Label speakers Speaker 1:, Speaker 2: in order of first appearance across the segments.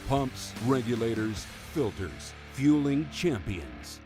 Speaker 1: Pumps, regulators, filters, fueling champions.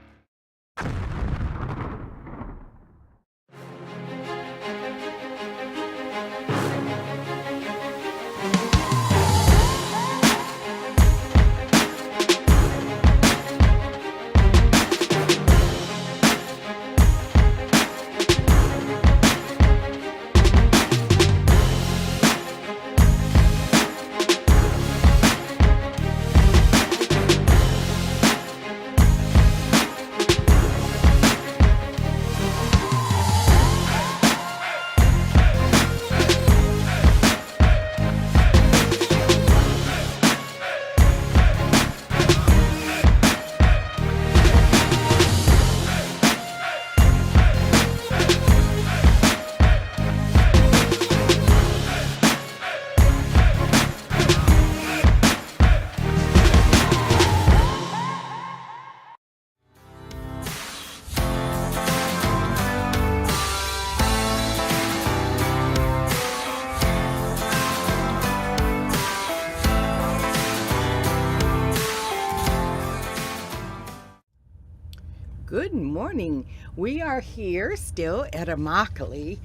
Speaker 2: Good morning. We are here still at Immokalee,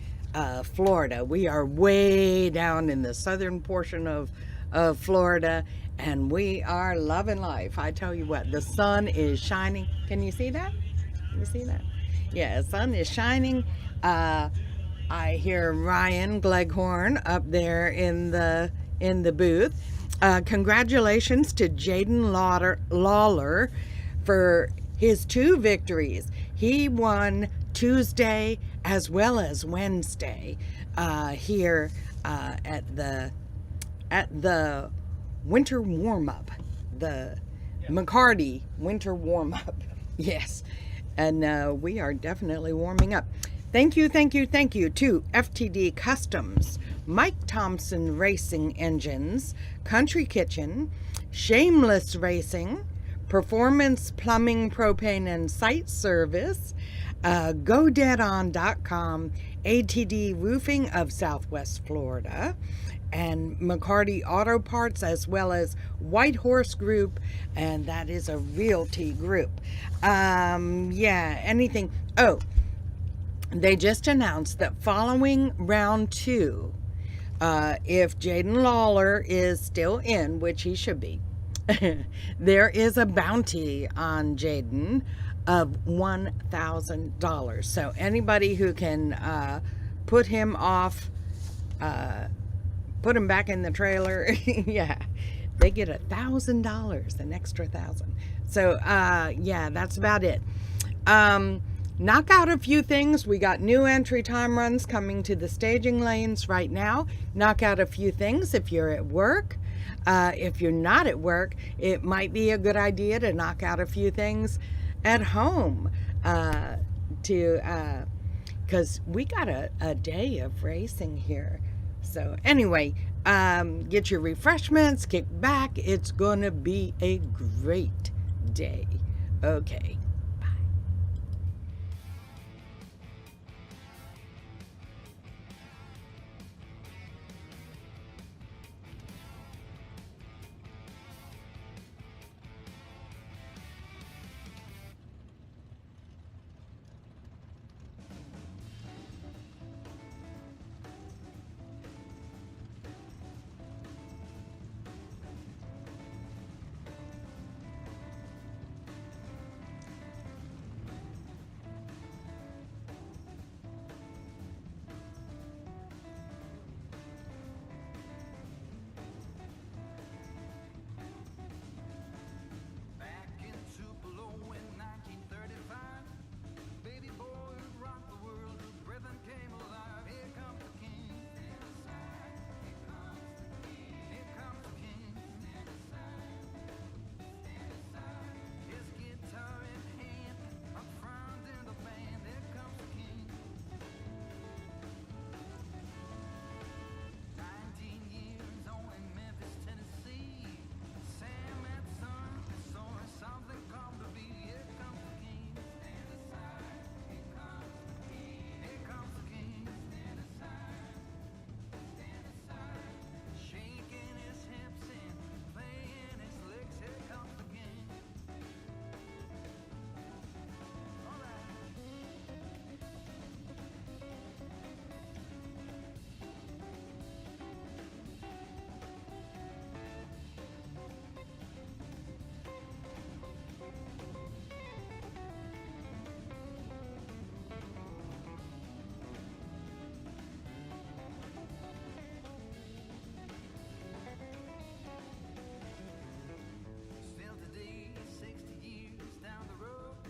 Speaker 2: Florida. We are way down in the southern portion of Florida, and we are loving life. I tell you what, the sun is shining. Can you see that? Can you see that? Yeah, the sun is shining. I hear Ryan Gleghorn up there in the booth. Congratulations to Jaden Lawler for his 2 victories. He won Tuesday as well as Wednesday here at the winter warm-up, the Immokalee winter warm-up. Yes, and we are definitely warming up. Thank you to FTD Customs, Mike Thompson Racing Engines, Country Kitchen, Shameless Racing, Performance Plumbing, Propane and Site Service, GoDeadOn.com, ATD Roofing of Southwest Florida, and McCarty Auto Parts, as well as White Horse Group, and that is a realty group. Anything. Oh, they just announced that following round 2, if Jaden Lawler is still in, which he should be, there is a bounty on Jaden of $1,000. So anybody who can put him off, put him back in the trailer, yeah, they get $1,000, an extra 1,000. So that's about it. Knock out a few things. We got new entry time runs coming to the staging lanes right now. Knock out a few things if you're at work. If you're not at work, it might be a good idea to knock out a few things at home because we got a day of racing here. So anyway, get your refreshments, kick back. It's gonna be a great day. Okay.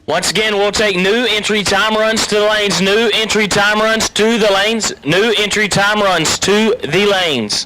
Speaker 3: Once again, we'll take new entry time runs to the lanes, new entry time runs to the lanes, new entry time runs to the lanes.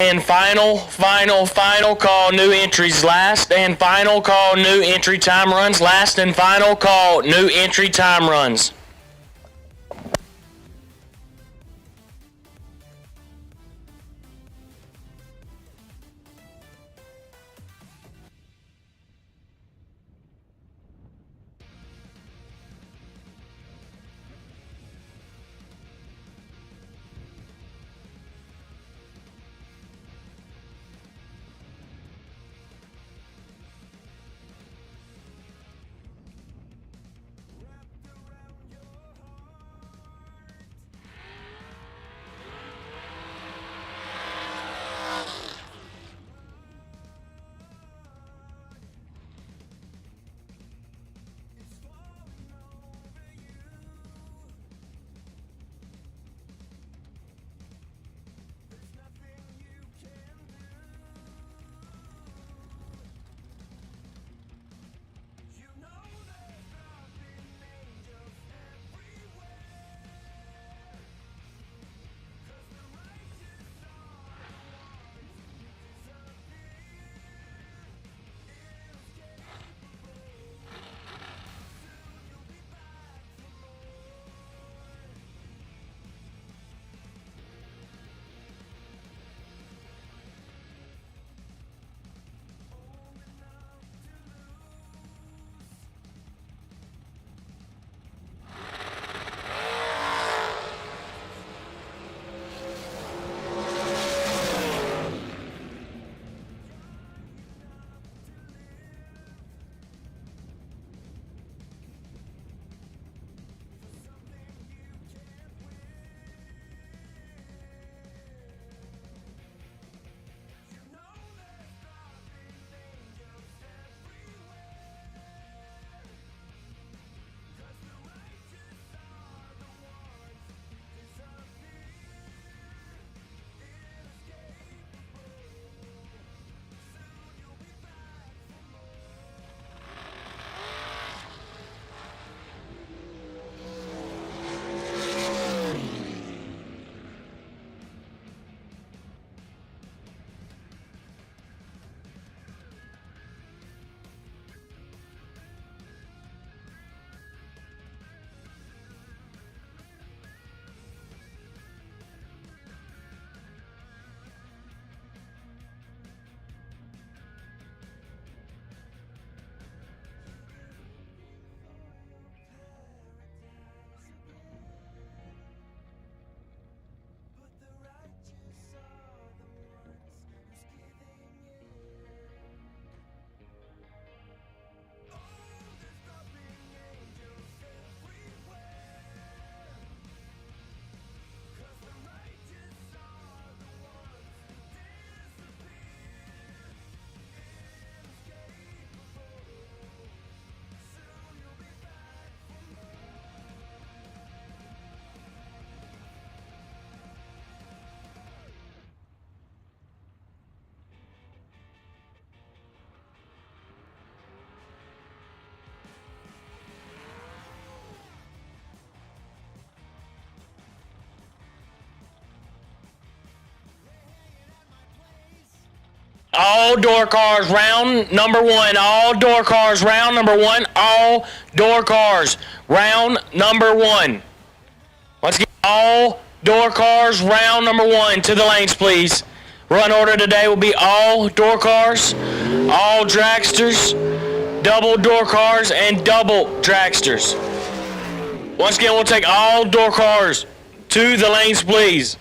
Speaker 3: And final call, new entries. Last and final call, new entry time runs. Last and final call, new entry time runs. All door cars, round number one. All door cars, round number one. All door cars, round number one. Let's get all door cars, round number one. To the lanes, please. Run order today will be all door cars, all dragsters, double door cars, and double dragsters. Once again, we'll take all door cars to the lanes, please.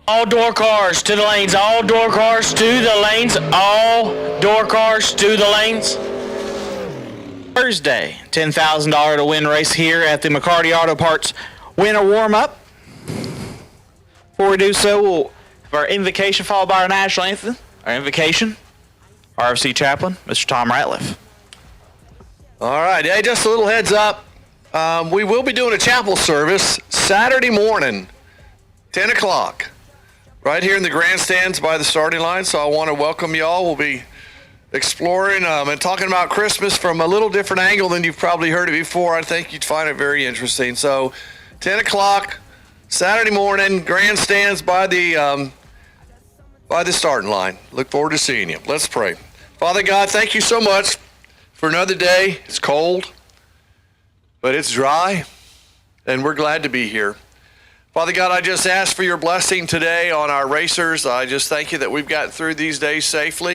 Speaker 3: All door cars to the lanes. All door cars to the lanes. All door cars to the lanes.
Speaker 4: Thursday, $10,000 to win race here at the Immokalee Auto Parts winter warm-up. Before we do so, we'll have our invocation followed by our national anthem. Our invocation, RFC Chaplain, Mr. Tom Ratliff.
Speaker 5: All right. Hey, just a little heads up. We will be doing a chapel service Saturday morning, 10 o'clock, right here in the grandstands by the starting line. So I want to welcome y'all. We'll be exploring and talking about Christmas from a little different angle than you've probably heard it before. I think you'd find it very interesting. So 10 o'clock, Saturday morning, grandstands by the starting line. Look forward to seeing you. Let's pray. Father God, thank you so much for another day. It's cold, but it's dry, and we're glad to be here. Father God, I just ask for your blessing today on our racers. I just thank you that we've gotten through these days safely.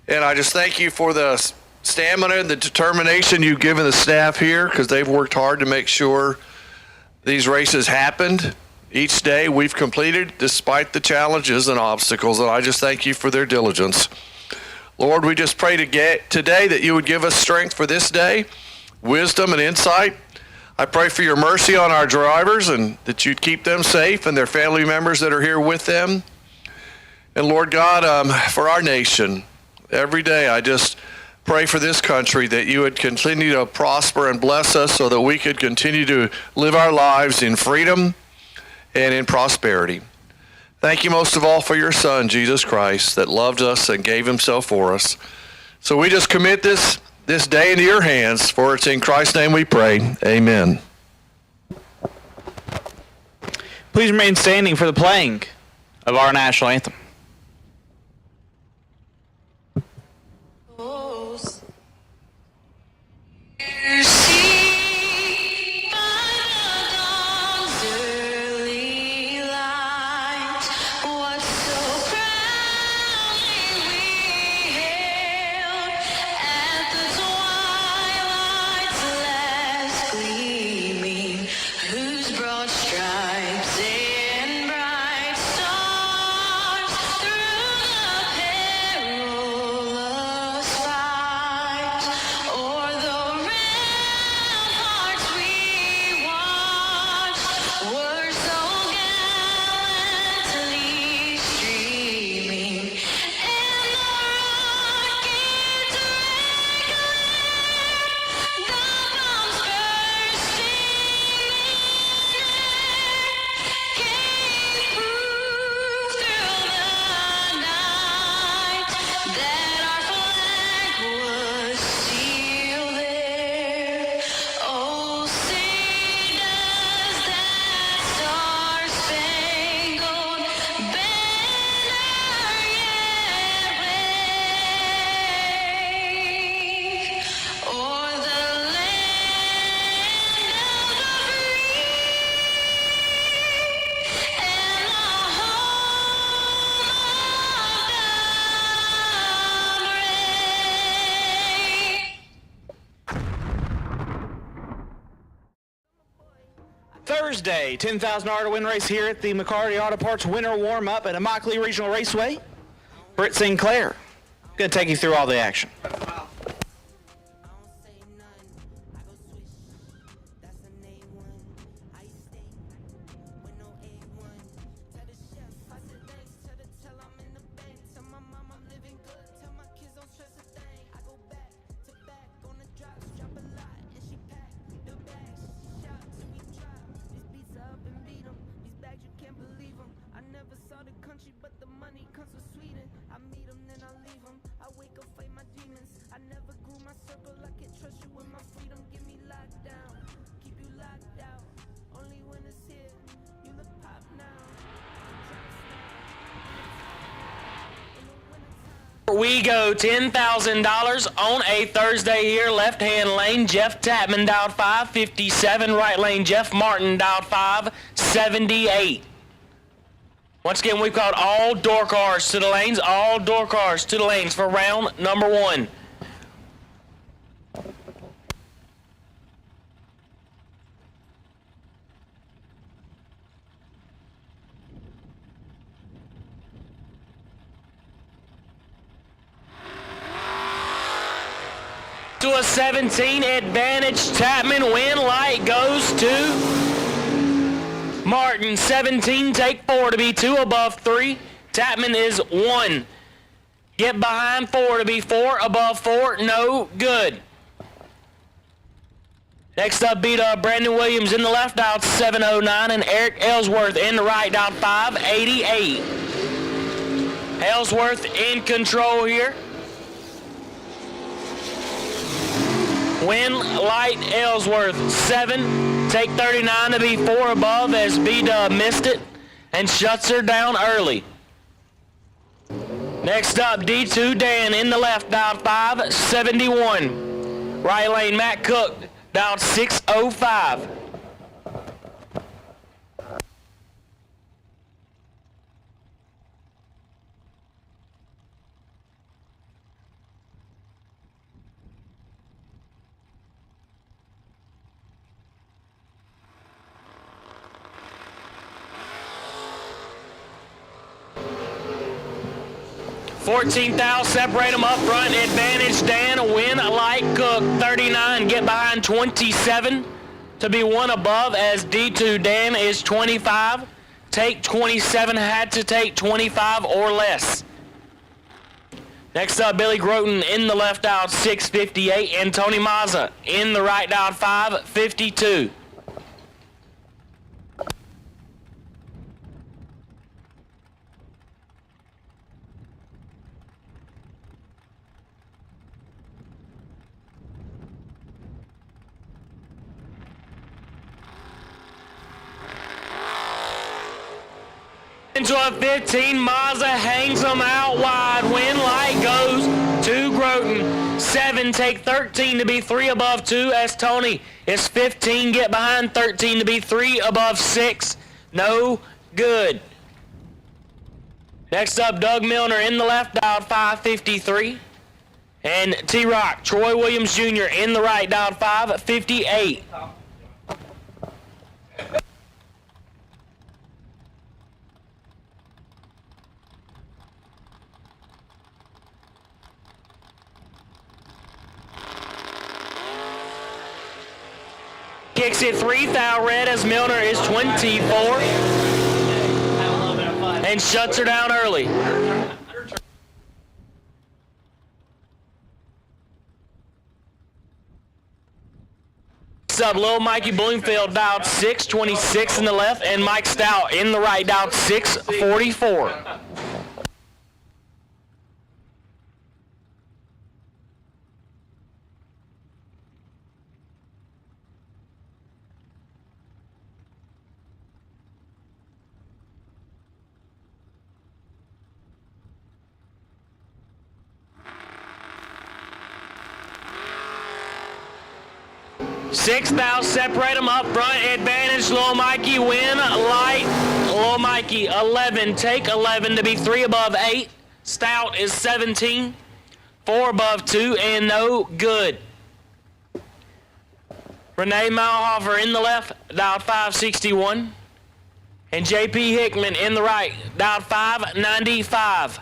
Speaker 5: And I just thank you for the stamina and the determination you've given the staff here, because they've worked hard to make sure these races happened. Each day we've completed despite the challenges and obstacles, and I just thank you for their diligence. Lord, we just pray today that you would give us strength for this day, wisdom and insight. I pray for your mercy on our drivers and that you'd keep them safe and their family members that are here with them. And Lord God, for our nation, every day I just pray for this country that you would continue to prosper and bless us so that we could continue to live our lives in freedom and in prosperity. Thank you most of all for your Son, Jesus Christ, that loved us and gave himself for us. So we just commit this day into your hands, for it's in Christ's name we pray. Amen.
Speaker 4: Please remain standing for the playing of our national anthem. Thursday, $10,000 to win race here at the Immokalee Auto Parts winter warm-up at Immokalee Regional Raceway. Britt Sinclair going to take you through all the action.
Speaker 3: We go $10,000 on a Thursday here. Left-hand lane, Jeff Tapman dialed 557. Right lane, Jeff Martin dialed 578. Once again, we've called all door cars to the lanes. All door cars to the lanes for round number 1. a 17 advantage. Tapman win. Light goes to Martin. 17 take 4 to be 2 above 3. Tapman is 1. Get behind 4 to be 4 above 4. No good. Next up, beat Brandon Williams in the left out 709 and Eric Ellsworth in the right out 588. Ellsworth in control here. Win Light Ellsworth 7. Take 39 to be 4 above as B-Dub missed it and shuts her down early. Next up, D2 Dan in the left out 571. Right lane Matt Cook down 605. $14,000 separate them up front. Advantage Dan, win Light Cook 39. Get behind 27 to be 1 above as D2 Dan is 25. Take 27, had to take 25 or less. Next up, Billy Groton in the left out 658 and Tony Mazza in the right out 552. Into a 15, Mazza hangs them out wide. Win Light goes to Groton. 7, take 13 to be 3 above 2 as Tony is 15. Get behind 13 to be 3 above 6. No good. Next up, Doug Milner in the left out 553. And T-Rock, Troy Williams Jr. in the right out 558. Kicks it 3,000 red as Milner is 24 and shuts her down early. Next up, Lil Mikey Bloomfield dialed 626 in the left and Mike Stout in the right dialed 644. $6,000 separate them up front. Advantage, Lil Mikey win. Light, Lil Mikey 11. Take 11 to be 3 above 8. Stout is 17. 4 above 2 and no good. Renee Malhofer in the left, dialed 561. And JP Hickman in the right, dialed 595.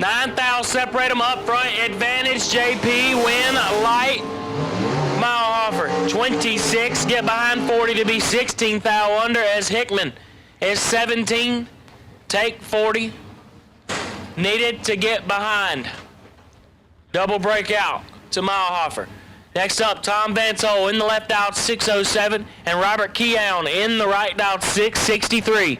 Speaker 3: $9,000 separate them up front. Advantage JP win Light Malhofer 26. Get behind 40 to be 16,000 under as Hickman is 17. Take 40. Needed to get behind. Double breakout to Malhofer. Next up, Tom Vanto in the left out 607 and Robert Keown in the right out 663.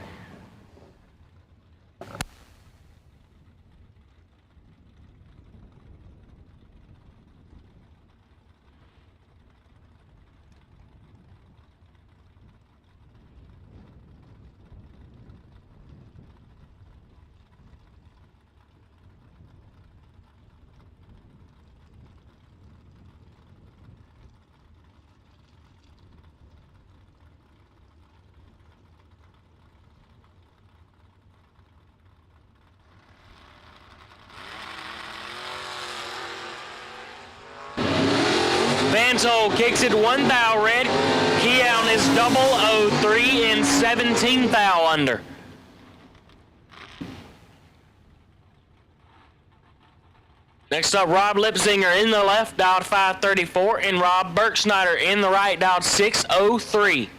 Speaker 3: Mansell kicks it 1 thou red. Keown is 003 and 17 thou under. Next up, Rob Lipsinger in the left, dialed 534, and Rob Bergschneider in the right, dialed 603.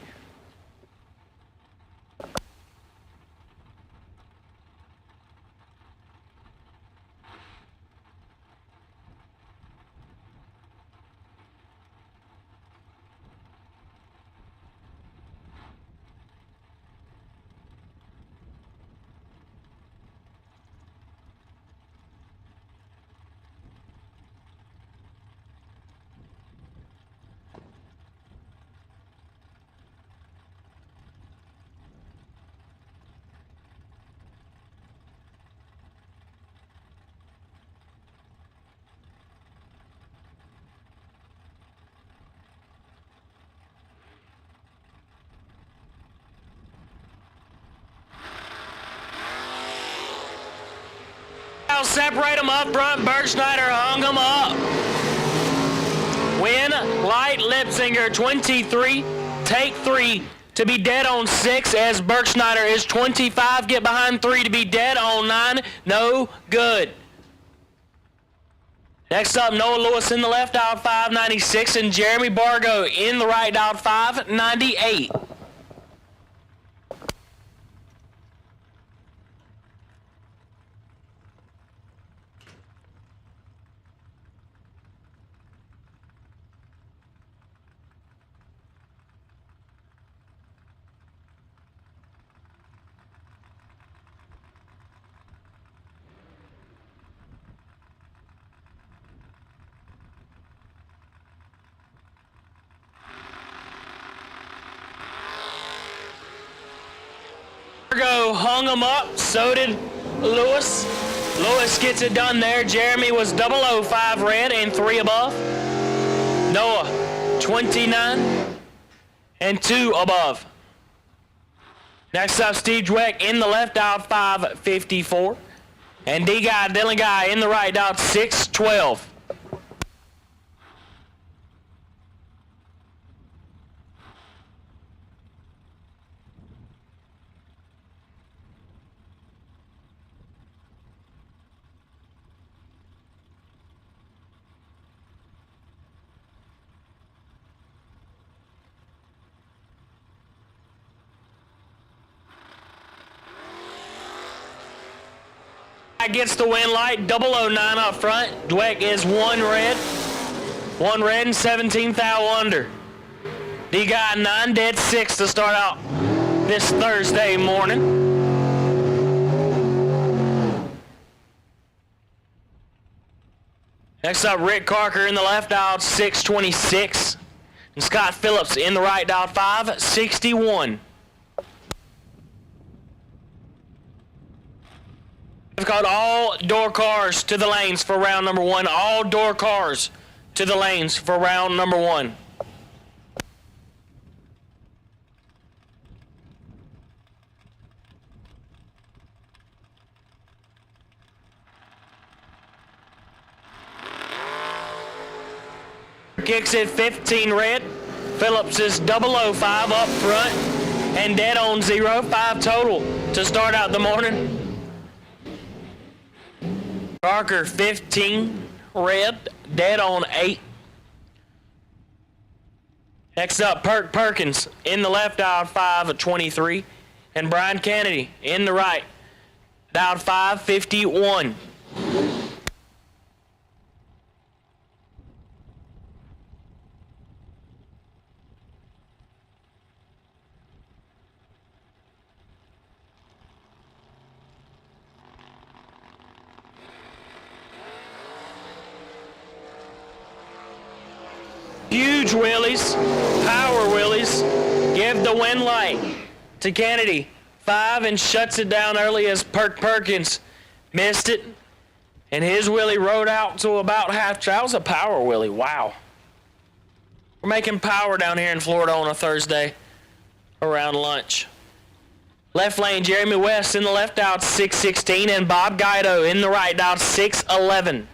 Speaker 3: Separate them up front. Bergschneider hung them up. Win light Lipsinger 23. Take 3 to be dead on 6 as Bergschneider is 25. Get behind 3 to be dead on 9. No good. Next up, Noah Lewis in the left, dialed 596, and Jeremy Bargo in the right, dialed 598. Bargo hung him up, so did Lewis. Lewis gets it done there. Jeremy was 005 red and 3 above. Noah 29 and 2 above. Next up, Steve Dweck in the left, dialed 554. And D-Guy, Dylan Guy in the right, dialed 612. Gets the win light, 009 up front. Dweck is 1 red and 17 thou under. D-Guy 9 dead 6 to start out this Thursday morning. Next up, Rick Carker in the left, dialed 626. And Scott Phillips in the right, dialed 561. We've got all door cars to the lanes for round number 1. All door cars to the lanes for round number 1. Kicks it 15 red. Phillips is 005 up front and dead on 0. 5 total to start out the morning. Barker 15 red, dead on 8. Next up, Perkins in the left, dialed 523, and Brian Kennedy in the right, dialed 551. Huge wheelies, power wheelies, give the win light to Kennedy. 5 and shuts it down early as Perkins missed it. And his wheelie rode out to about half. That was a power wheelie, wow. We're making power down here in Florida on a Thursday around lunch. Left lane, Jeremy West in the left, out 616, and Bob Guido in the right, out 611.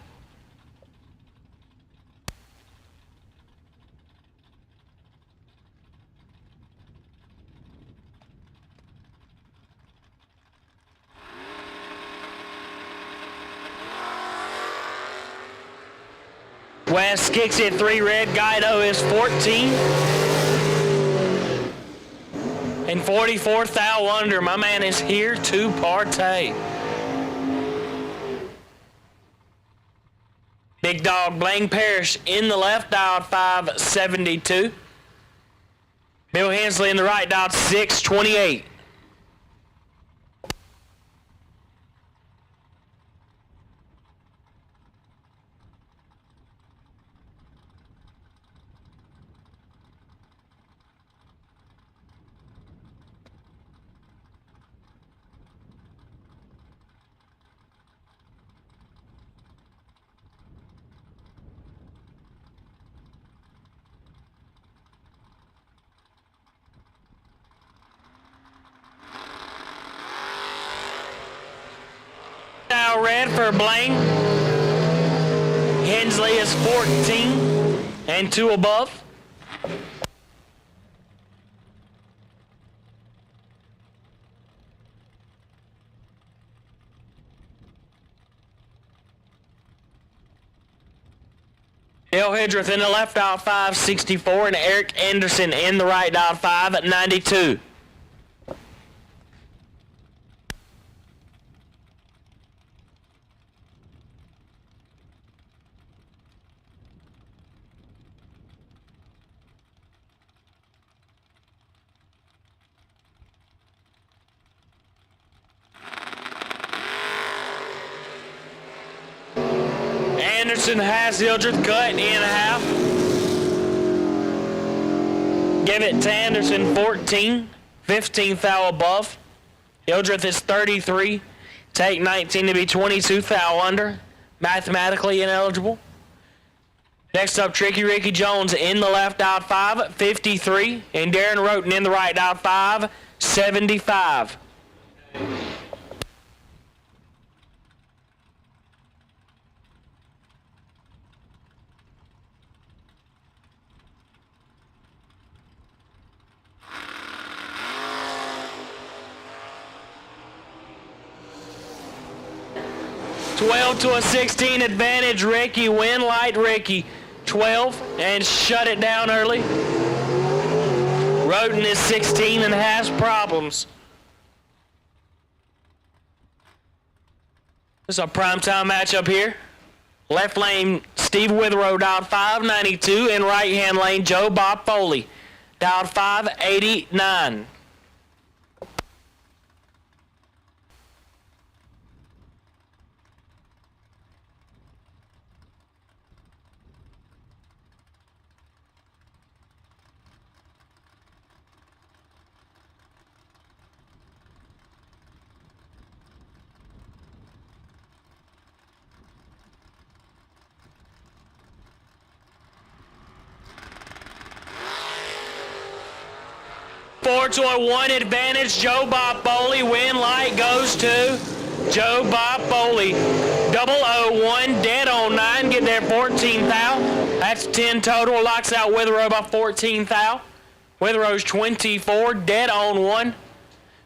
Speaker 3: West kicks it 3 red. Guido is 14. And 44th thou under. My man is here to partay. Big dog Blaine Parrish in the left, dialed 572. Bill Hensley in the right, dialed 628. Now red for Blaine. Hensley is 14 and 2 above. Dale Hidreth in the left, dial 564, and Eric Anderson in the right, dial 592. Anderson has Hildreth cut in half. Give it to Anderson, 14, 15th thou above. Hildreth is 33. Take 19 to be 22 thou under. Mathematically ineligible. Next up, Tricky Ricky Jones in the left, dialed 553. And Darren Roten in the right, dialed 575. 12 to a 16 advantage, Ricky. Win light, Ricky. 12 and shut it down early. Roten is 16 and has problems. This is a primetime matchup here. Left lane, Steve Withrow, dialed 592. In right-hand lane, Joe Bob Foley, dialed 589. Four to a 1 advantage. Joe Bob Foley. Win light goes to Joe Bob Foley. 001, dead on 9. Get there 14 thou. That's 10 total. Locks out Withrow by 14 thou. Withrow's 24, dead on 1.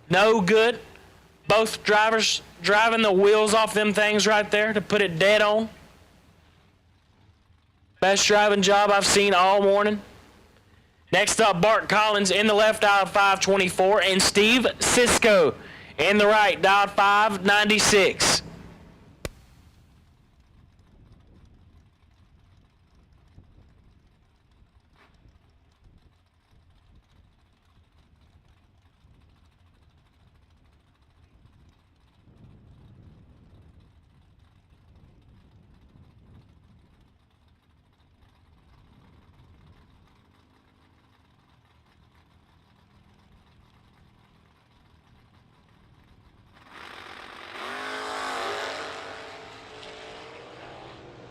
Speaker 3: No good. Both drivers driving the wheels off them things right there to put it dead on. Best driving job I've seen all morning. Next up, Bart Collins in the left, dialed 524, and Steve Cisco in the right, dialed 596.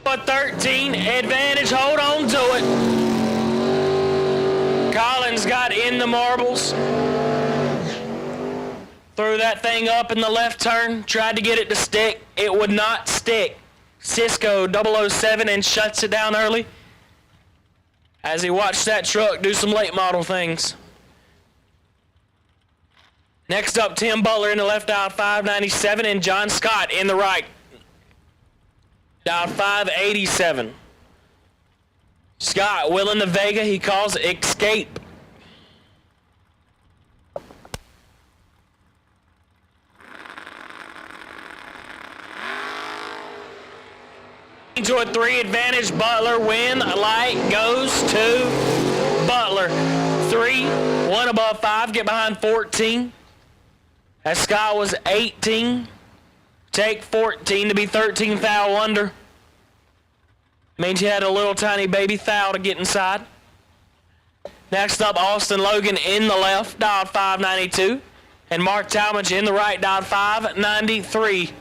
Speaker 3: A 13 advantage, hold on to it. Collins got in the marbles. Threw that thing up in the left turn, tried to get it to stick. It would not stick. Cisco 007 and shuts it down early as he watched that truck do some late model things. Next up, Tim Butler in the left, dialed 597, and John Scott in the right, dialed 587. Scott Willing to Vega, he calls escape. To a 3 advantage, Butler win, light goes to Butler. 3, 1 above 5, get behind 14. As Scott was 18, take 14 to be 13 thou under. Means you had a little tiny baby thou to get inside. Next up, Austin Logan in the left, dialed 592. And Mark Talmadge in the right, dialed 593.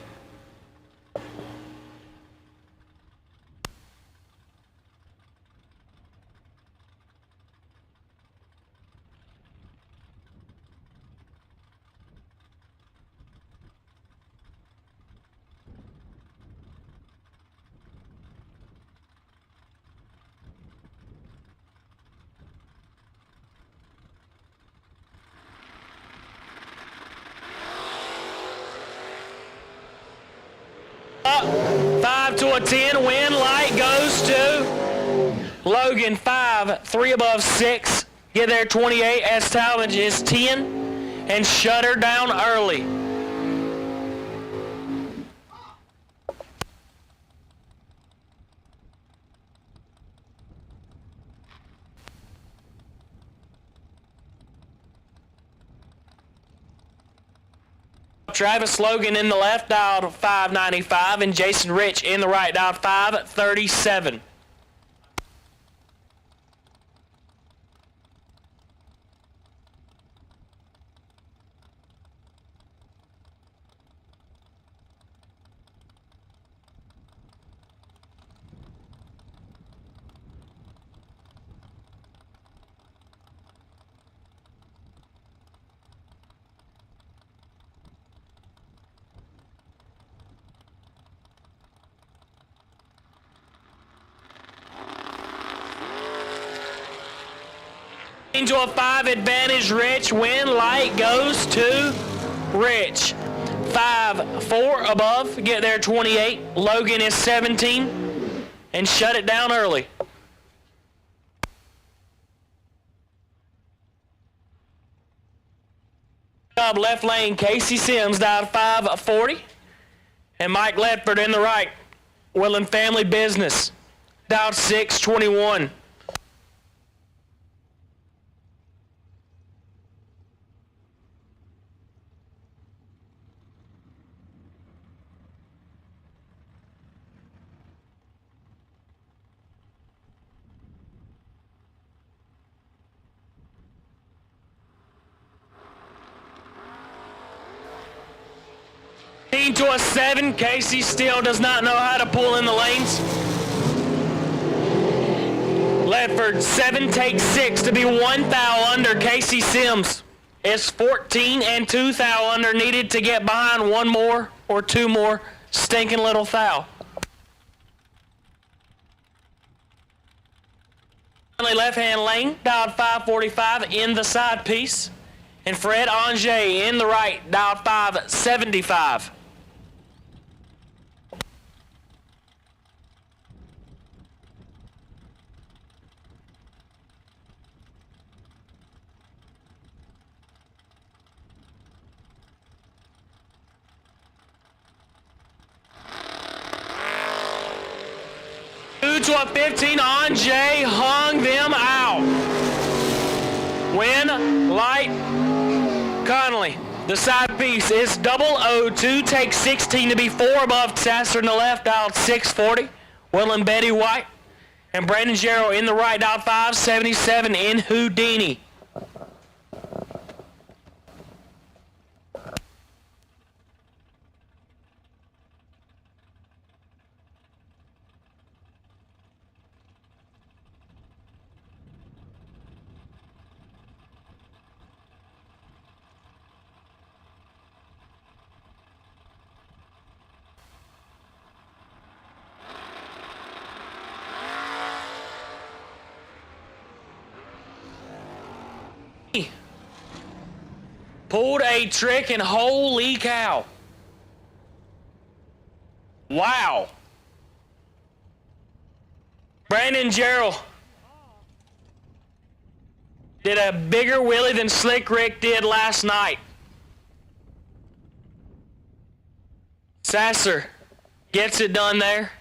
Speaker 3: Up, 5 to a 10, win, light goes to Logan. 5, 3 above 6, get there 28 as Talmadge is 10 and shut her down early. Travis Logan in the left, dialed 595, and Jason Rich in the right, dialed 537. Into a 5 advantage, Rich win, light goes to Rich. 5, 4 above, get there 28. Logan is 17 and shut it down early. Up left lane, Casey Sims dialed 540. And Mike Ledford in the right, Willing Family Business, dialed 621. To a 7, Casey still does not know how to pull in the lanes. Ledford 7 takes 6 to be 1 thou under. Casey Sims is 14 and 2 thou under, needed to get behind 1 more or 2 more stinking little thou. Left hand lane, dialed 545 in the side piece. And Fred Ange in the right, dialed 575. To a 15, Ange hung them out. Win, light, Connolly. The side piece is 002, takes 16 to be 4 above. Sasser in the left, dialed 640. Will and Betty White. And Brandon Jarrow in the right, dialed 577 in Houdini. Pulled a trick and holy cow. Wow. Brandon Jarrell did a bigger wheelie than Slick Rick did last night. Sasser gets it done there.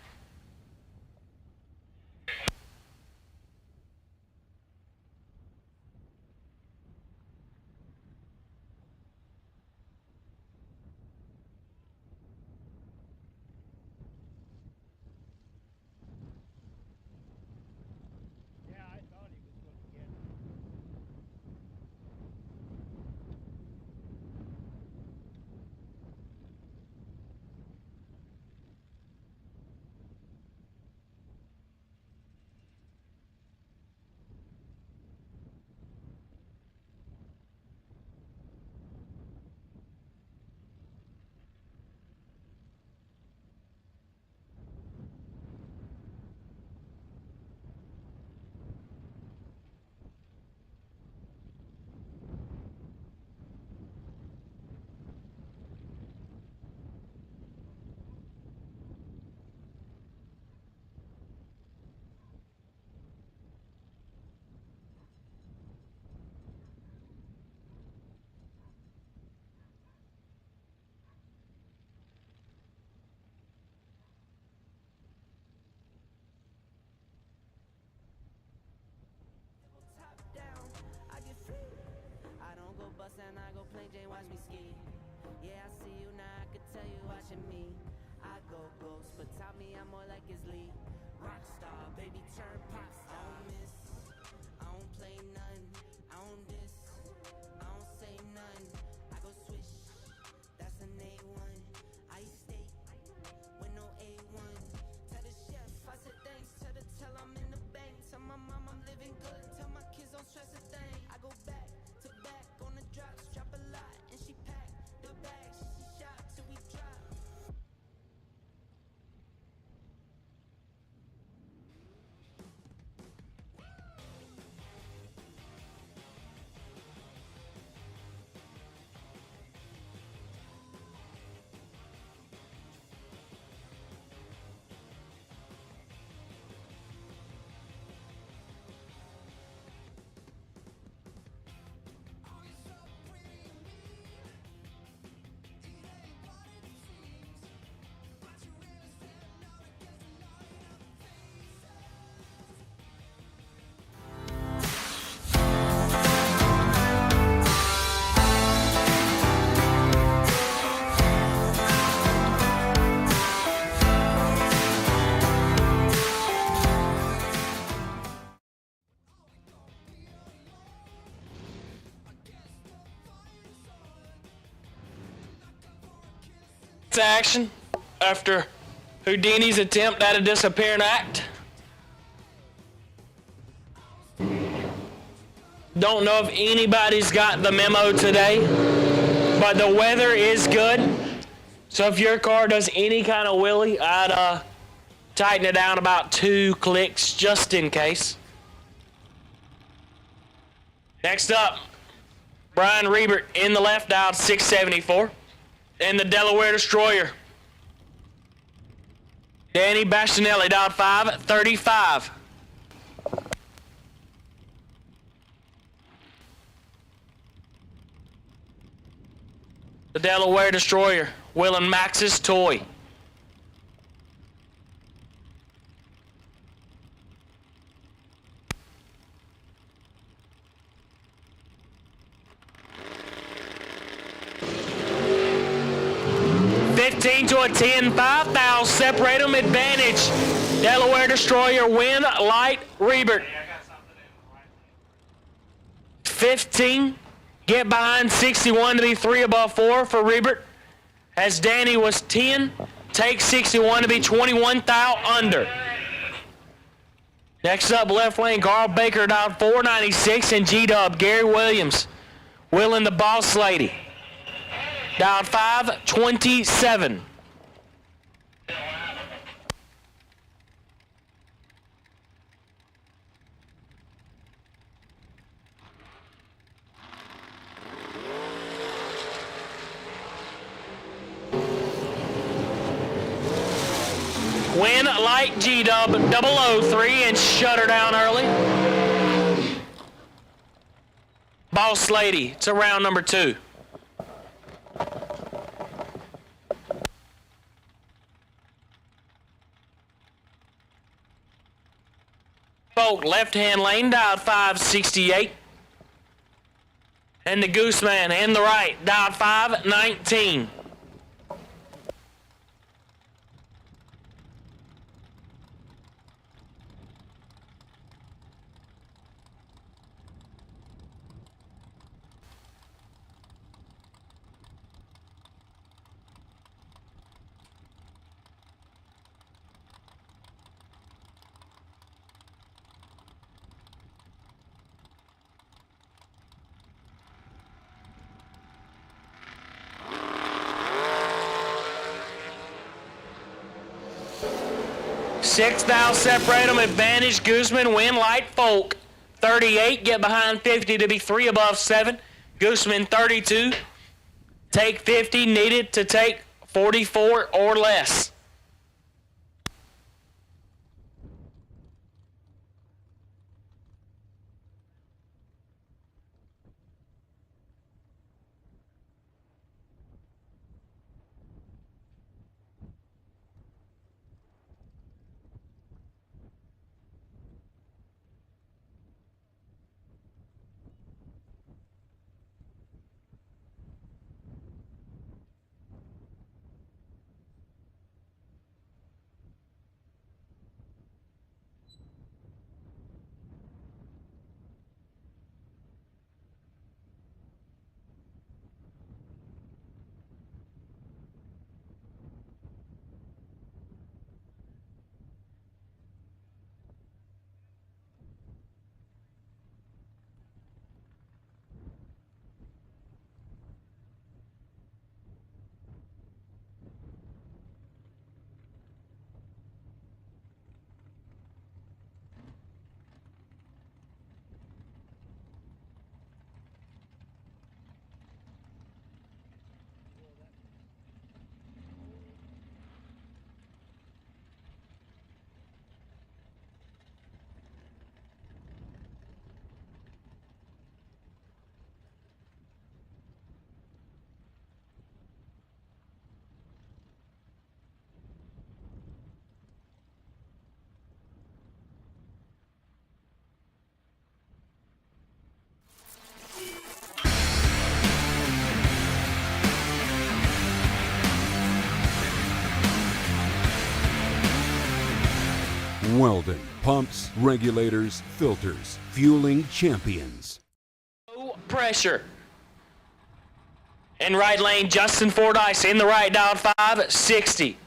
Speaker 6: And I go plain Jane, watch me ski. Yeah, I see you now, I could tell you watching me. I go ghost, but tell me I'm more like his lead. Rockstar, baby, turn pop star. I don't miss, I don't play none. I don't diss, I don't say none. I go swish, that's an A1. I eat steak with no A1. Tell the chef, I said thanks. Tell I'm in the bank. Tell my mom I'm living good. Tell my kids don't stress a thing. I go back to back on the drops, drop a lot, and she pack the bags. She shot till we drop.
Speaker 3: Action after Houdini's attempt at a disappearing act. Don't know if anybody's got the memo today, but the weather is good. So if your car does any kind of wheelie, I'd tighten it down about 2 clicks just in case. Next up, Brian Riebert in the left dial, 674. And the Delaware Destroyer, Danny Bastianelli, down 535. The Delaware Destroyer, Will and Max's toy. To a 10-5 foul, separate them, advantage. Delaware Destroyer, win, light, Riebert. 15, get behind 61 to be 3 above 4 for Riebert. As Danny was 10, take 61 to be 21 thou under. Next up, left lane, Carl Baker down 496, and G-Dub, Gary Williams, Will and the Boss Lady, down 527. Win light G-Dub 003 and shut her down early. Boss Lady to round number 2. Folk, left-hand lane, dialed 568. And the Gooseman in the right, dialed 519. Six thou separate them, advantage Gooseman, win light Folk. 38, get behind 50 to be 3 above 7. Gooseman 32, take 50, needed to take 44 or less.
Speaker 1: Weldon, pumps, regulators, filters, fueling champions.
Speaker 3: No pressure. In right lane, Justin Fordyce in the right, dialed 560.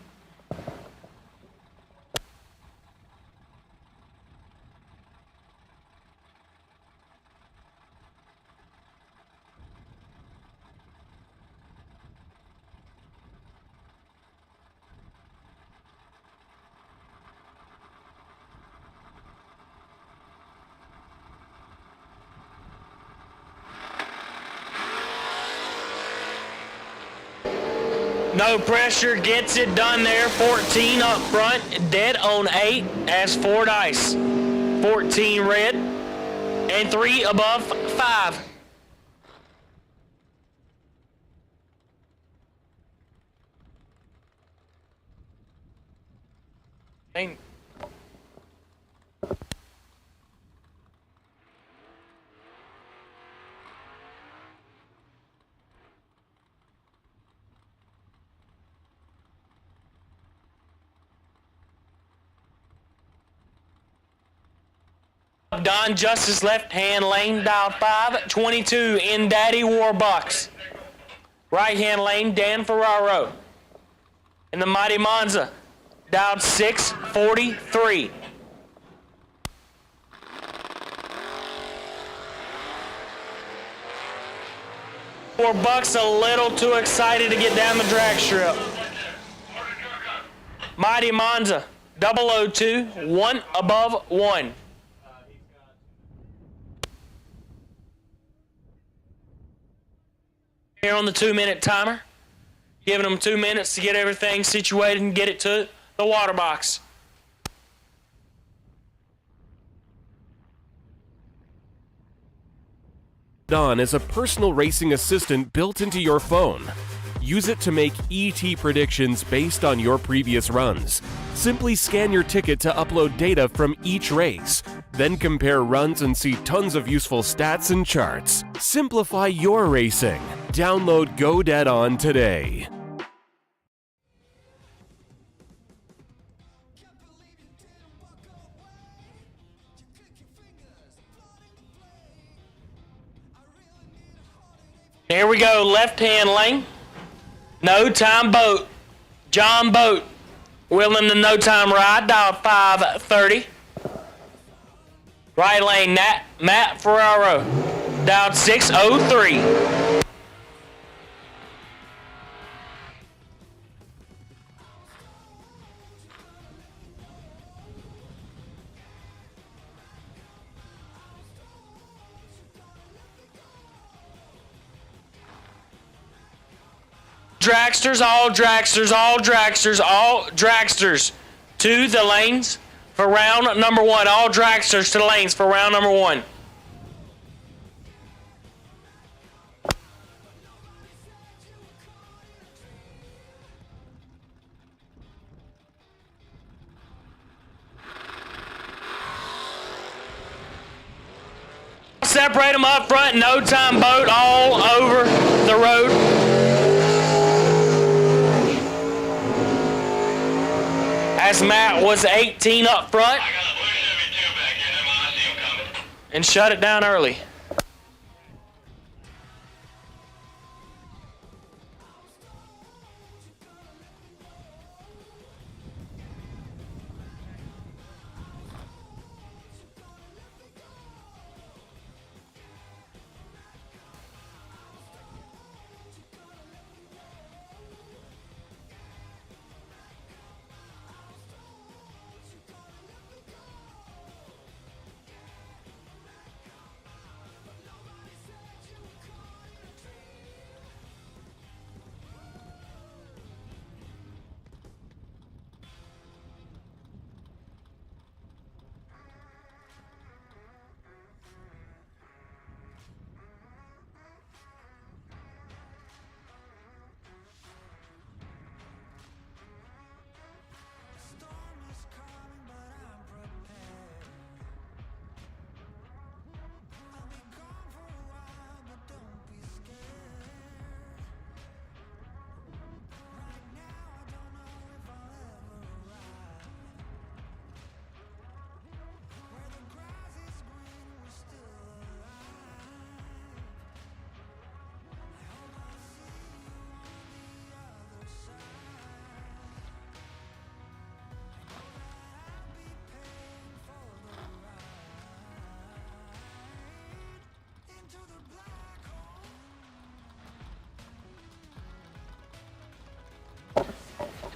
Speaker 3: No pressure, gets it done there. 14 up front, dead on 8 as Fordyce. 14 red and 3 above 5. Dang. Don Justice left hand lane, dial 522 in Daddy Warbucks. Right hand lane, Dan Ferraro. In the Mighty Monza, dialed 643. Warbucks a little too excited to get down the drag strip. Mighty Monza, 002, 1 above 1. Here on the 2-minute timer, giving them 2 minutes to get everything situated and get it to the water box.
Speaker 7: On is a personal racing assistant built into your phone. Use it to make ET predictions based on your previous runs. Simply scan your ticket to upload data from each race. Then compare runs and see tons of useful stats and charts. Simplify your racing. Download Go Dead On today.
Speaker 3: Here we go, left-hand lane. No time boat. John Boat. Willing the no time ride, dial 530. Right lane, Matt Ferraro, dial 603. Dragsters, all dragsters, all dragsters, all dragsters to the lanes for round number 1. All dragsters to the lanes for round number 1. Separate them up front, no time boat all over the road. As Matt was 18 up front and shut it down early.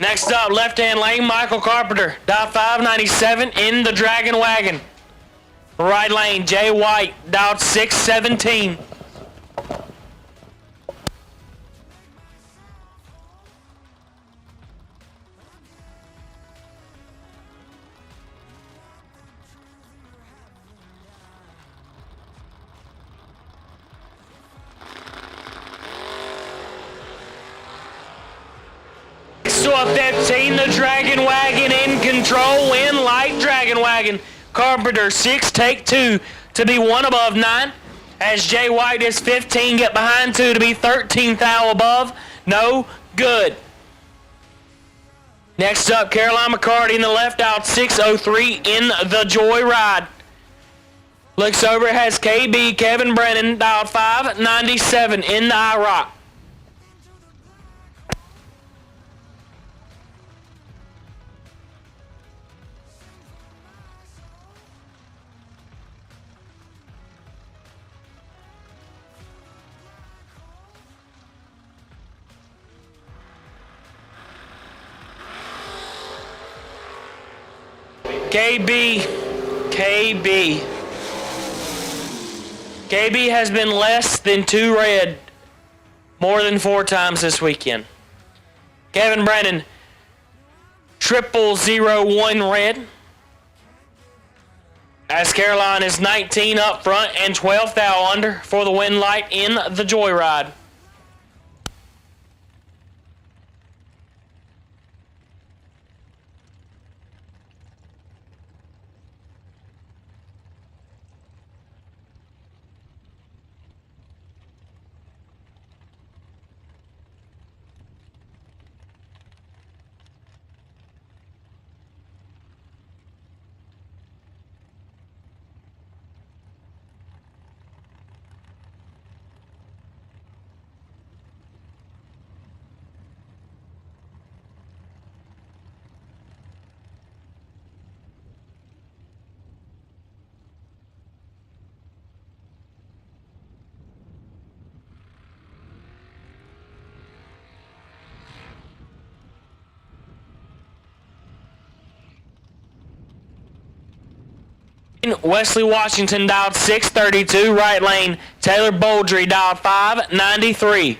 Speaker 3: Next up, left-hand lane, Michael Carpenter, dial 597 in the Dragon Wagon. Right lane, Jay White, dial 617. So a 15, the Dragon Wagon in control, win light Dragon Wagon. Carpenter 6, take 2 to be 1 above 9. As Jay White is 15, get behind 2 to be 13 thou above. No good. Next up, Caroline McCarty in the left out 603 in the Joyride. Looks over, has KB Kevin Brennan dialed 597 in the IROC. KB has been less than 2 red more than 4 times this weekend. Kevin Brennan, 0001 red. As Caroline is 19 up front and 12 thou under for the win light in the Joyride. Wesley Washington dialed 632, right lane. Taylor Boldry dialed 593.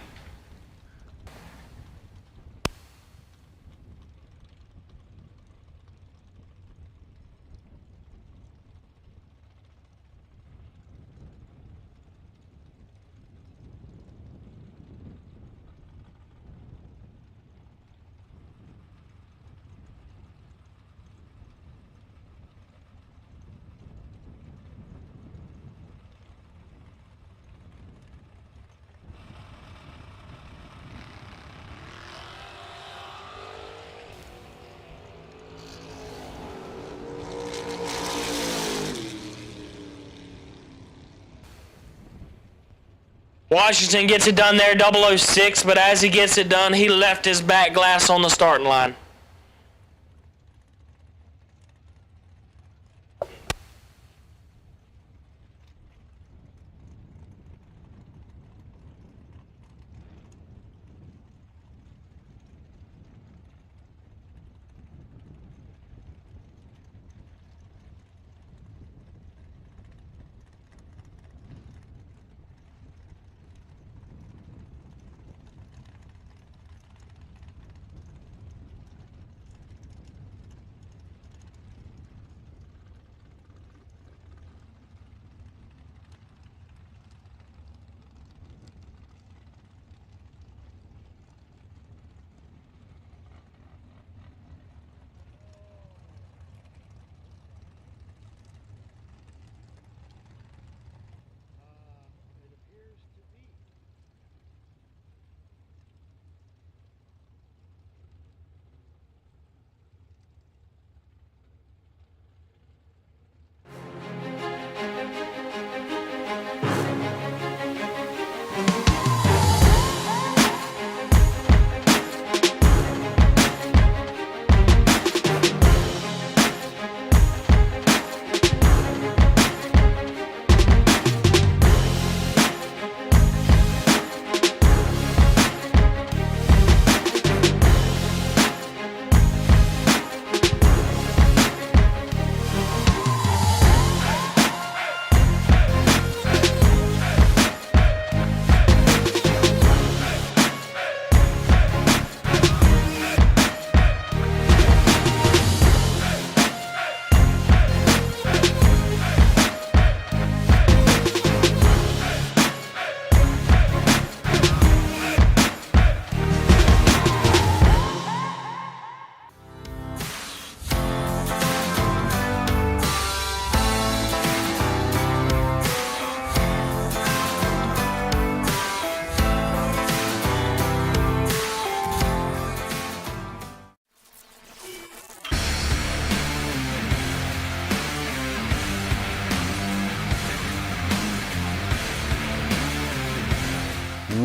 Speaker 3: Washington gets it done there, 006, but as he gets it done, he left his back glass on the starting line.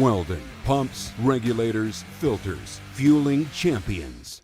Speaker 1: Weldon, pumps, regulators, filters, fueling champions.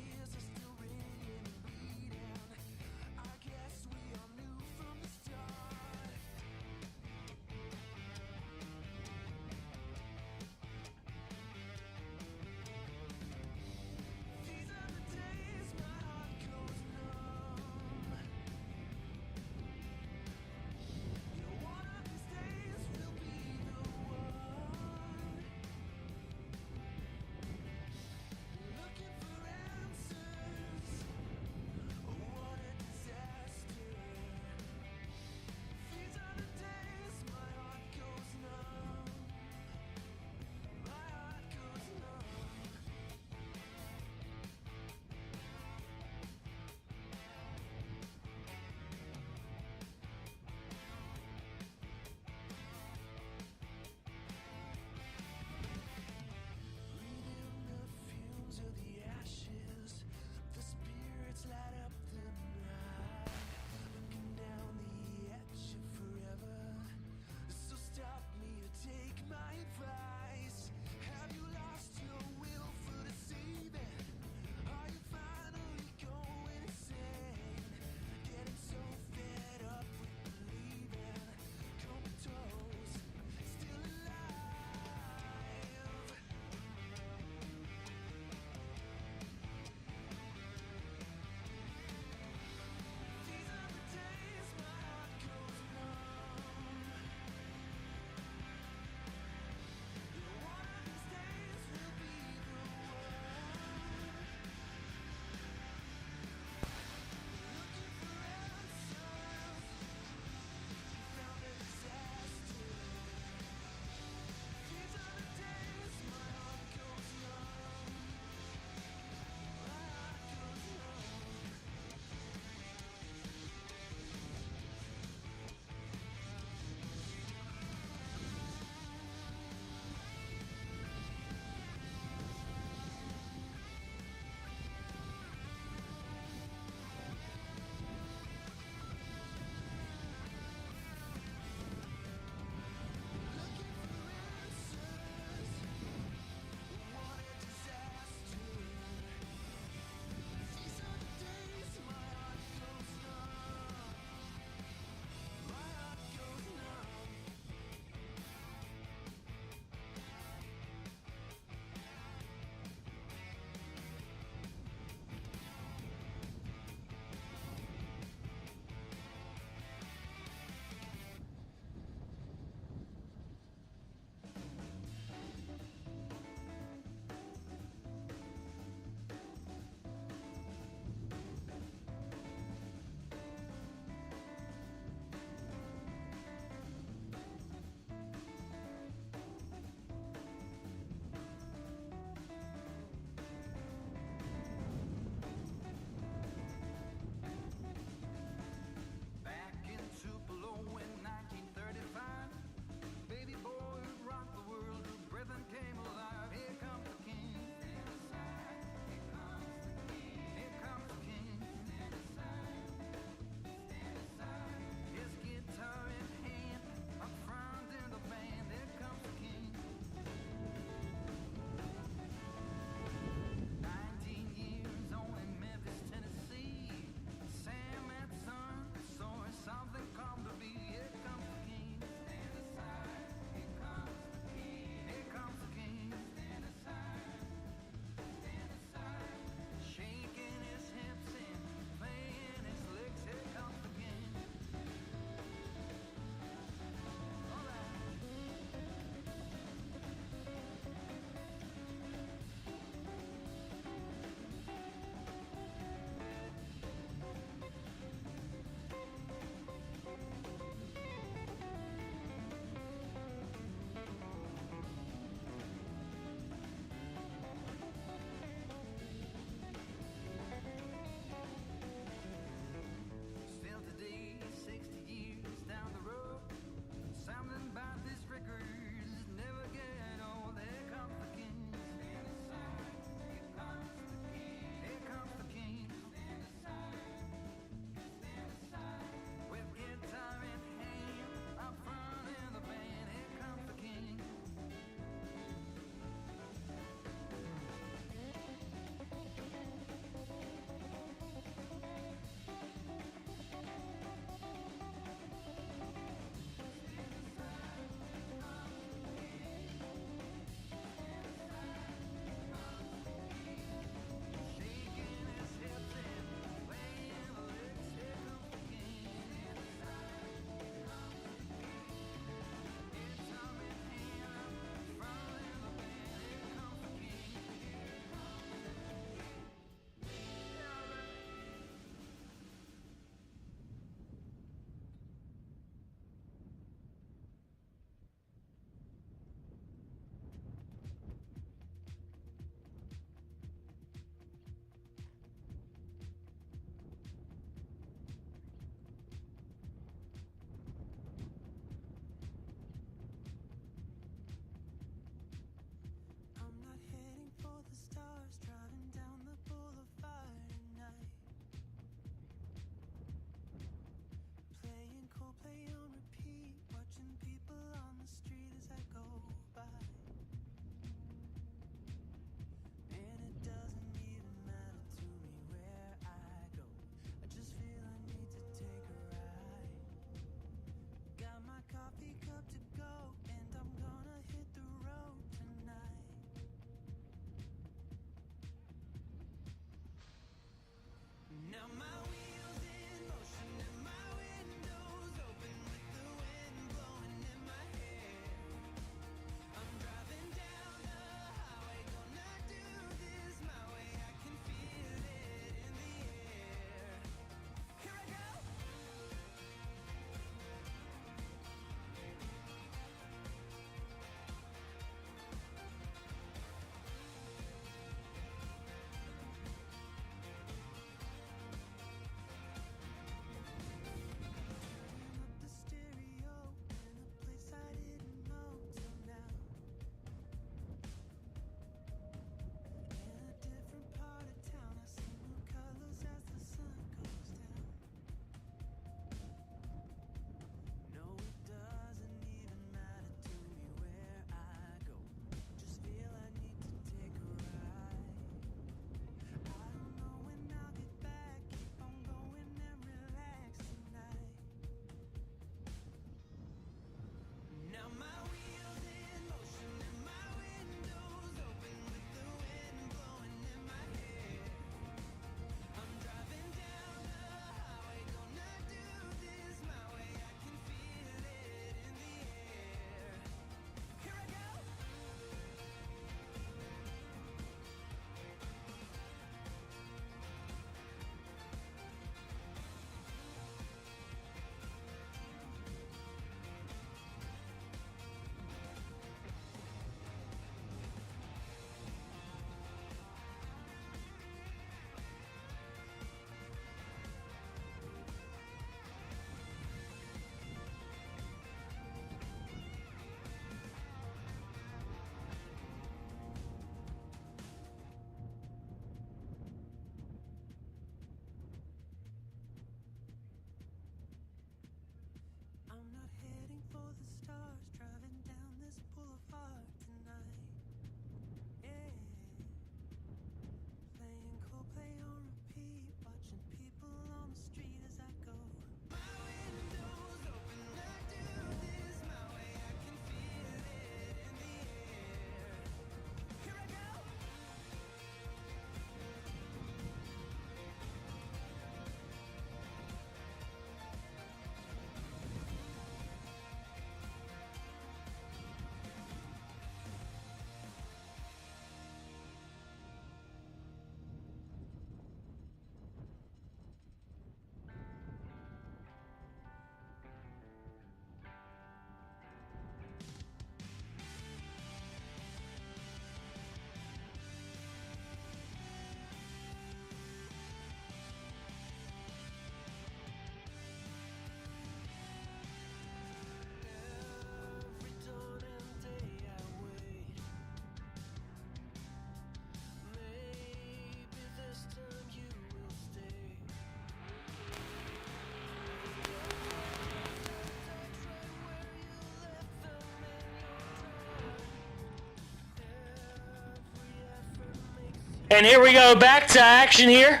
Speaker 3: And here we go, back to action here.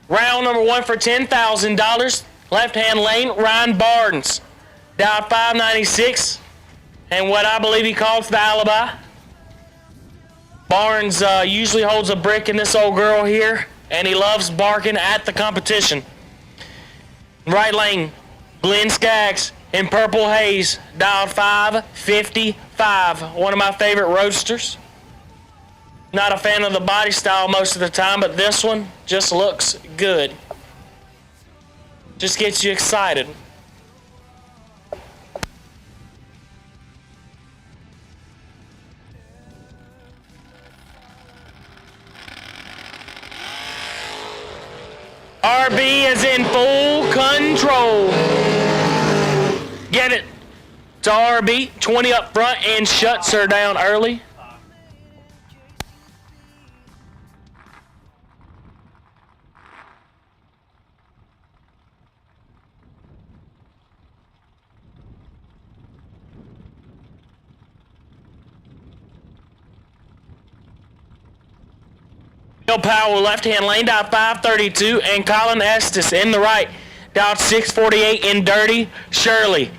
Speaker 3: Round number 1 for $10,000. Left-hand lane, Ryan Barnes. Down 596. And what I believe he calls the alibi. Barnes usually holds a brick in this old girl here, and he loves barking at the competition. Right lane, Glenn Skaggs in Purple Haze, dialed 555. One of my favorite roadsters. Not a fan of the body style most of the time, but this one just looks good. Just gets you excited. RB is in full control. Get it to RB, 20 up front, and shuts her down early. Bill Powell, left-hand lane, down 532, and Colin Estes in the right, down 648 in Dirty Shirley.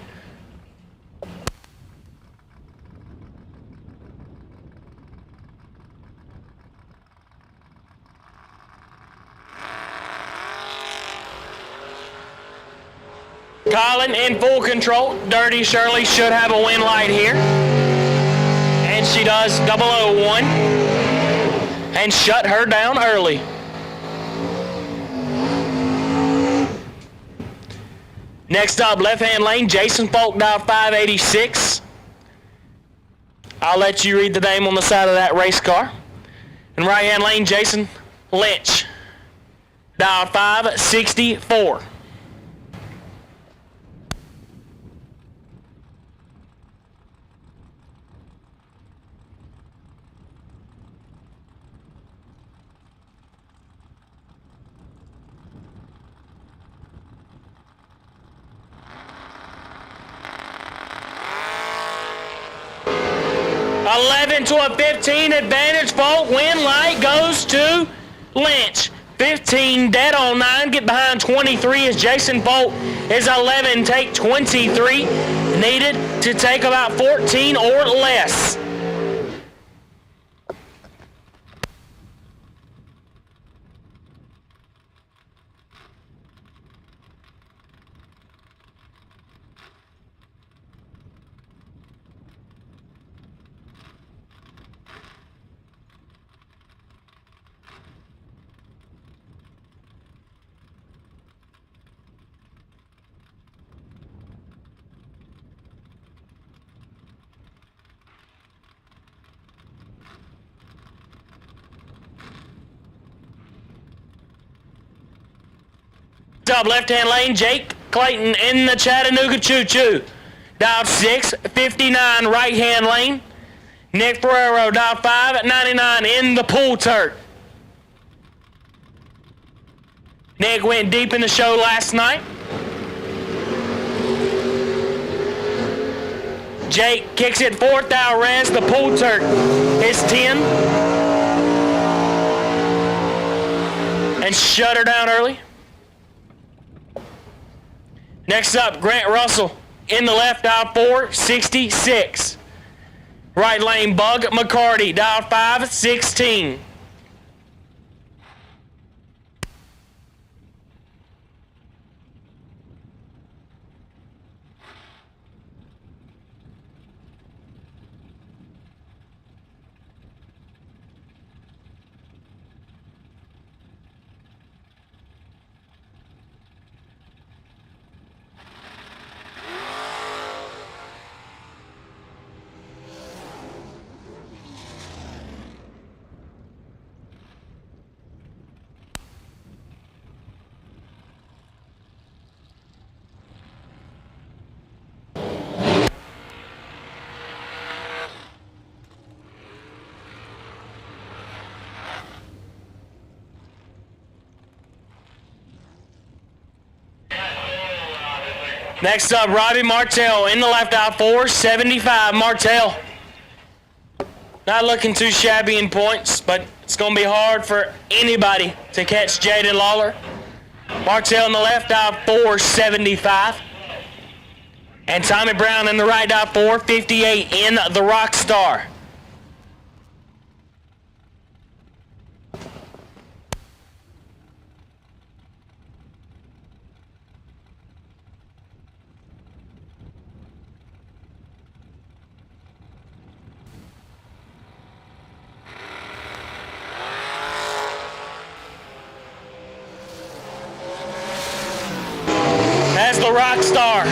Speaker 3: Colin in full control. Dirty Shirley should have a win light here. And she does, 001. And shut her down early. Next up, left-hand lane, Jason Folk, dial 586. I'll let you read the name on the side of that race car. And right-hand lane, Jason Lynch, dial 564. $11 to a 15 advantage. Folk, win light goes to Lynch. 15 dead on 9. Get behind 23 as Jason Folk is 11. Take 23. Needed to take about 14 or less. Up left-hand lane, Jake Clayton in the Chattanooga Choo-Choo. Dial 659 right-hand lane. Nick Ferrero, dial 599 in the Pool Turk. Nick went deep in the show last night. Jake kicks it 4th out res. The Pool Turk is 10. And shut her down early. Next up, Grant Russell in the left, dial 466. Right lane, Bug McCarty, dial 516. Next up, Robbie Martell in the left, out 475. Martell not looking too shabby in points, but It's going to be hard for anybody to catch Jaden Lawler. Martell in the left, dive 475. And Tommy Brown in the right, dive 458 in the Rockstar. As the Rockstar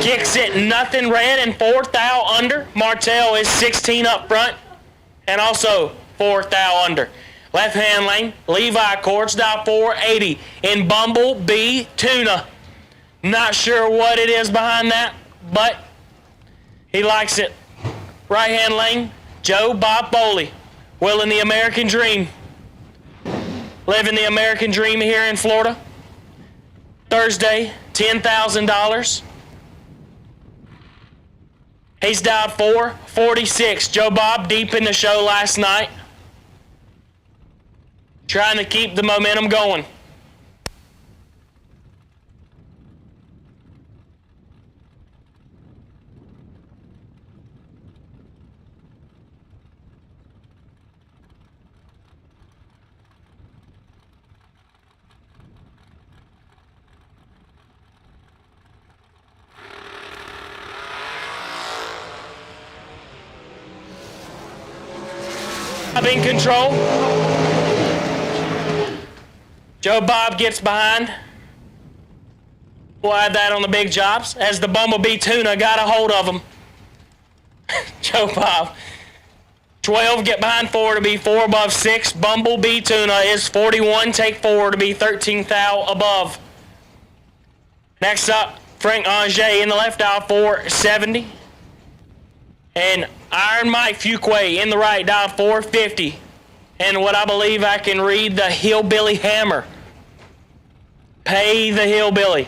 Speaker 3: kicks it nothing red and 4th thou under. Martell is 16 up front and also 4th thou under. Left hand lane, Levi Cords, dive 480 in Bumblebee Tuna. Not sure what it is behind that, but he likes it. Right hand lane, Joe Bob Boley, willing the American dream. Living the American dream here in Florida. Thursday, $10,000. He's dialed 446. Joe Bob deep in the show last night. Trying to keep the momentum going. In control. Joe Bob gets behind. We'll add that on the big jobs as the Bumblebee Tuna got a hold of him. Joe Bob. 12 get behind 4 to be 4 above 6. Bumblebee Tuna is 41. Take 4 to be 13 thou above. Next up, Frank Ange in the left dial 470. And Iron Mike Fuquay in the right, dial 450. And what I believe I can read, the Hillbilly Hammer. Pay the Hillbilly.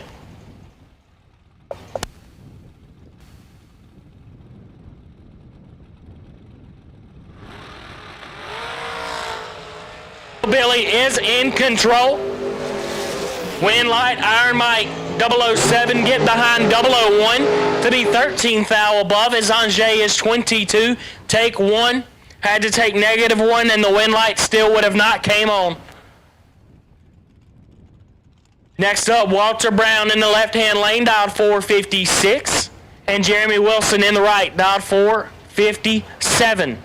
Speaker 3: Hillbilly is in control. Wind light, Iron Mike 007 get behind 001 to be 13 thou above as Ange is 22. Take 1. Had to take -1 and the wind light still would have not came on. Next up, Walter Brown in the left-hand lane, dialed 456. And Jeremy Wilson in the right, dialed 457.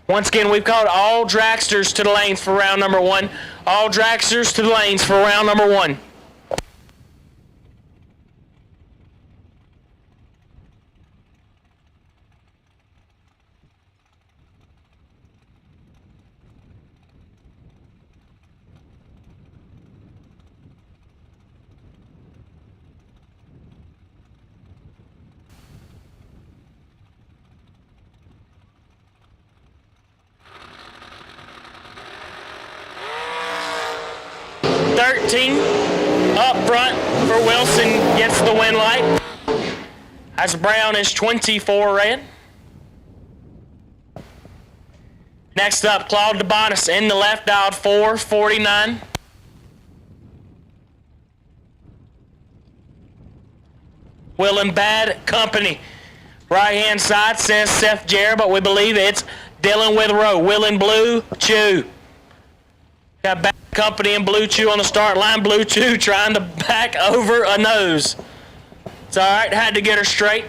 Speaker 3: Once again, we've called all dragsters to the lanes for round number 1. All dragsters to the lanes for round number 1. Up front for Wilson gets the win light. As Brown is 24 red. Next up, Claude DeBonis in the left, dialed 449. Will in bad company. Right hand side says Seth Jarrett, but we believe it's Dylan Withrow. Will in blue, Chew. Got bad company in Blue Chew on the start line. Blue Chew trying to back over a nose. It's all right, had to get her straight.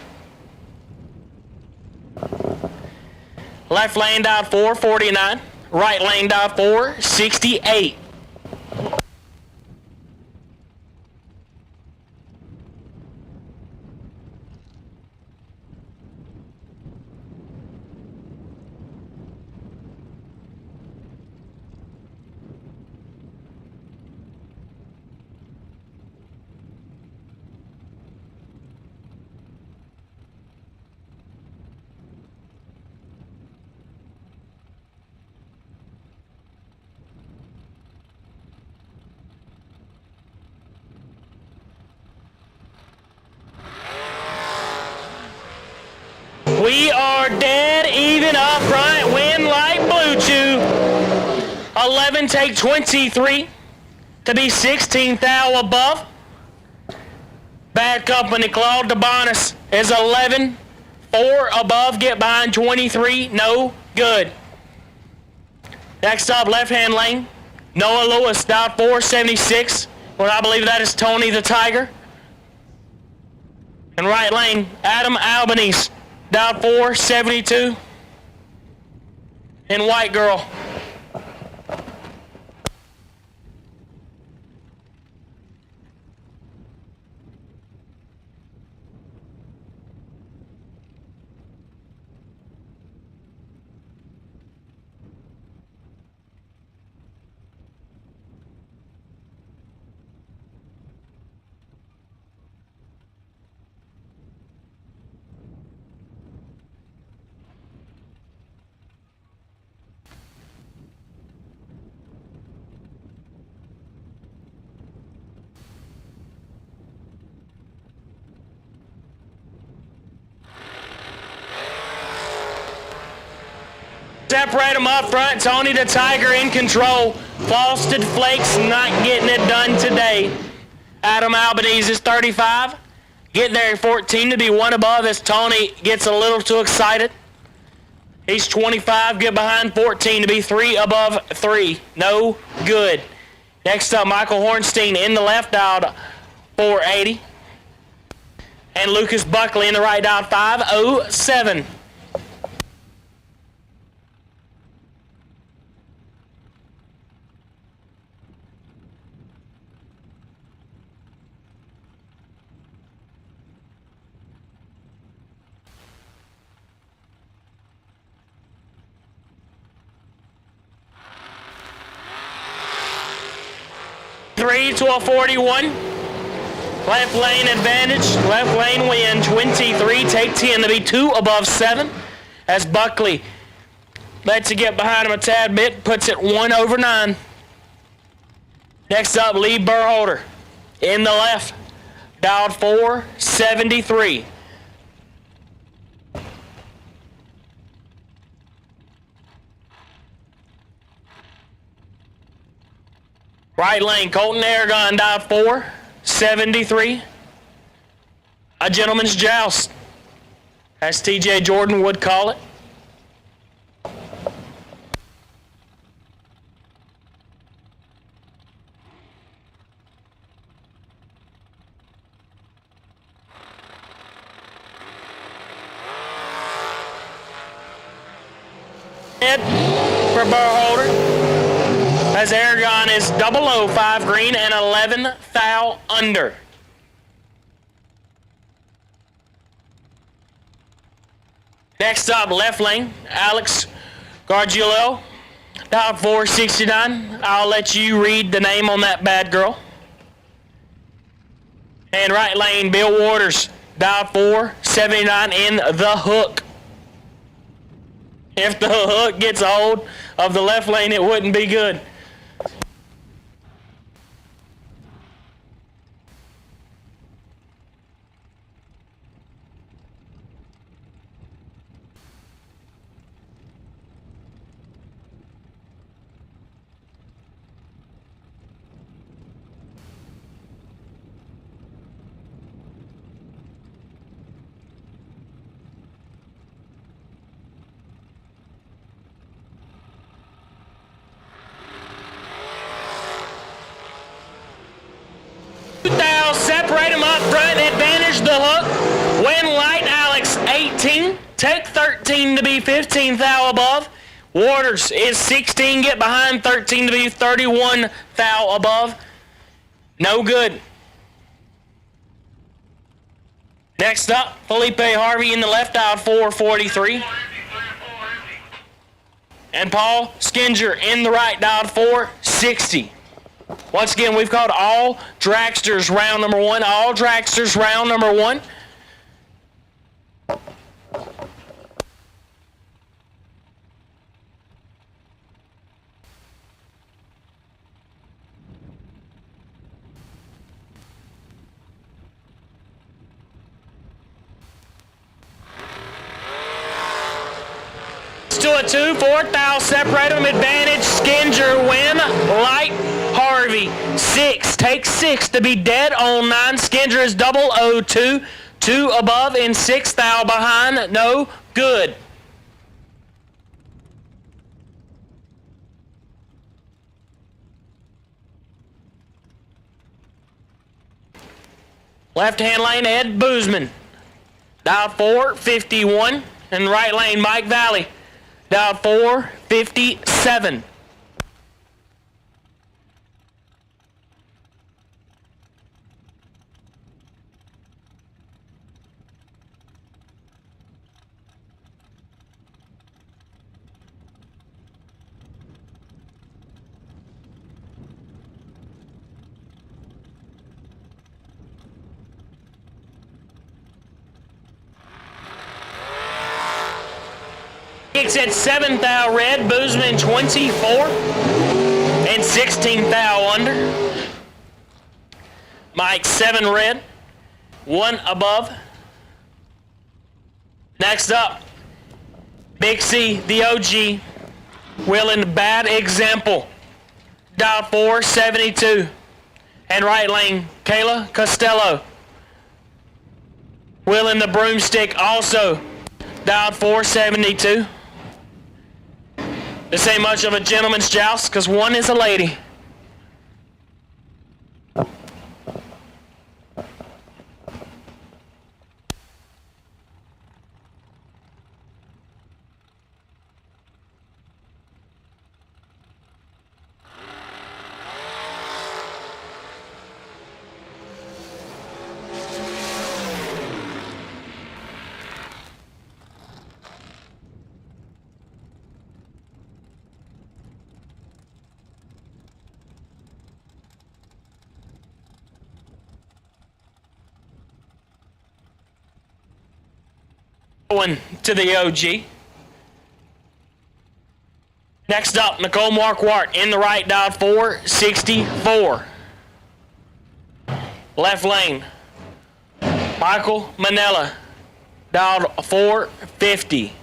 Speaker 3: Left lane dialed 449. Right lane dialed 468. We are dead even up front. Win light Blue Chew. gentlemen, take 23 to be 16 thou above. Bad company, Claude DeBonis is 11. 4 above, get behind 23, no good. Next up, left-hand lane, Noah Lewis, down 476. Well, I believe that is Tony the Tiger. And right lane, Adam Albanese, down 472. And White Girl. Separate them up front. Tony the Tiger in control. Frosted Flakes not getting it done today. Adam Albanese is 35. Get there at 14 to be 1 above as Tony gets a little too excited. He's 25. Get behind 14 to be 3 above 3. No good. Next up, Michael Hornstein in the left out 480. And Lucas Buckley in the right out 507. To a 41. Left lane advantage. Left lane win. 23. Take 10 to be 2 above 7. As Buckley lets you get behind him a tad bit. Puts it 1 over 9. Next up, Lee Burholder in the left. Dialed 473. Right lane, Colton Aragon, dialed 473. A gentleman's joust, as TJ Jordan would call it. Hit for Burholder. As Aragon is 005 green and 11 foul under. Next up, left lane, Alex Gargiulo, dialed 469. I'll let you read the name on that bad girl. And right lane, Bill Waters, dialed 479 in the hook. If the hook gets a hold of the left lane, it wouldn't be good. Separate them up front, advantage the hook. Win light, Alex 18. Take 13 to be 15 thou above. Waters is 16. Get behind 13 to be 31 thou above. No good. Next up, Felipe Harvey in the left out 443. And Paul Skinger in the right dialed 460. Once again, we've called all dragsters round number 1. All dragsters round number 1. To a 2, 4 thou, separate them, advantage. Skinger win. Light Harvey. 6. Take 6 to be dead on 9. Skinger is 002. 2 above in 6th. Thou behind. No good. Left-hand lane, Ed Boozman. Dial 451. And right lane, Mike Valley. Dial 457. Kicks at 7th thou red, Boozman 24 and 16th thou under. Mike 7 red, 1 above. Next up, Big C, the OG, willing bad example. Dial 472. And right lane, Kayla Costello. Willing the broomstick also. Dialed 472. This ain't much of a gentleman's joust, because one is a lady. Going to the OG. Next up, Nicole Marquardt in the right, dialed 464. Left lane, Michael Manella, dialed 450.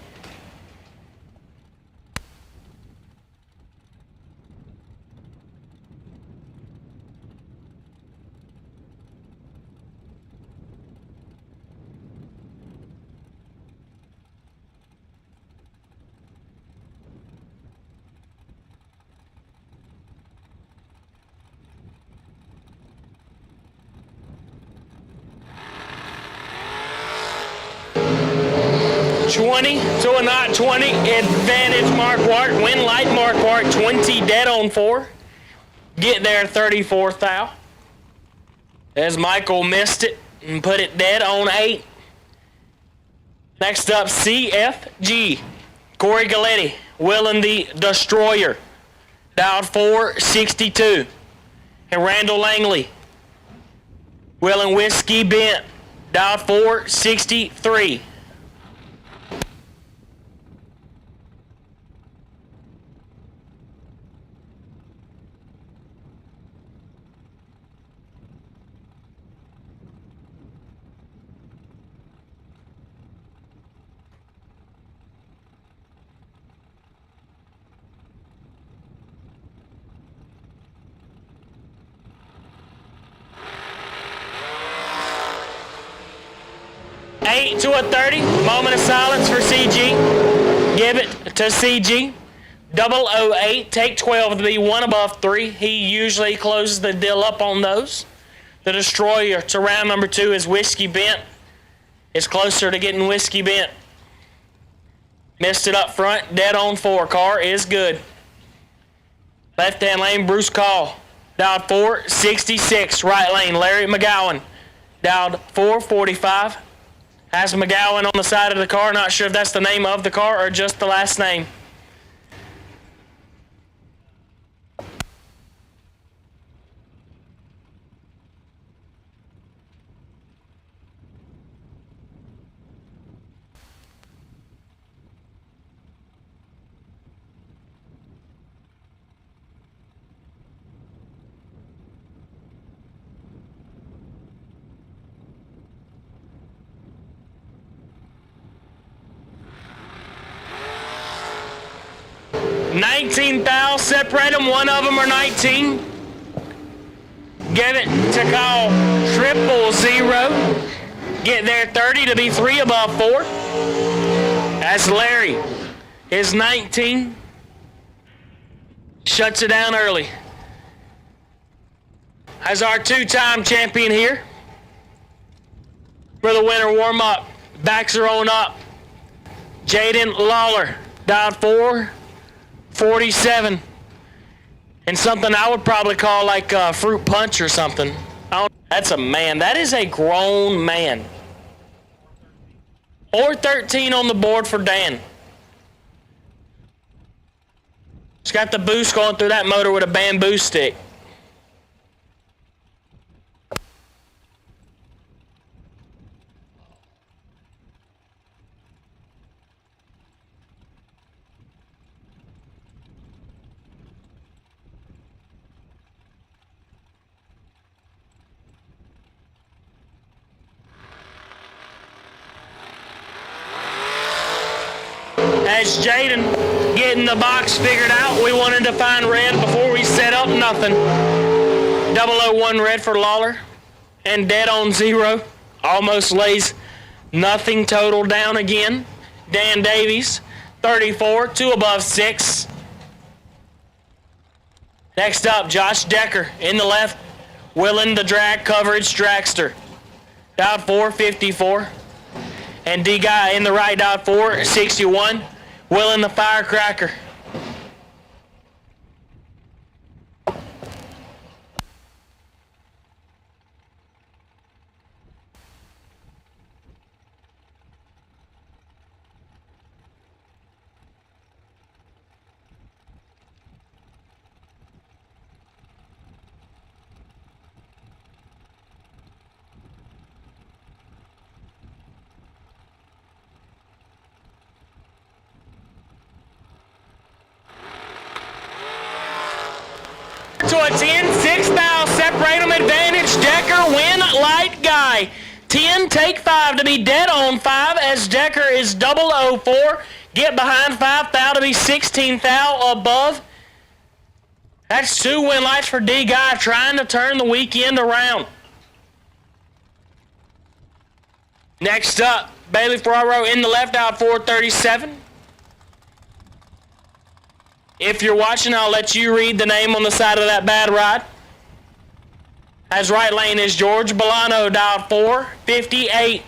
Speaker 3: $20 to a not 20. Advantage Marquardt. Win light Marquardt. 20 dead on 4. Get there 34th thou. As Michael missed it and put it dead on 8. Next up, CFG. Corey Galletti. Willing the Destroyer. Dialed 462. And Randall Langley. Willing Whiskey Bent. Dialed 463. $8 to a 30. Moment of silence for CG. Give it to CG. 008. Take 12 to be 1 above 3. He usually closes the deal up on those. The Destroyer to round number 2 is Whiskey Bent. It's closer to getting Whiskey Bent. Missed it up front. Dead on 4. Car is good. Left hand lane, Bruce Call. Dialed 466. Right lane, Larry McGowan. Dialed 445. Has McGowan on the side of the car. Not sure if that's the name of the car or just the last name. 19 fouls separate them. One of them are 19. Give it to call 000. Get there 30 to be 3 above 4. That's Larry. His 19. Shuts it down early. As our two-time champion here for the winter warm-up. Backs are on up. Jaden Lawler, dialed 447. And something I would probably call like a fruit punch or something. That's a man. That is a grown man. Or 13 on the board for Dan. He's got the boost going through that motor with a bamboo stick. As Jaden getting the box figured out, we wanted to find red before we set up nothing. 001 red for Lawler. And dead on 0. Almost lays nothing total down again. Dan Davies, 34, 2 above 6. Next up, Josh Decker in the left, willing the drag coverage dragster. Dialed 454. And D Guy in the right, dialed 461. Willing the firecracker. To a 10, 6 fouls separate them, advantage Decker, win light guy. 10, take 5 to be dead on 5 as Decker is 004. Get behind 5 foul to be 16 foul above. That's 2 win lights for D Guy trying to turn the weekend around. Next up, Bailey Ferraro in the left, out 437. If you're watching, I'll let you read the name on the side of that bad ride. As right lane is George Bolano, dialed 458.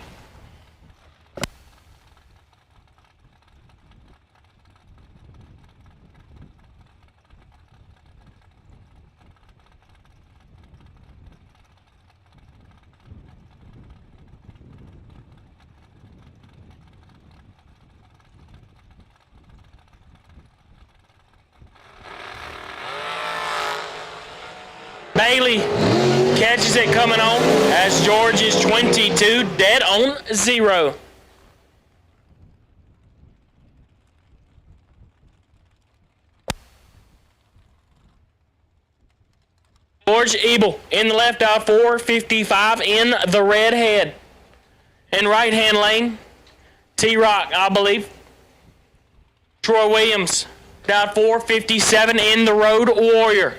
Speaker 3: Bailey catches it coming on as George is 22, dead on 0. George Ebel in the left, out 455 in the red head. In right hand lane, T-Rock, I believe. Troy Williams, out 457 in the Road Warrior.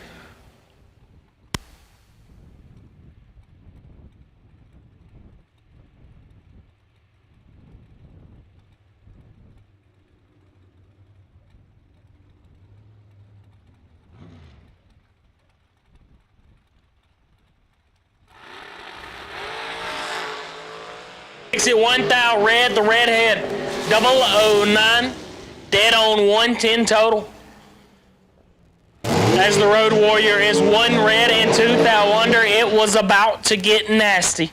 Speaker 3: Exit 1 thou red, the redhead, 009, dead on 110 total. As the Road Warrior is 1 red and 2 thou under, it was about to get nasty.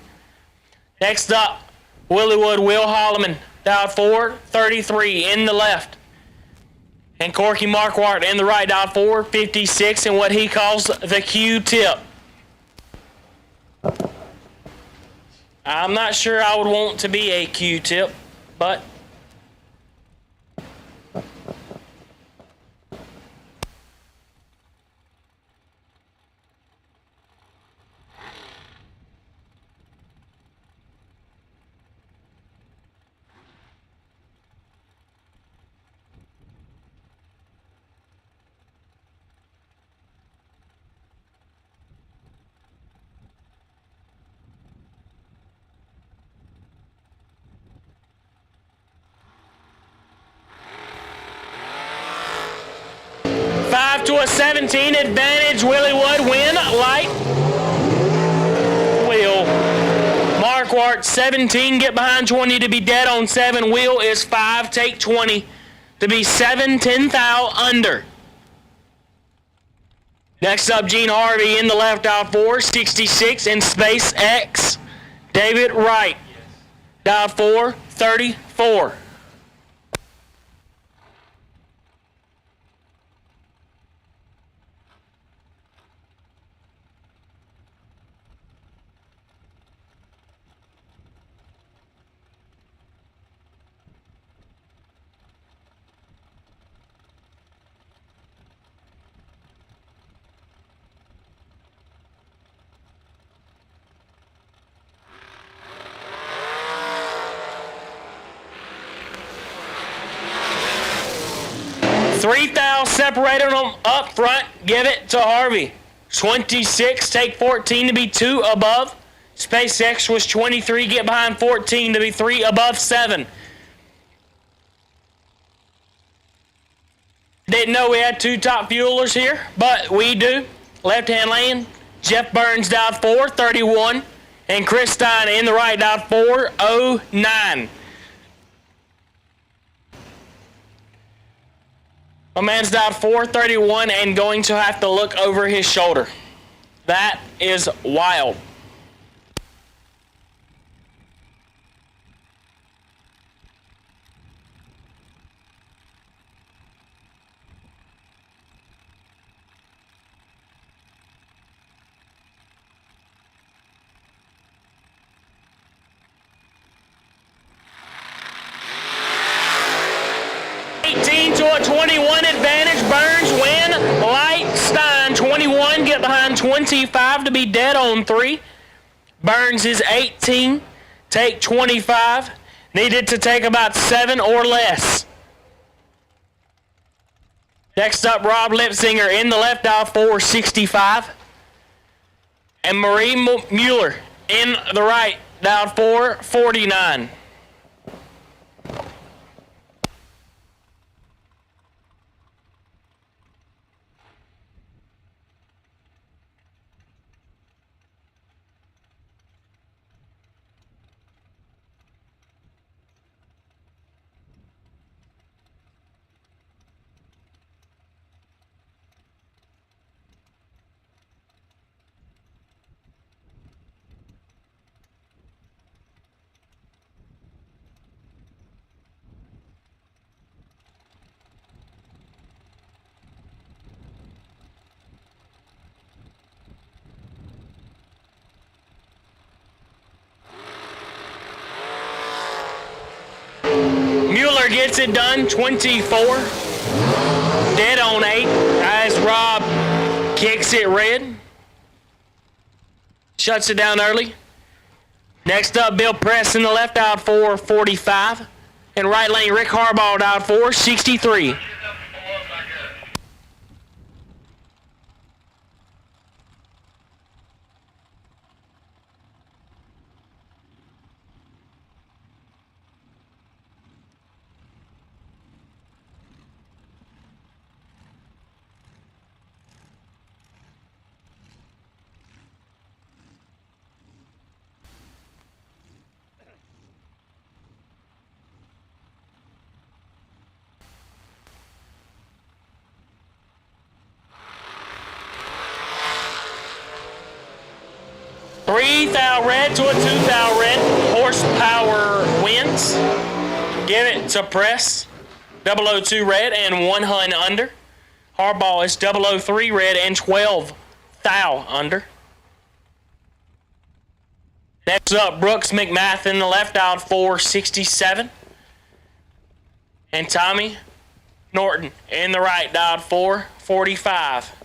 Speaker 3: Next up, Willywood Will Holloman, dialed 433 in the left. And Corky Marquardt in the right, dialed 456 in what he calls the Q-tip. I'm not sure I would want to be a Q-tip, but a 17 advantage. Willie Wood win light. Will Marquardt 17 get behind 20 to be dead on 7. Will is 5 take 20 to be 7 10 thou under. Next up, Gene Harvey in the left out 4, 66 in space X. David Wright, dial 4, 34. Three thou separated them up front. Give it to Harvey. 26, take 14 to be 2 above. SpaceX was 23, get behind 14 to be 3 above 7. Didn't know we had 2 top fuelers here, but we do. Left-hand lane, Jeff Burns dialed 431, and Chris Stein in the right dialed 409. My man's dialed 431 and going to have to look over his shoulder. That is wild. To a 21 advantage. Burns win. Light. Stein 21. Get behind 25 to be dead on 3. Burns is 18. Take 25. Needed to take about 7 or less. Next up, Rob Lipsinger in the left aisle 465. And Marie Mueller in the right dial 449. Mueller gets it done, 24. Dead on 8 as Rob kicks it red. Shuts it down early. Next up, Bill Press in the left out 445. And right lane, Rick Harbaugh out 463. Three thou red to a 2 thou red. Horsepower wins. Give it to Press. 002 red and 1 hun under. Harbaugh is 003 red and 12 thou under. Next up, Brooks McMath in the left out 467. And Tommy Norton in the right dialed 445.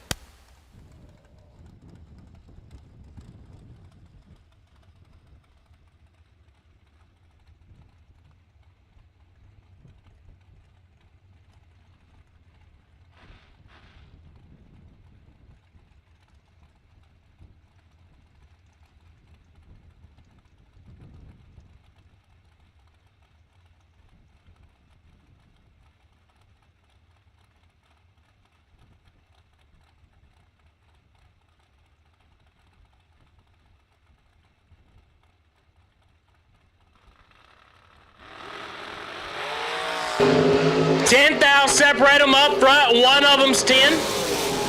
Speaker 3: 10th, I'll separate them up front. One of them's 10.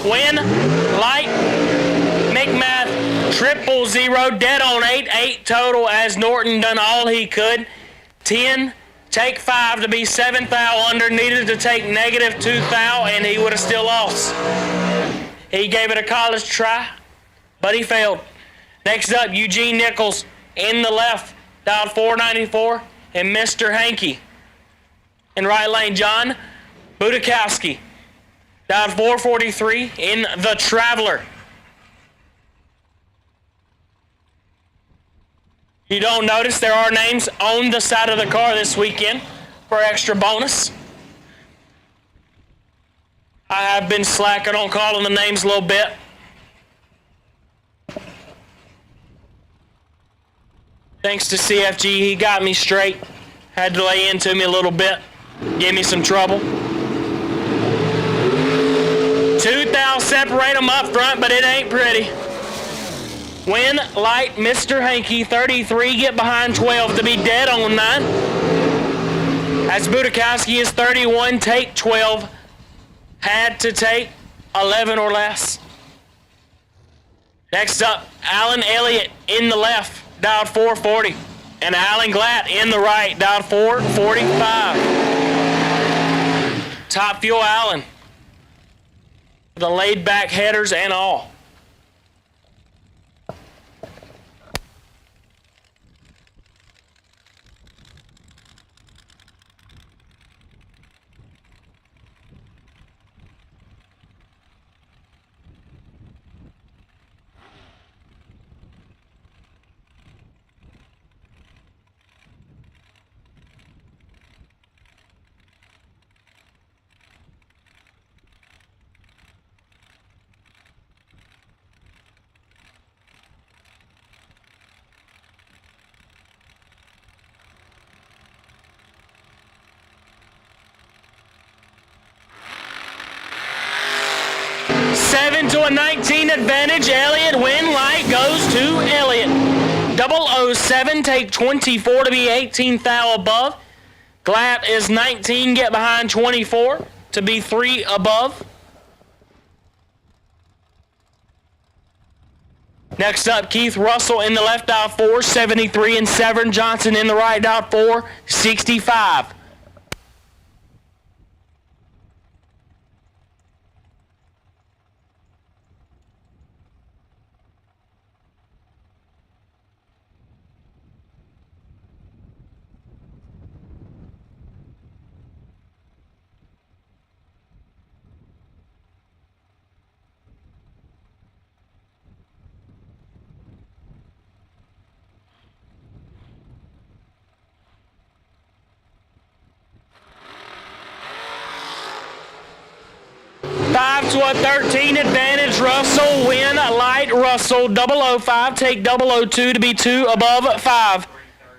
Speaker 3: Win, light, McMath, 000, dead on 8. 8 total as Norton done all he could. 10, take 5 to be 7th thou under. Needed to take -2 thou, and he would have still lost. He gave it a college try, but he failed. Next up, Eugene Nichols in the left, dialed 494, and Mr. Hankey. In right lane, John Budakowski, dialed 443 in the Traveler. You don't notice there are names on the side of the car this weekend for extra bonus. I have been slacking on calling the names a little bit. Thanks to CFG, he got me straight. Had to lay into me a little bit. Give me some trouble. 2 thou separate them up front, but it ain't pretty. Win, light, Mr. Hankey, 33, get behind 12 to be dead on 9. As Budakowski is 31, take 12. Had to take 11 or less. Next up, Alan Elliott in the left, dialed 440. And Alan Glatt in the right, dialed 445. Top Fuel Allen. The laid back headers and all. Seven to a 19 advantage. Elliott win. Light goes to Elliott. 007 take 24 to be 18 thou above. Glatt is 19, get behind 24 to be 3 above. Next up, Keith Russell in the left, dial 473, and Severn Johnson in the right, dial 465. To a 13 advantage, Russell win, light Russell, 005, take 002 to be 2 above 5.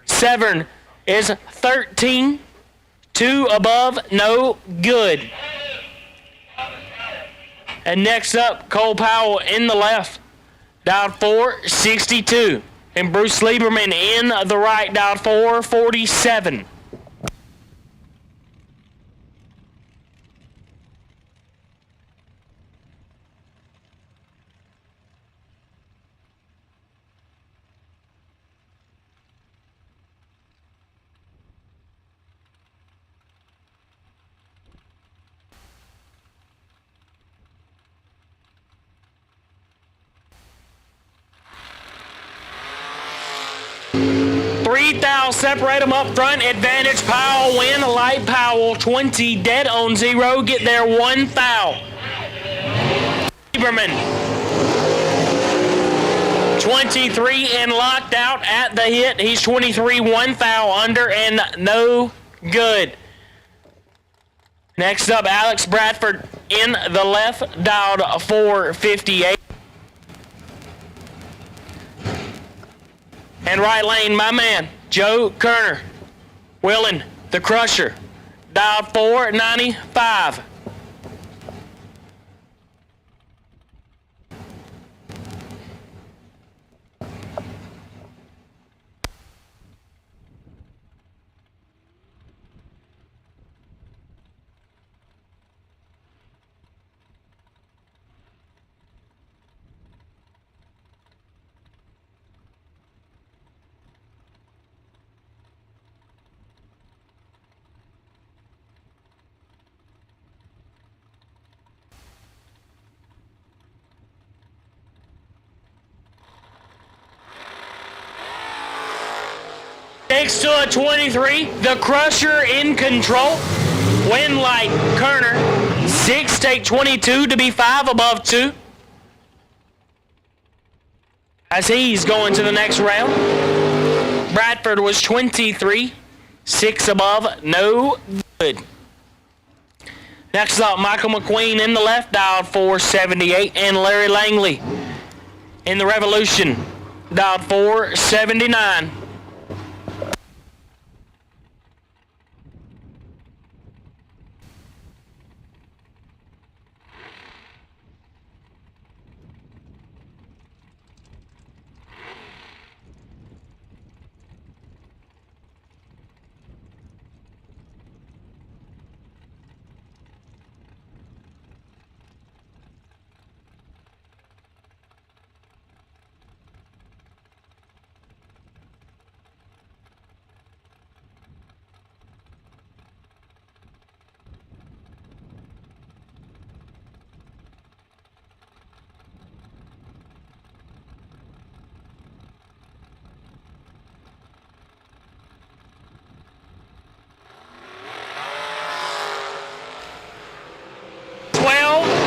Speaker 3: Severn is 13, 2 above, no good. And next up, Cole Powell in the left, dialed 462. And Bruce Lieberman in the right, dialed 447. Thou separate them up front. Advantage Powell win. Light Powell 20 dead on 0. Get there 1 thou. Lieberman 23 and locked out at the hit. He's 23 1 thou under and no good. Next up, Alex Bradford in the left, dialed 458. And right lane, my man, Joe Kerner, Willen, the Crusher, dialed 495. Next to a 23, the Crusher in control. Win like Kerner. 6, take 22 to be 5 above 2. As he's going to the next round. Bradford was 23, 6 above, no good. Next up, Michael McQueen in the left, dialed 478, and Larry Langley in the Revolution, dialed 479.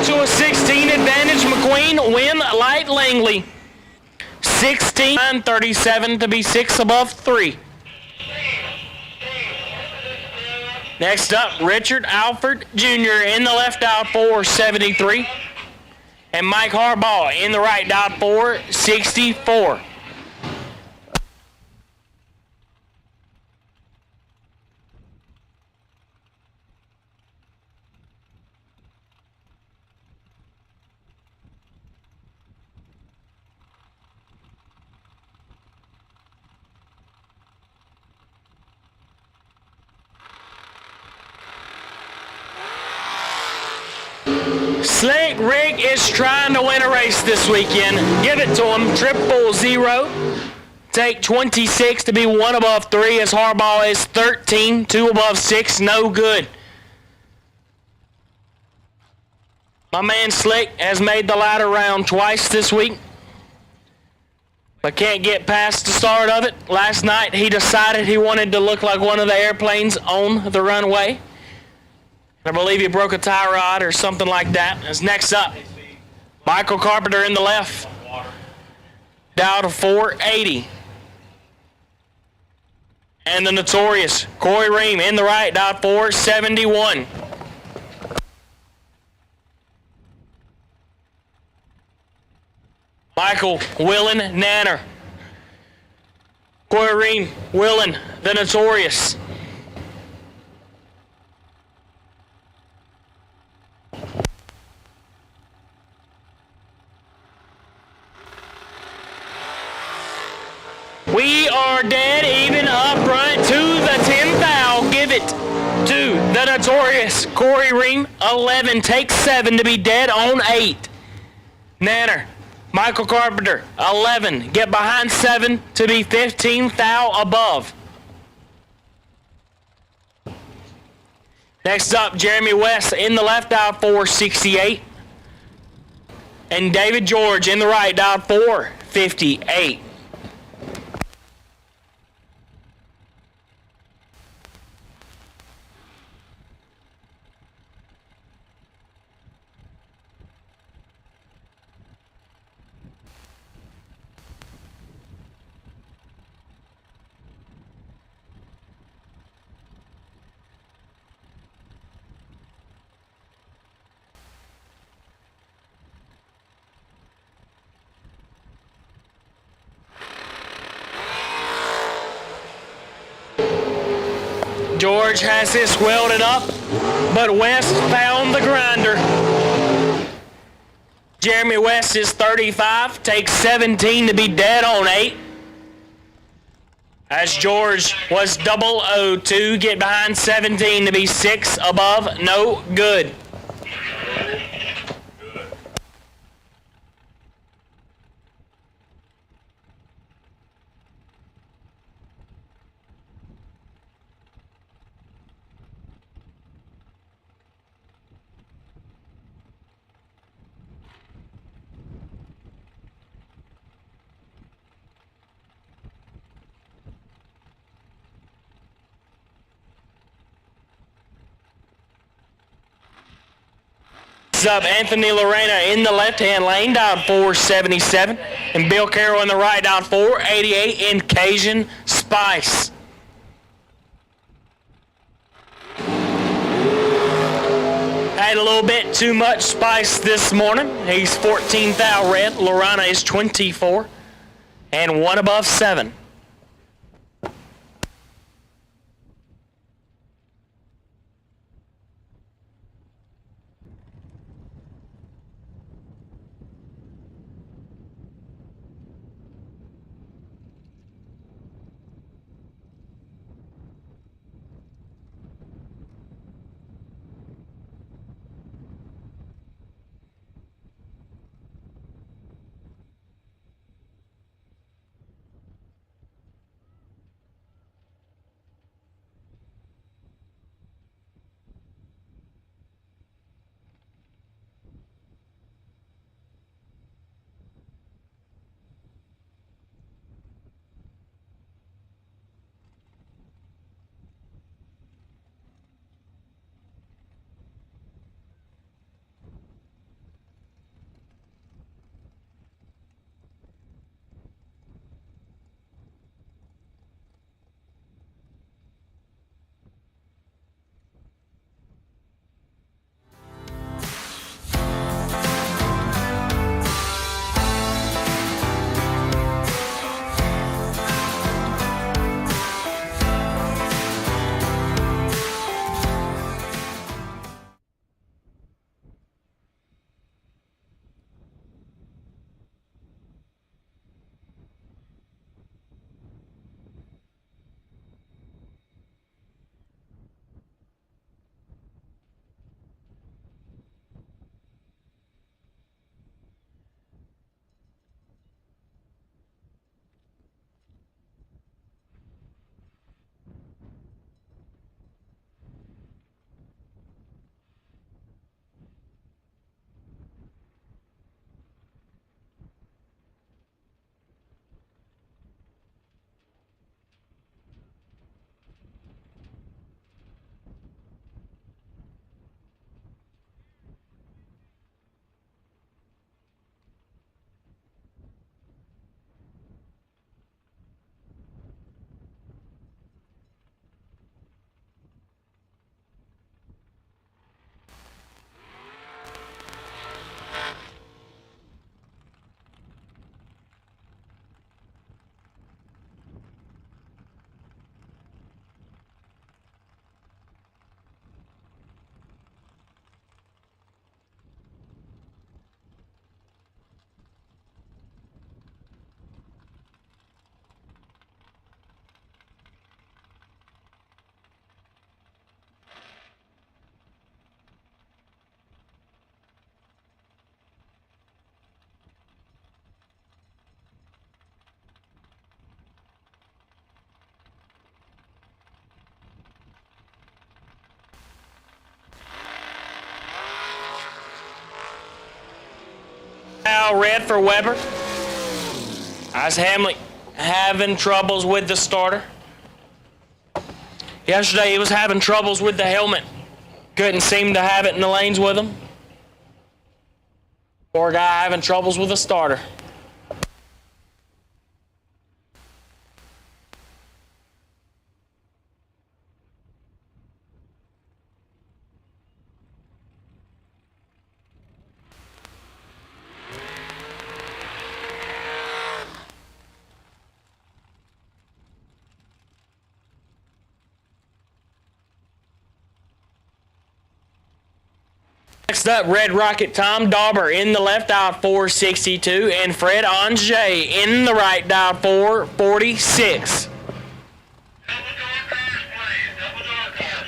Speaker 3: To a 16 advantage, McQueen win like Langley. 16, 37 to be 6 above 3. Next up, Richard Alford Jr. in the left, dialed 473. And Mike Harbaugh in the right, dialed 464. Slick Rick is trying to win a race this weekend. Give it to him. 000. Take 26 to be 1 above 3 as Harbaugh is 13, 2 above 6, no good. My man Slick has made the ladder round twice this week, but can't get past the start of it. Last night he decided he wanted to look like one of the airplanes on the runway. I believe he broke a tie rod or something like that. As next up, Michael Carpenter in the left, down to 480. And the notorious Corey Ream in the right, down 471. Michael Willen Nanner. Corey Ream, Willen, the notorious. We are dead even up front to the 10th thou. Give it to the notorious Corey Ream. 11 takes 7 to be dead on 8. Nanner, Michael Carpenter, 11. Get behind 7 to be 15th thou above. Next up, Jeremy West in the left, dial 468. And David George in the right, dial 458. George has this welded up, but West found the grinder. Jeremy West is 35, takes 17 to be dead on 8. As George was 002, get behind 17 to be 6 above, no good. Next up, Anthony Lorena in the left-hand lane, down 477. And Bill Carroll in the right, down 488 in Cajun Spice. Had a little bit too much spice this morning. He's 14 thou red. Lorena is 24. And one above 7. Now red for Weber. Ice Hamley having troubles with the starter. Yesterday he was having troubles with the helmet. Couldn't seem to have it in the lanes with him. Poor guy having troubles with the starter. Next up, Red Rocket Tom Dauber in the left, dial 462, and Fred Ange in the right, dial 446.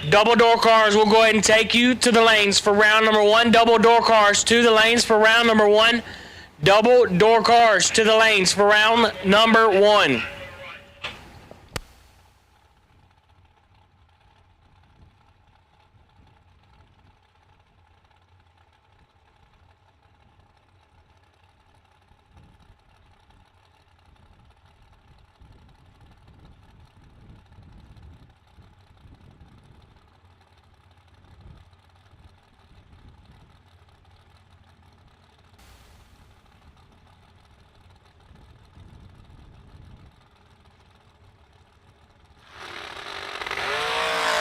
Speaker 3: Double door cars will go ahead and take you to the lanes for round number 1. Double door cars to the lanes for round number 1. Double door cars to the lanes for round number 1.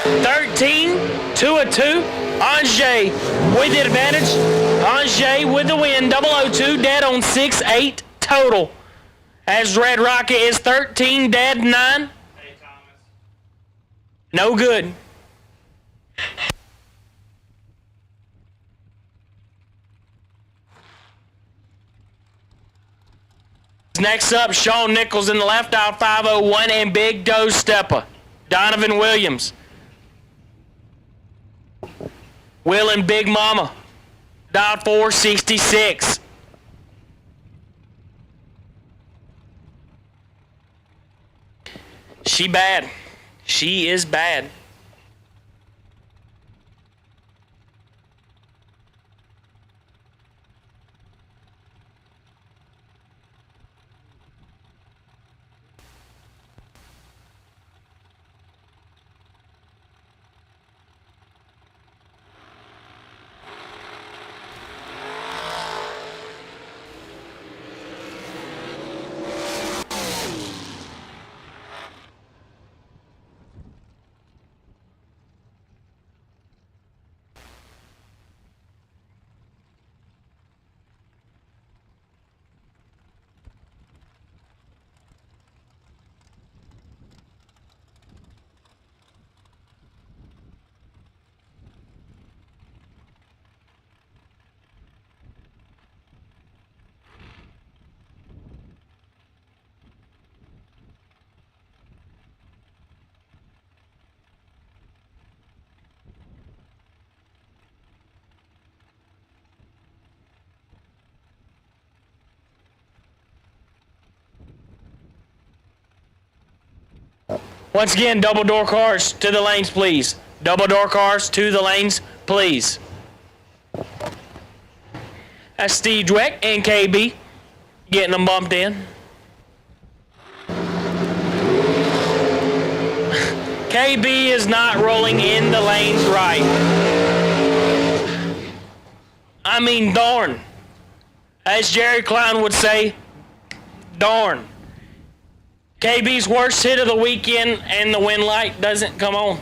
Speaker 3: 13, 2 of 2. Anjay with the advantage. Anjay with the win. 002, dead on 6-8 total. As Red Rocket is 13, dead 9. No good. Next up, Sean Nichols in the left aisle, 501, and Big Doe Stepper. Donovan Williams. Will and Big Mama. Dial 466. She bad. She is bad. Once again, double door cars to the lanes, please. Double door cars to the lanes, please. That's Steve Dweck and KB getting them bumped in. KB is not rolling in the lanes right. I mean, darn. As Jerry Clown would say, darn. KB's worst hit of the weekend, and the win light doesn't come on.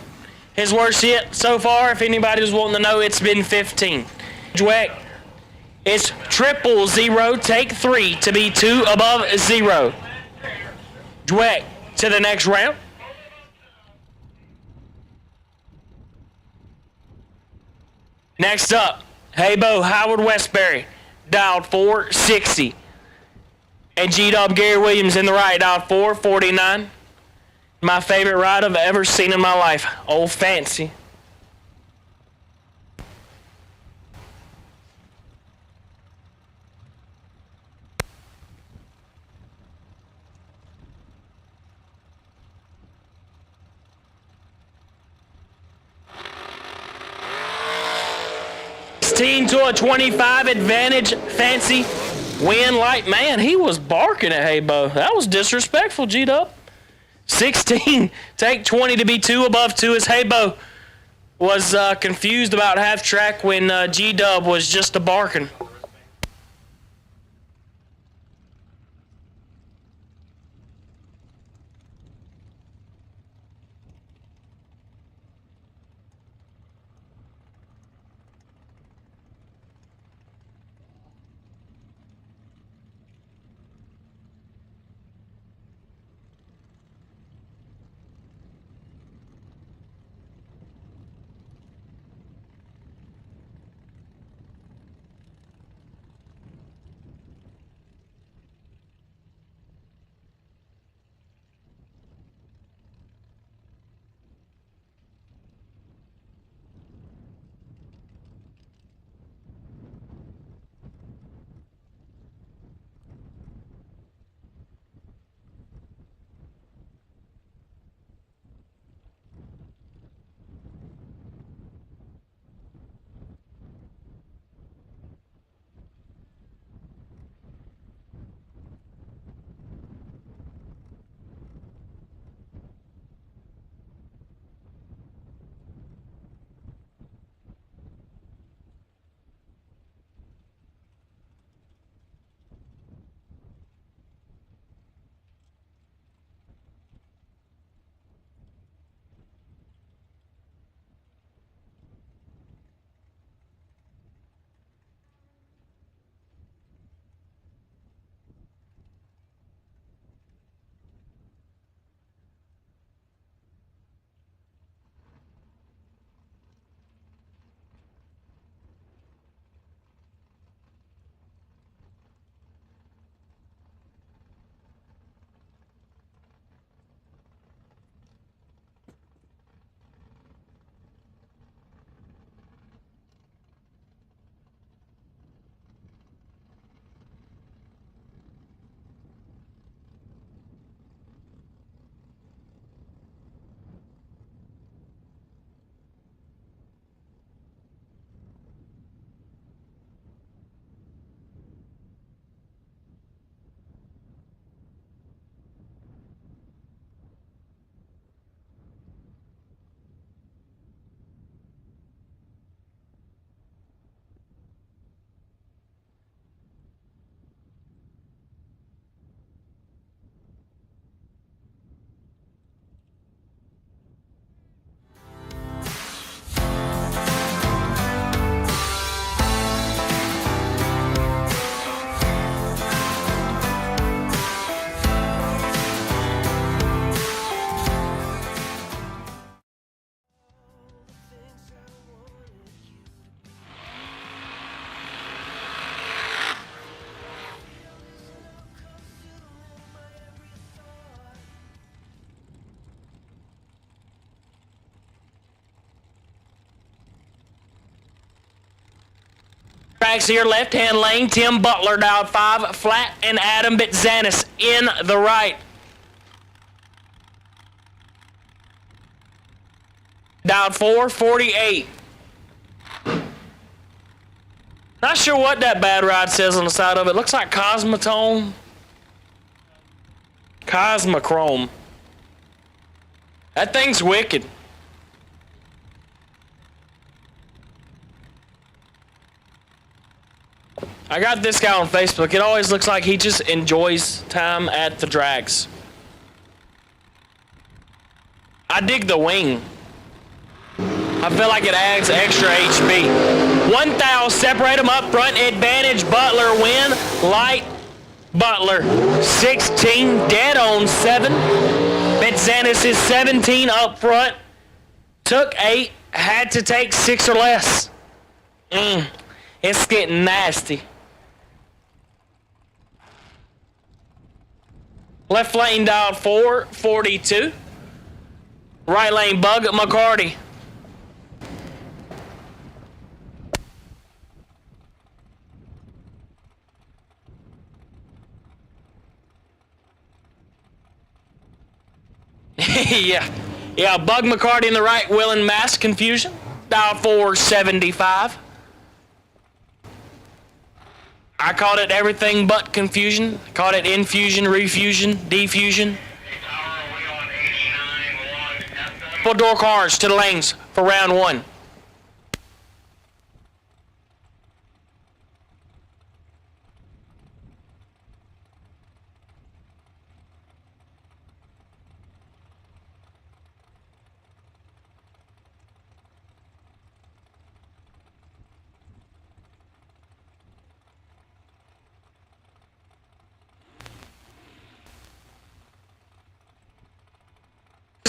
Speaker 3: His worst hit so far, if anybody was wanting to know, it's been 15. Dweck, it's 000, take 3 to be 2 above 0. Dweck to the next round. Next up, Hey-Bo Howard Westbury, dialed 460. And G-Dub Gary Williams in the right, dialed 449. My favorite ride I've ever seen in my life. Old Fancy. To a 25 advantage, Fancy. Win light. Man, he was barking at Hey-Bo. That was disrespectful, G-Dub. 16, take 20 to be 2 above 2 as Hey-Bo was confused about half track when G-Dub was just a barking. tracks here, left-hand lane. Tim Butler dialed 5 flat, and Adam Bitzanis in the right. Dialed 4, 48. Not sure what that bad ride says on the side of it. Looks like Cosmotone. Cosmochrome. That thing's wicked. I got this guy on Facebook. It always looks like he just enjoys time at the drags. I dig the wing. I feel like it adds extra HP. 1,000, separate them up front. Advantage Butler, win. Light Butler. 16, dead on 7. Bitzanis is 17 up front. Took 8, had to take 6 or less. It's getting nasty. Left lane dialed 4, 42. Right lane Bug McCarty. Yeah, Bug McCarty in the right, Willing Mass Confusion. Dial 475. I called it everything but confusion. I called it infusion, refusion, defusion. Full door cars to the lanes for round 1.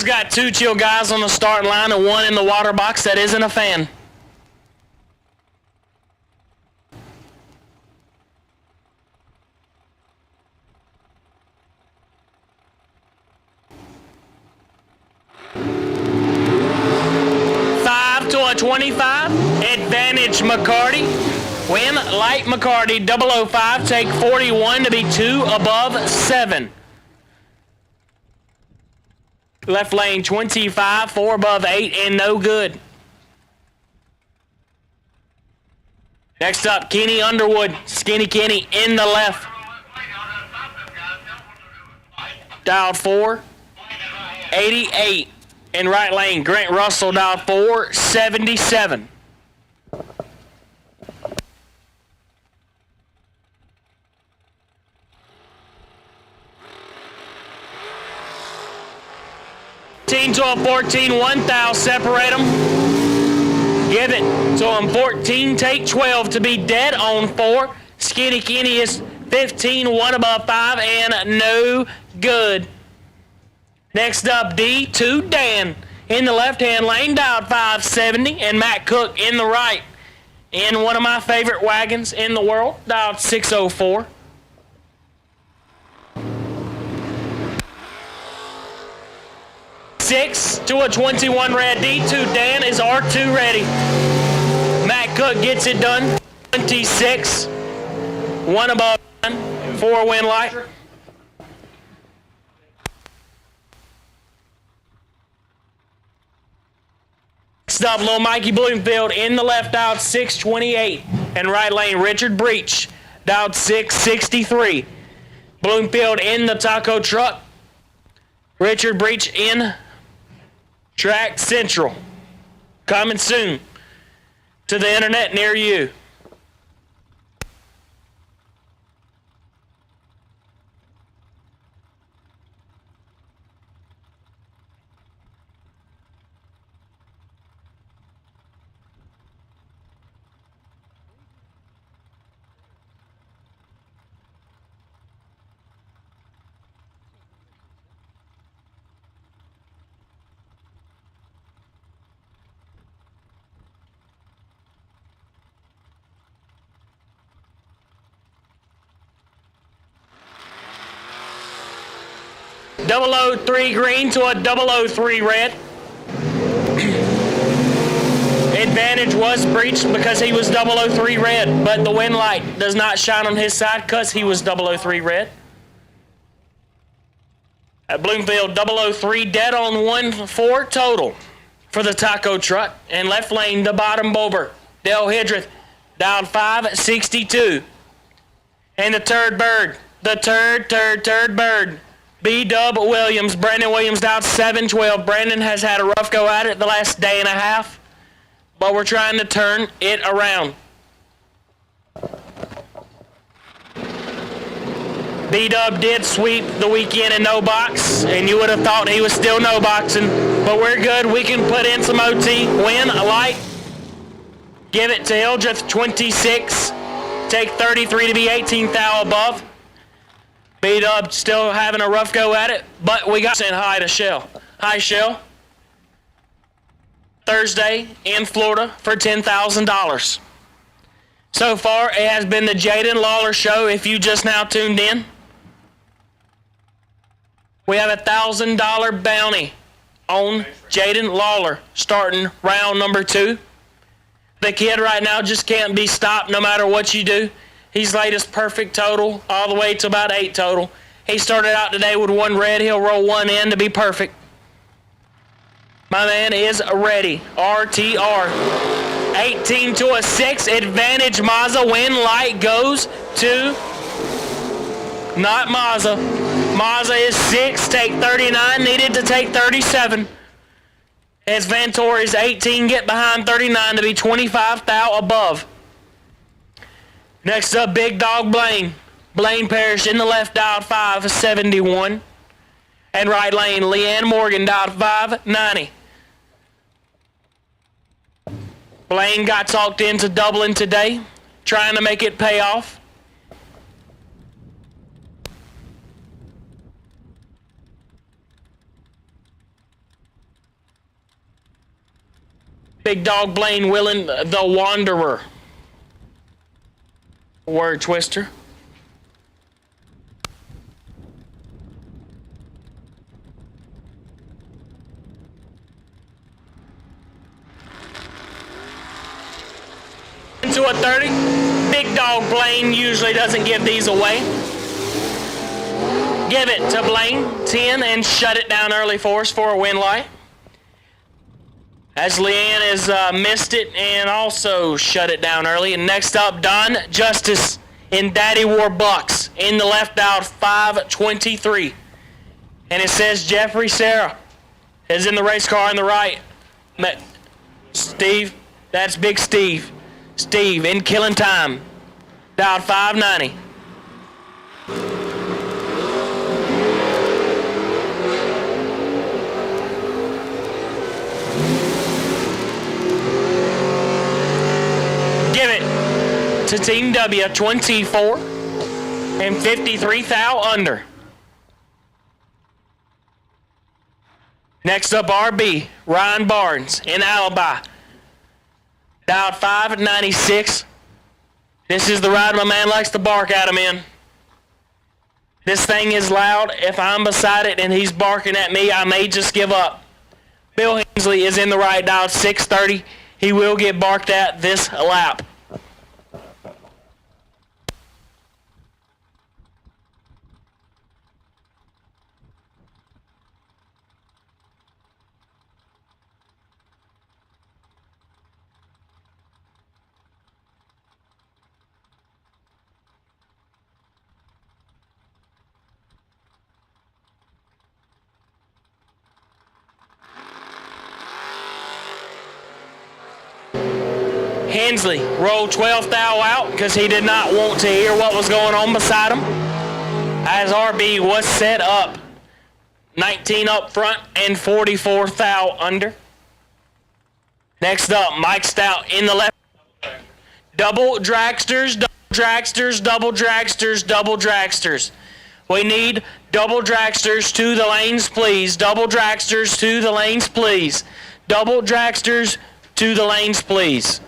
Speaker 3: Got 2 chill guys on the start line and 1 in the water box that isn't a fan. Five to a 25. Advantage McCarty. Win Light McCarty 005. Take 41 to be 2 above 7. Left lane 25, 4 above 8, and no good. Next up, Kenny Underwood, Skinny Kenny in the left. Dialed 4, 88. In right lane, Grant Russell dialed 4, 77. To a 14, 1,000, separate them. Give it to him 14, take 12 to be dead on 4. Skinny Kenny is 15, 1 above 5, and no good. Next up, D2 Dan in the left-hand lane, dialed 570, and Matt Cook in the right. In one of my favorite wagons in the world, dialed 604. 6 to a 21 red. D2 Dan is R2 ready. Matt Cook gets it done. 26. 1 above 9. 4 win light. Next up, little Mikey Bloomfield in the left out 628. And right lane Richard Breach dialed 663. Bloomfield in the taco truck. Richard Breach in Track Central. Coming soon to the internet near you. .003 green to a .003 red. Advantage advantage was breached because he was 003 red, but the wind light does not shine on his side because he was 003 red. At Bloomfield, 003 dead on 1-4 total for the taco truck. And left lane, the bottom bober, Dale Hidreth, dialed 562. And the third bird, the third bird, B-Dub Williams, Brandon Williams dialed 712. Brandon has had a rough go at it the last day and a half, but we're trying to turn it around. B-Dub did sweep the weekend in no box, and you would have thought he was still no boxing, but we're good. We can put in some OT, win a light, give it to Hildreth, 26, take 33 to be 18 thou above. B-Dub still having a rough go at it, but we got sent hi to Shell. Hi, Shell. Thursday in Florida for $10,000. So far, it has been the Jaden Lawler show if you just now tuned in. We have a $1,000 bounty on Jaden Lawler starting round number 2. The kid right now just can't be stopped no matter what you do. He's latest perfect total all the way to about 8 total. He started out today with 1 red. He'll roll 1 in to be perfect. My man is ready. RTR. 18 to a 6. Advantage Mazza. Win light goes to not Mazza. Mazza is 6. Take 39. Needed to take 37. As Vantor is 18. Get behind 39 to be 25 thou above. Next up, Big Dog Blaine. Blaine Parrish in the left dialed 571. And right lane, Leanne Morgan dialed 590. Blaine got talked into doubling today, trying to make it pay off. Big Dog Blaine willing the Wanderer. Word twister. Into a 30. Big Dog Blaine usually doesn't give these away. Give it to Blaine, 10, and shut it down early for us for a win light. As Leanne has missed it and also shut it down early. And next up, Don Justice in Daddy War Bucks in the left dialed 523. And it says Jeffrey Sarah is in the race car on the right. Steve, that's Big Steve. Steve in Killing Time, dialed 590. Give it to Team W, 24 and 53 thou under. Next up, RB, Ryan Barnes in Alibi. Dialed 596. This is the ride my man likes to bark at him in. This thing is loud. If I'm beside it and he's barking at me, I may just give up. Bill Hensley is in the right, dialed 630. He will get barked at this lap. Hensley rolled 12 thou out because he did not want to hear what was going on beside him. As RB was set up, 19 up front and 44 thou under. Next up, Mike Stout in the left. Double dragsters, double dragsters, double dragsters, double dragsters. We need double dragsters to the lanes, please. Double dragsters to the lanes, please. Double dragsters to the lanes, please.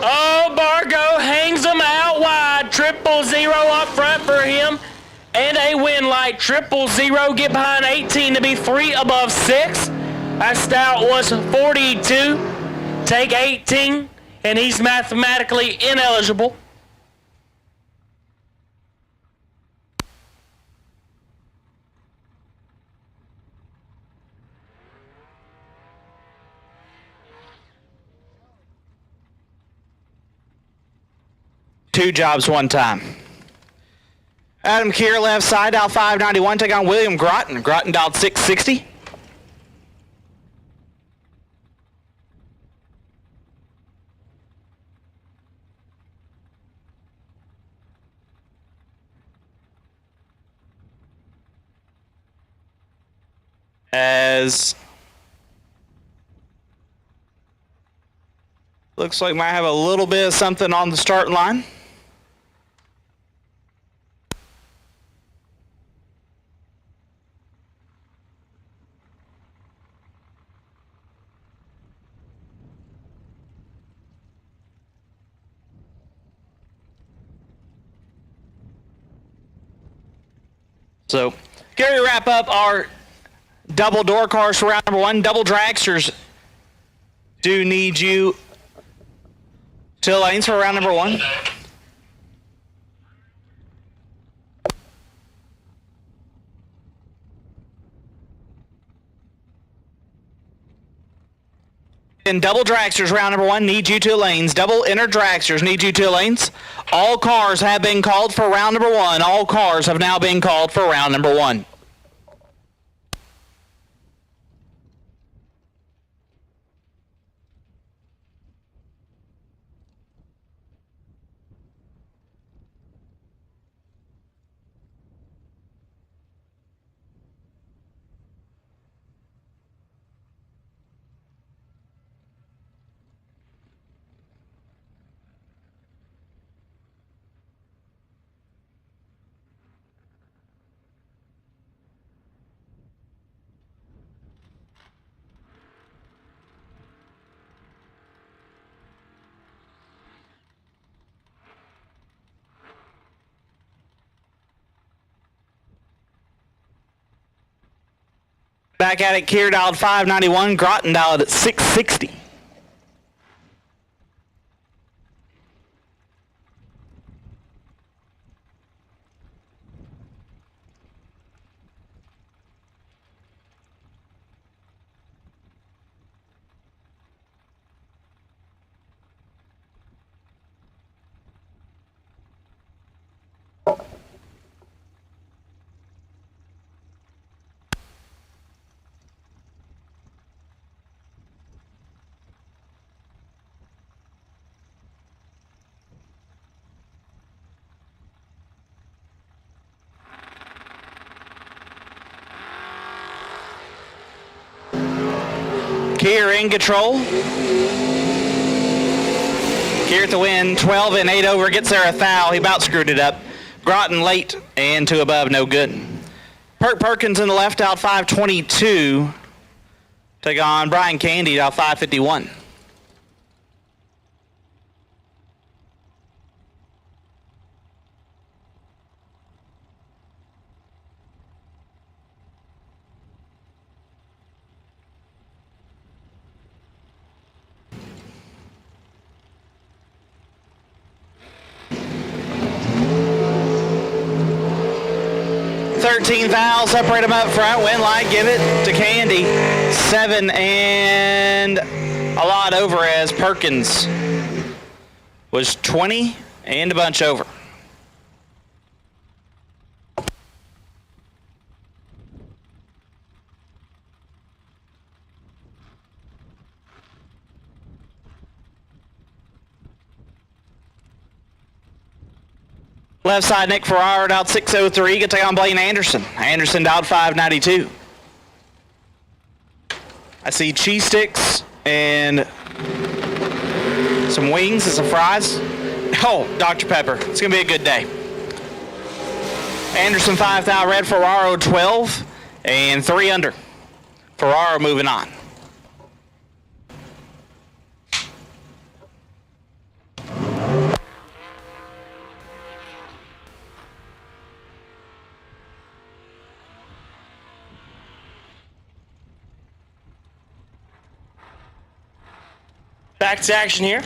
Speaker 3: Oh, Bargo hangs them out wide. 000 up front for him. And a win light 000. Get behind 18 to be 3 above 6. That stout was 42. Take 18, and he's mathematically ineligible.
Speaker 4: Two jobs one time. Adam Keir left side, dial 591, take on William Groton. Groton dialed 660. As looks like might have a little bit of something on the starting line. So, get ready to wrap up our double door cars for round number 1. Double dragsters do need you to lanes for round number 1. And double dragsters round number 1 need you to lanes. Double inner dragsters need you to lanes. All cars have been called for round number 1. All cars have now been called for round number 1. Back at it, Keir dialed 591, Groton dialed at 660. Keir in control. Keir to win, 12 and 8 over, gets there a foul. He about screwed it up. Groton late and 2 above, no good. Perkins in the left out 522. Take on Brian Candy out 551. Foul, separate them up front, win light, give it to Candy. 7 and a lot over as Perkins was 20 and a bunch over. Left side, Nick Ferraro out 603. Get take on Blaine Anderson. Anderson out 592. I see cheese sticks and some wings and some fries. Oh, Dr. Pepper. It's going to be a good day. Anderson 5,000 red, Ferraro 12 and 3 under. Ferraro moving on.
Speaker 3: back to action here.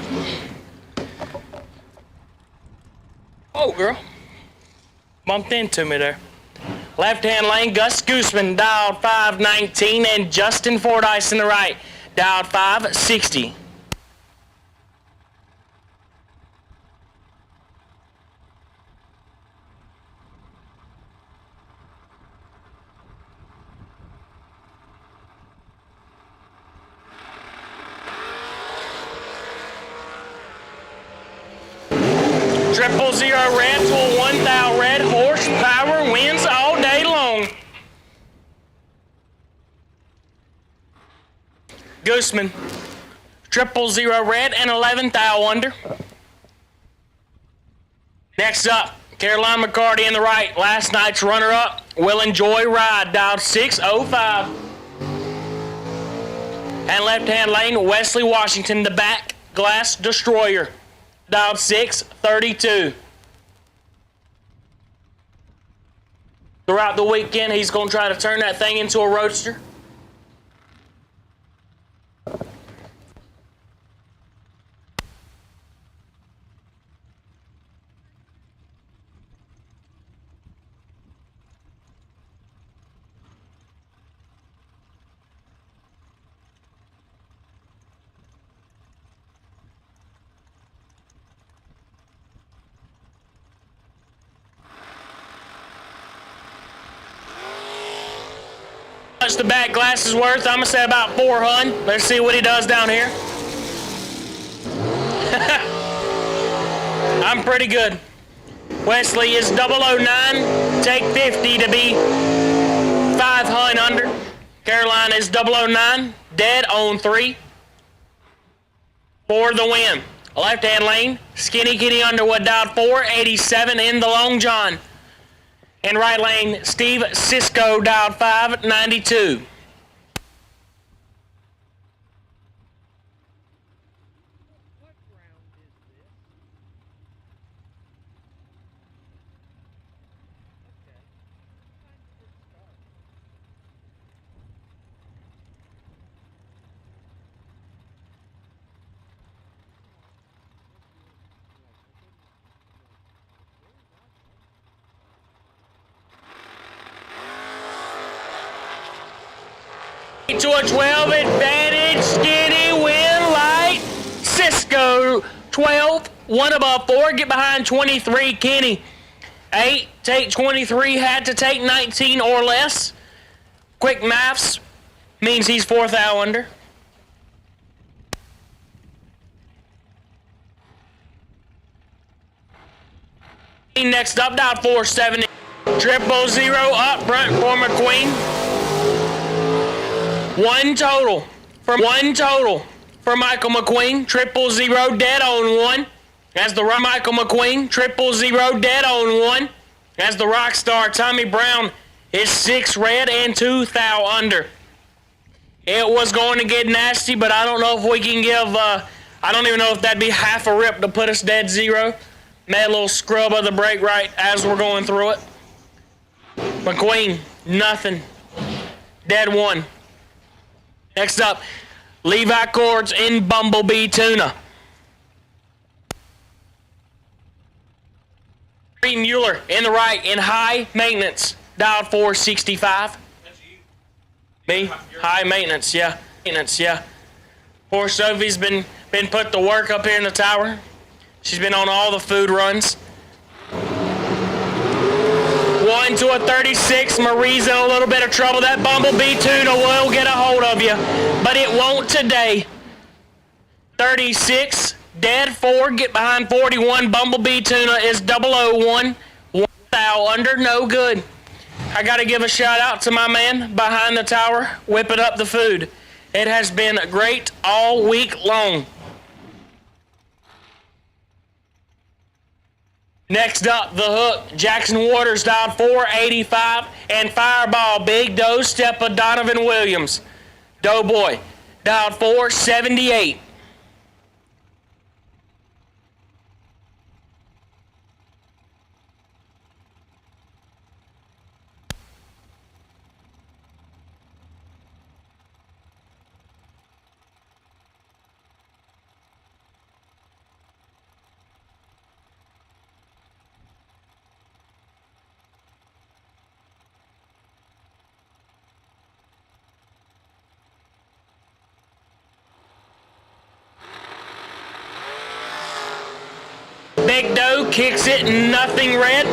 Speaker 3: Oh, girl. Bumped into me there. Left-hand lane, Gus Gooseman, dialed 519, and Justin Fordyce in the right, dialed 560. Triple zero red to a 1,000 red. Horsepower wins all day long. Gooseman. Triple zero red and 11,000 under. Next up, Caroline McCarty in the right. Last night's runner-up, Will Enjoy Ride, dialed 605. And left-hand lane, Wesley Washington, the back glass destroyer, dialed 632. Throughout the weekend, he's going to try to turn that thing into a roadster. How much the back glass is worth? I'm gonna say about 400. Let's see what he does down here. I'm pretty good. Wesley is 009. Take 50 to be 500 under. Caroline is 009. Dead on 3 for the win. Left-hand lane, Skinny Kitty Underwood dialed 487 in the Long John. In right lane, Steve Cisco dialed 592. To a 12 advantage, Skinny win light. Cisco 12, 1 above 4, get behind 23. Kenny 8, take 23, had to take 19 or less. Quick maths means he's 4th out under. Next up, dialed 470. 000 up front for McQueen. One total for Michael McQueen. 000 dead on 1. As the Michael McQueen. 000 dead on 1. As the rock star Tommy Brown is 6 red and 2 thou under. It was going to get nasty, but I don't know if we can give. I don't even know if that'd be half a rip to put us dead 0. Made a little scrub of the brake right as we're going through it. McQueen, nothing. Dead 1. Next up, Levi Cords in Bumblebee Tuna. Reed Mueller in the right in high maintenance, dialed 465. That's you. Me? High maintenance, yeah. Maintenance, yeah. Poor Sophie's been put to work up here in the tower. She's been on all the food runs. 1 to a 36. Marie's in a little bit of trouble. That Bumblebee Tuna will get a hold of you, but it won't today. 36. Dead 4. Get behind 41. Bumblebee Tuna is 001. 1 thou under. No good. I got to give a shout out to my man behind the tower, whipping up the food. It has been great all week long. Next up, the hook, Jackson Waters dialed 485, and Fireball, Big Doe Steppa Donovan Williams. Doughboy dialed 478. Big Doe kicks it, nothing red.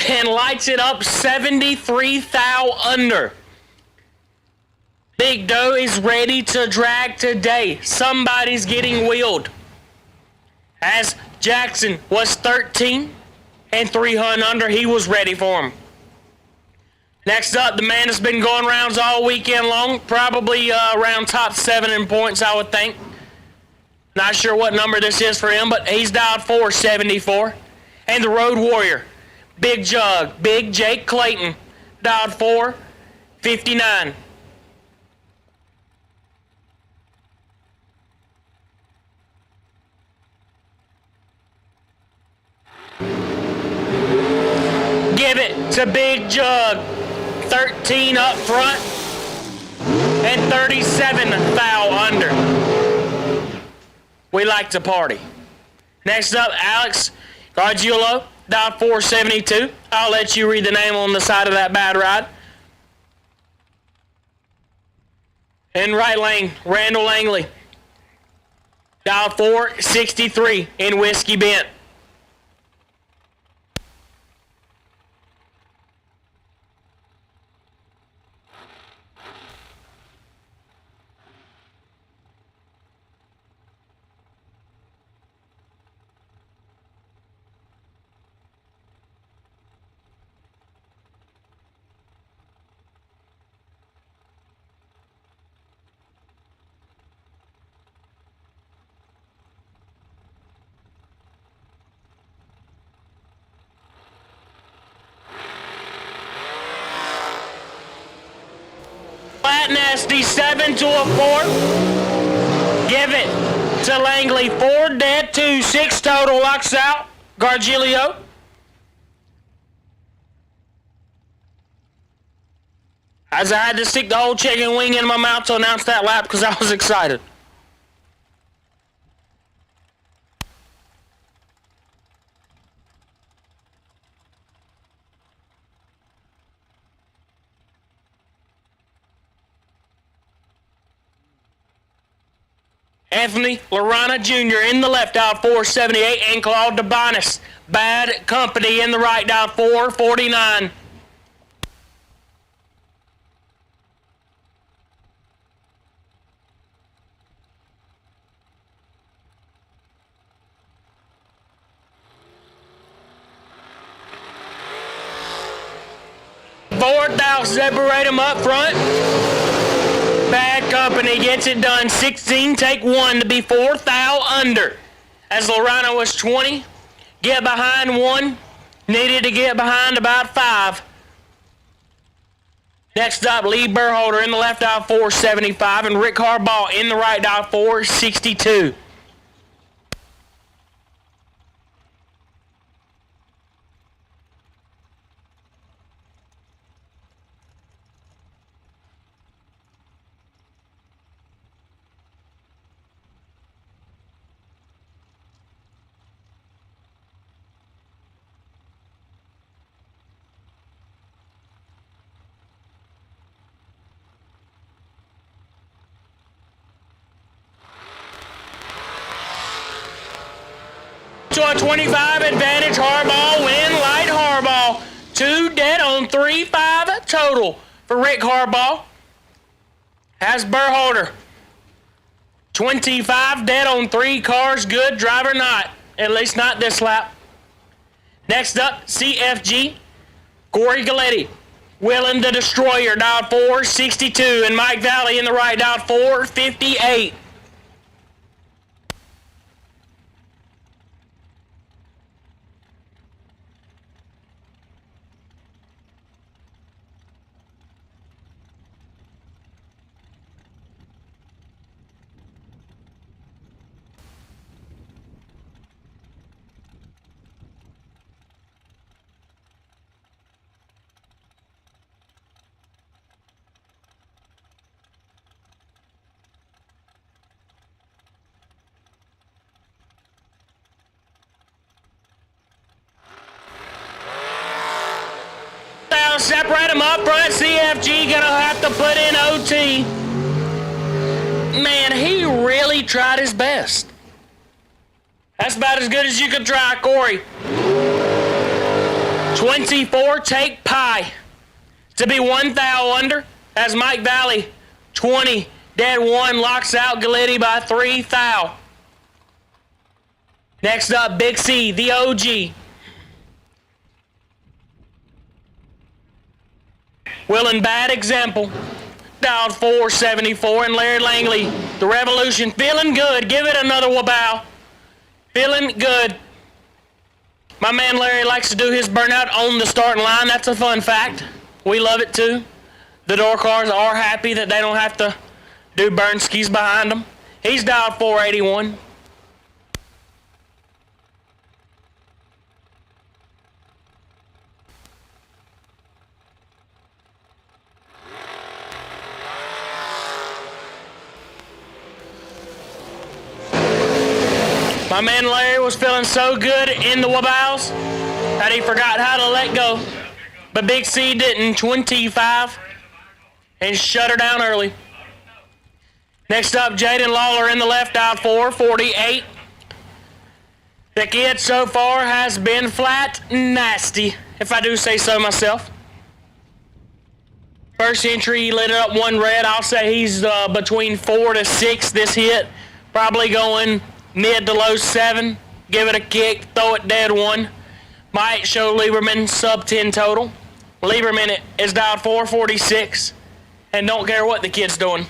Speaker 3: And lights it up 73 thou under. Big Doe is ready to drag today. Somebody's getting wheeled. As Jackson was 13 and 300 under, he was ready for him. Next up, the man has been going rounds all weekend long, probably around top 7 in points, I would think. Not sure what number this is for him, but he's dialed 474. And the Road Warrior, Big Jug, Big Jake Clayton, dialed 459. Give it to Big Jug, 13 up front and 37 foul under. We like to party. Next up, Alex Gargiulo, dial 472. I'll let you read the name on the side of that bad ride. In right lane, Randall Langley, dial 463 in Whiskey Bent. Flat Nasty 7 to a 4. Give it to Langley 4 dead 2 6 total locks out. Gargiulo. As I had to stick the whole chicken wing in my mouth to announce that lap because I was excited. Anthony Lorana Jr. in the left, dial 478, and Claude DeBonis. Bad Company in the right, dial 449. Fourth, thou separate them up front. Bad Company gets it done. 16, take 1 to be 4 thou under. As Lorana was 20, get behind 1, needed to get behind about 5. Next up, Lee Burholder in the left, dial 475, and Rick Harbaugh in the right, dial 462. To a 25 advantage, Harbaugh win, light Harbaugh. 2 dead on 3-5 total for Rick Harbaugh. Has Burholder. 25 dead on 3 cars, good driver not. At least not this lap. Next up, CFG, Corey Galletti. Willin the Destroyer, dial 462, and Mike Valley in the right, dial 458. Separate them up front. CFG gonna have to put in OT. Man, he really tried his best. That's about as good as you could try, Corey. 24, take pie. To be 1 thou under, as Mike Valley, 20, dead 1, locks out Galetti by 3 thou. Next up, Big C, the OG. Willing Bad Example, dialed 474, and Larry Langley, the Revolution, feeling good. Give it another wabow. Feeling good. My man Larry likes to do his burnout on the starting line. That's a fun fact. We love it too. The door cars are happy that they don't have to do burn skis behind them. He's dialed 481. My man Larry was feeling so good in the wabows that he forgot how to let go. But Big C didn't. 25 and shut her down early. Next up, Jaden Lawler in the left, out 448. The kid so far has been flat nasty, if I do say so myself. First entry, he lit it up 1 red. I'll say he's between 4 to 6 this hit. Probably going mid to low 7. Give it a kick, throw it dead 1. Might show Lieberman sub 10 total. Lieberman is dialed 446 and don't care what the kid's doing.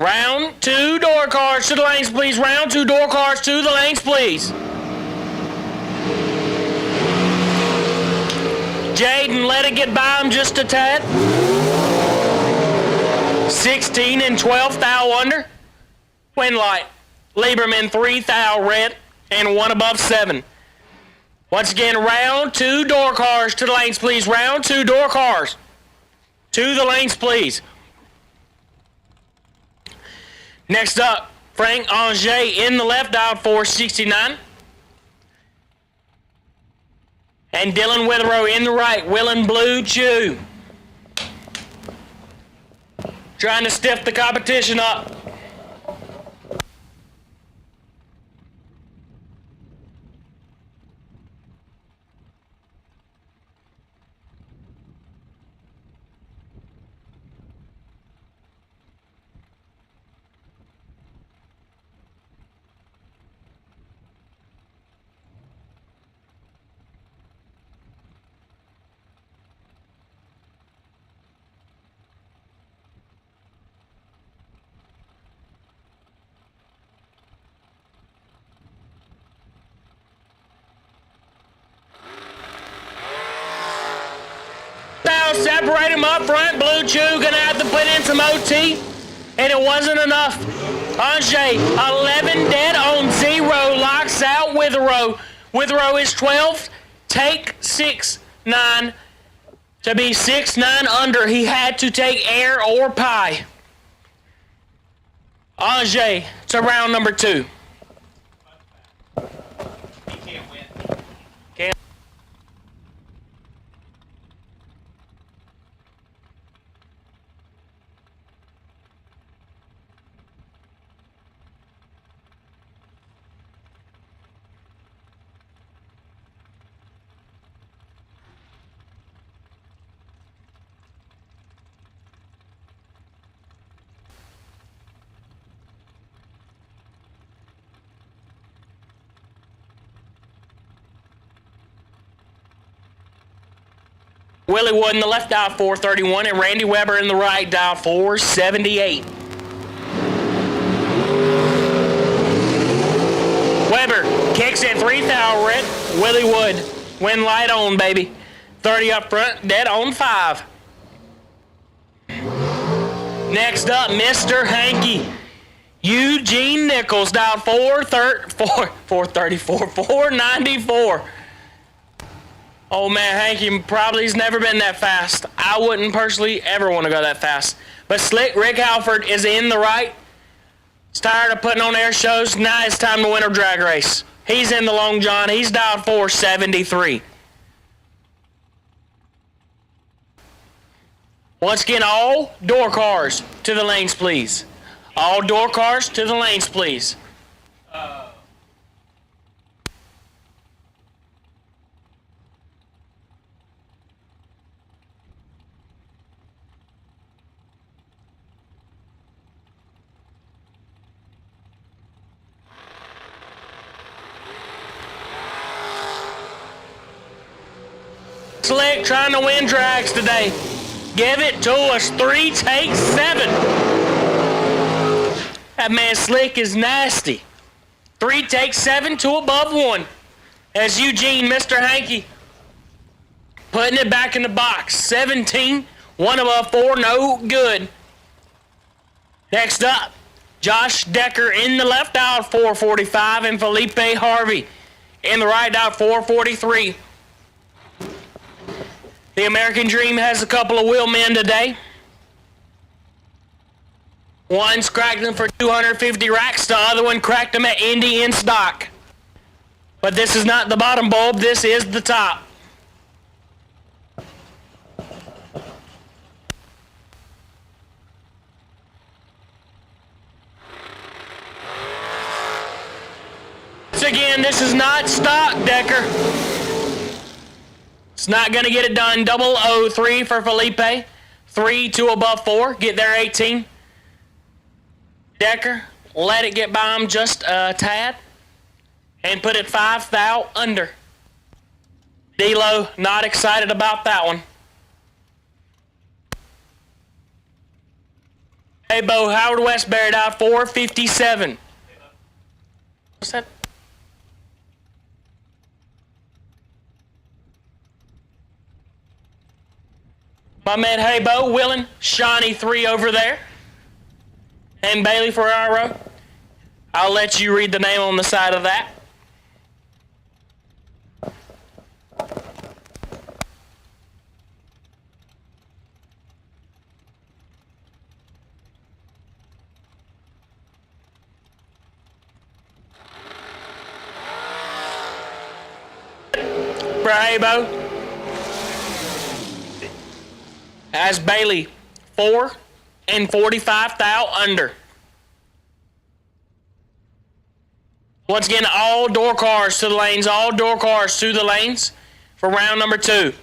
Speaker 3: Round 2, door cars to the lanes, please. Round 2, door cars to the lanes, please. Jaden let it get by him just a tad. 16 and 12 thou under. Wind light. Lieberman 3 thou red and 1 above 7. Once again, round 2, door cars to the lanes, please. Round 2, door cars to the lanes, please. Next up, Frank Anger in the left, dialed 469. And Dylan Witherow in the right, Willin' Blue Chew. Trying to stiff the competition up. Separate him up front. Blue Chew gonna have to put in some OT, and it wasn't enough. Anger 11 dead on 0, locks out Witherow. Witherow is 12. Take 6-9 to be 6-9 under. He had to take air or pie. Anger to round number 2. Willie Wood in the left, dial 431, and Randy Weber in the right, dial 478. Weber kicks at 3 thou red. Willie Wood, win light on, baby. 30 up front, dead on 5. Next up, Mr. Hanky Eugene Nichols dialed 494. Oh man, Hanky probably's never been that fast. I wouldn't personally ever want to go that fast. But Slick Rick Halford is in the right. He's tired of putting on air shows. Now it's time to win a drag race. He's in the Long John. He's dialed 473. Once again, all door cars to the lanes, please. All door cars to the lanes, please. Slick trying to win drags today. Give it to us. 3 takes 7. That man Slick is nasty. 3 takes 7 to above 1. As Eugene, Mr. Hanky, putting it back in the box. 17, 1 above 4, no good. Next up, Josh Decker in the left out 445 and Felipe Harvey in the right out 443. The American Dream has a couple of wheelmen today. One's cracked them for 250 racks, the other one cracked them at Indy in stock. But this is not the bottom bulb, this is the top. So again, this is not stock, Decker. It's not going to get it done. 003 for Felipe. 3 to above 4. Get there 18. Decker, let it get by him just a tad. And put it 5 thou under. D-Lo, not excited about that one. Hey, Bo, Howard Westbury out 457. What's that? My man Haybo, Willen, Shawnee 3 over there. And Bailey Ferraro. I'll let you read the name on the side of that. For Haybo. As Bailey, 4 and 45 thou under. Once again, all door cars to the lanes, all door cars to the lanes for round number 2.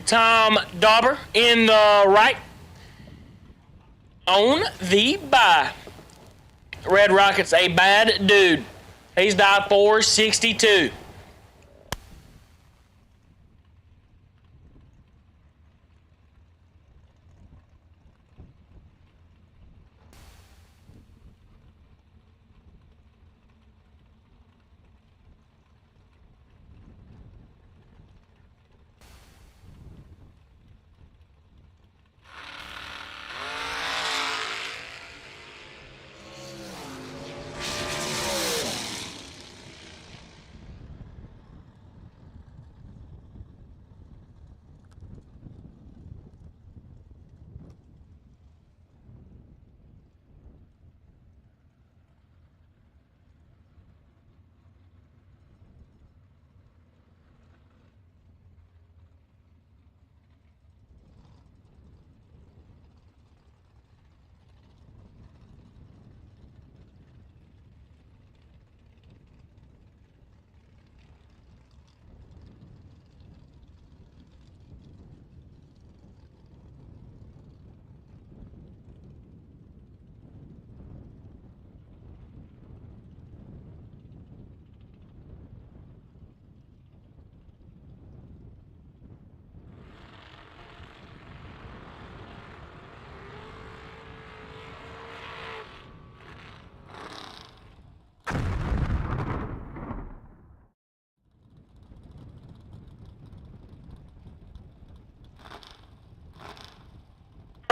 Speaker 3: Tom Dauber in the right. On the bye. Red Rocket's a bad dude. He's dialed 462.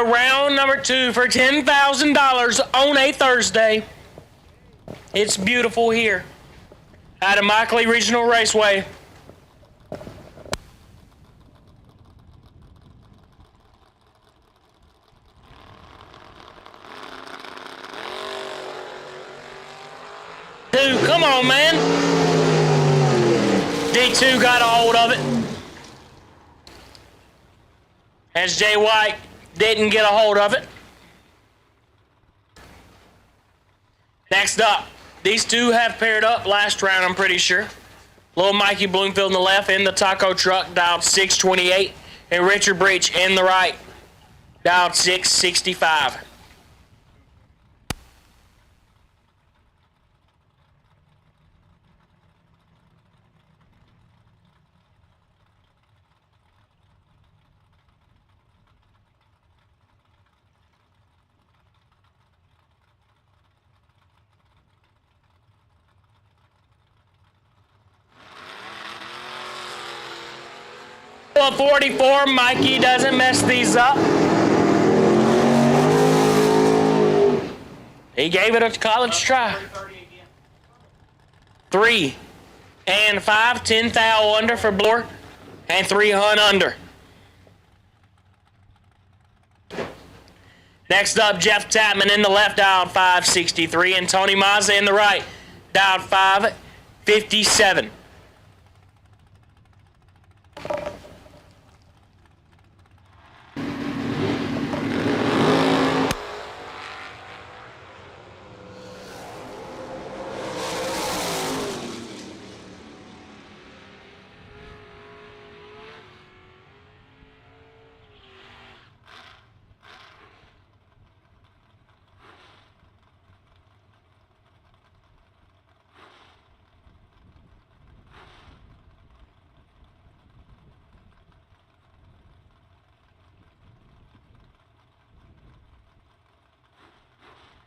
Speaker 3: Round number 2 for $10,000 on a Thursday. It's beautiful here at Immokalee Regional Raceway. Come on, man. D2 got a hold of it. As Jay White didn't get a hold of it. Next up, these two have paired up last round, I'm pretty sure. Little Mikey Bloomfield in the left in the taco truck, dialed 628. And Richard Breach in the right, dialed 665. Well, 44, Mikey doesn't mess these up. He gave it a college try. 3 and 5, 10 thou under for Bloor, and 3 hun under. Next up, Jeff Tapman in the left, dialed 563, and Tony Mazza in the right, dialed 557.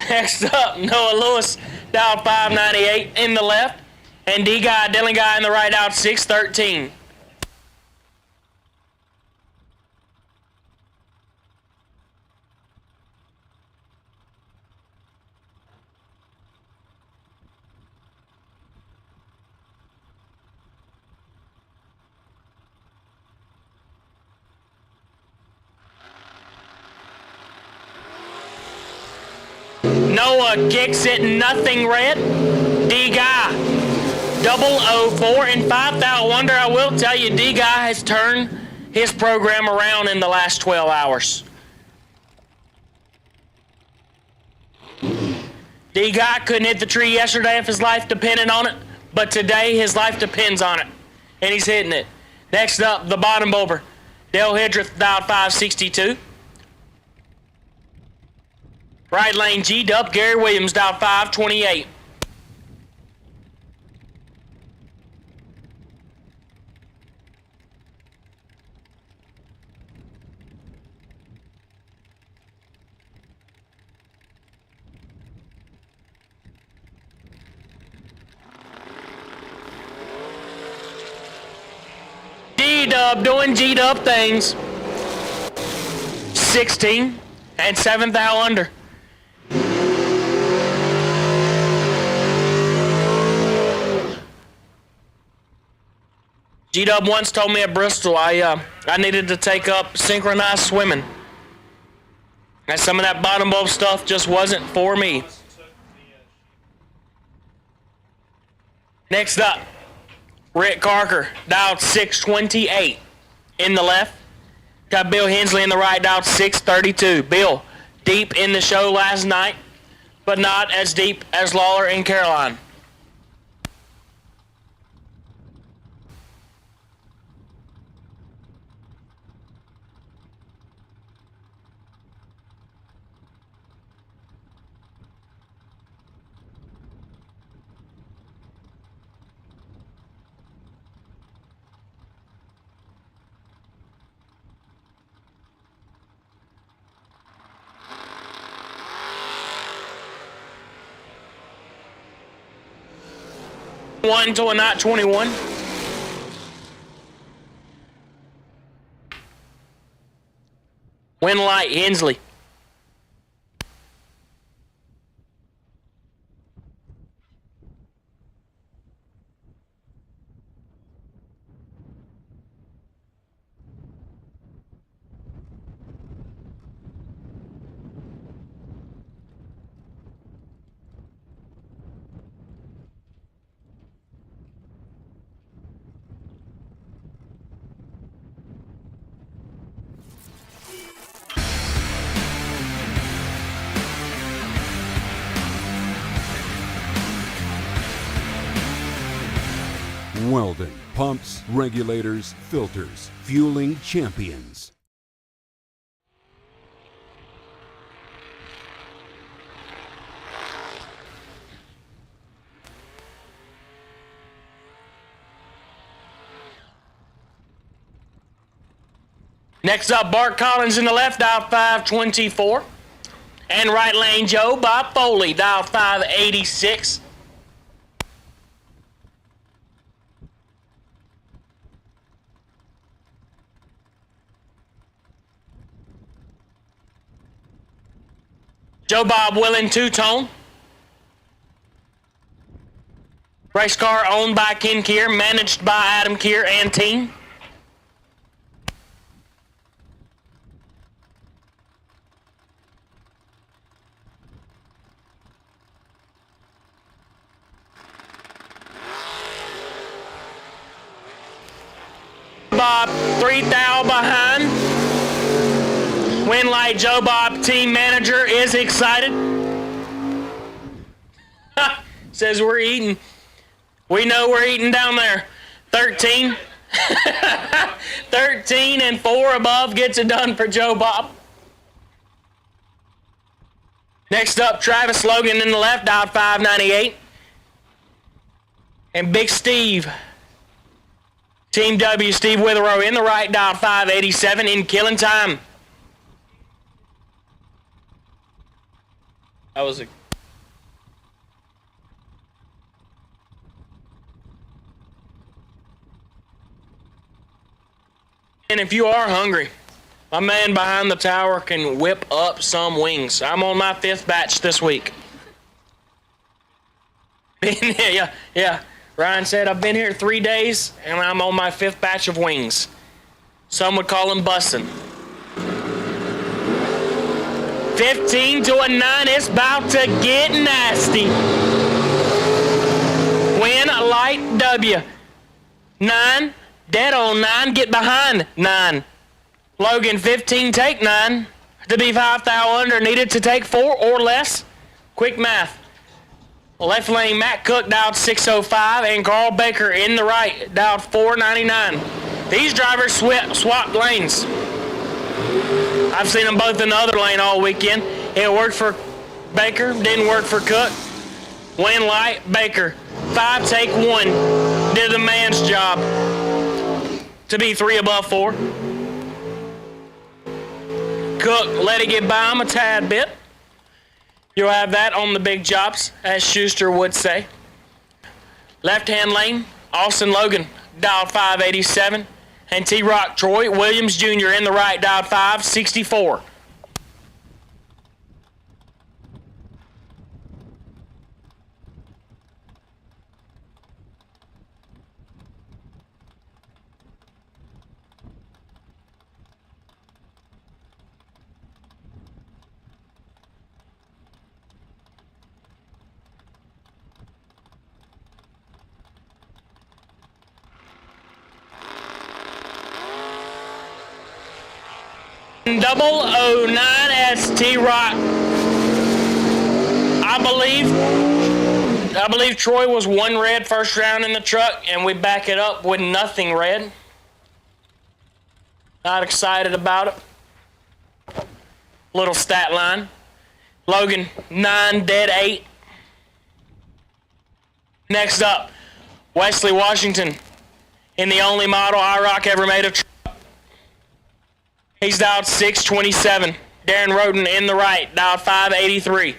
Speaker 3: Next up, Noah Lewis, dialed 598 in the left, and D-Guy, Dylan Guy in the right, dialed 613. Noah kicks it, nothing red. D-Guy, 004 and 5 thou under. I will tell you, D-Guy has turned his program around in the last 12 hours. D-Guy couldn't hit the tree yesterday if his life depended on it, but today his life depends on it, and he's hitting it. Next up, the bottom bulber, Dale Hidreth, dialed 562. Right lane, G-Dub, Gary Williams, dialed 528. G-Dub doing G-Dub things. 16 and 7 thou under. G-Dub once told me at Bristol I needed to take up synchronized swimming. And some of that bottom bulb stuff just wasn't for me. Next up, Rick Carker, dialed 628 in the left. Got Bill Hensley in the right, dialed 632. Bill, deep in the show last night, but not as deep as Lawler and Caroline. One to a knot 21. Win light, Hensley.
Speaker 1: Weldon Pumps, Regulators, Filters, fueling champions.
Speaker 3: Next up, Bart Collins in the left, dial 524. And right lane Joe Bob Foley, dial 586. Joe Bob Willing two-tone. Race car owned by Ken Keir, managed by Adam Keir and team. Bob 3,000 behind. Winlight Joe Bob team manager is excited. Says we're eating. We know we're eating down there. 13. 13 and 4 above gets it done for Joe Bob. Next up, Travis Logan in the left, dialed 598. And Big Steve. Team W, Steve Witherow in the right, dialed 587 in killing time. That was a... And if you are hungry, my man behind the tower can whip up some wings. I'm on my 5th batch this week. Yeah. Ryan said, I've been here 3 days, and I'm on my 5th batch of wings. Some would call them bussin'. 15 to a 9, it's about to get nasty. Win light W. 9, dead on 9, get behind 9. Logan 15, take 9. To be 5,000 under, needed to take 4 or less. Quick math. Left lane Matt Cook dialed 605 and Carl Baker in the right dialed 499. These drivers swapped lanes. I've seen them both in the other lane all weekend. It worked for Baker, didn't work for Cook. Win light, Baker. 5, take 1. Did the man's job. To be 3 above 4. Cook let it get by him a tad bit. You'll have that on the big jobs, as Schuster would say. Left-hand lane, Austin Logan, dialed 587. And T-Rock Troy Williams Jr. in the right, dialed 564. Double 09 ST Rock. I believe Troy was 1 red first round in the truck, and we back it up with nothing red. Not excited about it. Little stat line. Logan 9, dead 8. Next up, Wesley Washington in the only model IROC ever made of truck. He's dialed 627. Darren Roden in the right, dialed 583.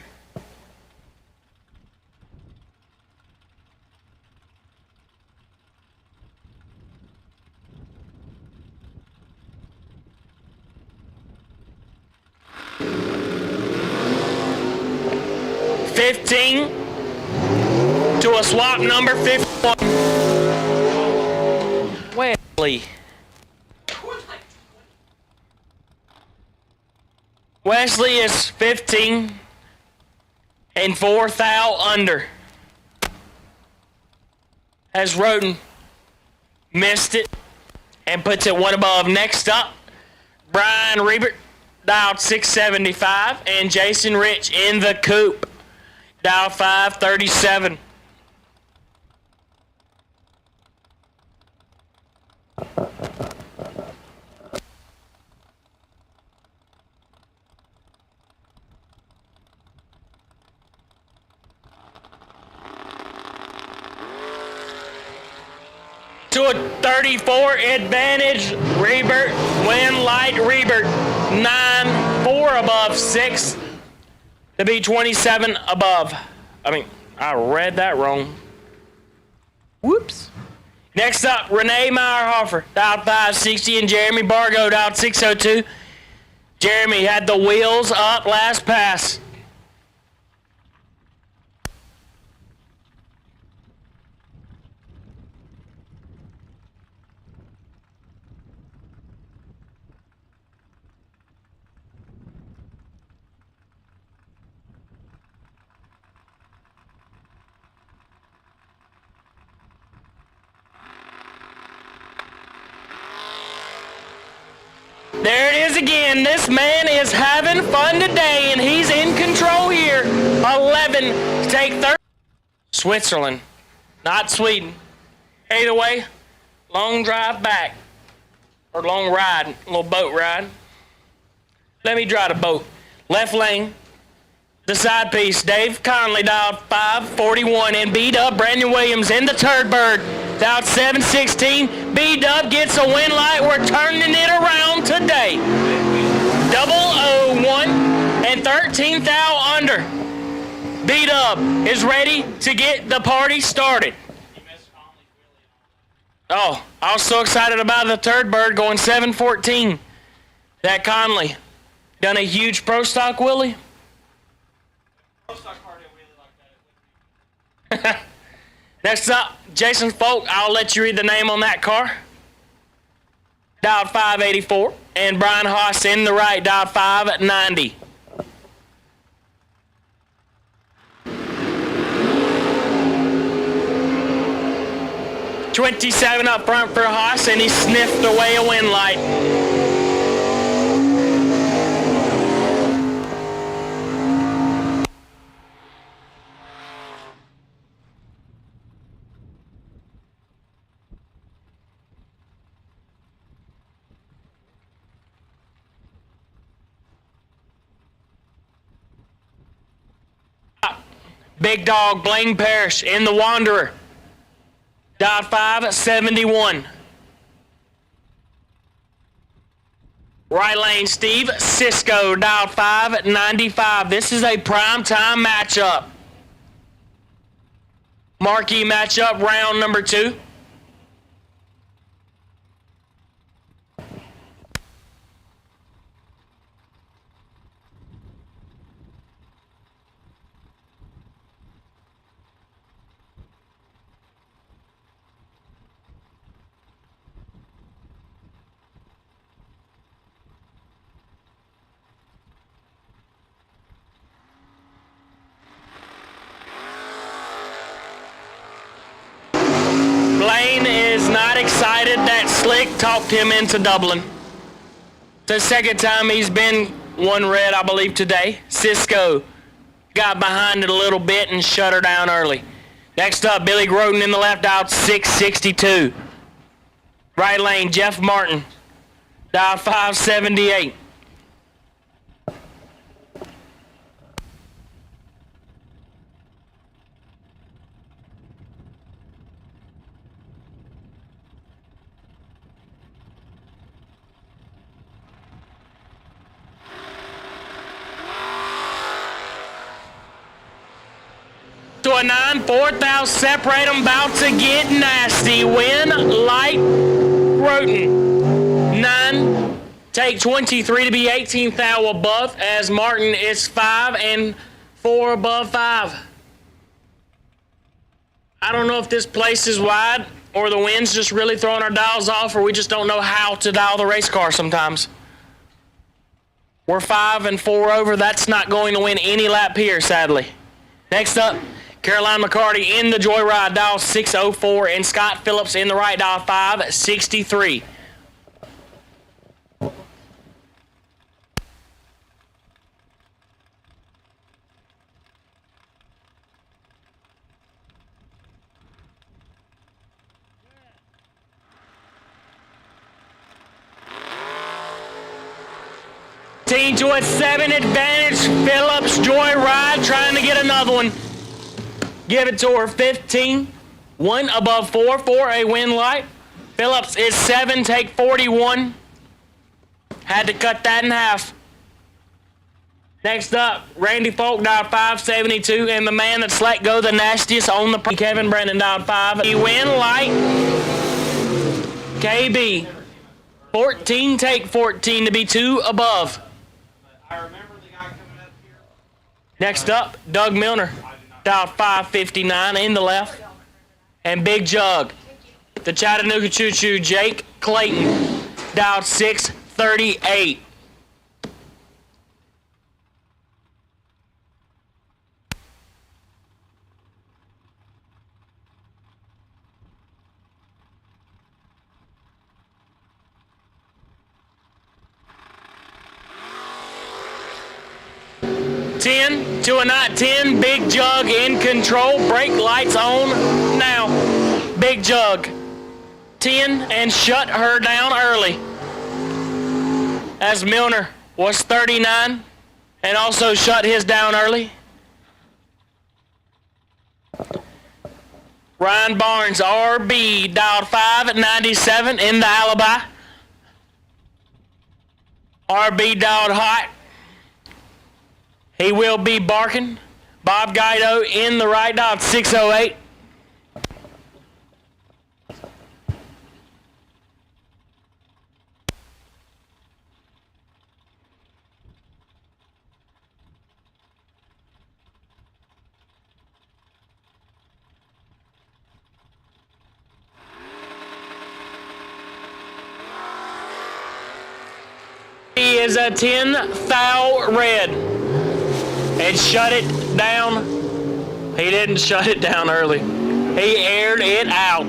Speaker 3: $15 to a swap number 51. Wesley. Wesley is 15 and 4,000 under. As Roden missed it and puts it 1 above. Next up, Brian Riebert, dialed 675, and Jason Rich in the coupe, dialed 537. to a 34 advantage. Rebert, win light Rebert. 9-4 above 6 to be 27 above. I read that wrong. Whoops. Next up, Renee Meyerhofer, dialed 560, and Jeremy Bargo, dialed 602. Jeremy had the wheels up last pass. There it is again. This man is having fun today, and he's in control here. 11 to take 30. Switzerland, not Sweden. Either way, long drive back. Or long ride, a little boat ride. Let me drive the boat. Left lane, the side piece. Dave Conley dialed 541, and B-Dub Brandon Williams in the turd bird. Dialed 716. B-Dub gets a win light. We're turning it around today. 001 and 13th thou under. B-Dub is ready to get the party started. Oh, I was so excited about the turd bird going 714. That Conley done a huge pro stock Willie. Pro stock car didn't really like that. Next up, Jason Folk. I'll let you read the name on that car. Dialed 584. And Brian Haas in the right, dialed 590. $27 up front for Haas, and he sniffed away a win light. Big dog Blaine Parrish in the Wanderer. Dialed 571. Right lane Steve Cisco, dialed 595. This is a primetime matchup. Marquee matchup, round number 2. Blaine is not excited that Slick talked him into doubling. The second time he's been one red, I believe, today. Cisco got behind it a little bit and shut her down early. Next up, Billy Groden in the left, out 662. Right lane, Jeff Martin, dialed 578. To a 9-4 thou separate them, about to get nasty. Win light Groton. 9 take 23 to be 18th thou above, as Martin is 5 and 4 above 5. I don't know if this place is wide or the wind's just really throwing our dials off, or we just don't know how to dial the race car sometimes. We're 5 and 4 over. That's not going to win any lap here, sadly. Next up, Caroline McCarty in the Joyride, dial 604, and Scott Phillips in the right, dial 563. To a 7 advantage, Phillips Joyride trying to get another one. Give it to her, 15. 1 above 4 for a win light. Phillips is 7, take 41. Had to cut that in half. Next up, Randy Folk, dial 572, and the man that's let go the nastiest on the Kevin Brennan, dial 5. He win light. KB, 14, take 14 to be 2 above. Next up, Doug Milner, dial 559 in the left. And Big Jug, the Chattanooga Choo Choo, Jake Clayton, dial 638. To a knot 10, Big Jug in control. Brake lights on now. Big Jug 10 and shut her down early. As Milner was 39 and also shut his down early. Ryan Barnes, RB, dialed 5 at 97 in the alibi. RB dialed hot. He will be barking. Bob Guido in the right, dialed 608. He is a 10 thou red and shut it down. He didn't shut it down early. He aired it out.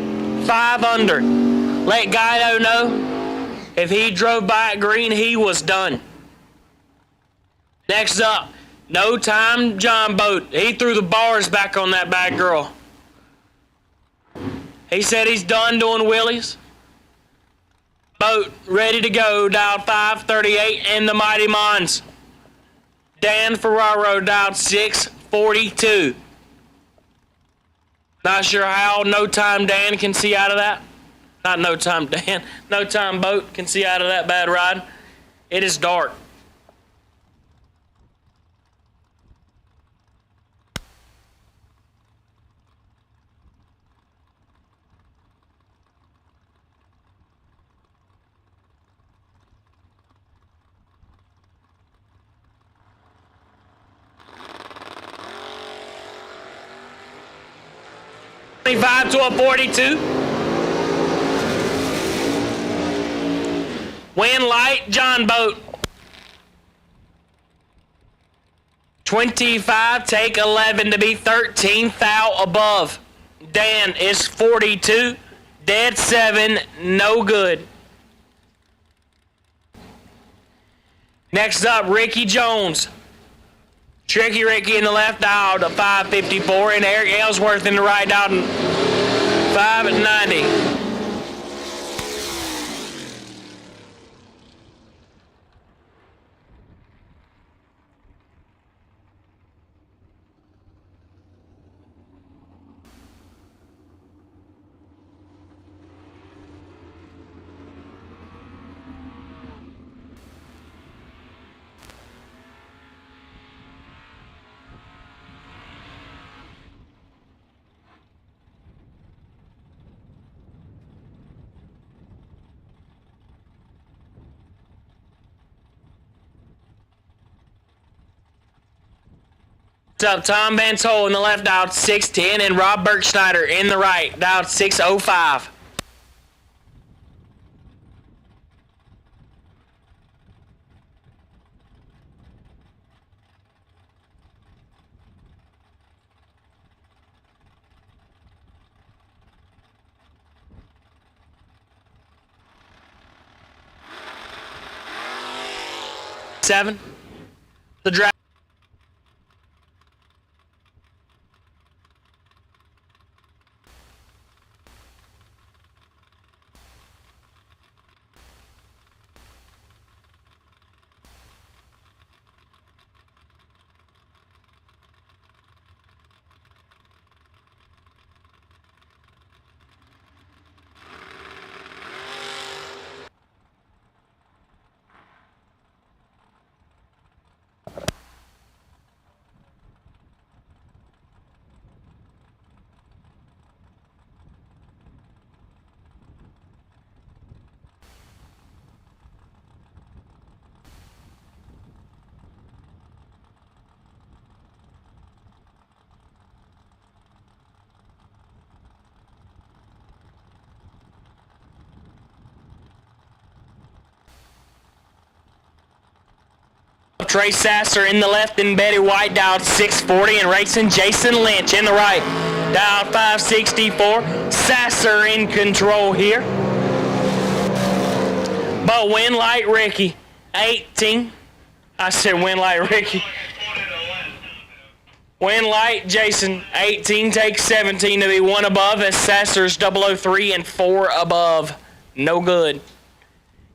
Speaker 3: 5 under. Let Guido know if he drove by at green, he was done. Next up, No Time John Boat. He threw the bars back on that bad girl. He said he's done doing wheelies. Boat ready to go, dialed 538 in the Mighty Mons. Dan Ferraro dialed 642. Not sure how No Time Dan can see out of that. Not No Time Dan. No Time Boat can see out of that bad ride. It is dark. To a 42. Wind light, John Boat. 25, take 11 to be 13 thou above. Dan is 42, dead 7, no good. Next up, Ricky Jones. Tricky Ricky in the left, dialed to 554, and Eric Ellsworth in the right, dialed 5 at 90. Up, Tom Van Tol in the left, dialed 610, and Rob Bergschneider in the right, dialed 605. Seven. The draft. Trey Sasser in the left and Betty White, dialed 640, and racing Jason Lynch in the right, dialed 564. Sasser in control here. But Win Light Ricky, 18. I said Win Light Ricky. Win Light Jason, 18, takes 17 to be 1 above, as Sasser's 003 and 4 above. No good.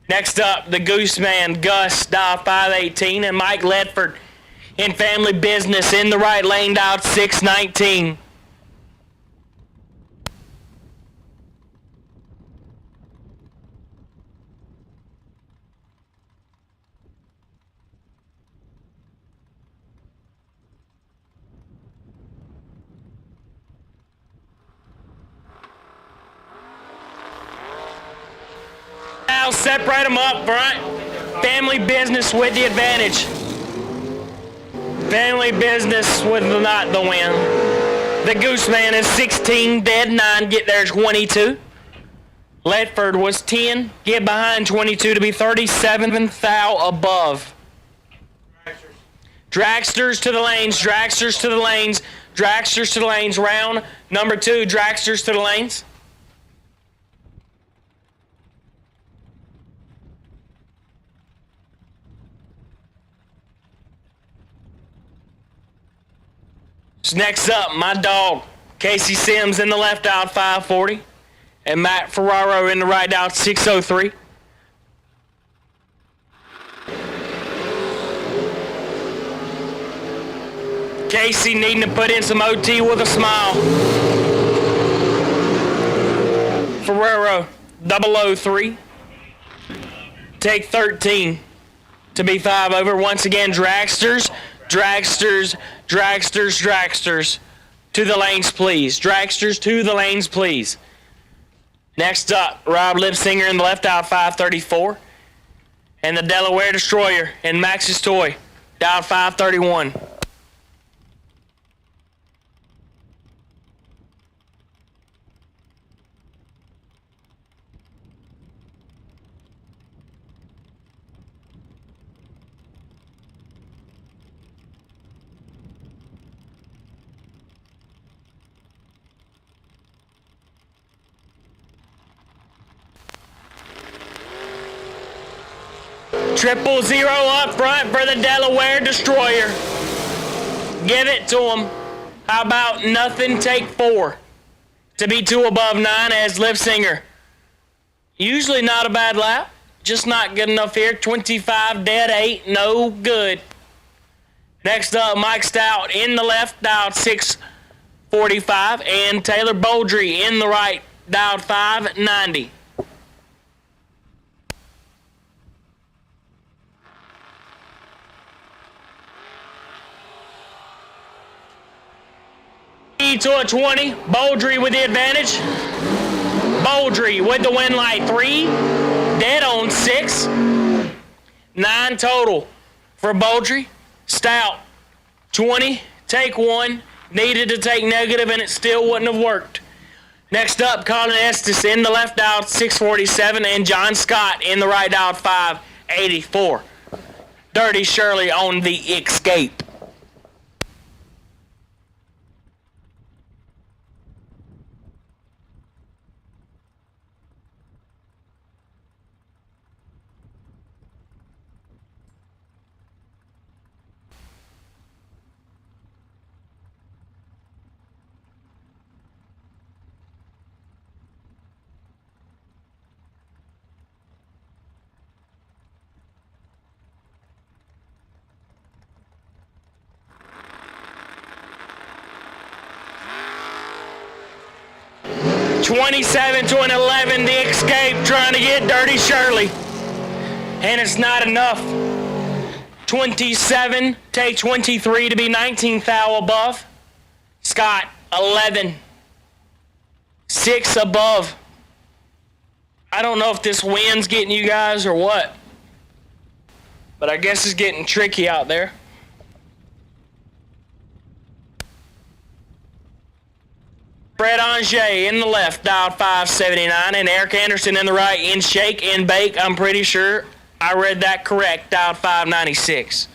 Speaker 3: Next up, the Gooseman, Gus, dial 518, and Mike Ledford in Family Business in the right lane, dialed 619. Now separate them up front. Family Business with the advantage. Family Business with not the win. The Gooseman is 16, dead 9, get there 22. Ledford was 10, get behind 22 to be 37, thou above. Dragsters to the lanes, dragsters to the lanes, dragsters to the lanes. Round number 2, dragsters to the lanes. So next up, my dog, Casey Sims in the left, dialed 540, and Matt Ferraro in the right, dialed 603. Casey needing to put in some OT with a smile. Ferraro, 003. Take 13 to be 5 over. Once again, dragsters, dragsters, dragsters, dragsters. To the lanes, please. Dragsters to the lanes, please. Next up, Rob Lipsinger in the left, dialed 534. And the Delaware Destroyer in Max's Toy, dialed 531. Triple zero up front for the Delaware Destroyer. Give it to him. How about nothing? Take 4 to be 2 above 9 as Lipsinger. Usually not a bad lap, just not good enough here. 25 dead 8, no good. Next up, Mike Stout in the left, dialed 645, and Taylor Boldry in the right, dialed 590. To a 20, Boldry with the advantage. Boldry with the win light, 3, dead on 6, 9 total for Boldry. Stout, 20, take 1, needed to take negative and it still wouldn't have worked. Next up, Colin Estes in the left, dialed 647, and John Scott in the right, dialed 584. Dirty Shirley on the escape. $27 to an 11, the escape trying to get Dirty Shirley. And it's not enough. 27, take 23 to be 19 thou above. Scott, 11. 6 above. I don't know if this wind's getting you guys or what, but I guess it's getting tricky out there. Fred Ange in the left, dialed 579, and Eric Anderson in the right, in shake, in bake, I'm pretty sure I read that correct, dialed 596.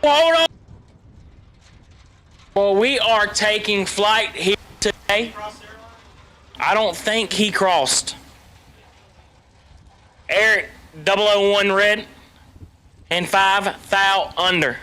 Speaker 3: Hold on. Well, we are taking flight here today. I don't think he crossed. Eric 001 red and 5 thou under.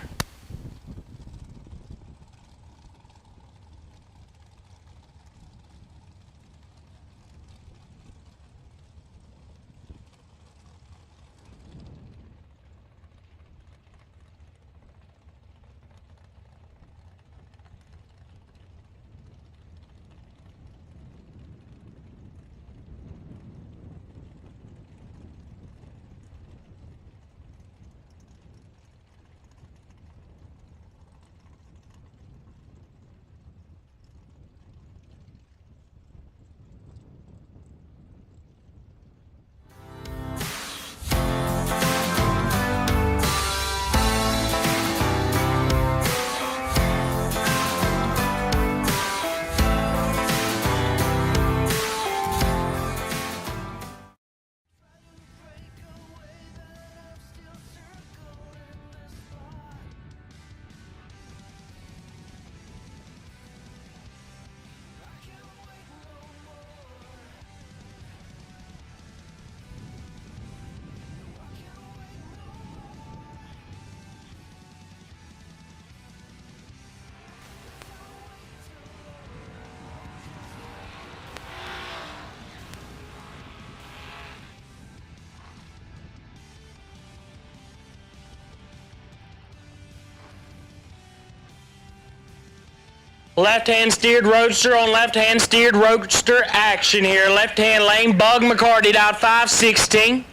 Speaker 3: Left-hand steered roadster on left-hand steered roadster action here. Left-hand lane, Bug McCarty out 516.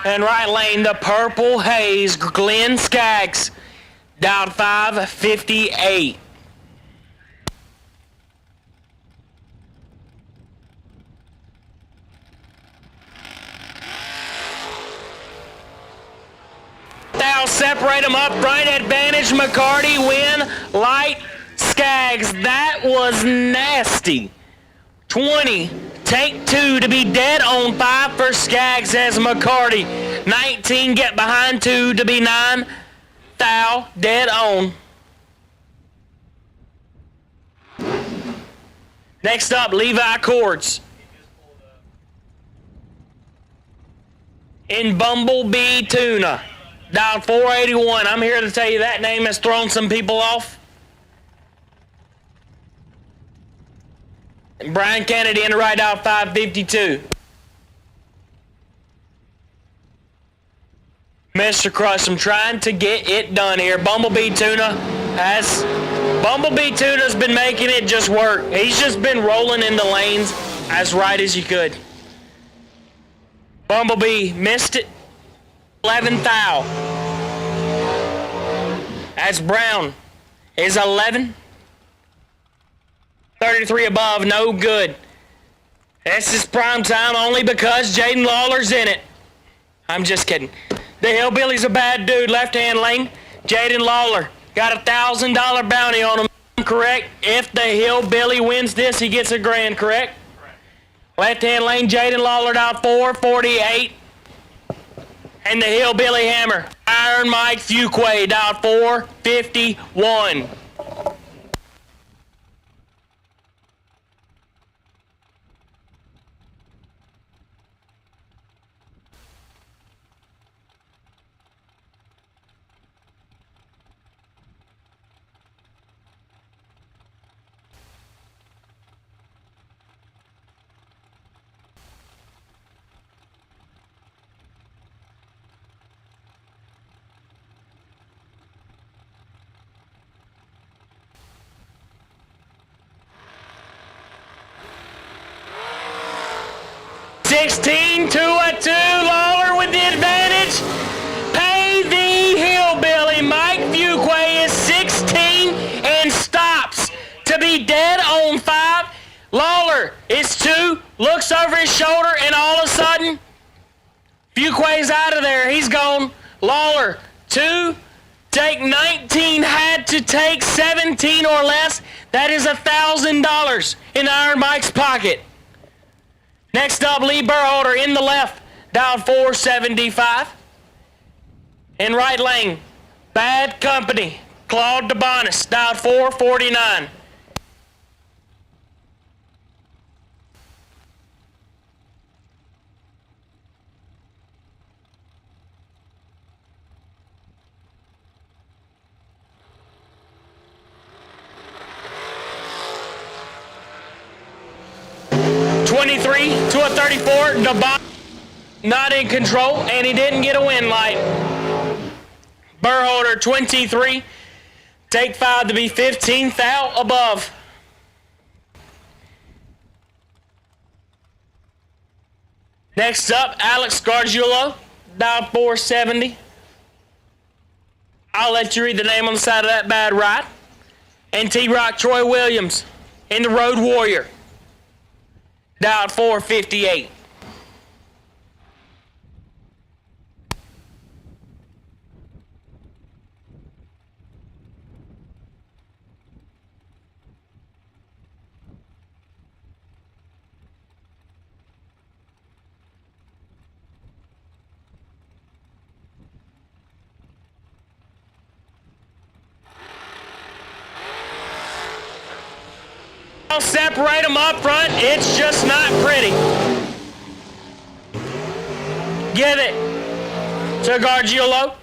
Speaker 3: And right lane, the Purple Haze, Glenn Skaggs down 558. Now separate them up, right advantage, McCarty win, light, Skaggs, that was nasty. 20, take 2 to be dead on 5 for Skaggs as McCarty. 19, get behind 2 to be 9, thou, dead on. Next up, Levi Cords. In Bumblebee Tuna, down 481. I'm here to tell you that name has thrown some people off. Brian Kennedy in the right out 552. Mr. Crush, I'm trying to get it done here. Bumblebee Tuna's been making it just work. He's just been rolling in the lanes as right as you could. Bumblebee missed it. 11 thou. That's Brown is 11. 33 above, no good. This is prime time only because Jaden Lawler's in it. I'm just kidding. The Hillbilly's a bad dude. Left-hand lane, Jaden Lawler. Got a $1,000 bounty on him, correct? If the Hillbilly wins this, he gets $1,000, correct? Left-hand lane, Jaden Lawler out 448. And the Hillbilly Hammer, Iron Mike Fuquay out 451. $16 to a 2, Lawler with the advantage. Pay the Hillbilly. Mike Fuquay is 16 and stops to be dead on 5. Lawler is 2, looks over his shoulder, and all of a sudden, Fuquay's out of there. He's gone. Lawler, 2, take 19, had to take 17 or less. That is $1,000 in Iron Mike's pocket. Next up, Lee Burholder in the left, down 475. In right lane, Bad Company, Claude DeBonis, dialed 449. '23 to a 34, DeBonis not in control, and he didn't get a win light. Burholder 23, take 5 to be 15th out above. Next up, Alex Gargiulo, dialed 470. I'll let you read the name on the side of that bad ride. And T-Rock Troy Williams in the Road Warrior, dialed 458. I'll separate them up front. It's just not pretty. Give it to Gargiulo.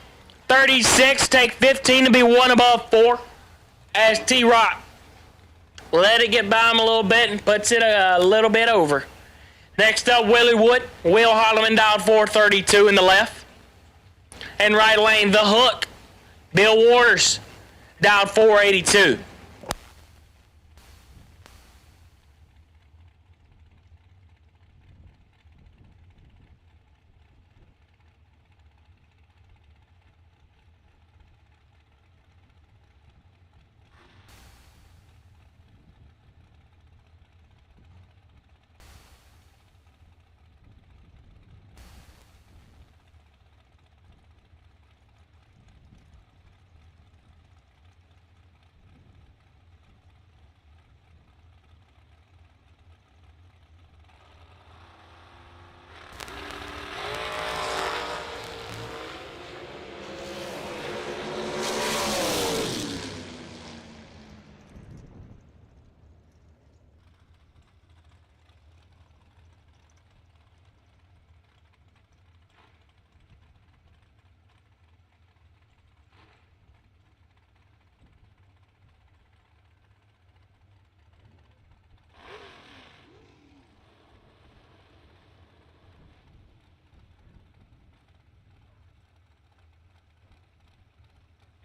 Speaker 3: 36, take 15 to be 1 above 4 as T-Rock. Let it get by him a little bit and puts it a little bit over. Next up, Willie Wood. Will Harleman dialed 432 in the left. And right lane, The Hook. Bill Waters dialed 482.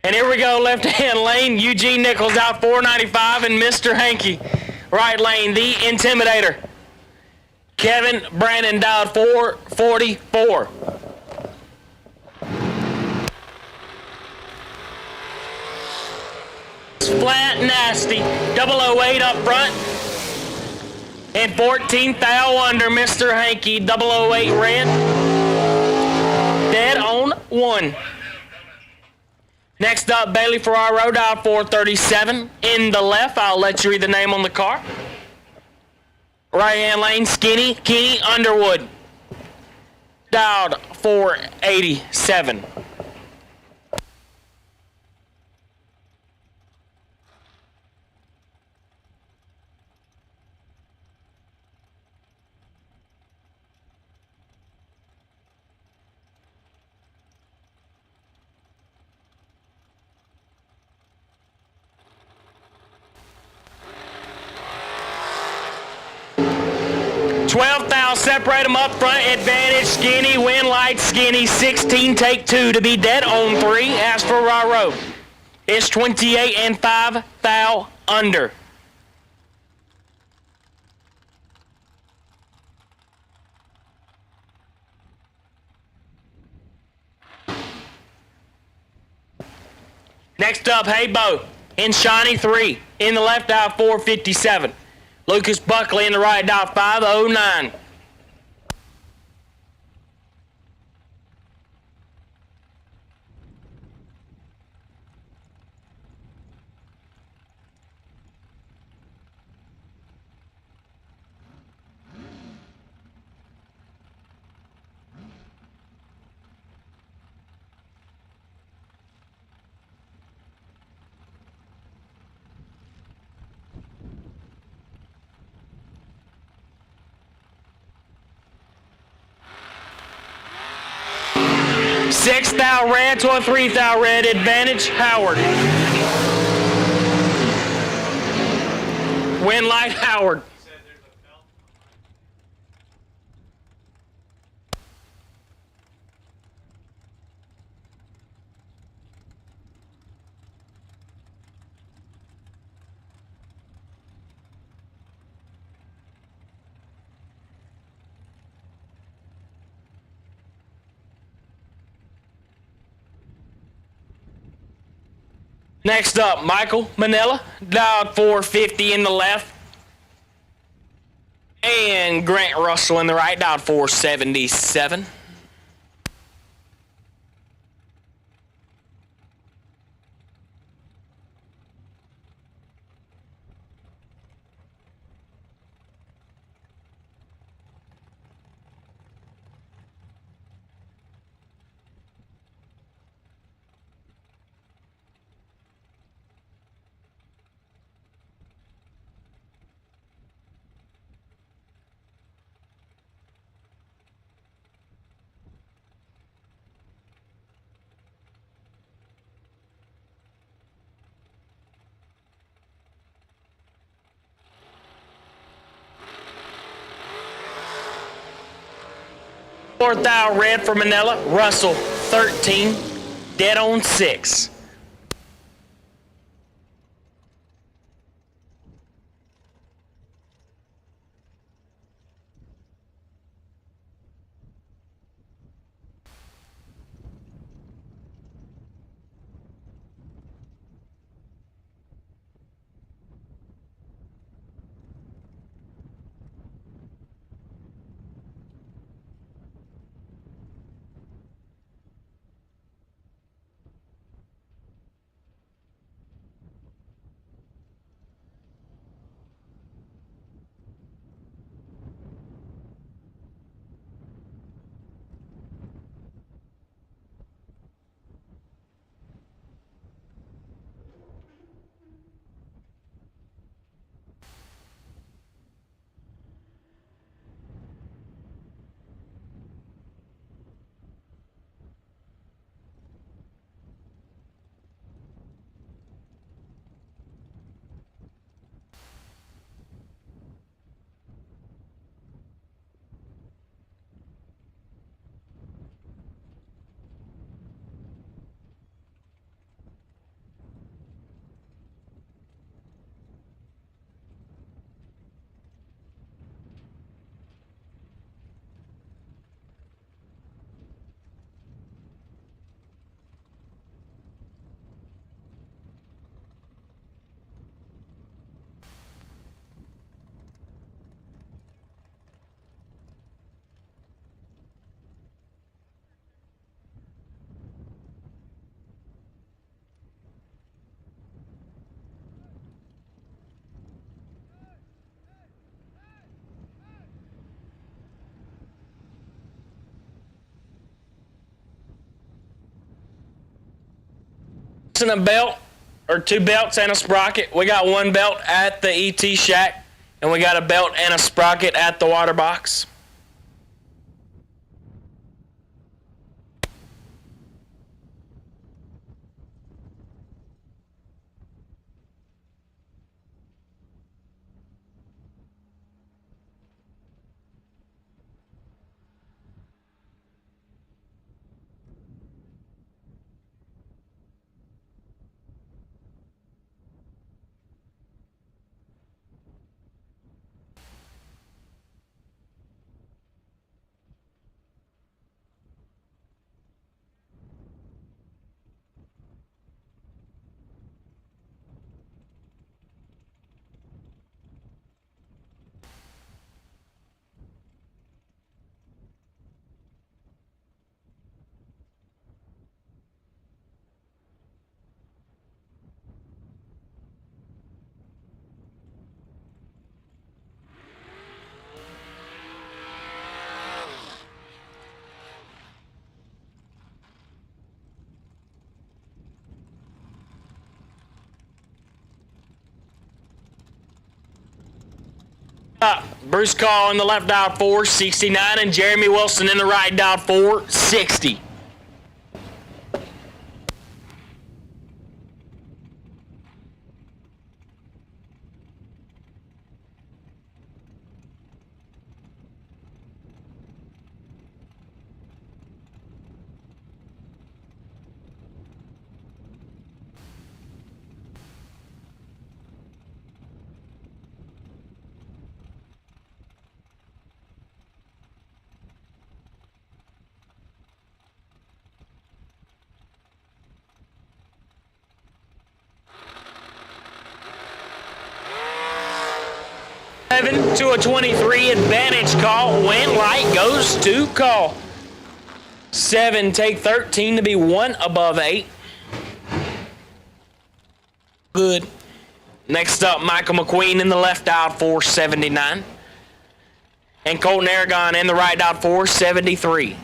Speaker 3: And here we go, left-hand lane, Eugene Nichols out 495, and Mr. Hankey. Right lane, The Intimidator. Kevin Brandon dialed 444. Flat Nasty, 008 up front. And 14th thou under, Mr. Hankey, 008 red. Dead on 1. Next up, Bailey Ferraro, dialed 437. In the left, I'll let you read the name on the car. Right-hand lane, Skinny Kenny Underwood, dialed 487. Separate them up front, advantage, Skinny, win light, Skinny, 16, take 2 to be dead on 3, as for Ferraro. It's 28 and 5 thou under. Next up, Hey Bo, in Shiny 3, in the left dial 457. Lucas Buckley in the right dial 509. 6th out red to a 3rd out red advantage, Howard. Win light, Howard. Next up, Michael Manella, dog 450 in the left. And Grant Russell in the right, dog 477. Fourth out red for Manila, Russell 13, dead on 6. And a belt, or 2 belts and a sprocket. We got 1 belt at the ET shack, and we got a belt and a sprocket at the water box. Bruce Call in the left, dial 469, and Jeremy Wilson in the right, dial 460. 7 to a 23 advantage call. Win light goes to call. 7 take 13 to be 1 above 8. Good. Next up, Michael McQueen in the left dialed 479. And Colton Aragon in the right dialed 473.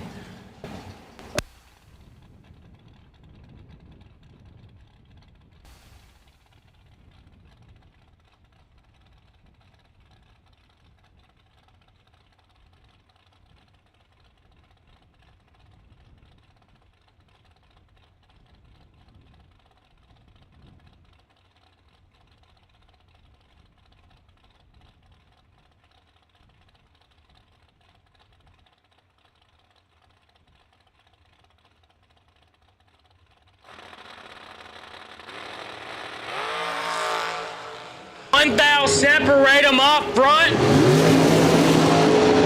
Speaker 3: Thou separate them up front.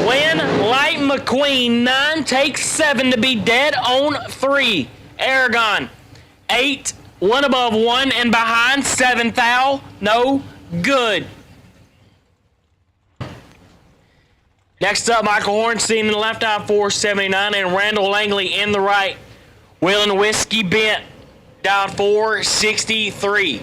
Speaker 3: Win Light McQueen 9 takes 7 to be dead on 3. Aragon 8, 1 above 1 and behind 7 thou. No good. Next up, Michael Hornstein in the left eye 479 and Randall Langley in the right. Will and Whiskey Bent down 463.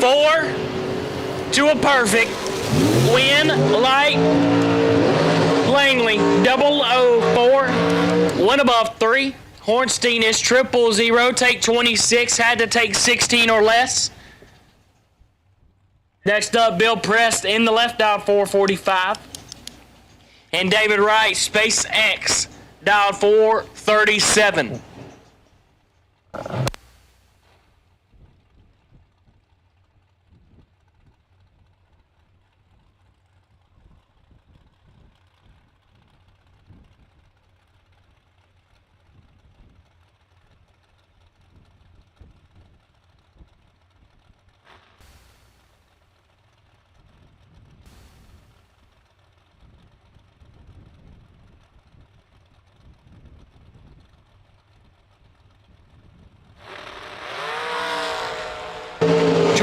Speaker 3: Four to a perfect. Win Light Langley 004. 1 above 3. Hornstein is 000. Take 26. Had to take 16 or less. Next up, Bill Prest in the left dial 445. And David Wright, space X, dial 437.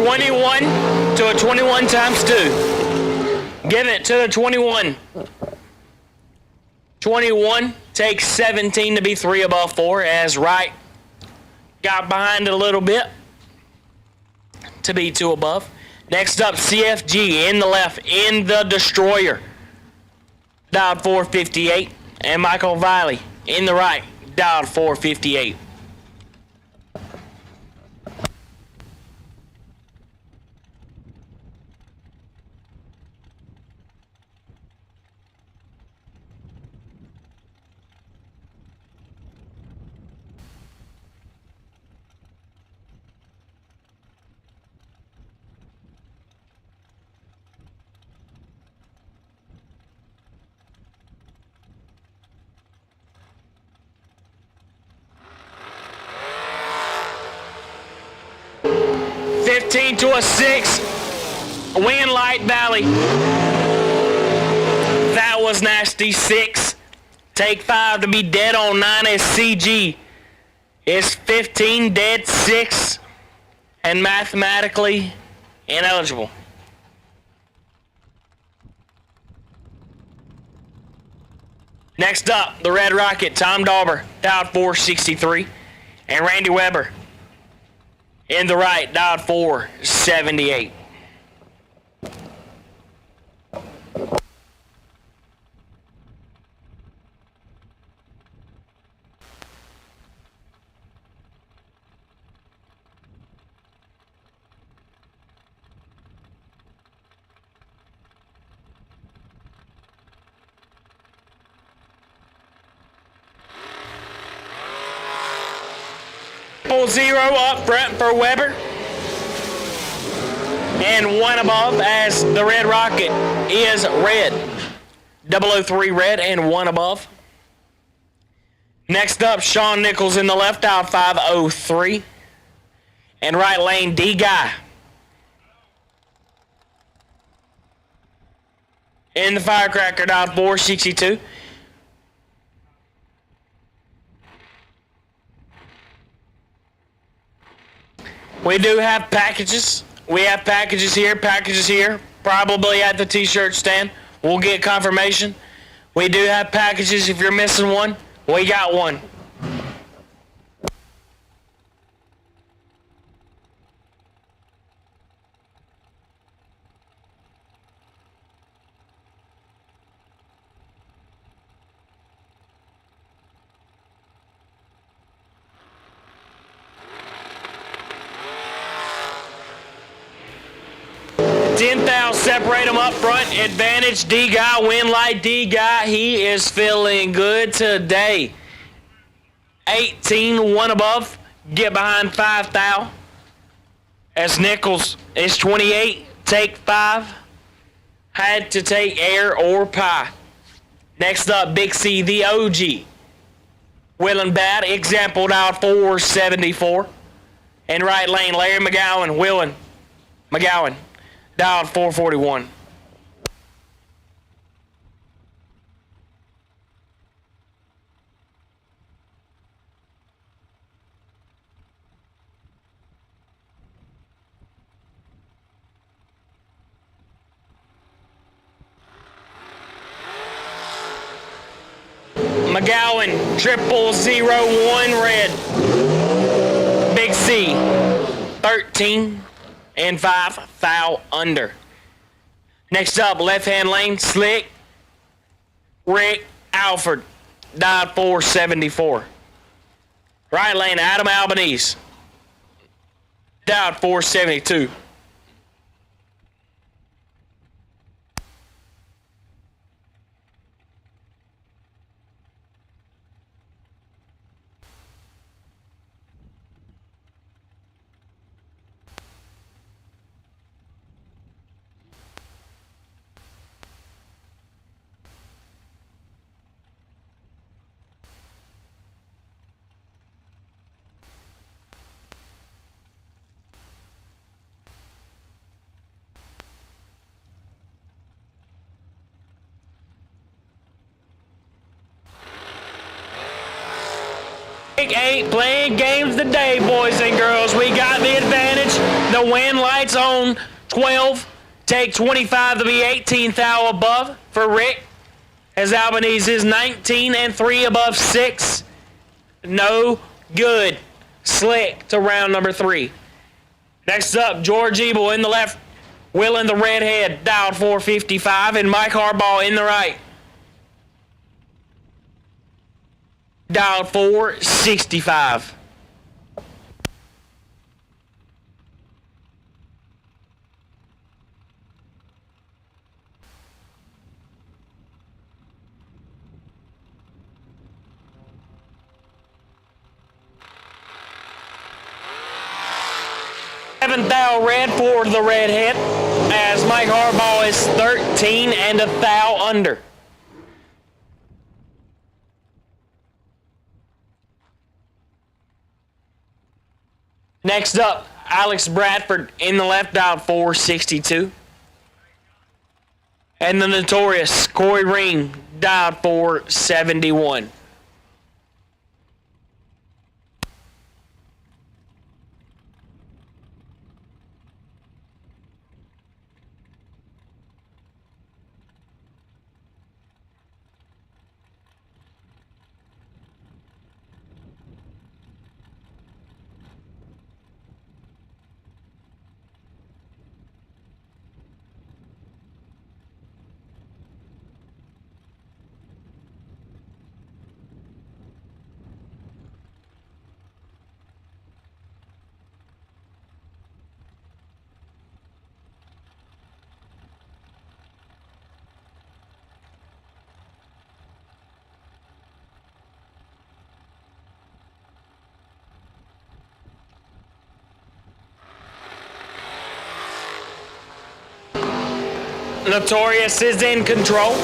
Speaker 3: $21 to a 21 times 2. Give it to the 21. 21 takes 17 to be 3 above 4 as Wright got behind a little bit to be 2 above. Next up, CFG in the left in the Destroyer. Dialed 458. And Michael Viley in the right. Dialed 458. To a 6. Win Light Valley. That was nasty. 6. Take 5 to be dead on 9 is CG. Is 15 dead 6 and mathematically ineligible. Next up, the Red Rocket, Tom Dauber, dialed 463, and Randy Weber in the right, dialed 478. Full 0 up front for Weber. and 1 above, as the red rocket is red. 003 red and 1 above. Next up, Sean Nichols in the left, dial 503. And right lane, D Guy. In the Firecracker, dial 462. We do have packages. We have packages here, probably at the t-shirt stand. We'll get confirmation. We do have packages. If you're missing one, we got one. Separate them up front. Advantage D Guy, win light D Guy. He is feeling good today. 18, 1 above. Get behind 5 thou. As Nichols is 28, take 5. Had to take air or pie. Next up, Big C, the OG. Willing Bad, example dial 474. In right lane, Larry McGowan, Willing McGowan. Dial 441. McGowan, 0001 red. Big C, 13 and 5 thou under. Next up, left-hand lane, Slick Rick Alford, dial 474. Right lane, Adam Albanese, dial 472. Ain't playing games today, boys and girls. We got the advantage. The win lights on 12. Take 25 to be 18 thou above for Rick. As Albanese is 19 and 3 above 6. No good. Slick to round number 3. Next up, George Ebel in the left. Will in the red head, dialed 455. And Mike Harbaugh in the right. Dialed 465. Seventh thou red for the redhead, as Mike Harbaugh is 13 and a thou under. Next up, Alex Bradford in the left, dialed 462. And the notorious Corey Ring, dialed 471. Notorious is in control.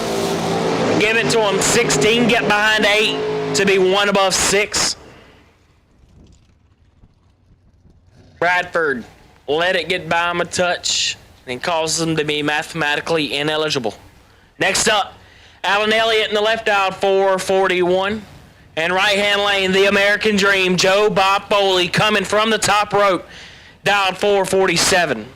Speaker 3: Give it to him. 16, get behind 8 to be 1 above 6. Bradford, let it get by him a touch and causes him to be mathematically ineligible. Next up, Alan Elliott in the left out 441. And right-hand lane, the American Dream, Joe Bob Foley coming from the top rope, dialed 447.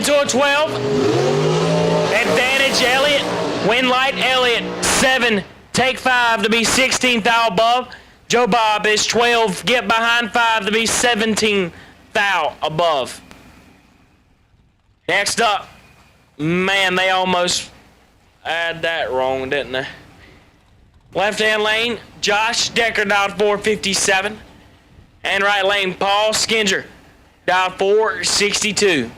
Speaker 3: To a 12. Advantage Elliott. Win light Elliott. 7. Take 5 to be 16th thou above. Joe Bob is 12. Get behind 5 to be 17th thou above. Next up. Man, they almost had that wrong, didn't they? Left-hand lane, Josh Decker dialed 457. And right lane, Paul Skinger dialed 462.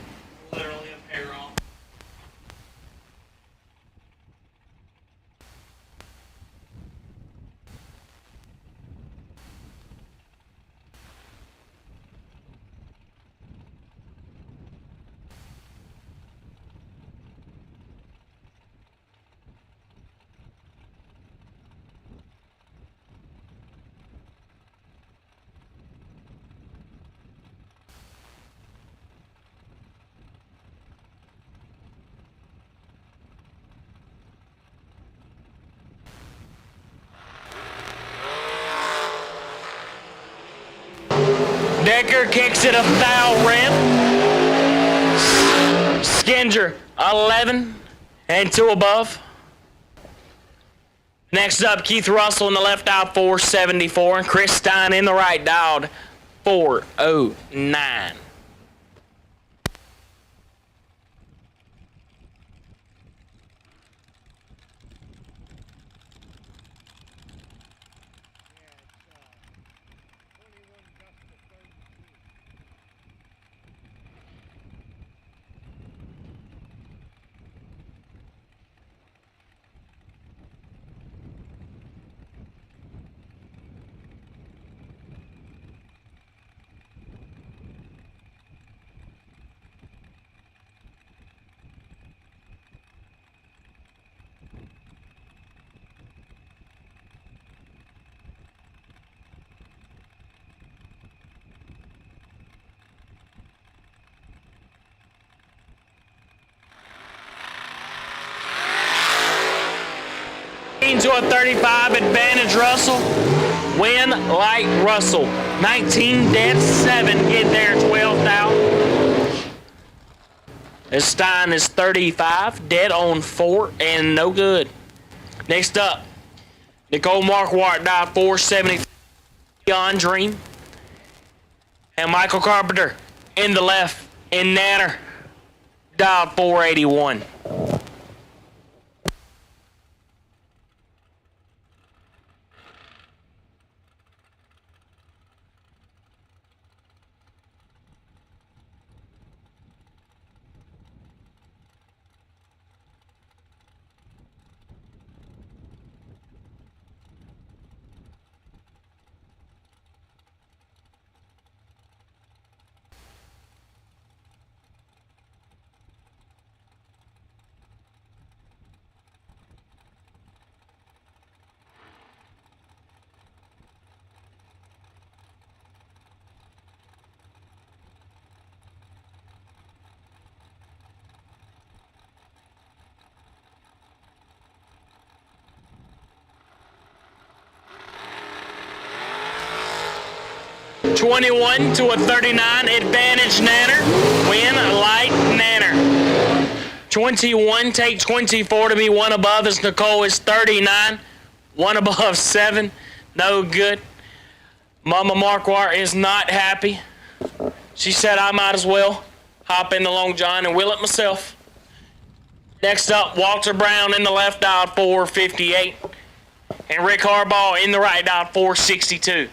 Speaker 3: Decker kicks it a foul rim. Skinger 11 and 2 above. Next up, Keith Russell in the left out 474 and Chris Stein in the right dialed 409. To a 35 advantage Russell. Win light Russell. 19 dead 7. Get there 12th out. As Stein is 35 dead on 4 and no good. Next up, Nicole Marquardt died 470 Beyond Dream. And Michael Carpenter in the left in Nanner dialed 481. 21 to a 39. Advantage Nanner. Win light Nanner. 21 take 24 to be one above as Nicole is 39. One above 7. No good. Mama Marquardt is not happy. She said I might as well hop in the Long John and wheel it myself. Next up, Walter Brown in the left aisle 458. And Rick Harbaugh in the right aisle 462.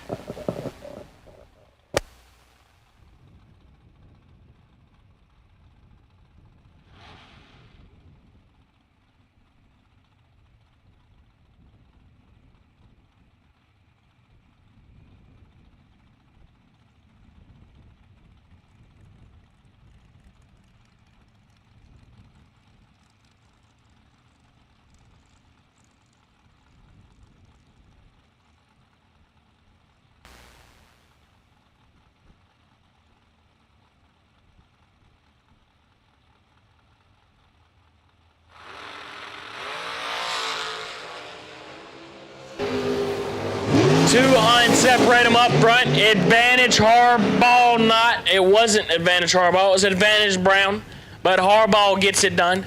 Speaker 3: Two on, separate them up front. Advantage Harbaugh, not. It wasn't advantage Harbaugh. It was advantage Brown. But Harbaugh gets it done.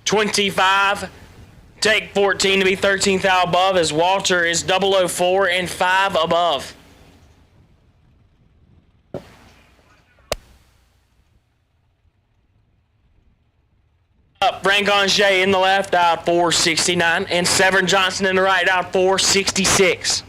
Speaker 3: 25. Take 14 to be 13th thou above as Walter is 004 and 5 above. Up, Frank Ange in the left out 469 and Severn Johnson in the right out 466.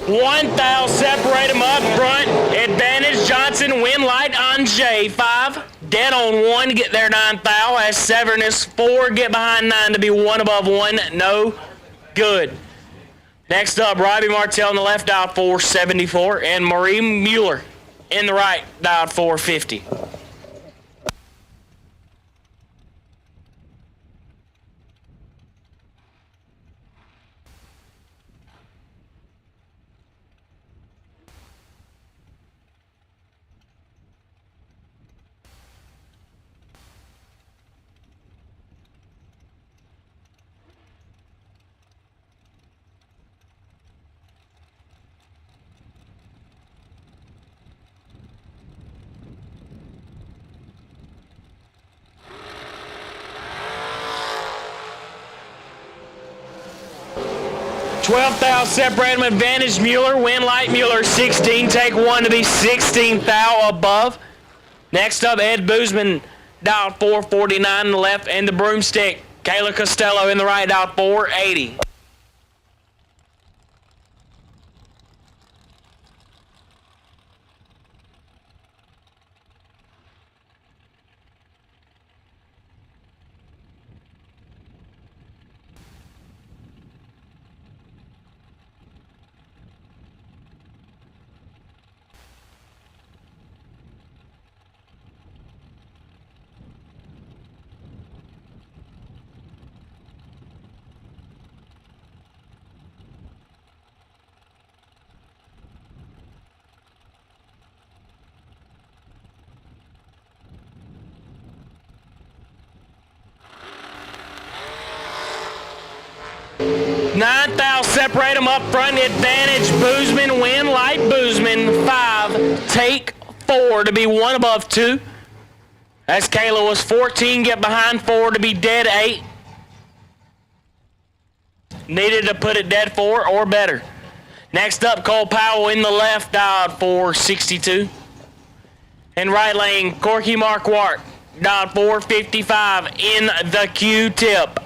Speaker 3: One thou, separate them up front. Advantage Johnson, win light on J. 5, dead on 1, get there 9 thou. As Severn is 4, get behind 9 to be 1 above 1. No good. Next up, Robbie Martell in the left out 474 and Marie Mueller in the right out 450. Twelfth thou, separate them, advantage Mueller, win light Mueller 16, take 1 to be 16th thou above. Next up, Ed Boozman, dial 449 in the left, and the broomstick, Kayla Costello in the right, dial 480. Ninth thou, separate them up front, advantage Boozman, win light Boozman 5, take 4 to be 1 above 2. As Kayla was 14, get behind 4 to be dead 8. Needed to put it dead 4 or better. Next up, Cole Powell in the left dialed 462. In right lane, Corky Marquardt dialed 455 in the Q-tip.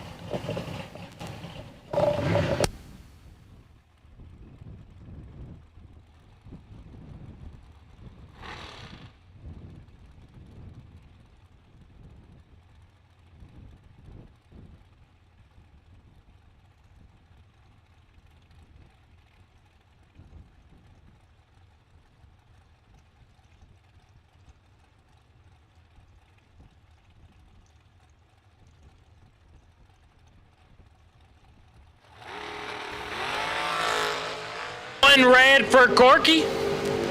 Speaker 3: 1 red for Corky.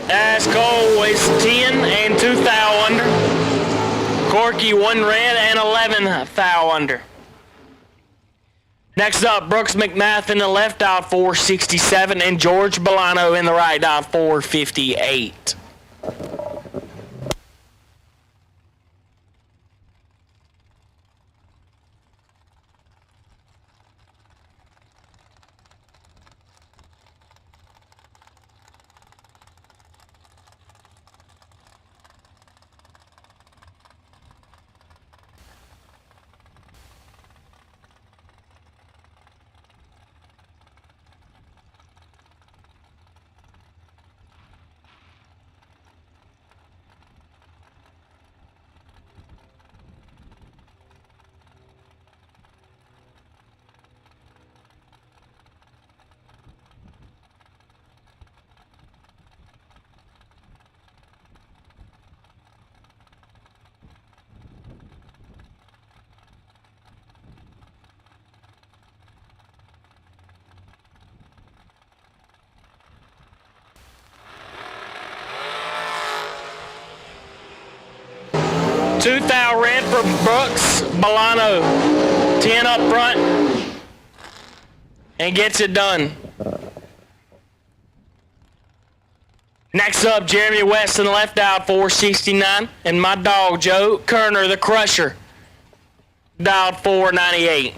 Speaker 3: As Cole is 10 and 2 thou under. Corky 1 red and 11 thou under. Next up, Brooks McMath in the left out 467 and George Bolano in the right out 458. Two thou red for Brooks Bolano. 10 up front. And gets it done. Next up, Jeremy West in the left out 469. And my dog, Joe Kerner, the Crusher, dialed 498.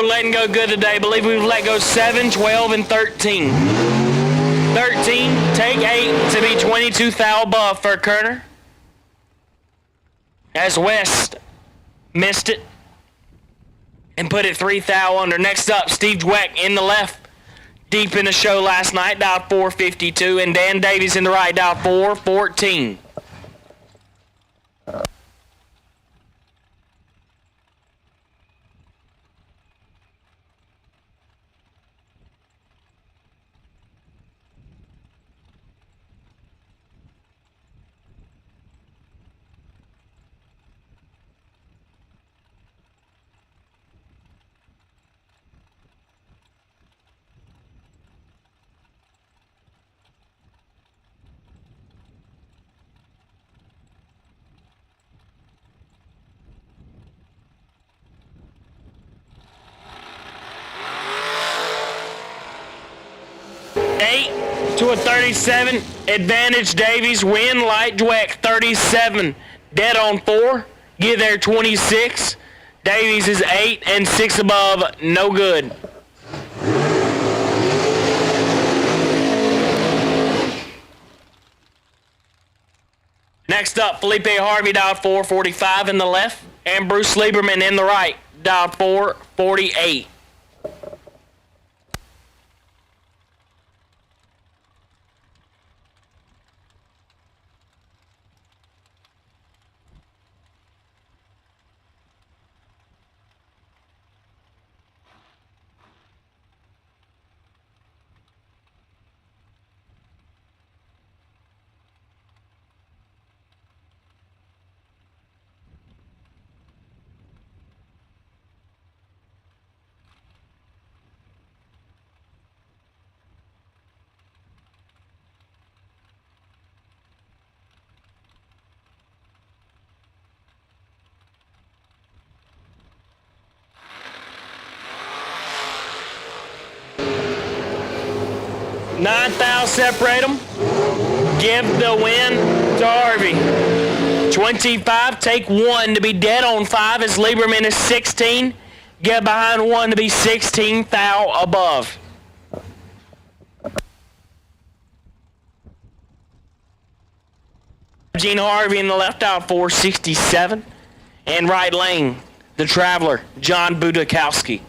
Speaker 3: Letting go good today. I believe we've let go 7, 12, and 13. 13, take 8 to be 22 thou above for Kerner. As West missed it and put it 3 thou under. Next up, Steve Dweck in the left. Deep in the show last night, dialed 452, and Dan Davies in the right, dialed 414. To a 37, advantage Davies, win light Dweck 37, dead on 4, get there 26, Davies is 8 and 6 above, no good. Next up, Felipe Harvey dialed 445 in the left, and Bruce Lieberman in the right, dialed 448. Nine thou separate them. Give the win to Harvey. 25, take 1 to be dead on 5 as Lieberman is 16. get behind 1 to be 16 thou above. Gene Harvey in the left out 467. And right lane, the Traveler, John Budakowski.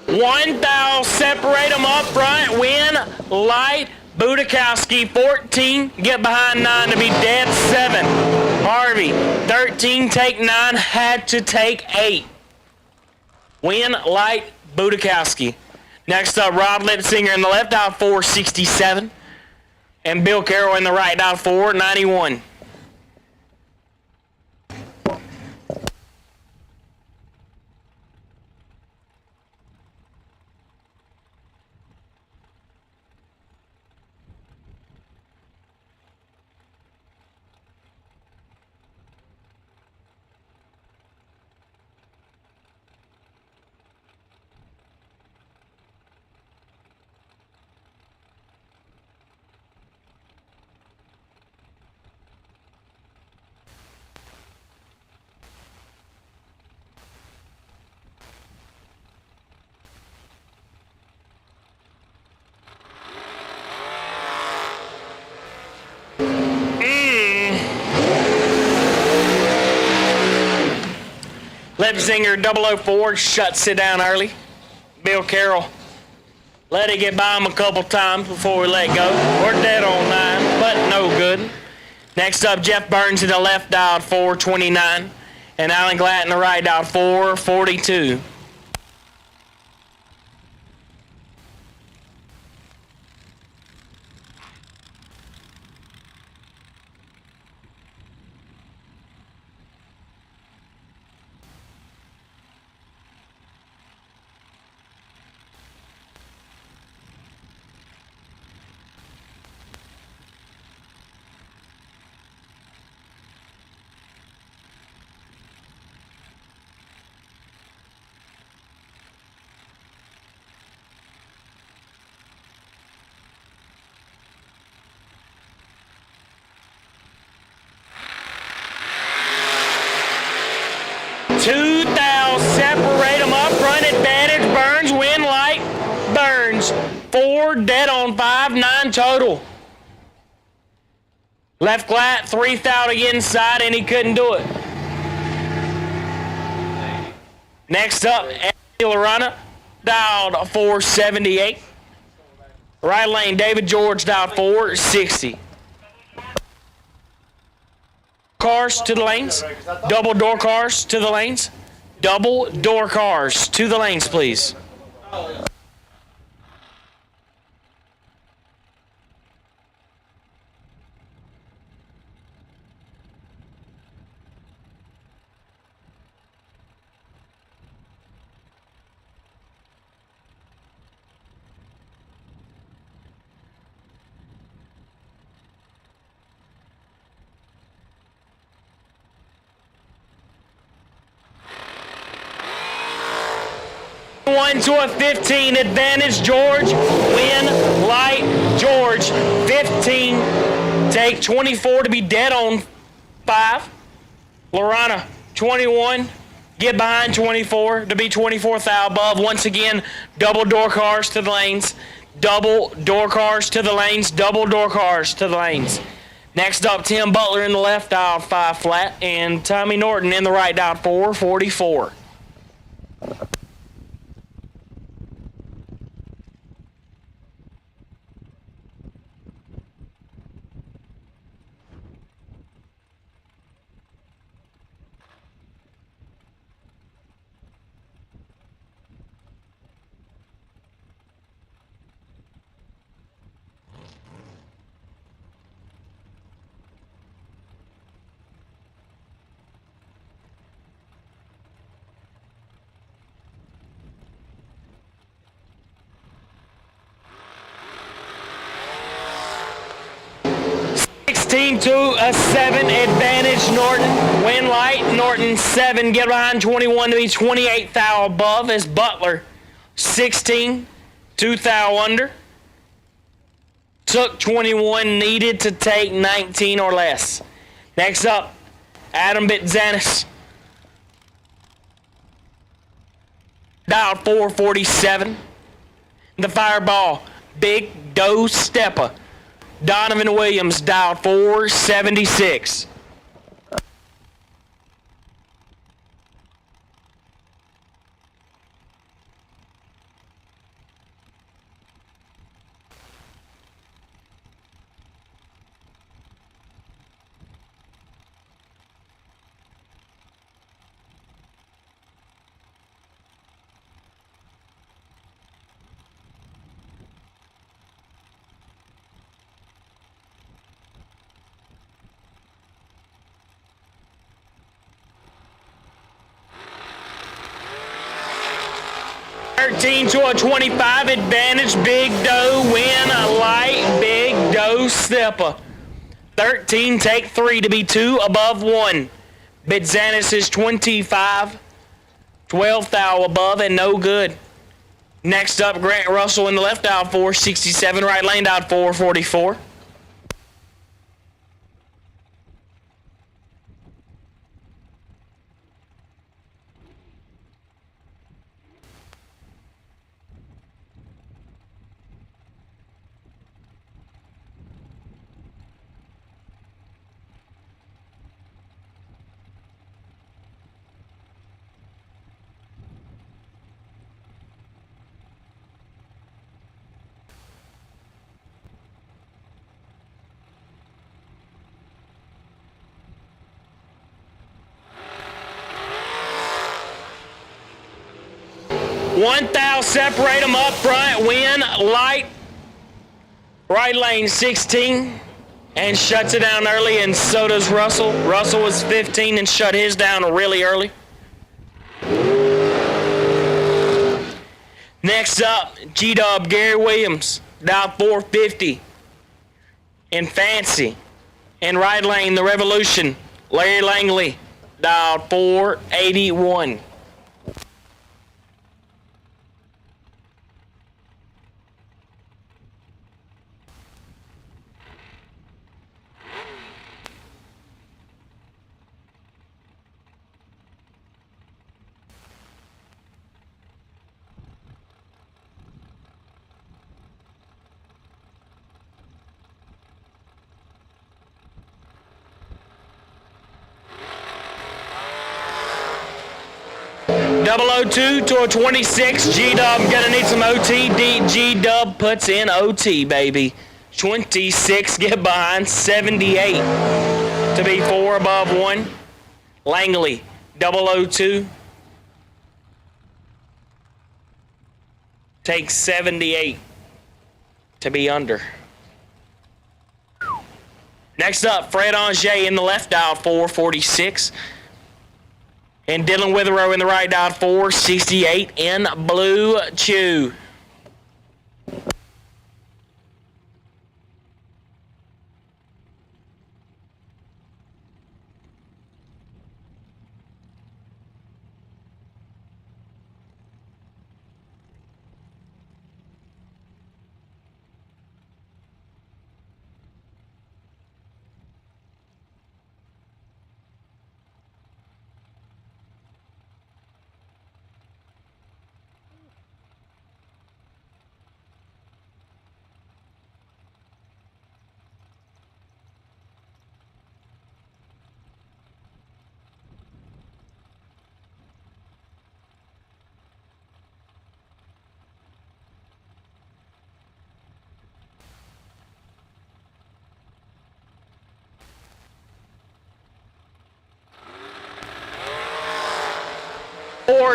Speaker 3: One thou, separate them up front, win, light, Budakowski, 14, get behind 9 to be dead, 7. Harvey, 13, take 9, had to take 8. Win, light, Budakowski. Next up, Rob Litzinger in the left out, 467. And Bill Carroll in the right out, 491. Lepsinger 004 shuts it down early. Bill Carroll let it get by him a couple times before we let go. We're dead on 9, but no good. Next up, Jeff Burns in the left out 429, and Alan Glatt in the right out 442. Two thou, separate them up front, advantage, Burns, win light, Burns. 4, dead on 5, 9 total. Left Glatt, 3 thou to get inside, and he couldn't do it. Next up, Andy Lorana, dialed 478. Right lane, David George, dialed 460. Cars to the lanes. Double door cars to the lanes. Double door cars to the lanes, please. One to a 15, advantage George, win, light, George, 15, take 24 to be dead on 5, Lorana, 21, get behind 24 to be 24 thou above, once again, double door cars to the lanes, double door cars to the lanes, double door cars to the lanes. Next up, Tim Butler in the left aisle, 5 flat, and Tommy Norton in the right aisle, 444. 16 to a 7, advantage Norton. Win light, Norton 7, get behind 21 to be 28 thou above as Butler 16, 2 thou under. Took 21, needed to take 19 or less. Next up, Adam Bitzanis. Dialed 447. The Fireball, Big Doe Stepper. Donovan Williams dialed 476. To a 25, advantage Big Doe, win a light Big Doe Stepper. 13, take 3 to be 2 above 1. Bitzanis is 25, 12 thou above and no good. Next up, Grant Russell in the left dial 467, right lane dial 444. One thou, separate them up front, win light. Right lane 16 and shuts it down early, and so does Russell. Russell was 15 and shut his down really early. Next up, G-Dub Gary Williams, dial 450 in Fancy. In right lane, the Revolution, Larry Langley, dial 481. .002 to a 26. G-Dub gonna need some OT. G-Dub puts in OT, baby. 26, get behind 78 to be 4 above 1. Langley, 002. Takes 78 to be under. Next up, Fred Anger in the left dial, 446. And Dylan Witherow in the right dial, 468 in Blue Chew.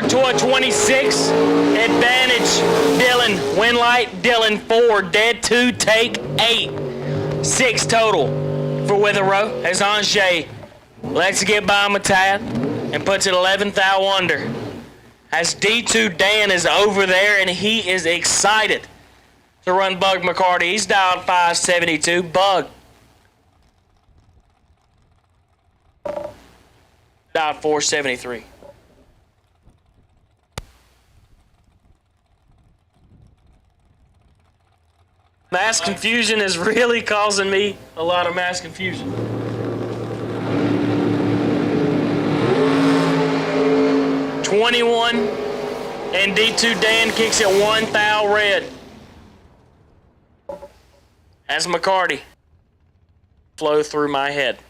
Speaker 3: To a 26, advantage Dylan, win light Dylan 4, dead 2, take 8, 6 total for Witherow as Anger lets it get by him a tad and puts it 11th thou under. As D2 Dan is over there and he is excited to run Bug McCarty. He's dialed 572. Bug Dialed 473. Mass confusion is really causing me a lot of mass confusion. 21 and D2 Dan kicks it 1 thou red. As McCarty flow through my head.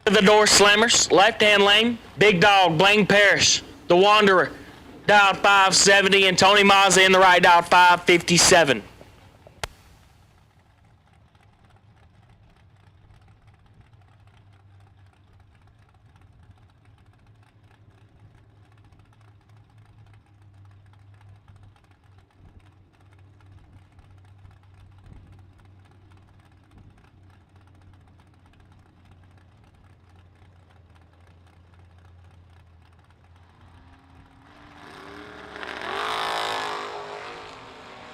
Speaker 3: The door slammers, left-hand lane, Big Dog, Blaine Parrish, The Wanderer, dialed 570, and Tony Mazza in the right, dialed 557.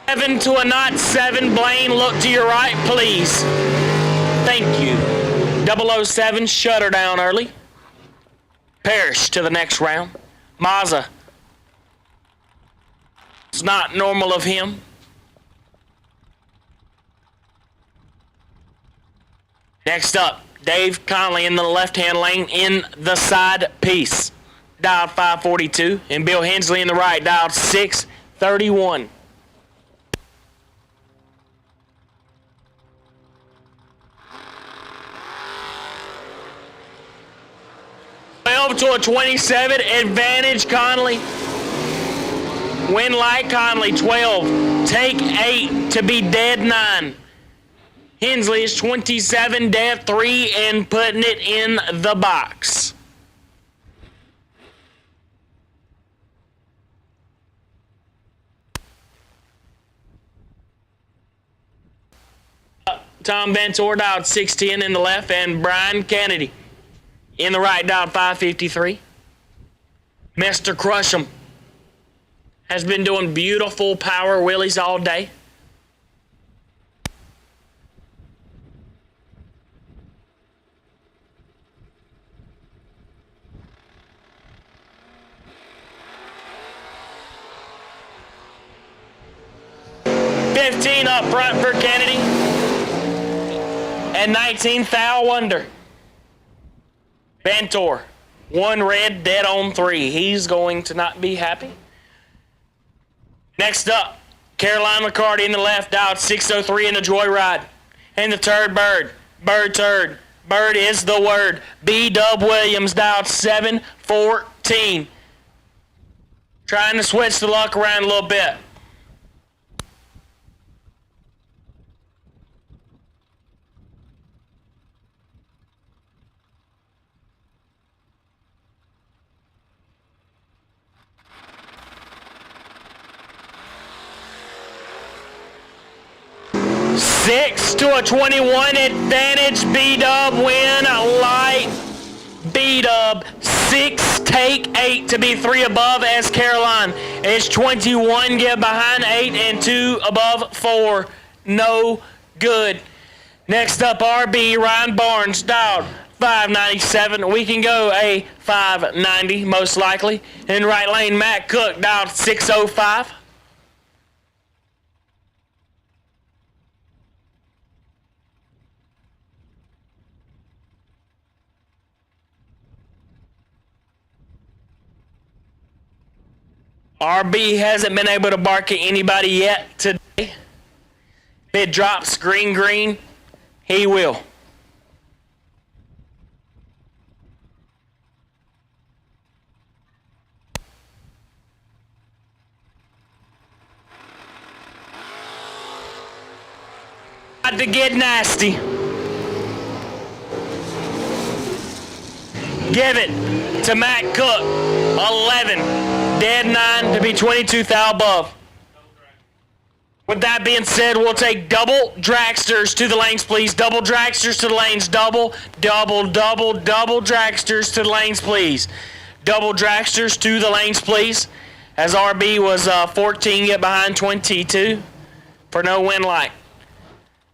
Speaker 3: Seven to a knot, 7. Blaine, look to your right, please. Thank you. 007, shut her down early. Parrish to the next round. Mazza. It's not normal of him. Next up, Dave Conley in the left-hand lane in the side piece. Dialed 542. And Bill Hensley in the right, dialed 631. 12 to a 27, advantage Conley. Win like Conley, 12. Take 8 to be dead 9. Hensley is 27, dead 3, and putting it in the box. Tom Ventor dialed 610 in the left, and Brian Kennedy in the right, dialed 553. Mr. Crush'em has been doing beautiful power wheelies all day. $15 up front for Kennedy. And 19 thou under. Ventor, 1 red, dead on 3. He's going to not be happy. Next up, Caroline McCarty in the left, dialed 603 in the Joyride. And the turd bird, bird turd. Bird is the word. B-Dub Williams, dialed 714. Trying to switch the luck around a little bit. Six to a 21 advantage. B-Dub win light. B-Dub 6 take 8 to be 3 above as Caroline. It's 21 get behind 8 and 2 above 4. No good. Next up, RB Ryan Barnes dialed 597. We can go a 590 most likely. In right lane, Matt Cook dialed 605. RB hasn't been able to bark at anybody yet today. If it drops green, he will. About to get nasty. Give it to Matt Cook. 11. Dead 9 to be 22 thou above. With that being said, we'll take double dragsters to the lanes, please. Double dragsters to the lanes. Double dragsters to the lanes, please. Double dragsters to the lanes, please. As RB was 14, get behind 22 for no win light.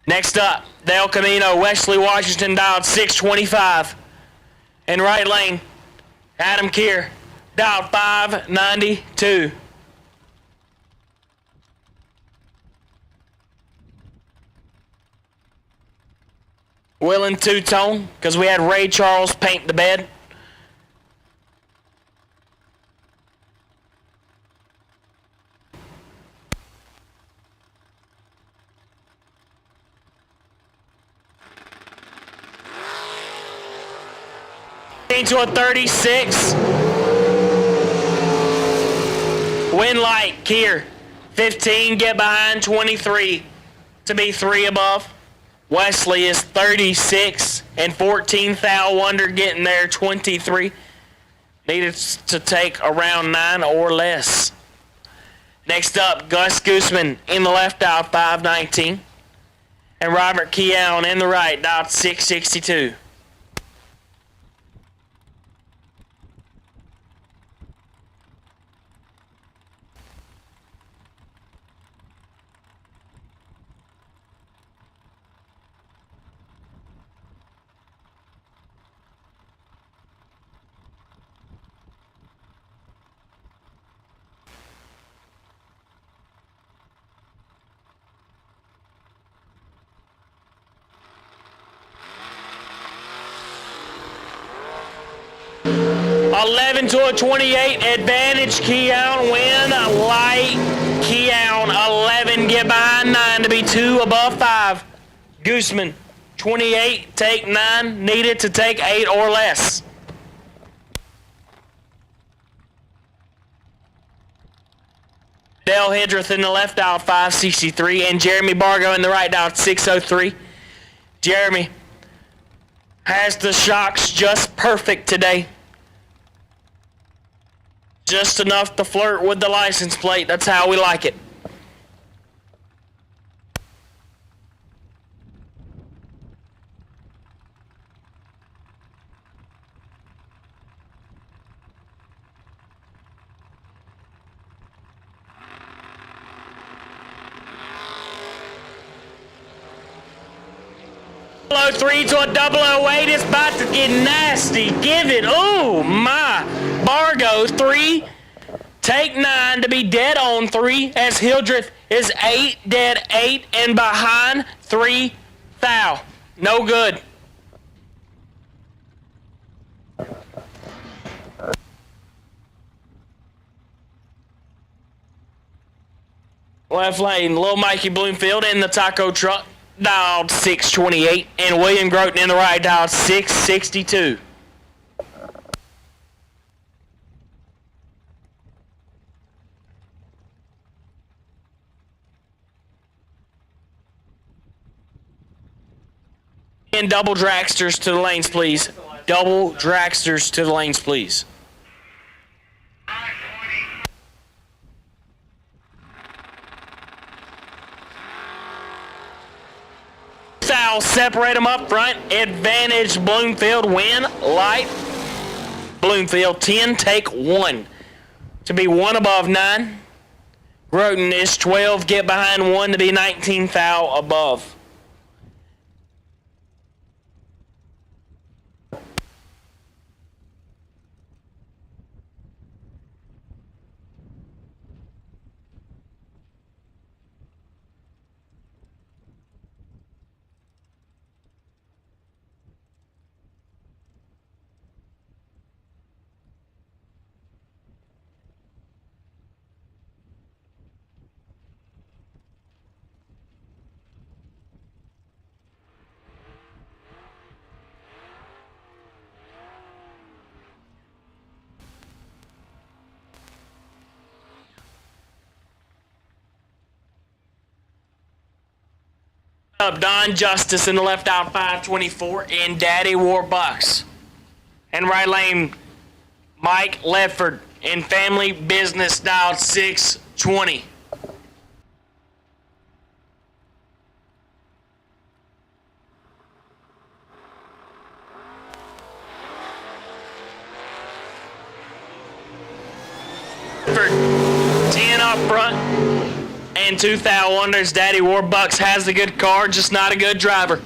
Speaker 3: Next up, Dale Camino, Wesley Washington, dialed 625. In right lane, Adam Keir, dialed 592. Willing two-tone, because we had Ray Charles paint the bed. To a 36. Win light, Keir. 15, get behind 23 to be 3 above. Wesley is 36 and 14 thou under, getting there 23. Needed to take around 9 or less. Next up, Gus Gooseman in the left, dialed 519. And Robert Keown in the right, dialed 662. To a 28, advantage Keown, win light Keown, 11, get behind 9 to be 2 above 5. Gooseman, 28, take 9, needed to take 8 or less. Dale Hidreth in the left, dial 563, and Jeremy Bargo in the right, dial 603. Jeremy has the shocks just perfect today. Just enough to flirt with the license plate. That's how we like it. Low 3 to a 008. It's about to get nasty. Give it. Oh my. Bargo 3. Take 9 to be dead on 3. As Hildreth is 8, dead 8, and behind 3 thou. No good. Left lane, Lil Mikey Bloomfield in the taco truck, dialed 628, and William Groton in the right, dialed 662. And double dragsters to the lanes, please. Double dragsters to the lanes, please. Foul, separate them up front. Advantage Bloomfield, win light. Bloomfield 10, take 1 to be 1 above 9. Groton is 12, get behind 1 to be 19 thou above. Up Don Justice in the left out 524 and Daddy Warbucks. And right lane Mike Ledford in Family Business dial 620. For 10 up front and 2 foul unders. Daddy Warbucks has the good car, just not a good driver.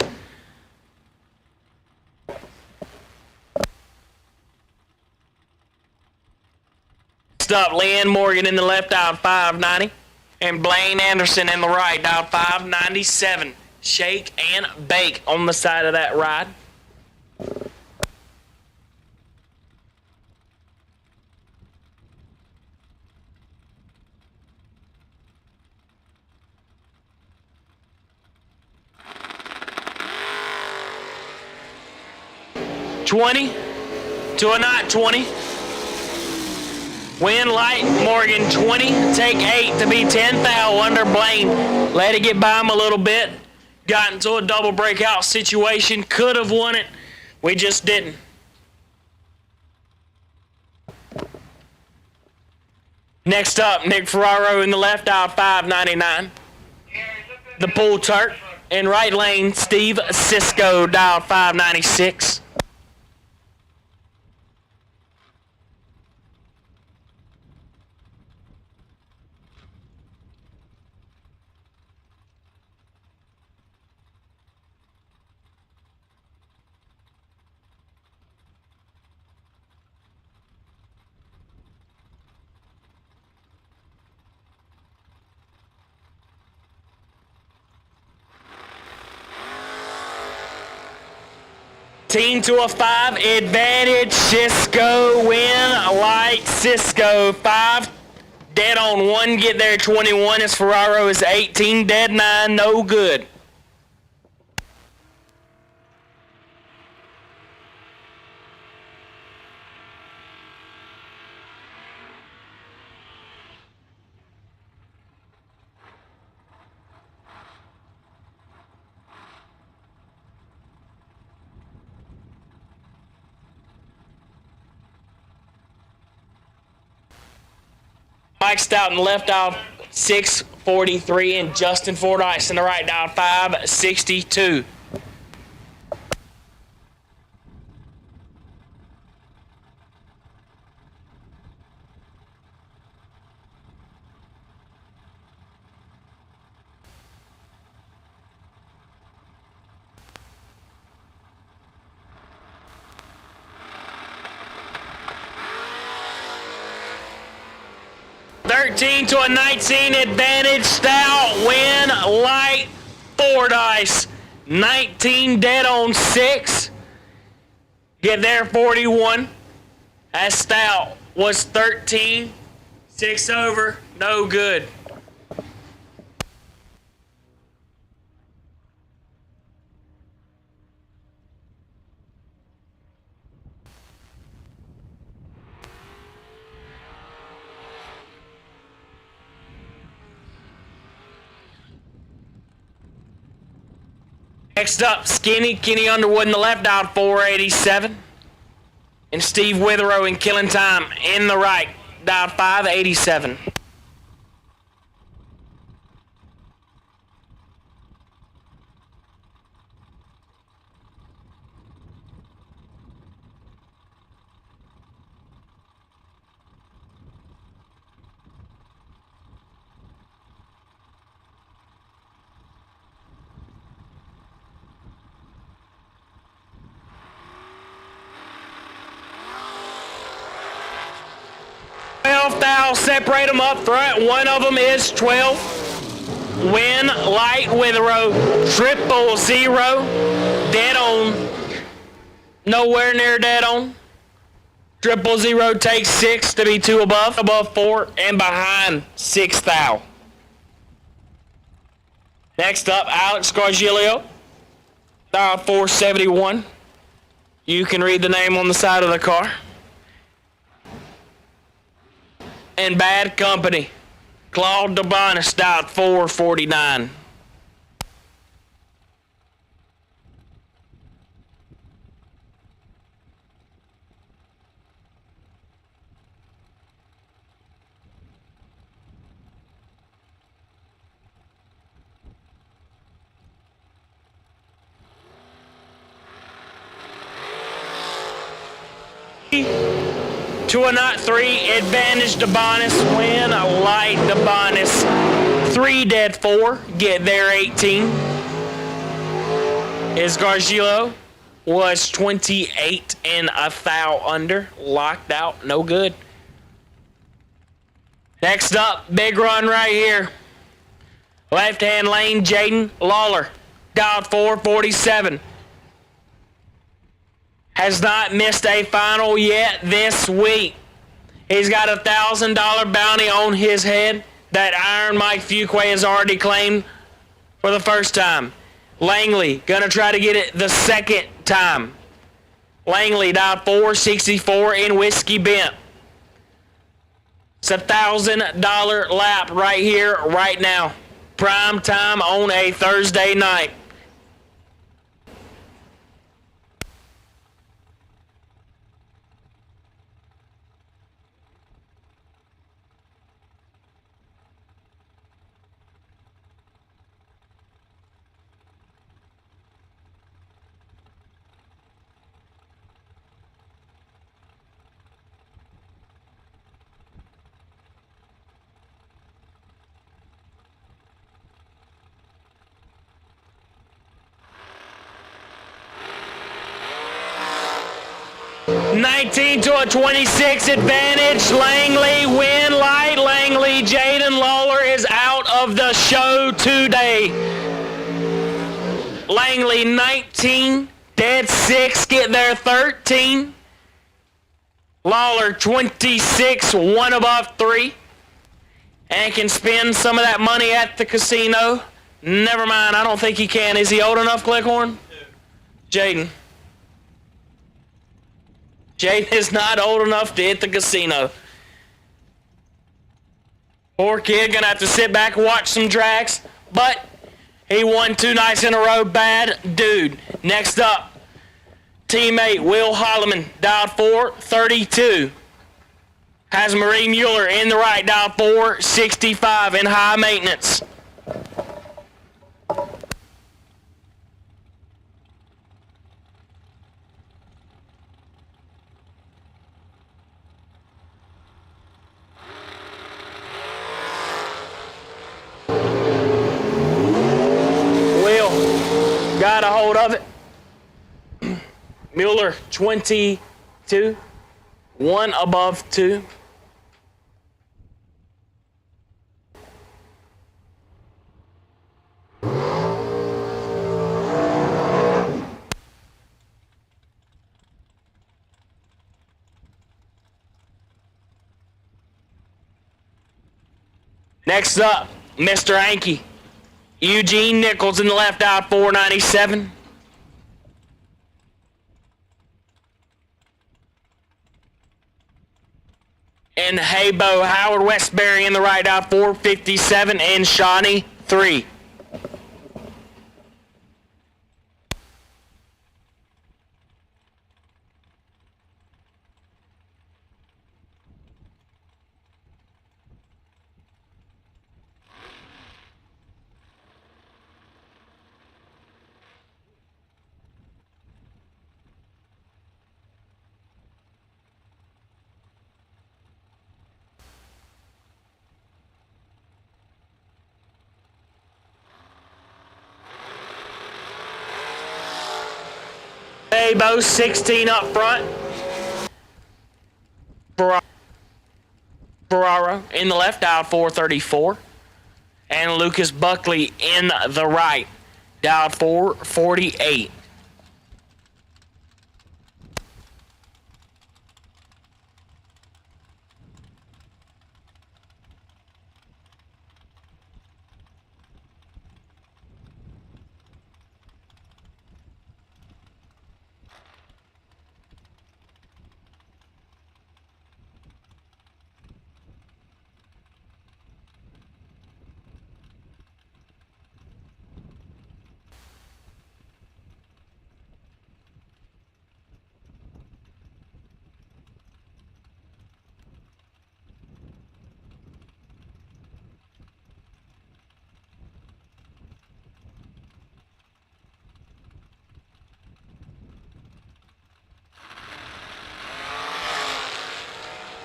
Speaker 3: Next up, Leanne Morgan in the left out 590 and Blaine Anderson in the right out 597. Shake and bake on the side of that ride. $20 to a not 20. Win light Morgan 20. Take 8 to be 10 foul under Blaine. Let it get by him a little bit. Got into a double breakout situation. Could have won it. We just didn't. Next up, Nick Ferraro in the left out 599. The Pool Turk. In right lane, Steve Cisco dial 596. Team to a 5, advantage, Cisco, win, light, Cisco, 5, dead on 1, get there 21, as Ferraro is 18, dead 9, no good. Mike Stout in the left out 643 and Justin Fordyce in the right out 562. $13 to a 19, advantage, Stout, win, light, Fordyce, 19, dead on 6, get there 41, as Stout was 13, 6 over, no good. Next up, Kenny Underwood in the left out 487. And Steve Witherow in Killing Time in the right, dial 587. Foul, separate them up front. One of them is 12. Win, light, Witherow, 000. Dead on. Nowhere near dead on. 000 takes 6 to be 2 above 4, and behind 6 thou. Next up, Alex Gargilio, dial 471. You can read the name on the side of the car. And Bad Company, Claude DeBonis, dial 449. To a knot 3, advantage to bonus, win, a light to bonus. 3 dead 4, get there 18. His Gargilo was 28 and a thou under, locked out, no good. Next up, big run right here. Left hand lane, Jaden Lawler, dialed 447. Has not missed a final yet this week. He's got a $1,000 bounty on his head that Iron Mike Fuquay has already claimed for the first time. Langley gonna try to get it the second time. Langley dialed 464 in Whiskey Bent. It's a $1,000 lap right here, right now. Prime time on a Thursday night. $19 to a 26 advantage. Langley win light. Langley, Jaden Lawler is out of the show today. Langley 19, dead 6, get there 13. Lawler 26, 1 above 3. And can spend some of that money at the casino. Never mind, I don't think he can. Is he old enough, Clickhorn? Jaden. Jaden is not old enough to hit the casino. Poor kid, gonna have to sit back and watch some tracks, but he won 2 nights in a row. Bad dude. Next up, teammate Will Holloman, dialed 432. Has Marie Mueller in the right, dialed 465 in high maintenance. Got a hold of it. Mueller 22, 1 above 2. Next up, Mr. Anke. Eugene Nichols in the left out, 497. And Haybo Howard Westbury in the right out, 457. And Shawnee, 3. Haybo 16 up front. Ferraro in the left out, 434. And Lucas Buckley in the right, dialed 448.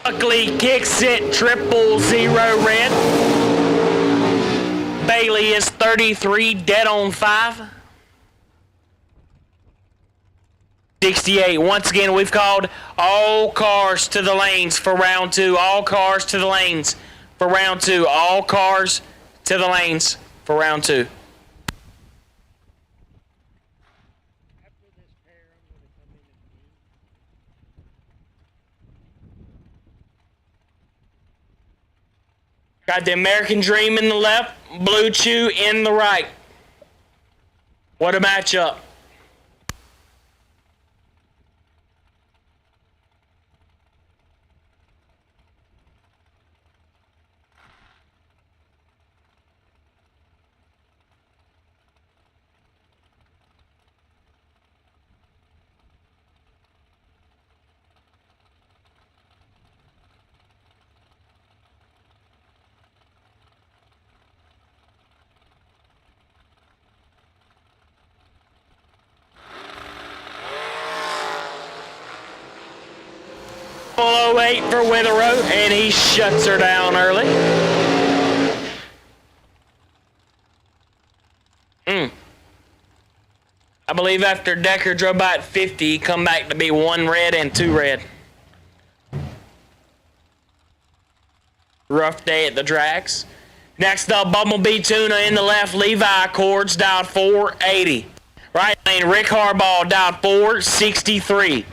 Speaker 3: Buckley kicks it 000 red. Bailey is 33, dead on 5. 68. Once again, we've called all cars to the lanes for round 2. All cars to the lanes for round 2. All cars to the lanes for round 2. Got the American Dream in the left, Blue Chew in the right. What a matchup. Full 08 for Witherow, and he shuts her down early. I believe after Decker drove by at 50, he come back to be 1 red and 2 red. Rough day at the tracks. Next up, Bumblebee Tuna in the left, Levi Accords, dialed 480. Right lane, Rick Harbaugh, dialed 463.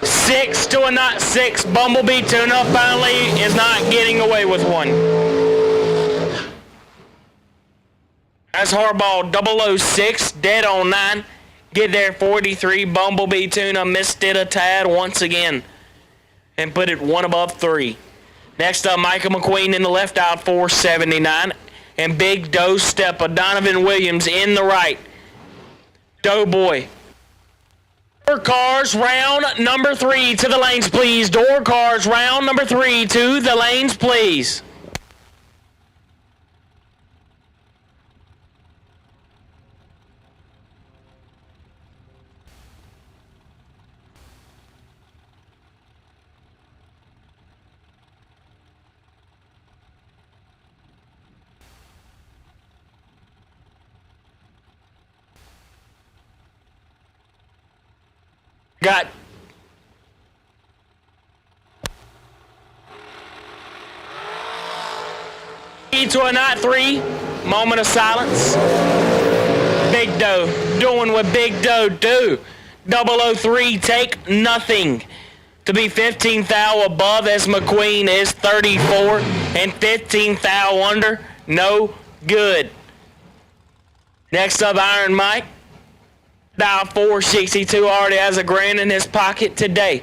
Speaker 3: Six to a not 6. Bumblebee Tuna finally is not getting away with one. That's Harbaugh 006, dead on 9. Get there 43. Bumblebee Tuna missed it a tad once again and put it 1 above 3. Next up, Micah McQueen in the left, out 479. And Big Doe Step of Donovan Williams in the right. Doughboy. Door cars round number 3 to the lanes, please. Door cars round number 3 to the lanes, please. Got to a not 3. Moment of silence. Big Doe doing what Big Doe do. 003, take nothing. To be 15th thou above as McQueen is 34 and 15th thou under, no good. Next up, Iron Mike. Dial 462 already has a grand in his pocket today.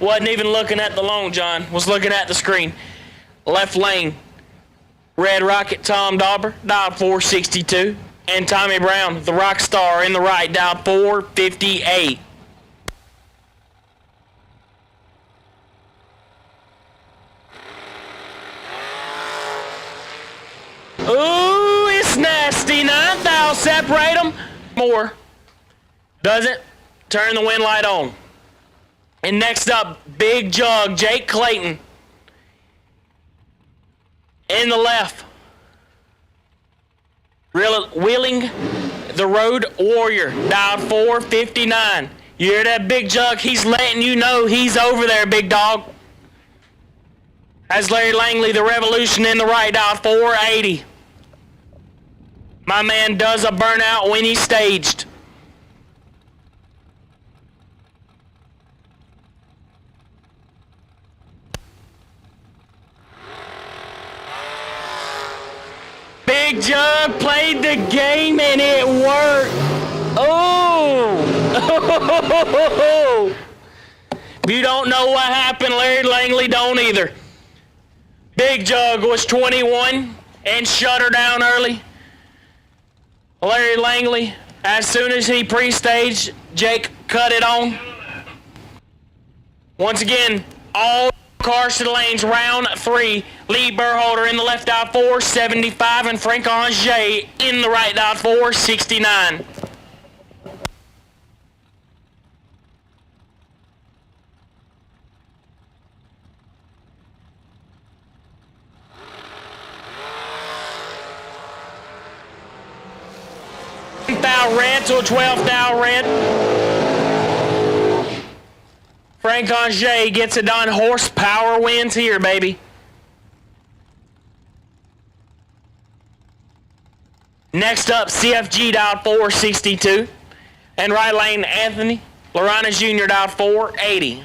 Speaker 3: Wasn't even looking at the Long John, was looking at the screen. Left lane, Red Rocket Tom Dauber, dial 462. And Tommy Brown, the rock star in the right, dial 458. Ooh, it's nasty. 9th, I'll separate them. More. Doesn't. Turn the wind light on. And next up, Big Jug, Jake Clayton. In the left. Wheeling the Road Warrior. Dialed 459. You hear that, Big Jug? He's letting you know he's over there, big dog. That's Larry Langley, the Revolution in the right, dialed 480. My man does a burnout when he's staged. Big Jug played the game and it worked. Oh! If you don't know what happened, Larry Langley don't either. Big Jug was 21 and shut her down early. Larry Langley, as soon as he pre-staged, Jake cut it on. Once again, all cars to the lanes, round 3. Lee Burholder in the left out 4, 75, and Frank Angers in the right out 4, 69. Red to a 12th down red. Frank Angers gets it done. Horsepower wins here, baby. Next up, CFG dialed 462. And right lane, Anthony Lorana Jr. dialed 480.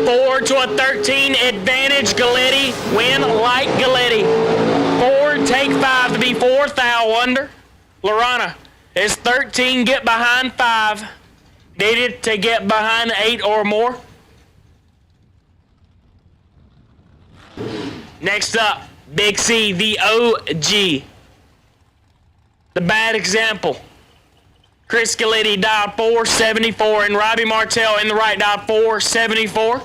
Speaker 3: Ford to a 13, advantage Galletti, win like Galletti. Ford take 5 to be 4th thou under. Lorana is 13, get behind 5. Needed to get behind 8 or more. Next up, Big C, the OG. The bad example. Chris Galletti dialed 474 and Robbie Martell in the right dialed 474.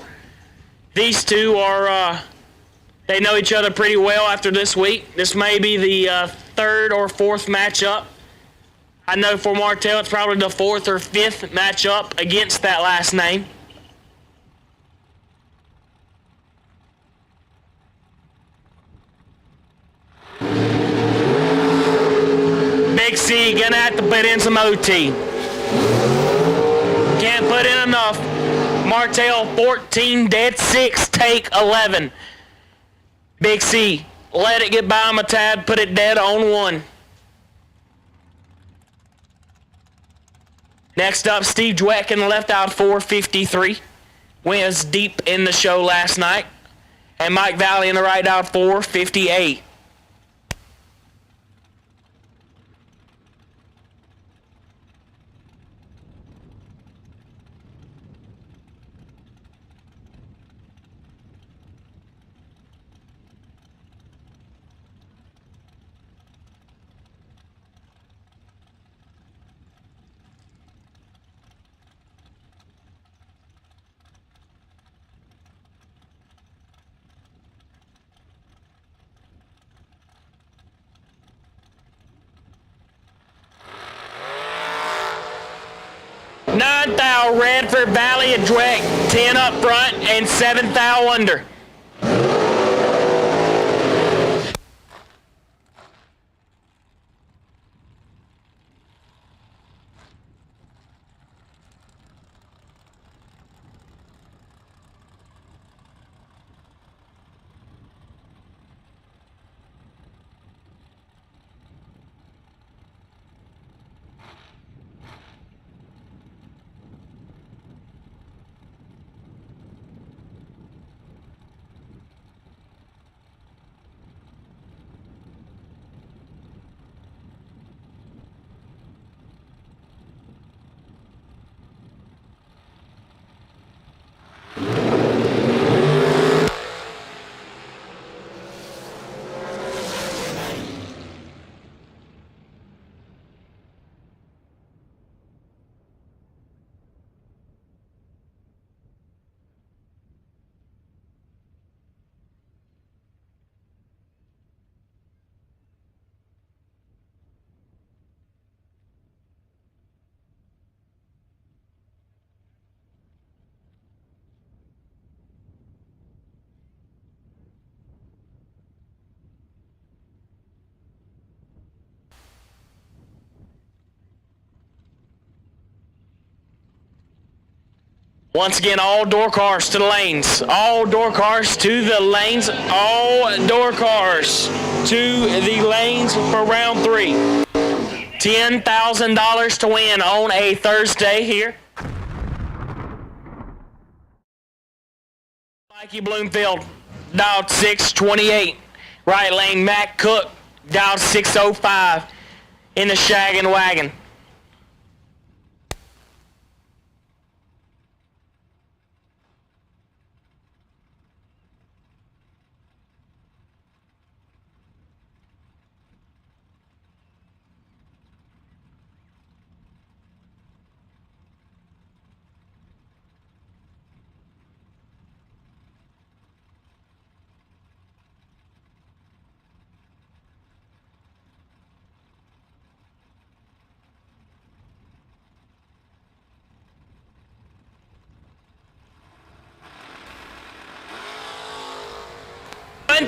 Speaker 3: These two are, they know each other pretty well after this week. This may be the 3rd or 4th matchup. I know for Martell it's probably the 4th or 5th matchup against that last name. Big C gonna have to put in some OT. Can't put in enough. Martell 14, dead 6, take 11. Big C, let it get by him a tad, put it dead on 1. Next up, Steve Dweck in the left out 453. Wins deep in the show last night. And Mike Valley in the right out 458. Ninth thou red for Valley and Dweck, 10 up front and 7th thou under. Once again, all door cars to the lanes. All door cars to the lanes. All door cars to the lanes for round 3. $10,000 to win on a Thursday here. Mikey Bloomfield, dialed 628. Right lane, Matt Cook, dialed 605 in the shaggin' wagon.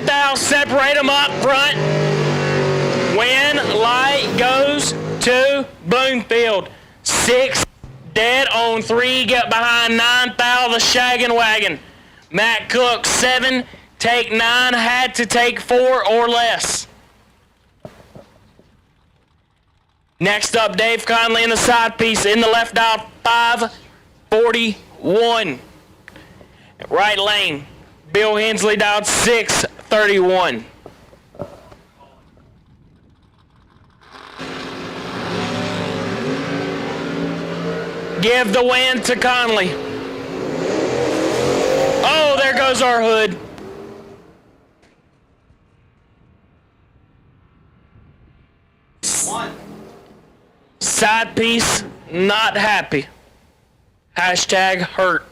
Speaker 3: Thou separate them up front. Win light goes to Bloomfield. 6 dead on 3. Get behind 9 thou the shaggin' wagon. Matt Cook 7. Take 9. Had to take 4 or less. Next up, Dave Conley in the side piece. In the left dial, 541. Right lane, Bill Hensley dialed 631. Give the win to Conley. Oh, there goes our hood. Side piece, not happy. Hashtag hurt.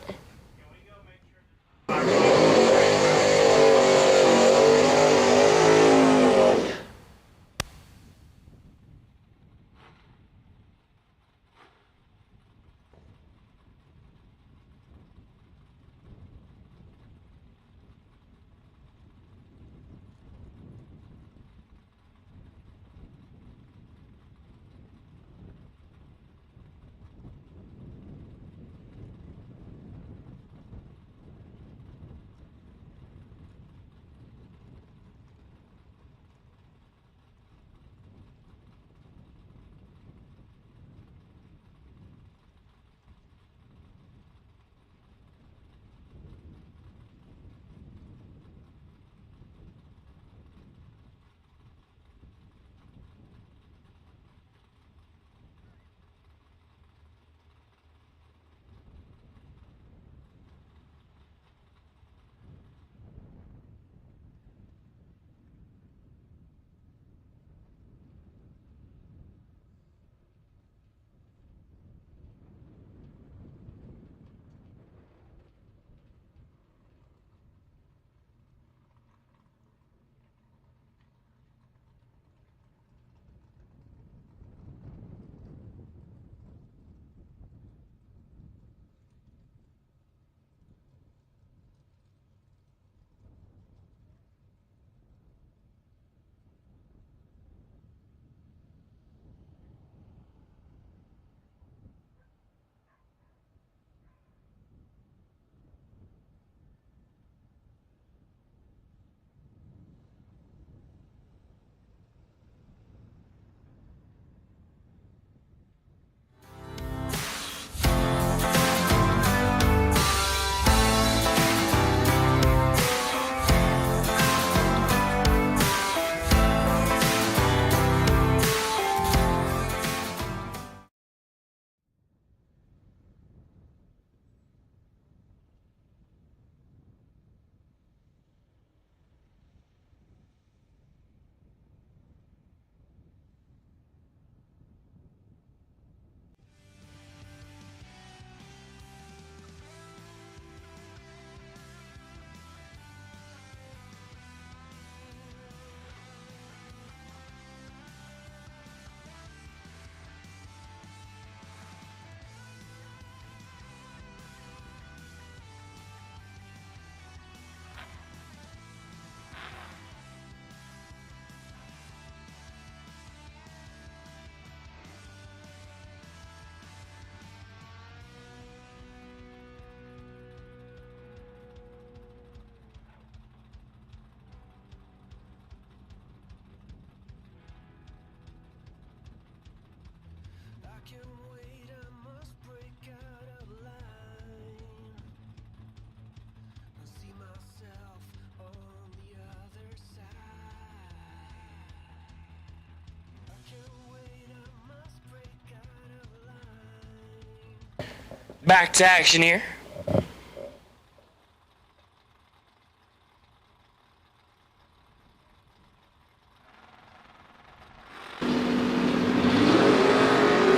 Speaker 3: Back to action here.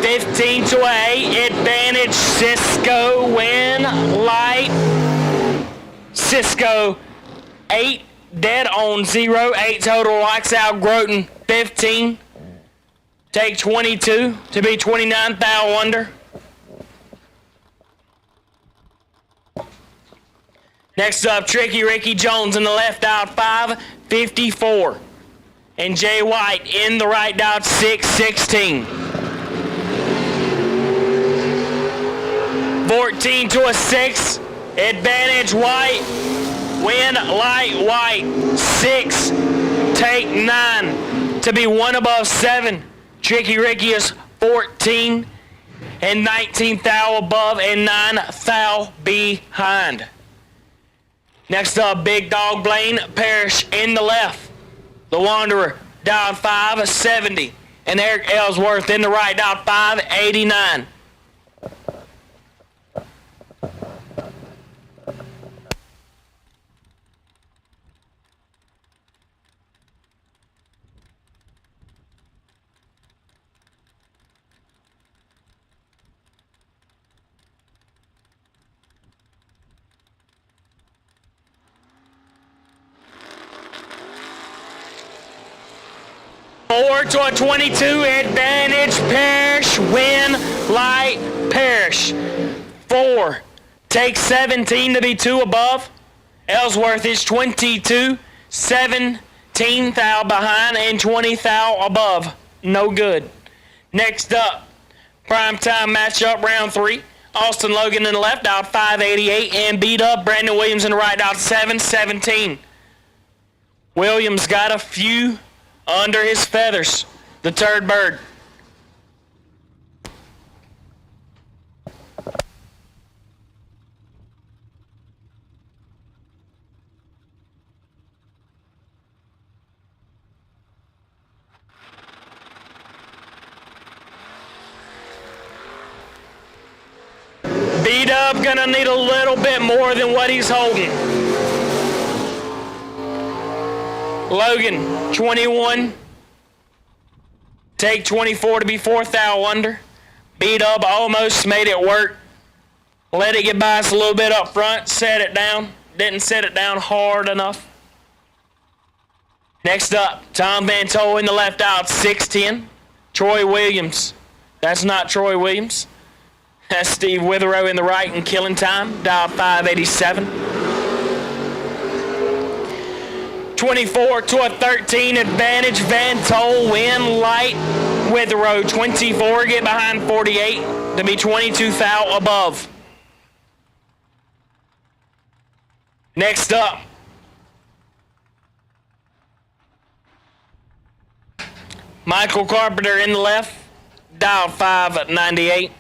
Speaker 3: Fifteen to 8, advantage Cisco, win light. Cisco 8, dead on 0, 8 total, likes out Groton 15. Take 22 to be 29 thou under. Next up, Tricky Ricky Jones in the left out 5, 54. And Jay White in the right out 6, 16. 14 to a 6, advantage White, win light White, 6, take 9 to be 1 above 7. Tricky Ricky is 14 and 19 thou above and 9 thou behind. Next up, Big Dog Blaine Parrish in the left. The Wanderer down 5, 70. And Eric Ellsworth in the right down 5, 89. Four to a 22, advantage Parrish, win light Parrish. 4, take 17 to be 2 above. Ellsworth is 22, 17 thou behind and 20 thou above. No good. Next up, primetime matchup round 3. Austin Logan in the left out 588 and beat up Brandon Williams in the right out 717. Williams got a few under his feathers, the turd bird. Beat up, gonna need a little bit more than what he's holding. Logan, 21. Take 24 to be 4 thou under. Beat up, almost made it work. Let it get by us a little bit up front. Set it down. Didn't set it down hard enough. Next up, Tom Van Tol in the left out, 610. Troy Williams. That's not Troy Williams. That's Steve Witherow in the right and killing time. Dial 587. 24 to a 13, advantage Van Tol, win light Witherow. 24, get behind 48 to be 22 thou above. Next up, Michael Carpenter in the left, dial 598.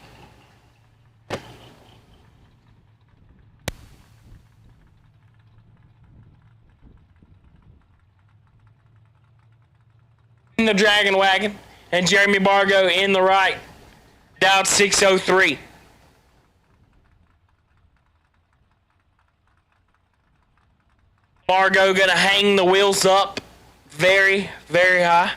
Speaker 3: In the Dragon Wagon, and Jeremy Bargo in the right, dial 603. Bargo gonna hang the wheels up very, very high.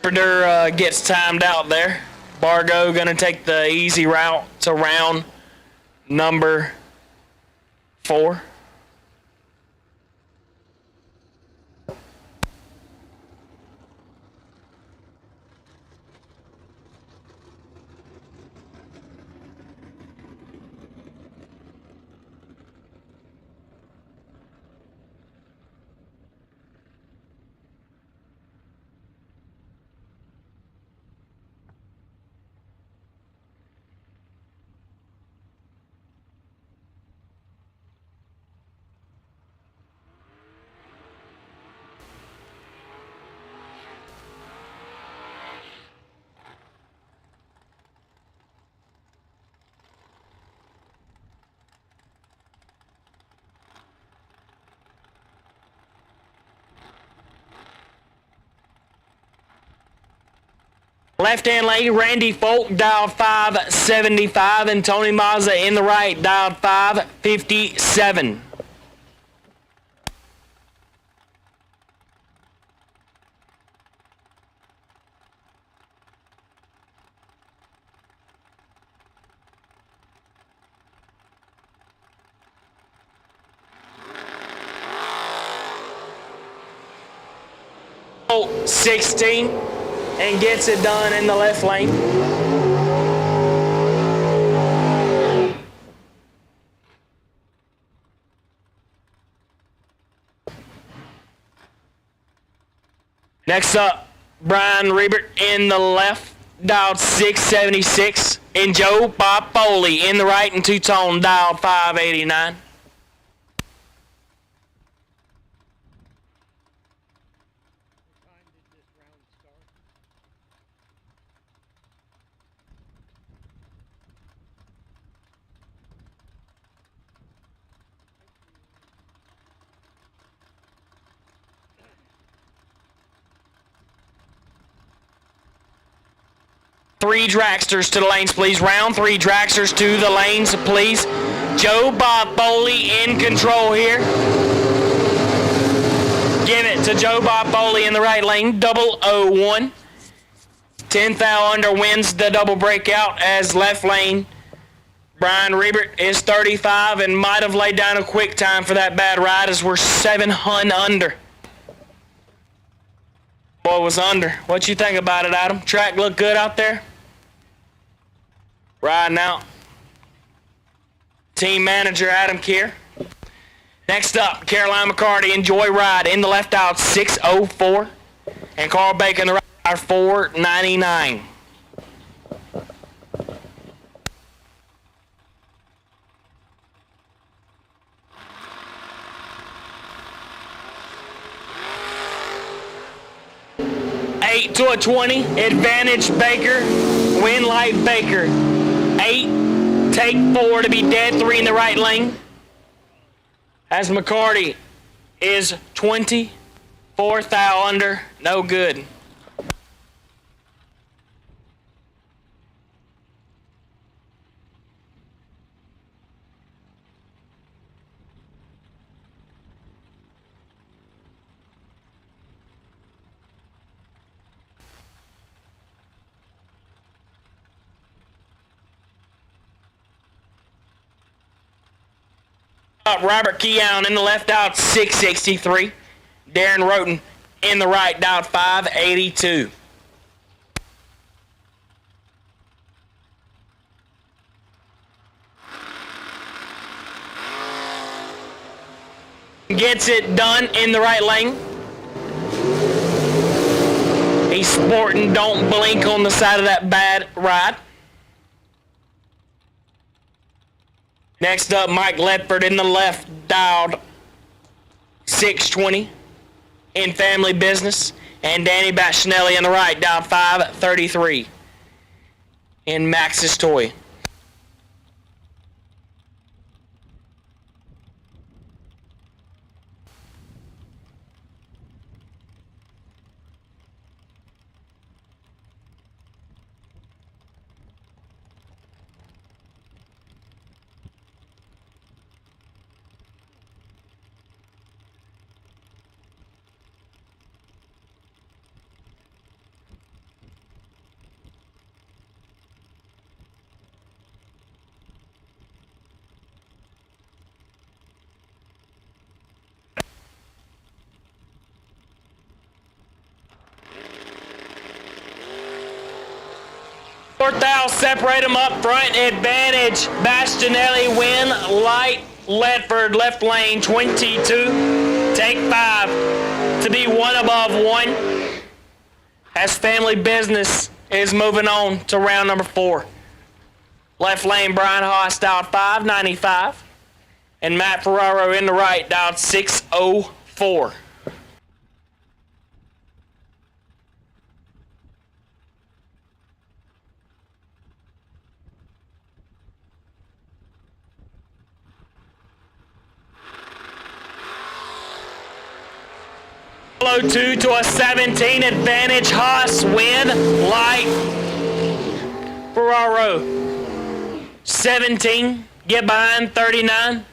Speaker 3: Carpenter gets timed out there. Bargo gonna take the easy route to round number 4. Left-hand lane, Randy Folk, dialed 575, and Tony Mazza in the right, dialed 557. Oh, 16, and gets it done in the left lane. Next up, Brian Riebert in the left, dialed 676, and Joe Bob Foley in the right and two-tone, dialed 589. Three dragsters to the lanes, please. Round three dragsters to the lanes, please. Joe Bob Foley in control here. Give it to Joe Bob Foley in the right lane, 001. 10th thou under wins the double breakout as left lane. Brian Riebert is 35 and might have laid down a quick time for that bad ride as we're 700 under. Boy was under. What you think about it, Adam? Track look good out there? Riding out. Team manager Adam Keir. Next up, Caroline McCarty and Joy Ride in the left out 604. And Carl Bacon the right 499. Eight to a 20, advantage Baker, win light Baker. 8, take 4 to be dead, 3 in the right lane. As McCarty is 24th thou under, no good. Robert Keown in the left out 663. Darren Roten in the right out 582. Gets it done in the right lane. He's sporting don't blink on the side of that bad ride. Next up, Mike Ledford in the left, dialed 620 in family business. And Danny Bacinelli in the right, dialed 533 in Max's Toy. Fourth thou, separate them up front, advantage. Bacinelli win, light, Ledford, left lane, 22. Take 5 to be 1 above 1. As family business is moving on to round number 4. Left lane, Brian Haas, dialed 595. And Matt Ferraro in the right, dialed 604. Below 2 to a 17 advantage. Haas win light. Ferraro 17. Get behind 39.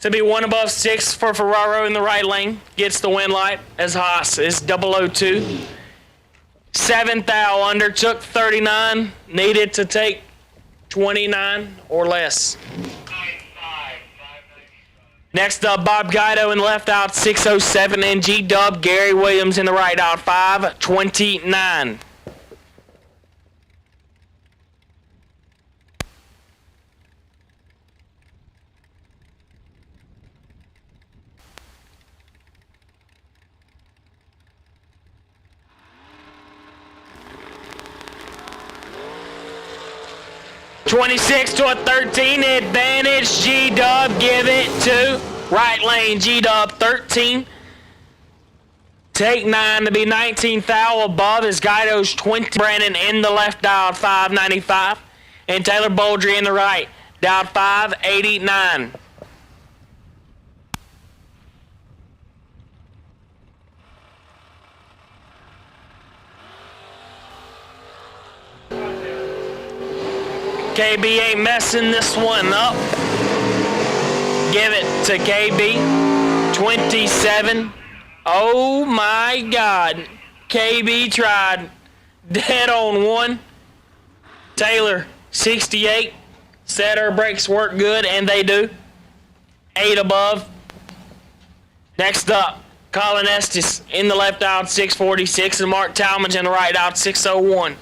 Speaker 3: To be one above 6 for Ferraro in the right lane. Gets the win light as Haas is 002. 7th Thou undertook 39. Needed to take 29 or less. Next up, Bob Guido in the left out 607 and G-Dub Gary Williams in the right out 529. (26 to a 13 advantage). G-Dub give it to right lane. G-Dub 13. Take 9 to be 19th Thou above is Guido's 20. Brandon in the left dialed 595 and Taylor Boldry in the right dialed 589. KB ain't messing this one up. Give it to KB. 27. Oh my God. KB tried. Dead on one. Taylor, 68. Said her brakes work good, and they do. 8 above. Next up, Colin Estes in the left out 646 and Mark Talmadge in the right out 601.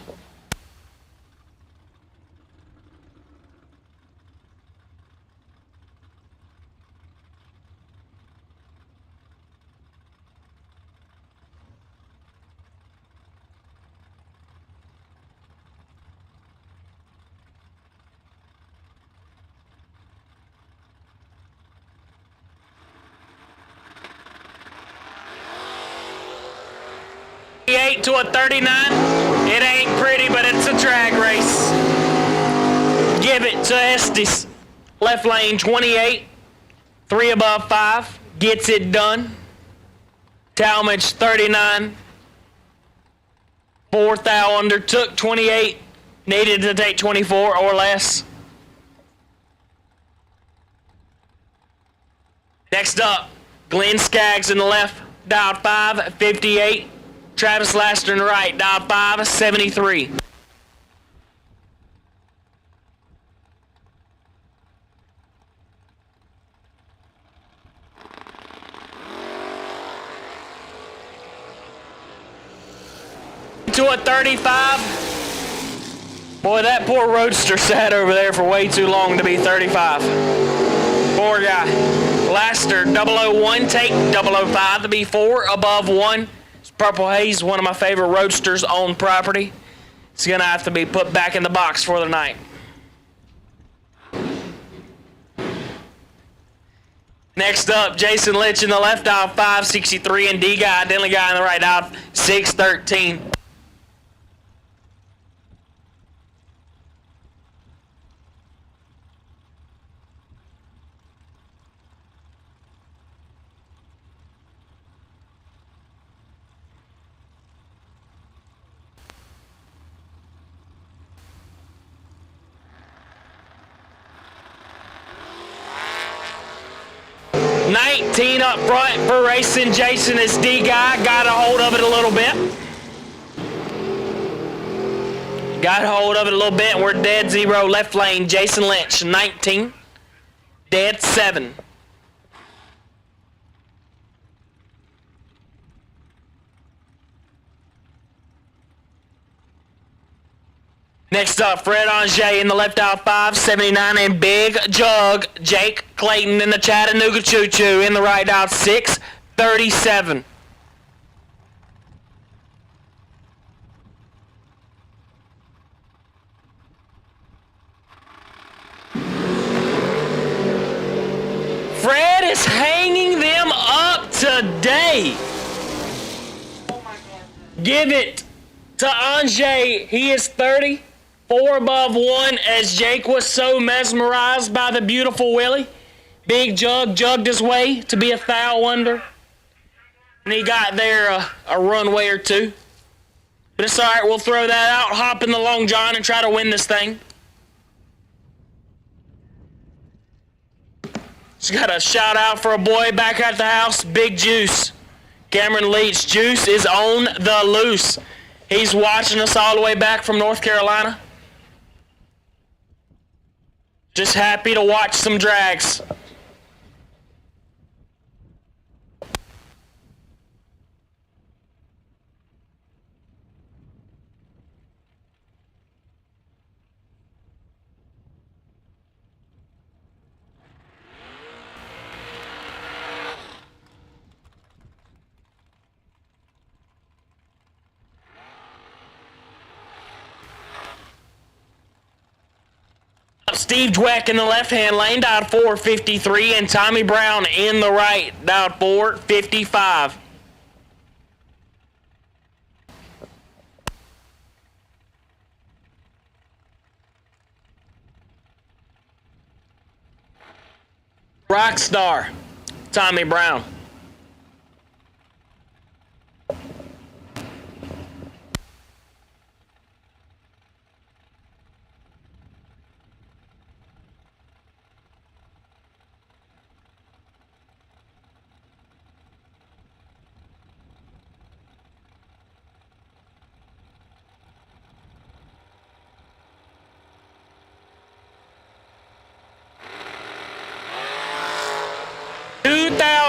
Speaker 3: To a 39. It ain't pretty, but it's a drag race. Give it to Estes. Left lane 28. 3 above 5. Gets it done. Talmadge 39. 4th Thou undertook 28. Needed to take 24 or less. Next up, Glenn Skaggs in the left. Dialed 558. Travis Laster in the right, dial 573. To a 35. Boy, that poor roadster sat over there for way too long to be 35. Poor guy. Laster 001, take 005 to be 4 above 1. Purple Haze, one of my favorite roadsters on property. It's going to have to be put back in the box for the night. Next up, Jason Litch in the left aisle, 563, and D-Guy, Denley Guy in the right aisle, 613. Up front for racing Jason is D-Guy. Got a hold of it a little bit. Got a hold of it a little bit. We're dead 0. Left lane, Jason Lynch, 19. Dead 7. Next up, Fred Ange in the left out 579 and Big Jug Jake Clayton in the Chattanooga Choo Choo in the right out 637. Fred is hanging them up today. Give it to Ange. He is 30. 4 above 1 as Jake was so mesmerized by the beautiful Willie. Big Jug jugged his way to be a foul under. And he got there a runway or two. But it's all right. We'll throw that out, hop in the Long John, and try to win this thing. Just got a shout out for a boy back at the house, Big Juice. Cameron Leach. Juice is on the loose. He's watching us all the way back from North Carolina. Just happy to watch some drags. Steve Dweck in the left-hand lane, dialed 453, and Tommy Brown in the right, dialed 455. Rockstar, Tommy Brown.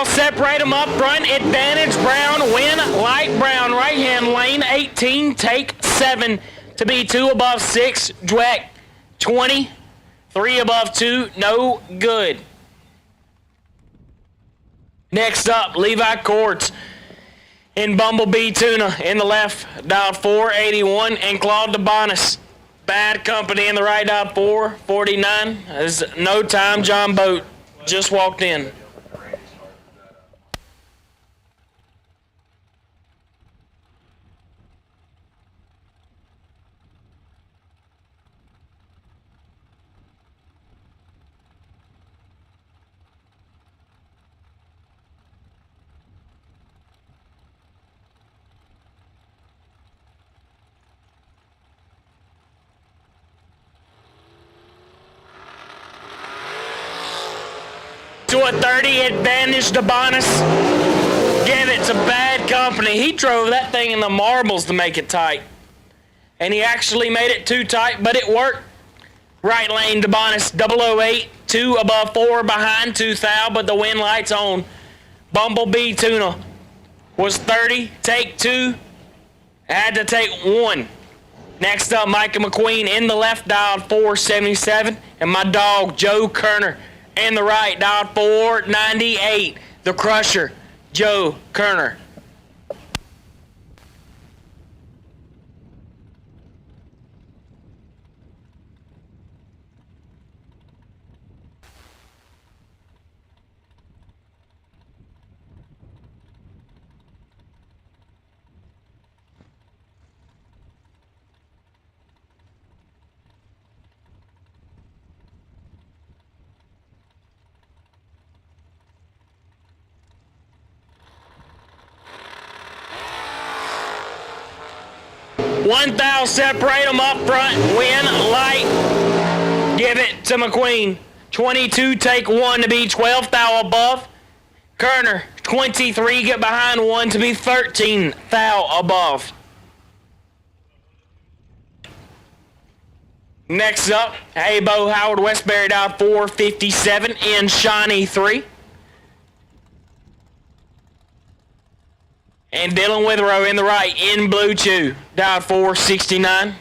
Speaker 3: Separate them up front. Advantage Brown. Win light brown. Right hand lane 18. Take 7 to be 2 above 6. Dweck 20. 3 above 2. No good. Next up, Levi Courts in Bumblebee Tuna in the left, dialed 481, and Claude DeBonis. Bad Company in the right, dialed 449. There's no time. John Boat just walked in. To a 30 advantage to Bonis. Give it to Bad Company. He drove that thing in the marbles to make it tight. And he actually made it too tight, but it worked. Right lane to Bonis, 008, 2 above 4 behind 2 thou, but the wind light's on. Bumblebee Tuna was 30, take 2, had to take 1. Next up, Micah McQueen in the left, dialed 477, and my dog, Joe Kerner, in the right, dialed 498. The Crusher, Joe Kerner. One thou, separate them up front, win light, give it to McQueen. 22, take 1 to be 12 thou above. Kerner, 23, get behind 1 to be 13 thou above. Next up, Abo Howard Westbury, dialed 457 in Shawnee 3. And Dylan Withrow in the right, in Blue Chew, dialed 469.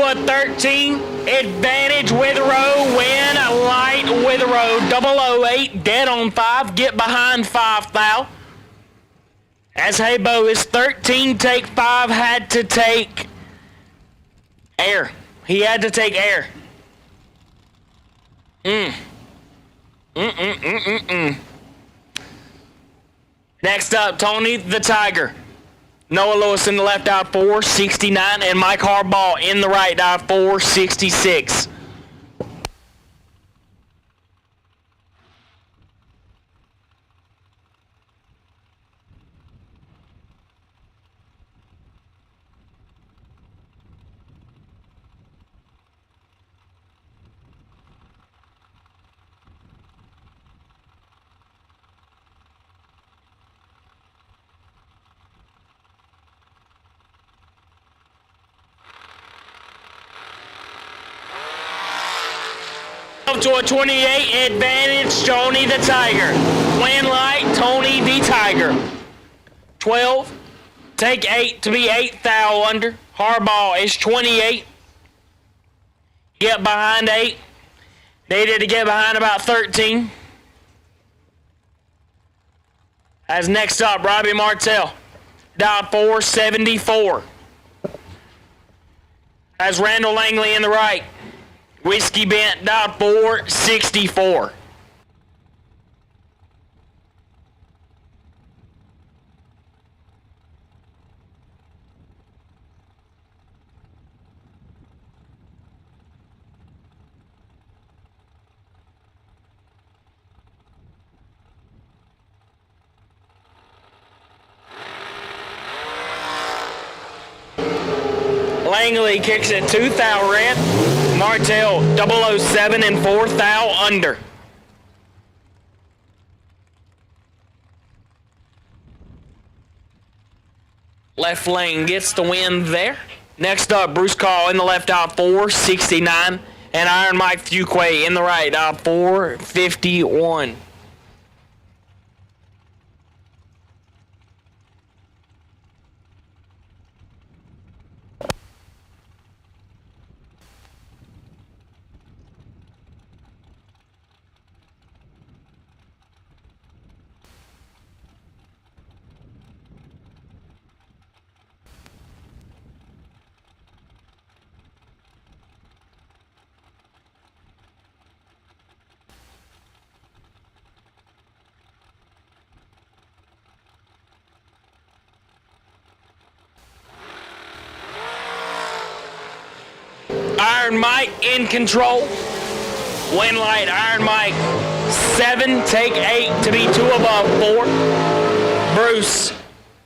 Speaker 3: a 13. Advantage with a row. Win a light with a row. 008. Dead on 5. Get behind 5 thou. As Haybo is 13. Take 5. Had to take air. He had to take air. Next up, Tony the Tiger. Noah Lewis in the left out 469, and Mike Harbaugh in the right out 466. To a 28 advantage, Tony the Tiger. Win light, Tony the Tiger. 12, take 8 to be 8 thou under. Harbaugh is 28. Get behind 8. Needed to get behind about 13. As next up, Robbie Martell. Dial 474. As Randall Langley in the right. Whiskey Bent, dial 464. Langley kicks it 2 thou red. Martell 007 and 4 thou under. Left lane gets the win there. Next up, Bruce Call in the left out 469, and Iron Mike Fuquay in the right out 451. Iron Mike in control. Win light, Iron Mike 7, take 8 to be 2 above 4. Bruce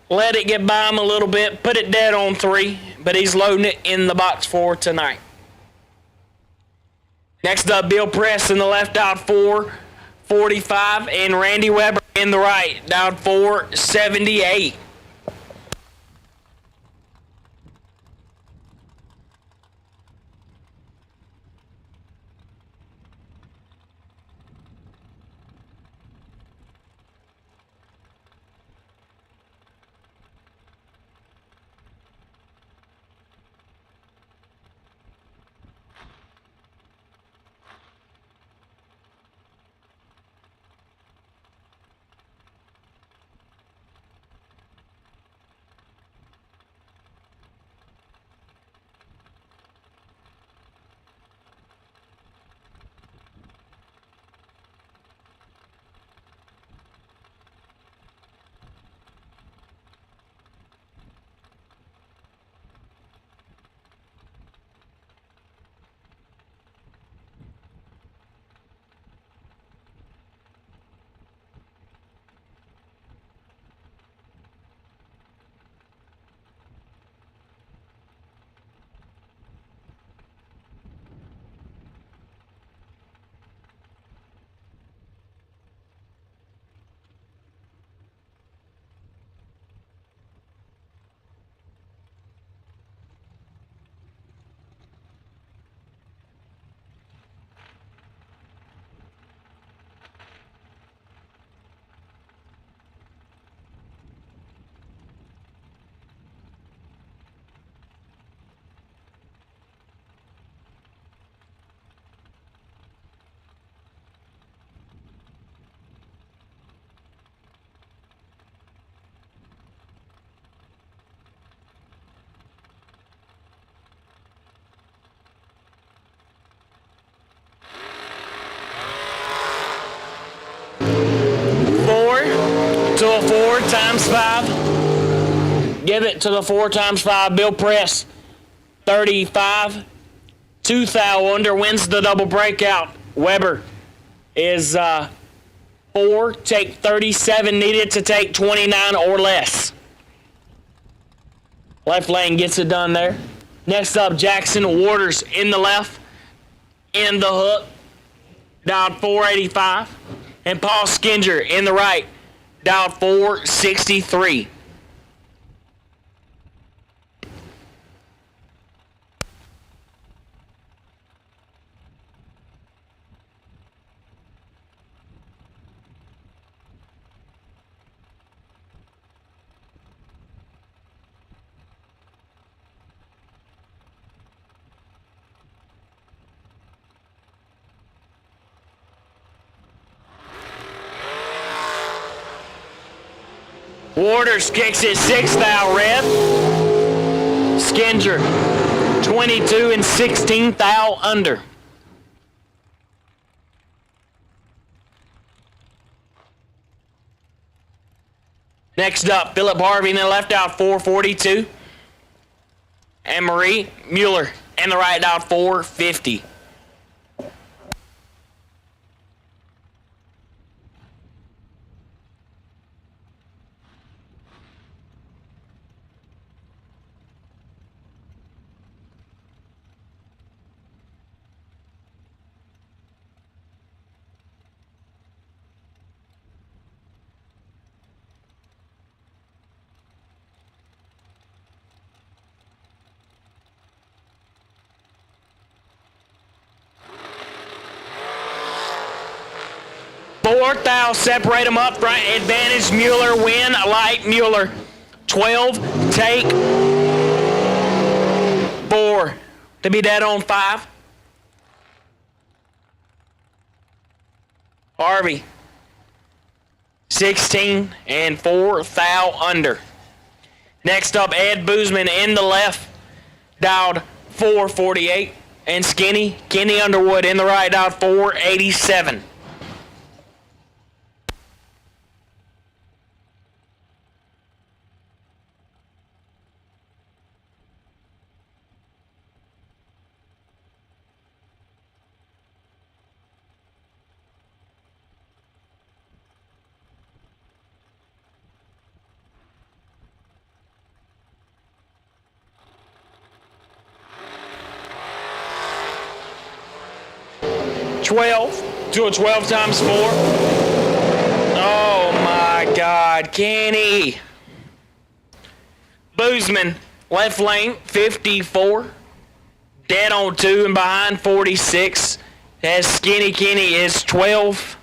Speaker 3: let it get by him a little bit, put it dead on 3, but he's loading it in the box for tonight. Next up, Bill Press in the left out 445, and Randy Weber in the right, down 478. to a 4 times 5. Give it to the 4 times 5. Bill press. 35. 2 thou under. Wins the double breakout. Weber is 4. Take 37. Needed to take 29 or less. Left lane gets it done there. Next up, Jackson Waters in the left. In the hook. Dialed 485. And Paul Skinger in the right. Dialed 463. Waters kicks it 6 thou rev. Skinger 22 and 16 thou under. Next up, Philip Harvey in the left out 442. And Marie Mueller in the right out 450. Fourth thou, separate them up front, advantage Mueller, win, light Mueller. 12, take 4, to be dead on 5. Harvey, 16 and 4 thou under. Next up, Ed Boozman in the left, dialed 448, and Kenny Underwood in the right, dialed 487. To a 12 times 4. Oh my God, Kenny. Boozman, left lane, 54. Dead on 2 and behind 46. As Skinny Kenny is 12.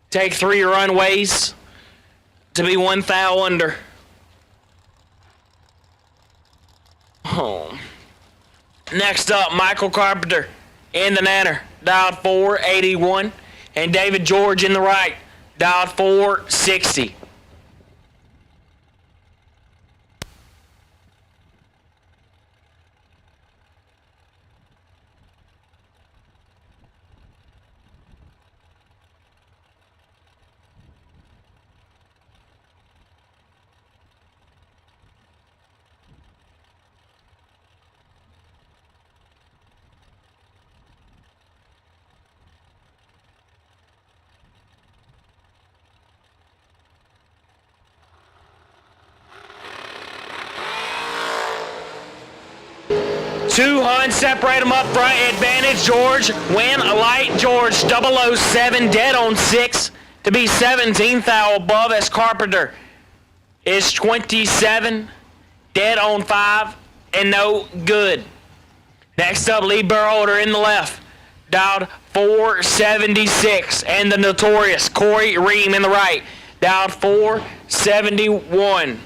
Speaker 3: Take 3 runways to be 1 thou under. Oh. Next up, Michael Carpenter in the nanner, dialed 481, and David George in the right, dialed 460. Two Huns, separate them up front, advantage George, win, a light George, 007, dead on 6, to be 17th thou above as Carpenter is 27, dead on 5, and no good. Next up, Lee Burholder in the left, dialed 476, and the notorious Corey Ream in the right, dialed 471.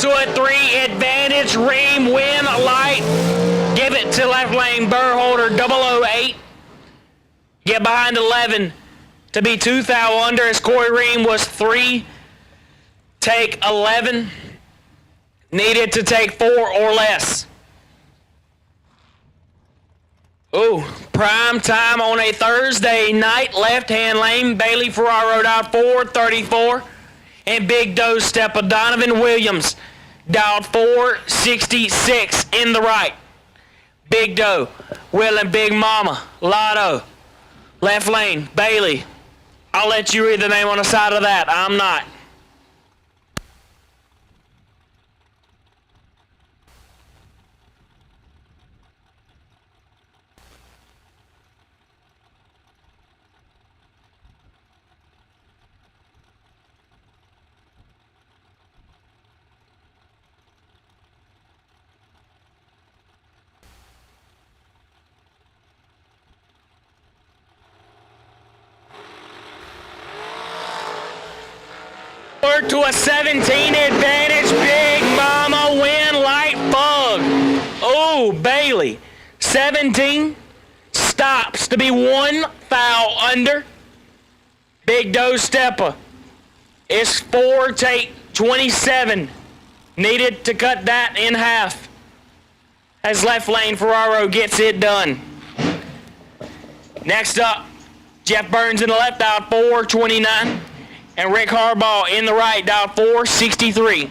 Speaker 3: to a 3 advantage. Ream, win, light. Give it to left lane, Burholder, 008. Get behind 11 to be 2 thou under as Corey Ream was 3. Take 11. Needed to take 4 or less. Ooh, prime time on a Thursday night. Left-hand lane, Bailey Ferraro dialed 434. And Big Doe step of Donovan Williams dialed 466 in the right. Big Doe, Will and Big Mama, Lotto. Left lane, Bailey. I'll let you read the name on the side of that. I'm not. To a 17 advantage, Big Mama, win, light, bug. Oh, Bailey, 17 stops to be 1 thou under. Big Doe stepper is 4, take 27. Needed to cut that in half as left lane Ferraro gets it done. Next up, Jeff Burns in the left out 429. And Rick Harbaugh in the right, dialed 463.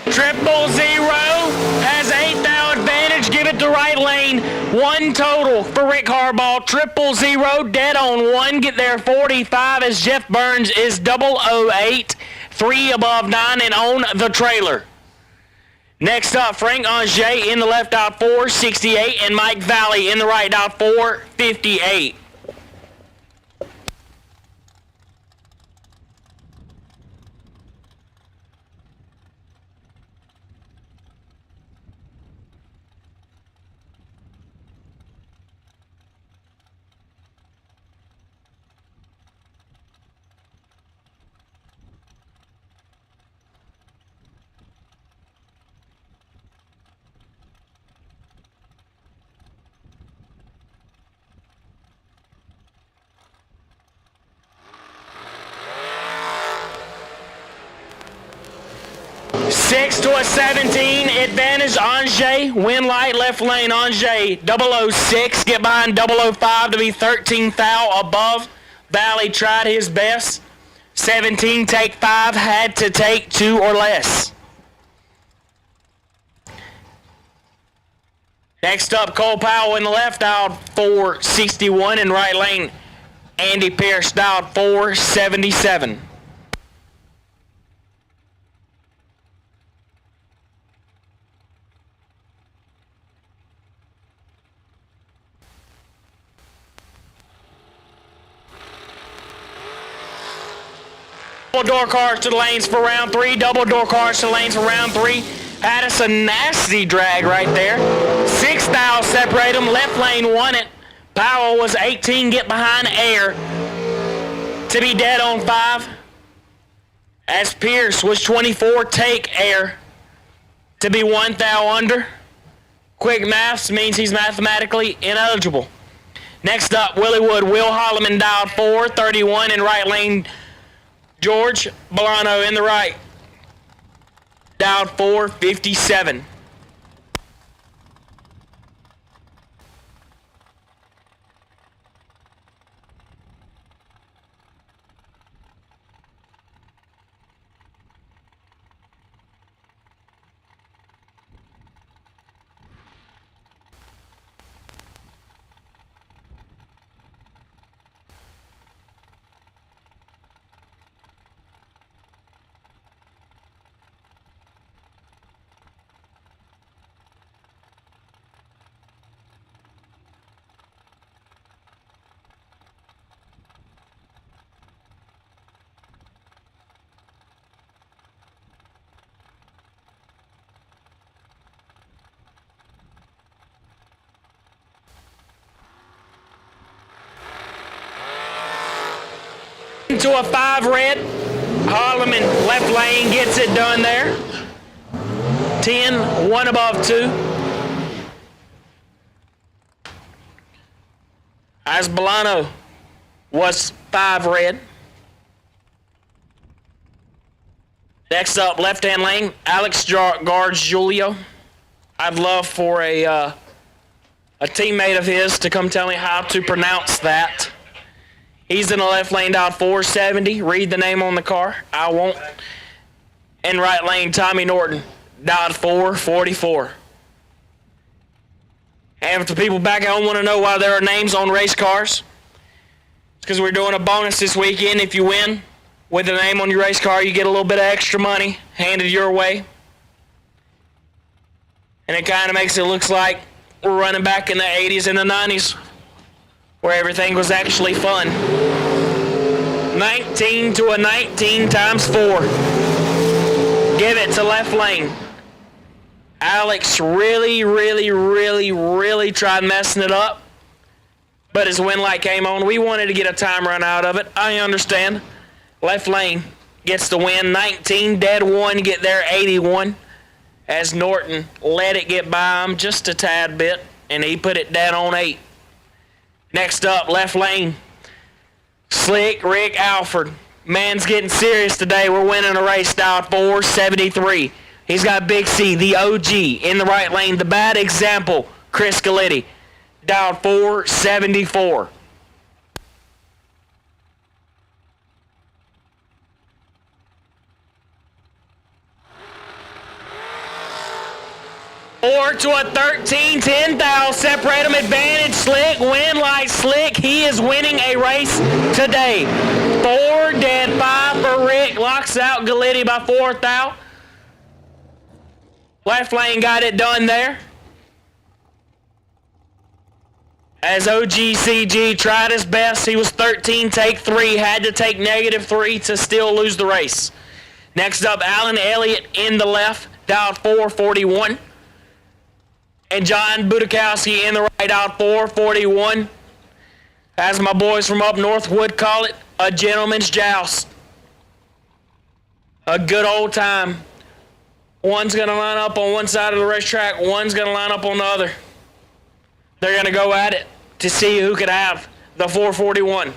Speaker 3: Triple zero has 8 thou advantage. Give it to right lane. 1 total for Rick Harbaugh. Triple zero, dead on 1. Get there 45 as Jeff Burns is 008. 3 above 9 and on the trailer. Next up, Frank Anger in the left out 468 and Mike Valley in the right out 458. Six to a 17 advantage. Anger, win light, left lane. Anger, 006. Get behind 005 to be 13 thou above. Valley tried his best. 17, take 5, had to take 2 or less. Next up, Cole Powell in the left, dialed 461 in right lane. Andy Pierce dialed 477. Double door cars to the lanes for round 3. Double door cars to the lanes for round 3. Had us a nasty drag right there. 6 thou separate them. Left lane won it. Powell was 18. Get behind air to be dead on 5. As Pierce was 24. Take air to be 1 thou under. Quick maths means he's mathematically ineligible. Next up, Willie Wood. Will Holloman dialed 431 in right lane. George Bolano in the right, dialed 457. to a 5 red. Harleman left lane gets it done there. 10, 1 above 2. Asbolano was 5 red. Next up, left-hand lane, Alex guards Julio. I'd love for a teammate of his to come tell me how to pronounce that. He's in the left lane, dialed 470. Read the name on the car. I won't. In right lane, Tommy Norton, dialed 444. And if the people back at home want to know why there are names on race cars, it's because we're doing a bonus this weekend. If you win with a name on your race car, you get a little bit of extra money handed your way. And it kind of makes it look like we're running back in the 80s and the 90s where everything was actually fun. 19 to a 19 times 4. Give it to left lane. Alex really tried messing it up, but his win light came on. We wanted to get a time run out of it. I understand. Left lane gets the win. 19, dead 1, get there 81. As Norton let it get by him just a tad bit, and he put it dead on 8. Next up, left lane, Slick Rick Alford. Man's getting serious today. We're winning a race, dialed 473. He's got Big C, the OG, in the right lane. The bad example, Chris Galitti, dialed 474. Or to a 13, 10 thou, separate them, advantage, Slick, win like Slick. He is winning a race today. 4 dead, 5 for Rick, locks out Galitti by 4 thou. Left lane got it done there. As OGCG tried his best, he was 13, take 3, had to take -3 to still lose the race. Next up, Alan Elliott in the left, dialed 441. And John Budakowski in the right, out 441. As my boys from up north would call it, a gentleman's joust. A good old time. One's going to line up on one side of the racetrack, one's going to line up on the other. They're going to go at it to see who could have the 441.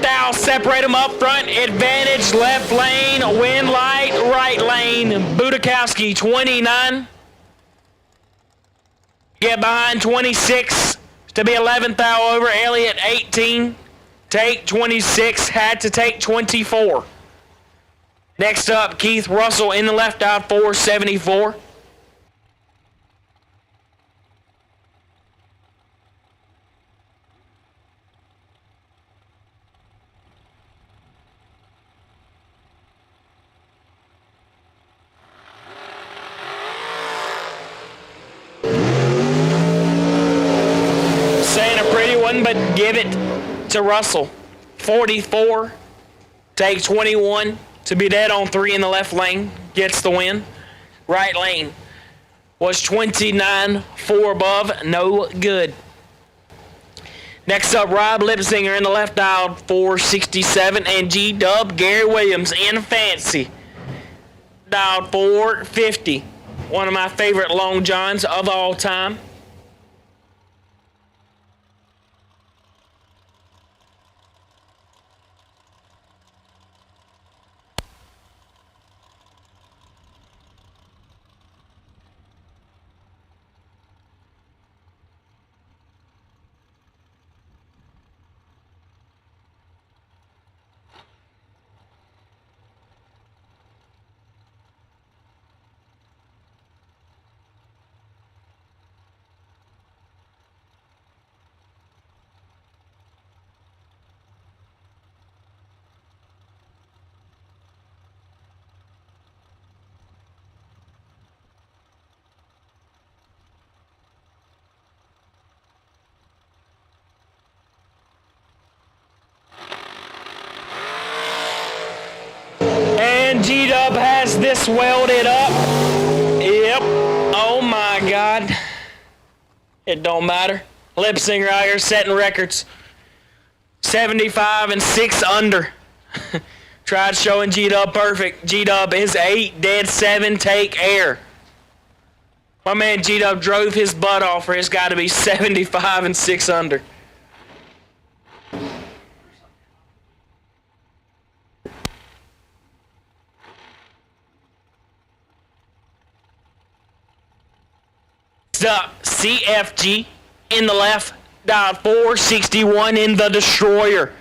Speaker 3: Thou, separate them up front, advantage, left lane, win light, right lane, Budakowski, 29. Get behind 26 to be 11th thou over, Elliott, 18. Take 26, had to take 24. Next up, Keith Russell in the left out, 474. But give it to Russell. 44, take 21 to be dead on 3 in the left lane, gets the win. Right lane was 29, 4 above, no good. Next up, Rob Lipsinger in the left aisle, 467, and G-Dub Gary Williams in fancy, dialed 450. One of my favorite long johns of all time. this welded up. Yep. Oh my God. It don't matter. Lip singer out here setting records. 75 and 6 under. Tried showing G-Dub perfect. G-Dub is 8 dead 7 take air. My man G-Dub drove his butt off, or it's got to be 75 and 6 under. Up CFG in the left, dial 461 in the Destroyer.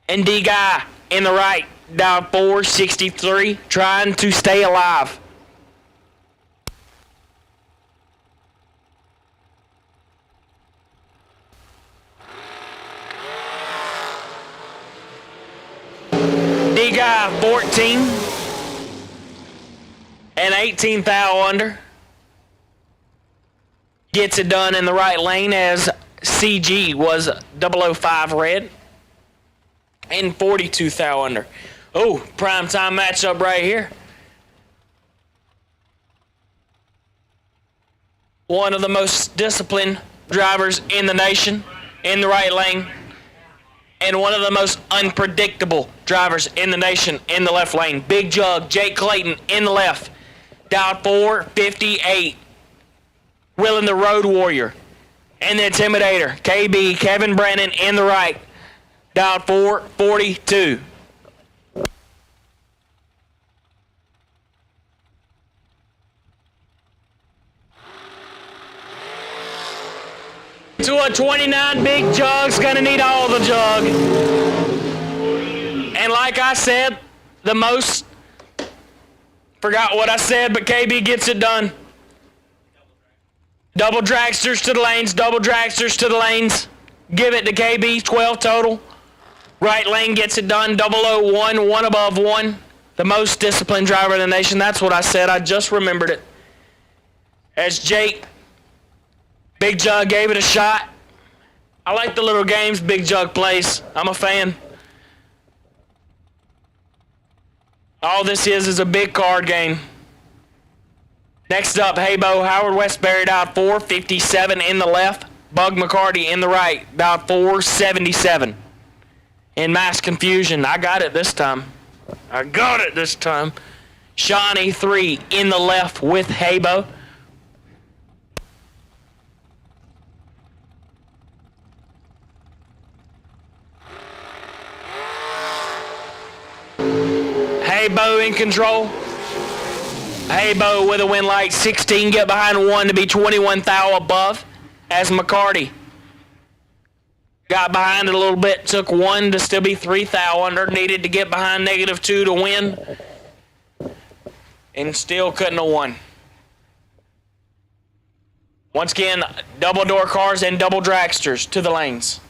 Speaker 3: And D-Guy in the right, dial 463, trying to stay alive. D-Guy 14 and 18 thou under. Gets it done in the right lane as CG was 005 red and 42 thou under. Oh, prime time matchup right here. One of the most disciplined drivers in the nation in the right lane, and one of the most unpredictable drivers in the nation in the left lane. Big Jug, Jake Clayton in the left, dialed 458. Willing the Road Warrior and the Intimidator. KB, Kevin Brennan in the right. Dialed 442. To a 29, Big Jug's gonna need all the jug. And like I said, the most, forgot what I said, but KB gets it done. Double dragsters to the lanes, double dragsters to the lanes. Give it to KB, 12 total. Right lane gets it done, 001, one above one. The most disciplined driver in the nation. That's what I said, I just remembered it. As Jake, Big Jug gave it a shot. I like the little games Big Jug plays. I'm a fan. All this is a big card game. Next up, Haybo, Howard Westbury dialed 457 in the left. Bug McCarty in the right, dialed 477. In mass confusion, I got it this time. Shawnee 3 in the left with Haybo. Haybo in control. Haybo with a win light, 16 get behind 1 to be 21 thou above as McCarty got behind it a little bit, took 1 to still be 3 thou under, needed to get behind -2 to win, and still couldn't have won. Once again, double door cars and double dragsters to the lanes.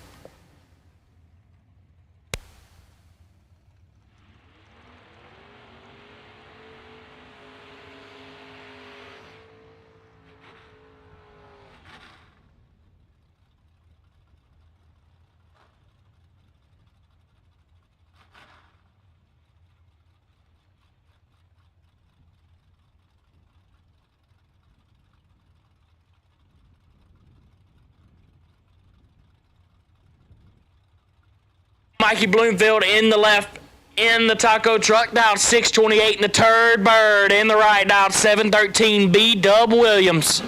Speaker 3: Mikey Bloomfield in the left, in the taco truck, dialed 628 in the Turd Bird, in the right, dialed 713 B Dub Williams.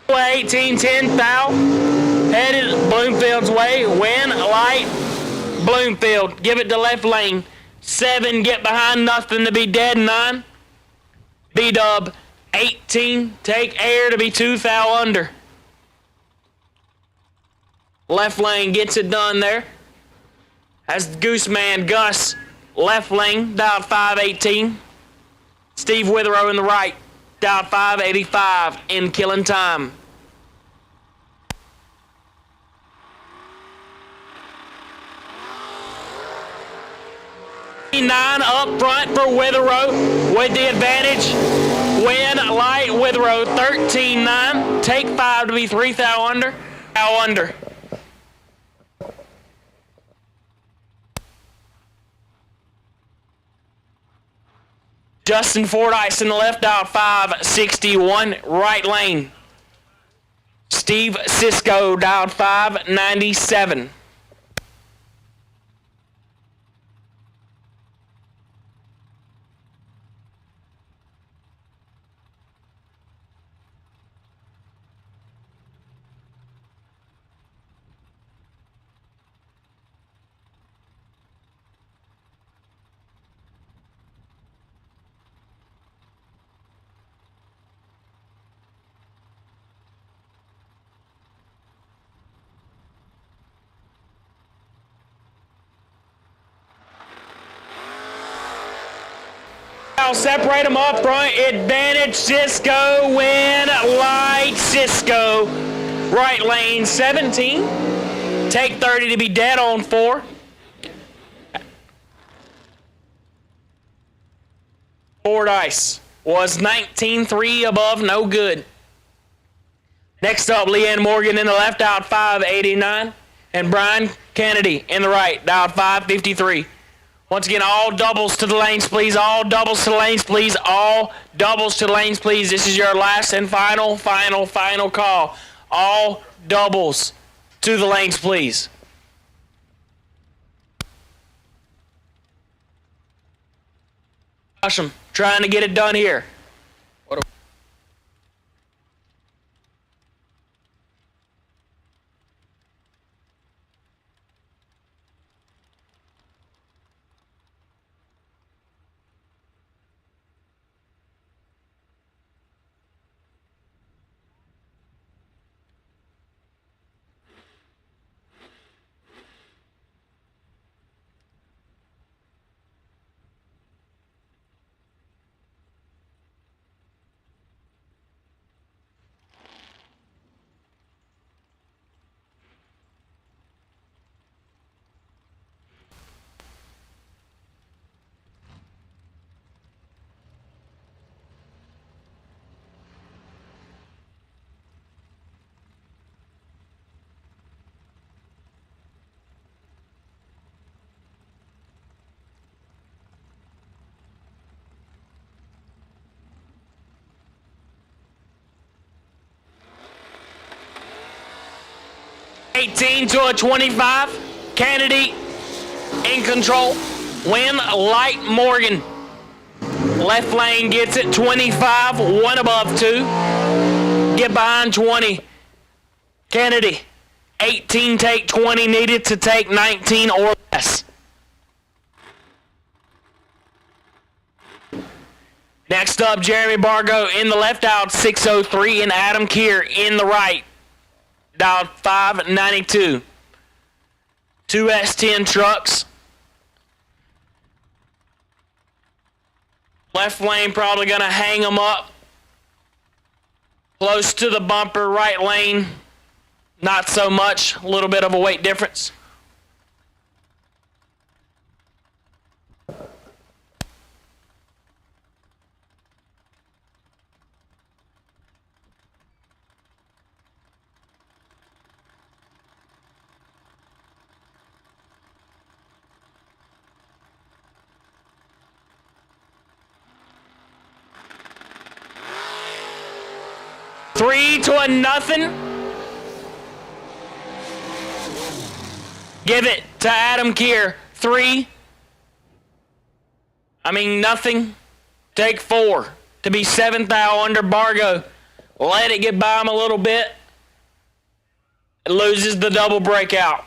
Speaker 3: 1810 thou, headed Bloomfield's way, win light, Bloomfield, give it to left lane, 7 get behind nothing to be dead 9, B Dub 18 take air to be 2 thou under. Left lane gets it done there. As Gooseman Gus, left lane, dialed 518. Steve Witherow in the right, dialed 585 in killing time. 9 up front for Witherow with the advantage. Win light Witherow 13-9. Take 5 to be 3 thou under. Thou under. Justin Fordyce in the left out 561, right lane. Steve Cisco dialed 597. Now separate them up front. Advantage Cisco, win light Cisco. Right lane 17. Take 30 to be dead on 4. Fordyce was 19-3 above, no good. Next up, Leanne Morgan in the left out 589. And Brian Kennedy in the right, dialed 553. Once again, all doubles to the lanes, please. All doubles to the lanes, please. All doubles to the lanes, please. This is your last and final call. All doubles to the lanes, please. Awesome. Trying to get it done here. 18 to a 25. Kennedy in control. Win light Morgan. Left lane gets it 25, 1 above 2. Get behind 20. Kennedy, 18 take 20, needed to take 19 or less. Next up, Jeremy Bargo in the left out 603 and Adam Keir in the right. Dialed 592. 2 S10 trucks. Left lane probably going to hang them up. Close to the bumper, right lane, not so much, a little bit of a weight difference. Three to a nothing. Give it to Adam Keir. Nothing. Take 4 to be 7th out under Bargo. Let it get by him a little bit. It loses the double breakout.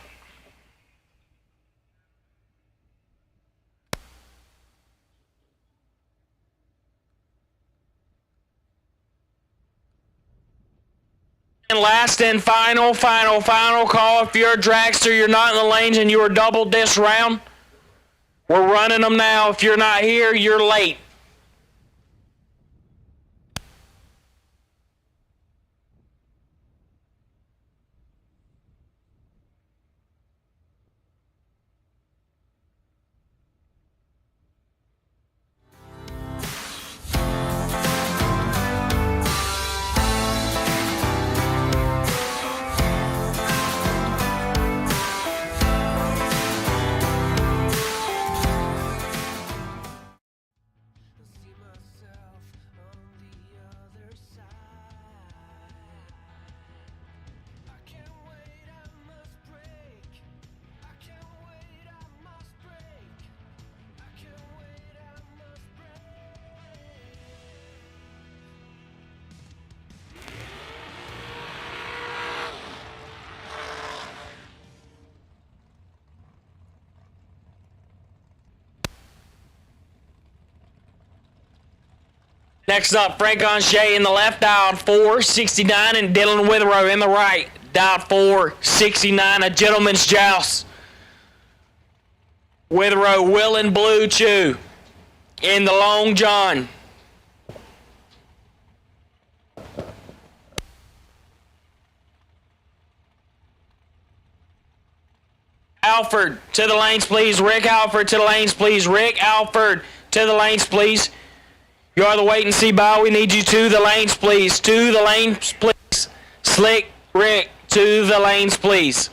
Speaker 3: And last and final call. If you're a dragster, you're not in the lanes, and you were doubled this round, we're running them now. If you're not here, you're late. Next up, Frank Anche in the left, dialed 469, and Dylan Withrow in the right, dialed 469, a gentleman's joust. Withrow, Will and Blue Chew in the Long John. Alford to the lanes, please. Rick Alford to the lanes, please. Rick Alford to the lanes, please. You are the wait and see by. We need you to the lanes, please. To the lanes, please. Slick Rick to the lanes, please.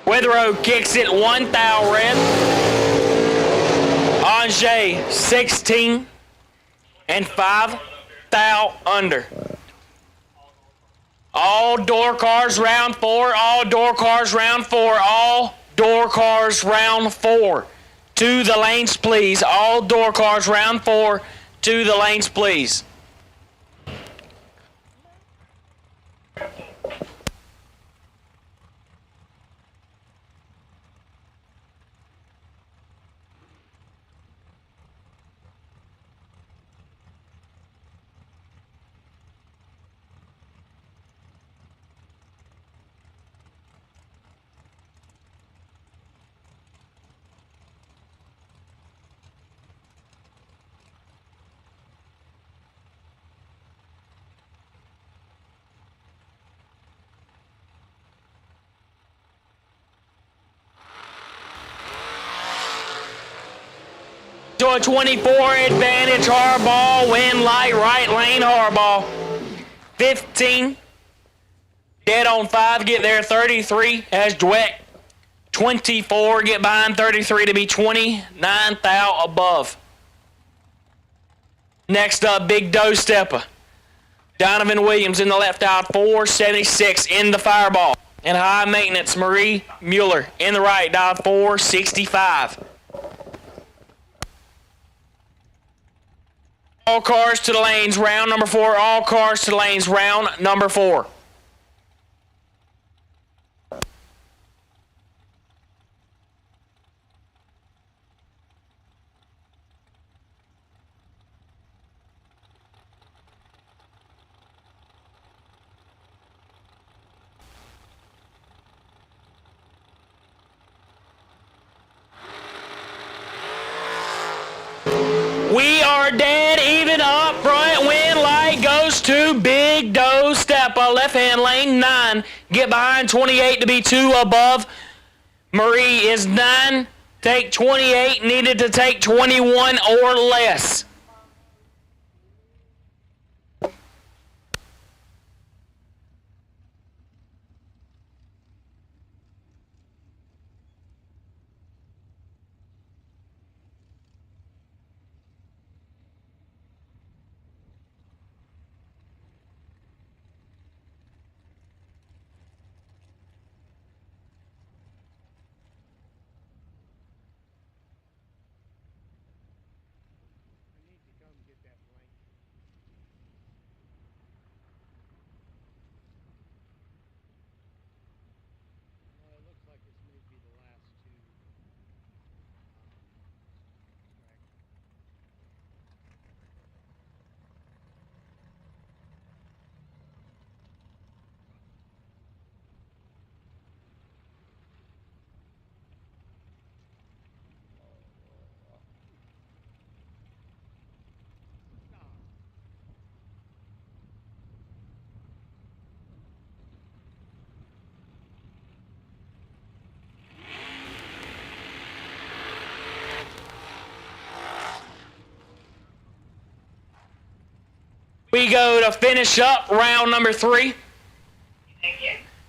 Speaker 3: Withrow kicks it 1 thou red. Ange 16 and 5 thou under. All door cars round 4. All door cars round 4. All door cars round 4. To the lanes, please. All door cars round 4. To the lanes, please. To a 24 advantage, hardball, win light, right lane, hardball. 15, dead on 5, get there 33 as Dweck. 24, get behind 33 to be 29 thou above. Next up, Big Doe Stepper. Donovan Williams in the left out, 476 in the fireball. And high maintenance, Marie Mueller in the right, dial 465. All cars to the lanes, round number 4. All cars to the lanes, round number 4. We are dead even up front. Win light goes to Big Doe Stepper. Left hand lane 9. Get behind 28 to be 2 above. Marie is 9. Take 28. Needed to take 21 or less. We go to finish up round number 3.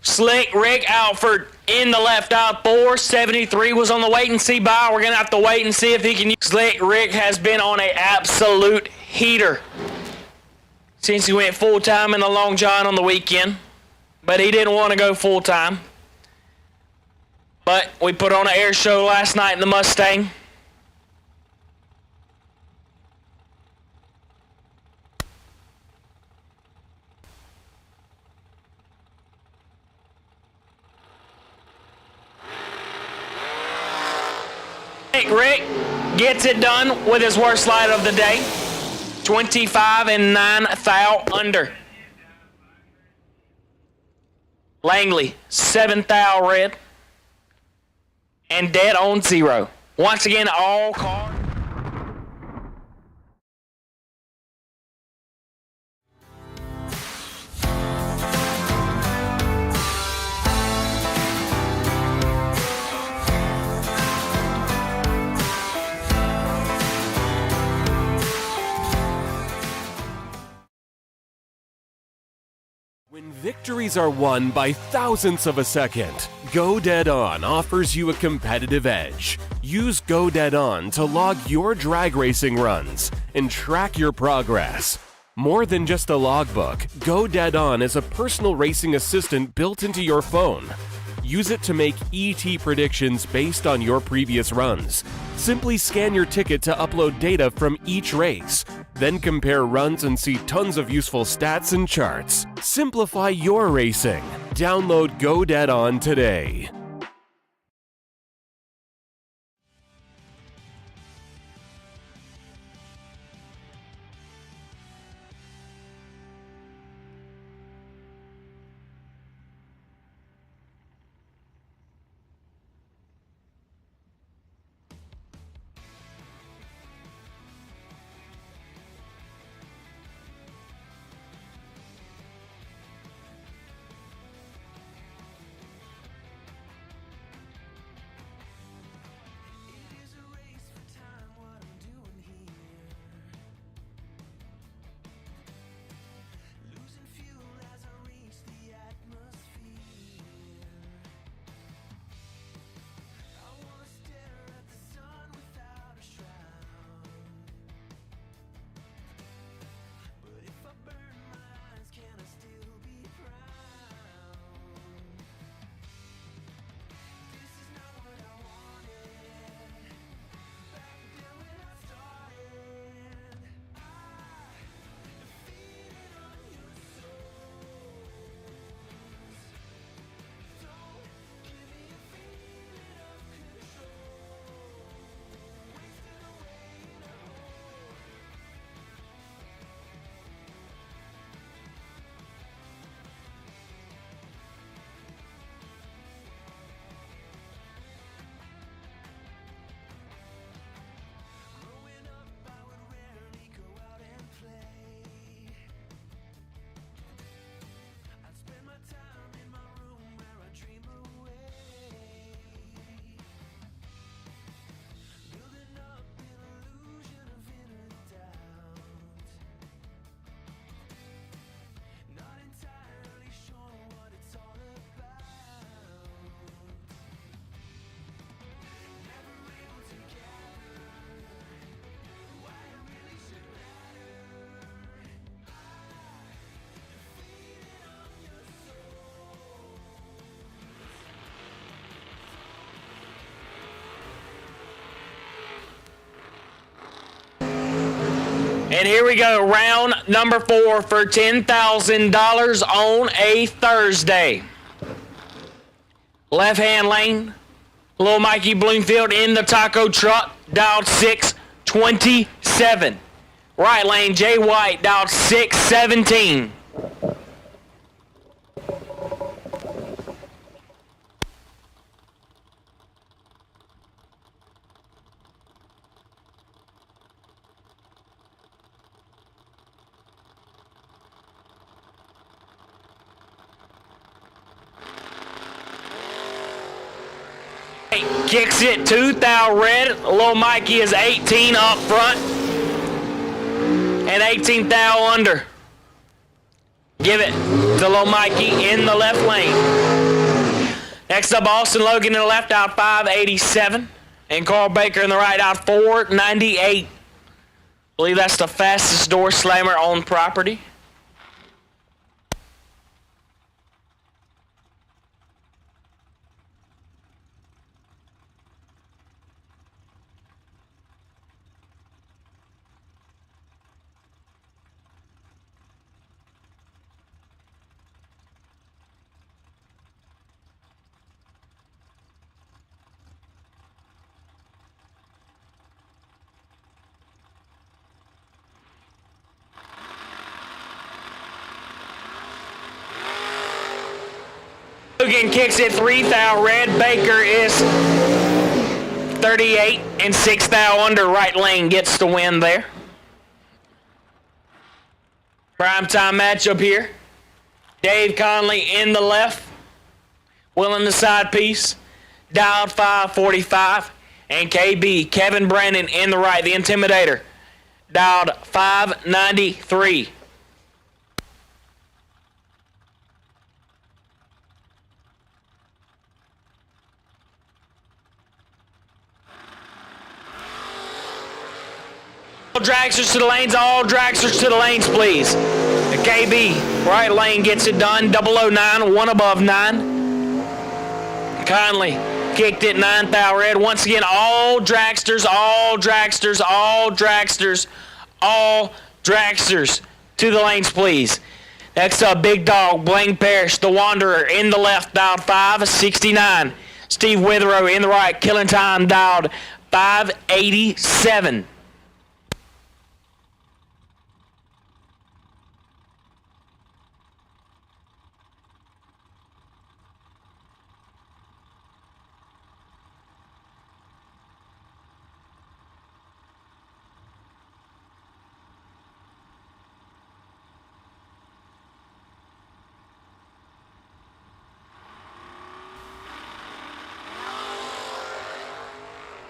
Speaker 3: Slick Rick Alford in the left out, 473 was on the wait and see by. We're going to have to wait and see if he can use. Slick Rick has been on an absolute heater since he went full-time in the Long John on the weekend, but he didn't want to go full-time. But we put on an air show last night in the Mustang. Rick gets it done with his worst light of the day. 25 and 9 thou under. Langley, 7 thou red. And dead on 0. Once again, all cars.
Speaker 7: When victories are won by thousandths of a second, Go Dead On offers you a competitive edge. Use Go Dead On to log your drag racing runs and track your progress. More than just a logbook, Go Dead On is a personal racing assistant built into your phone. Use it to make ET predictions based on your previous runs. Simply scan your ticket to upload data from each race. Then compare runs and see tons of useful stats and charts. Simplify your racing. Download Go Dead On today.
Speaker 3: And here we go, round number 4 for $10,000 on a Thursday. Left-hand lane, little Mikey Bloomfield in the taco truck, dialed 627. Right lane, Jay White, dialed 617. Kicks it 2 thou red. Little Mikey is 18 up front and 18 thou under. Give it to Little Mikey in the left lane. Next up, Austin Logan in the left, out 587. And Carl Baker in the right, out 498. Believe that's the fastest door slammer on property. Logan kicks it 3 thou red. Baker is 38 and 6 thou under. Right lane gets the win there. Primetime matchup here. Dave Conley in the left. Will in the side piece. Dialed 545. And KB, Kevin Brandon in the right, the Intimidator. Dialed 593. All dragsters to the lanes, all dragsters to the lanes, please. The KB, right lane gets it done. 009, one above 9. Conley kicked it 9 thou red. Once again, all dragsters, all dragsters, all dragsters, all dragsters to the lanes, please. Next up, Big Dog, Blaine Parrish, the Wanderer in the left, dialed 569. Steve Witherow in the right, Killing Time, dialed 587.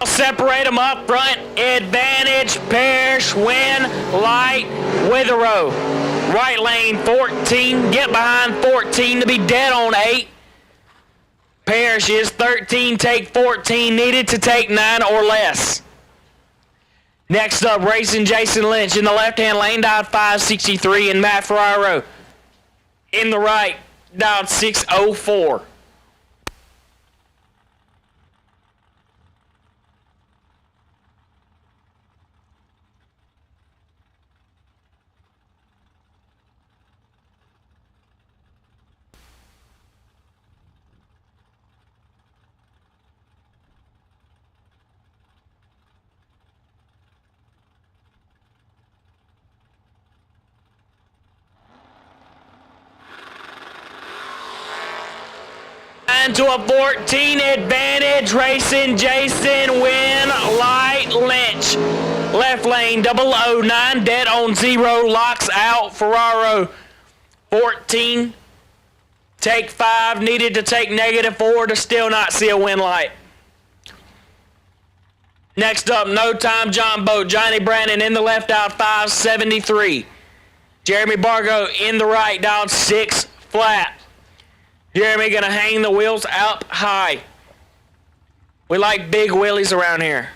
Speaker 3: Separate them up front. Advantage, Parrish, win, light, Witherow. Right lane, 14. Get behind 14 to be dead on 8. Parrish is 13, take 14. Needed to take 9 or less. Next up, racing Jason Lynch in the left-hand lane, dialed 563. And Matt Ferraro in the right, dialed 604. To a 14 advantage, racing Jason, win, light, Lynch. Left lane, 009, dead on 0, locks out, Ferraro. 14, take 5, needed to take -4 to still not see a win light. Next up, No Time John Boat, Johnny Brandon in the left, out 573. Jeremy Bargo in the right, down 6 flat. Jeremy gonna hang the wheels up high. We like big wheelies around here.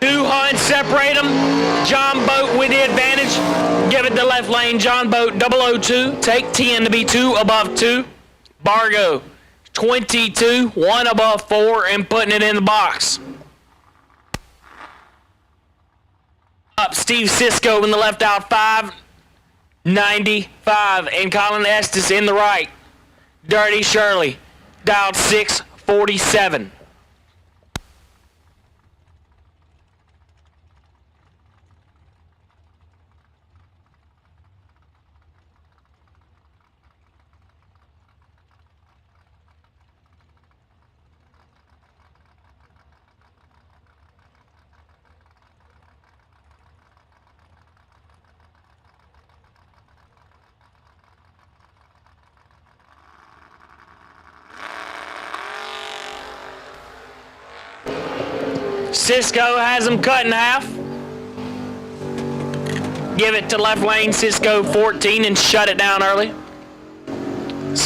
Speaker 3: Two hunts separate them. John Boat with the advantage. Give it the left lane. John Boat 002. Take 10 to be 2 above 2. Bargo 22. 1 above 4 and putting it in the box. Up Steve Cisco in the left, out 595. And Colin Estes in the right. Dirty Shirley dialed 647. Cisco has him cut in half. Give it to left lane, Cisco 14, and shut it down early.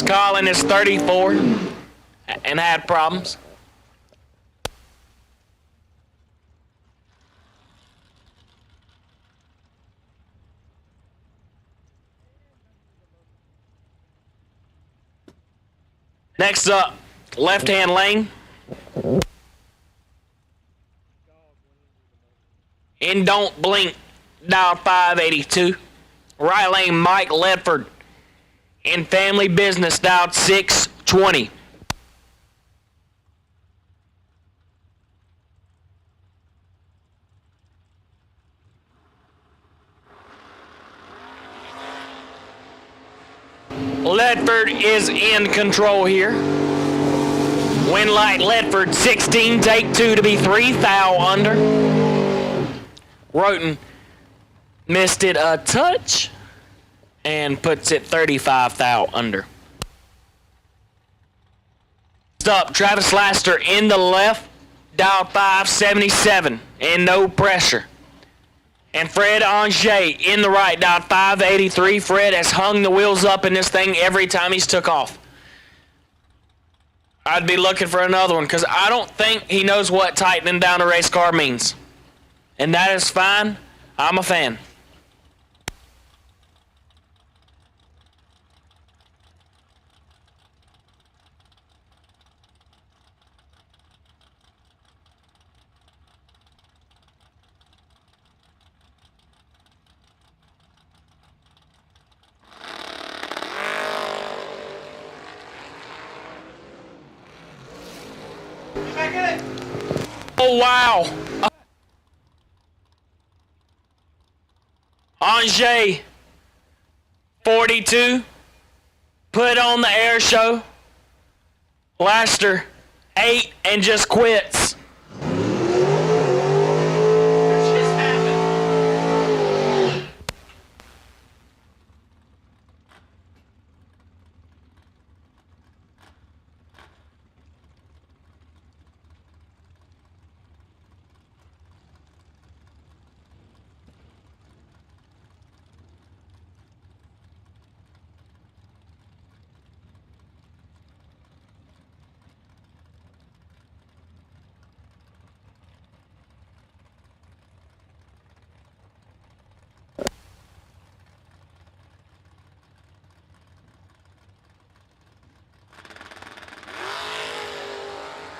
Speaker 3: Colin is 34 and had problems. Next up, left-hand lane. And Don't Blink, dial 582. Right lane, Mike Ledford In family business, dialed 620. Ledford is in control here. Wind light Ledford 16, take 2 to be 3 thou under. Roten missed it a touch and puts it 35 thou under. Up, Travis Laster in the left, dial 577 and no pressure. And Fred Angers in the right, dial 583. Fred has hung the wheels up in this thing every time he's took off. I'd be looking for another one because I don't think he knows what tightening down a race car means. And that is fine. I'm a fan. Oh, wow. Angers, 42, put on the air show. Laster, 8, and just quits.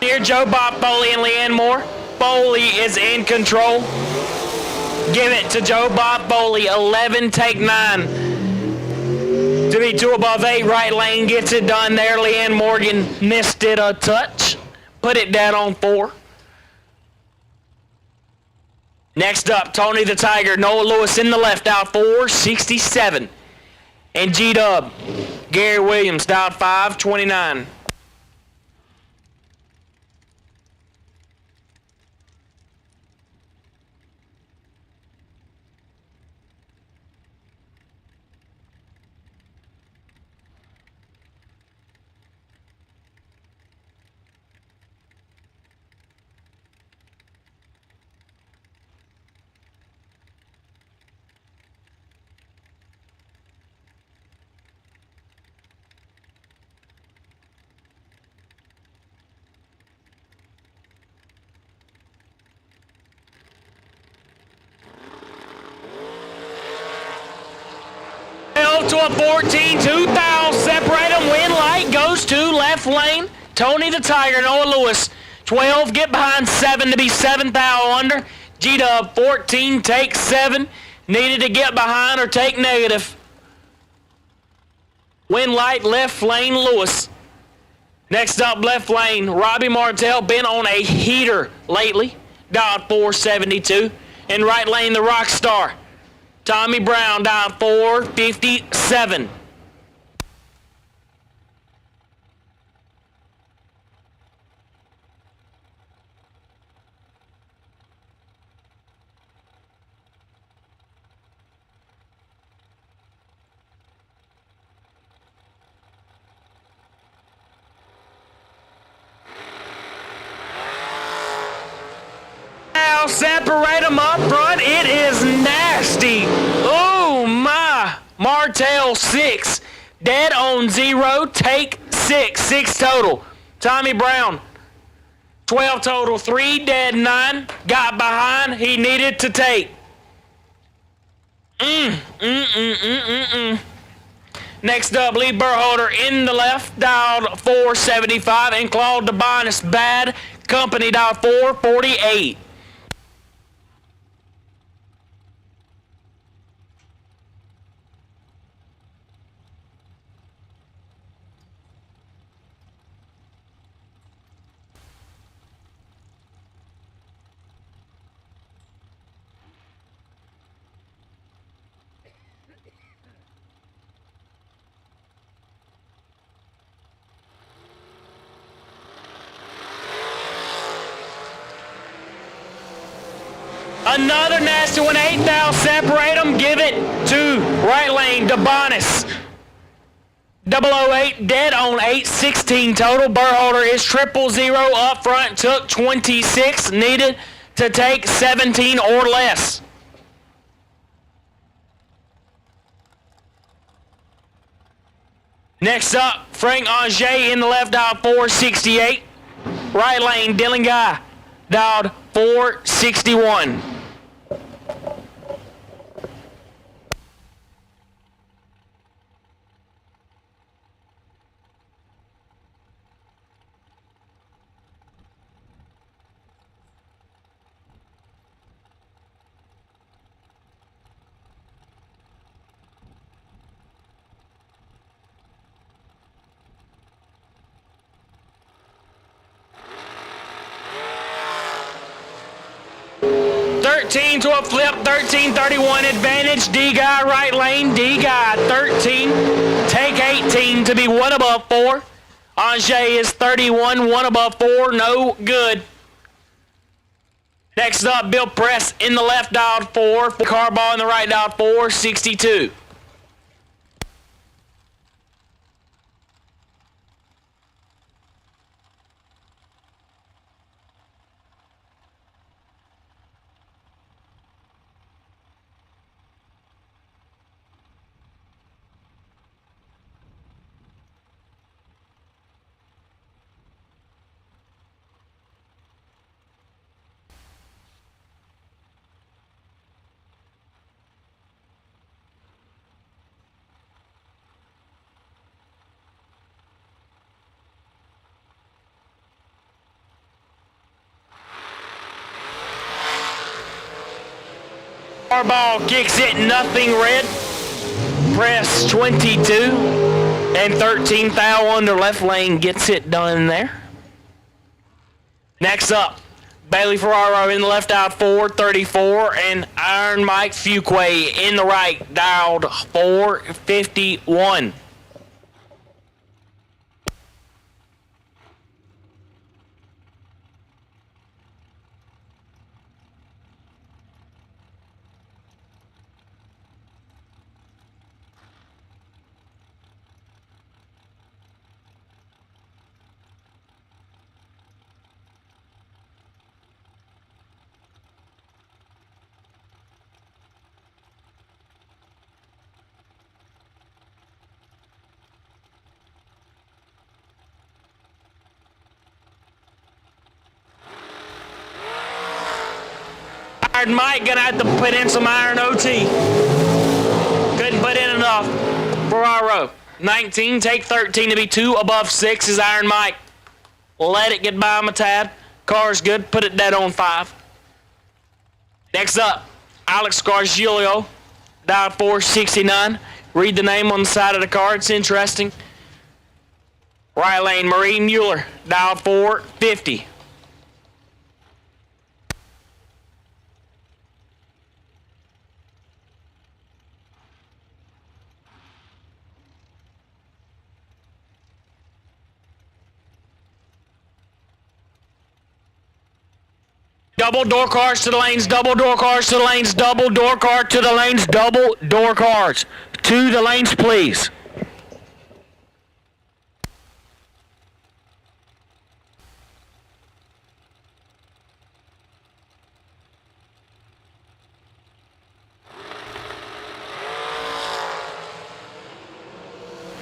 Speaker 3: Here, Joe Bob Foley and Leanne Moore. Foley is in control. Give it to Joe Bob Foley. 11, take 9. To be 2 above 8, right lane gets it done there. Leanne Morgan missed it a touch. Put it down on 4. Next up, Tony the Tiger. Noah Lewis in the left, out 467. And G-Dub, Gary Williams, down 529. To a 14, 2 thou, separate them, wind light goes to left lane, Tony the Tiger, Noah Lewis, 12, get behind 7 to be 7 thou under, G-Dub, 14, take 7, needed to get behind or take negative. Wind light, left lane, Lewis. Next up, left lane, Robbie Martell, been on a heater lately, dialed 472, and right lane, the rock star. Tommy Brown down 457. Now separate them up front. It is nasty. Oh my. Martell 6. Dead on 0. Take 6. 6 total. Tommy Brown 12 total. 3 dead, 9. Got behind. He needed to take. Next up, Lee Burholder in the left, dialed 475, and Claude DeBonis bad company, dialed 448. Another nasty one, 8 thou. Separate them. Give it to right lane, DeBonis. 008 dead on 816 total. Burholder is 000 up front. Took 26. Needed to take 17 or less. Next up, Frank Ange in the left, dialed 468. Right lane, Dylan Guy, dialed 461. To a flip, 1331 advantage. D guy right lane, D guy 13. Take 18 to be one above 4. Ange is 31, one above 4, no good. Next up, Bill Press in the left, dialed 4. Carball in the right, dialed 462. Ball kicks it, nothing red. Press 22 and 13 thou under left lane gets it done there. Next up, Bailey Ferraro in the left, dialed 434, and Iron Mike Fuquay in the right, dialed 451. Iron Mike gonna have to put in some iron OT. Couldn't put in enough. Ferraro, 19, take 13 to be 2 above 6 is Iron Mike. Let it get by him a tad. Car's good, put it dead on 5. Next up, Alex Gargiulio, dial 469. Read the name on the side of the car, it's interesting. Right lane, Marie Mueller, dial 450. Double door cars to the lanes, double door cars to the lanes, double door car to the lanes, double door cars to the lanes, please.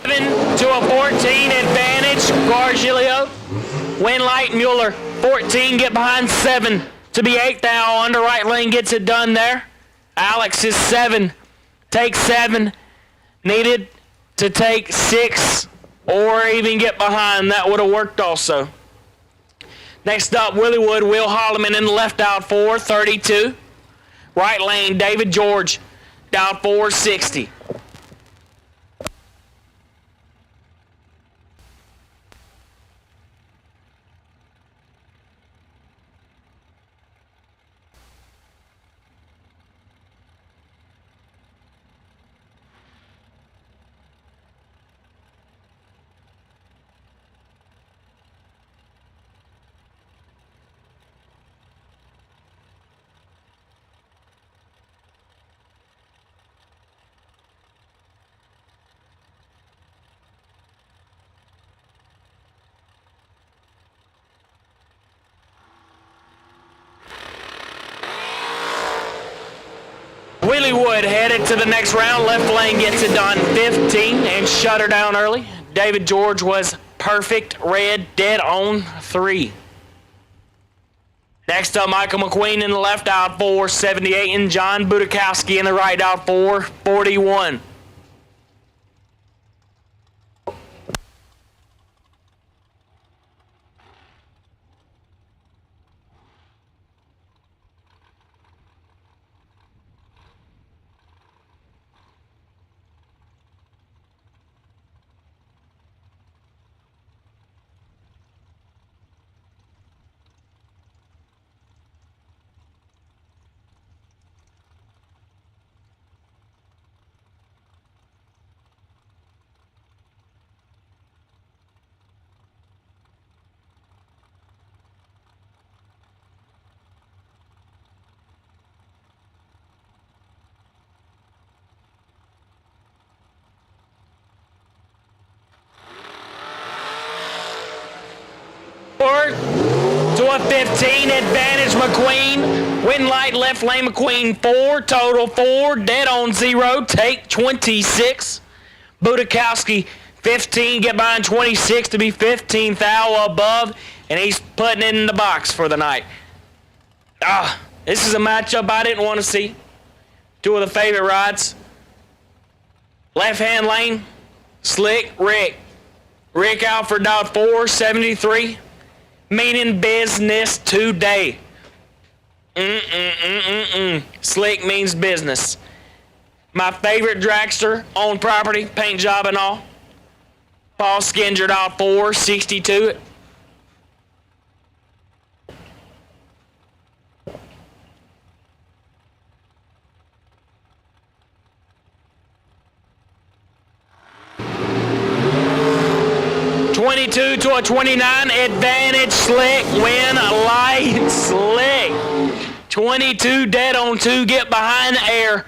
Speaker 3: To a 14 advantage, Gargiulio. Win light, Mueller. 14, get behind 7 to be 8 thou under right lane, gets it done there. Alex is 7, take 7, needed to take 6 or even get behind. That would have worked also. Next up, Willie Wood, Will Holloman in the left, dialed 432. Right lane, David George, dialed 460. Lilywood headed to the next round. Left lane gets it done 15 and shut her down early. David George was perfect red, dead on 3. Next up, Michael McQueen in the left out 4, 78, and John Budakowski in the right out 4, 41. To a 15, advantage McQueen. Win light, left lane McQueen 4, total 4, dead on 0, take 26. Budakowski 15, get behind 26 to be 15th thou above, and he's putting it in the box for the night. This is a matchup I didn't want to see. 2 of the favorite rides. Left hand lane, Slick Rick. Rick out for dot 4, 73. Meaning business today. Slick means business. My favorite dragster on property, paint job and all. Paul Skinger out 4, 62. (22 to a 29), advantage Slick, win light Slick. 22 dead on 2, get behind the air.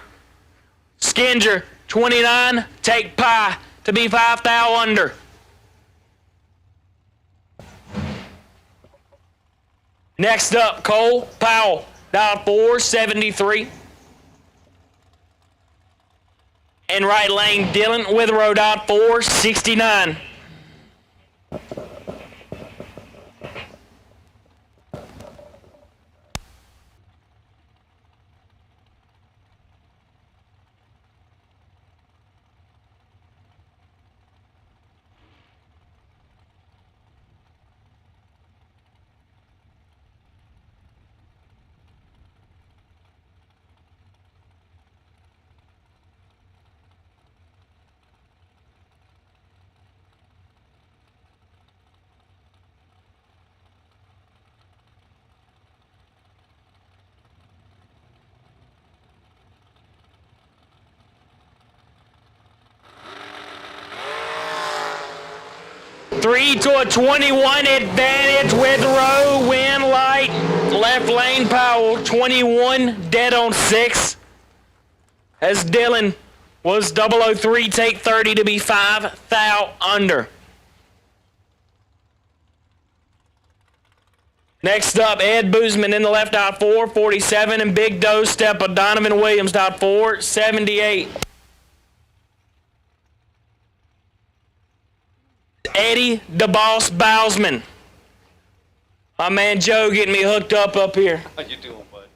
Speaker 3: Skinger 29, take pie to be 5 thou under. Next up, Cole Powell, dial 4, 73. And right lane, Dylan Withrow, dial 4, 69. Three to a 21, advantage Withrow, win light, left lane Powell, 21, dead on 6. As Dylan was 003, take 30 to be 5 thou under. Next up, Ed Boozman in the left out 4, 47, and Big Doe step of Donovan Williams out 4, 78. Eddie the Boss Bowsman. My man Joe getting me hooked up here.
Speaker 8: How you doing, bud?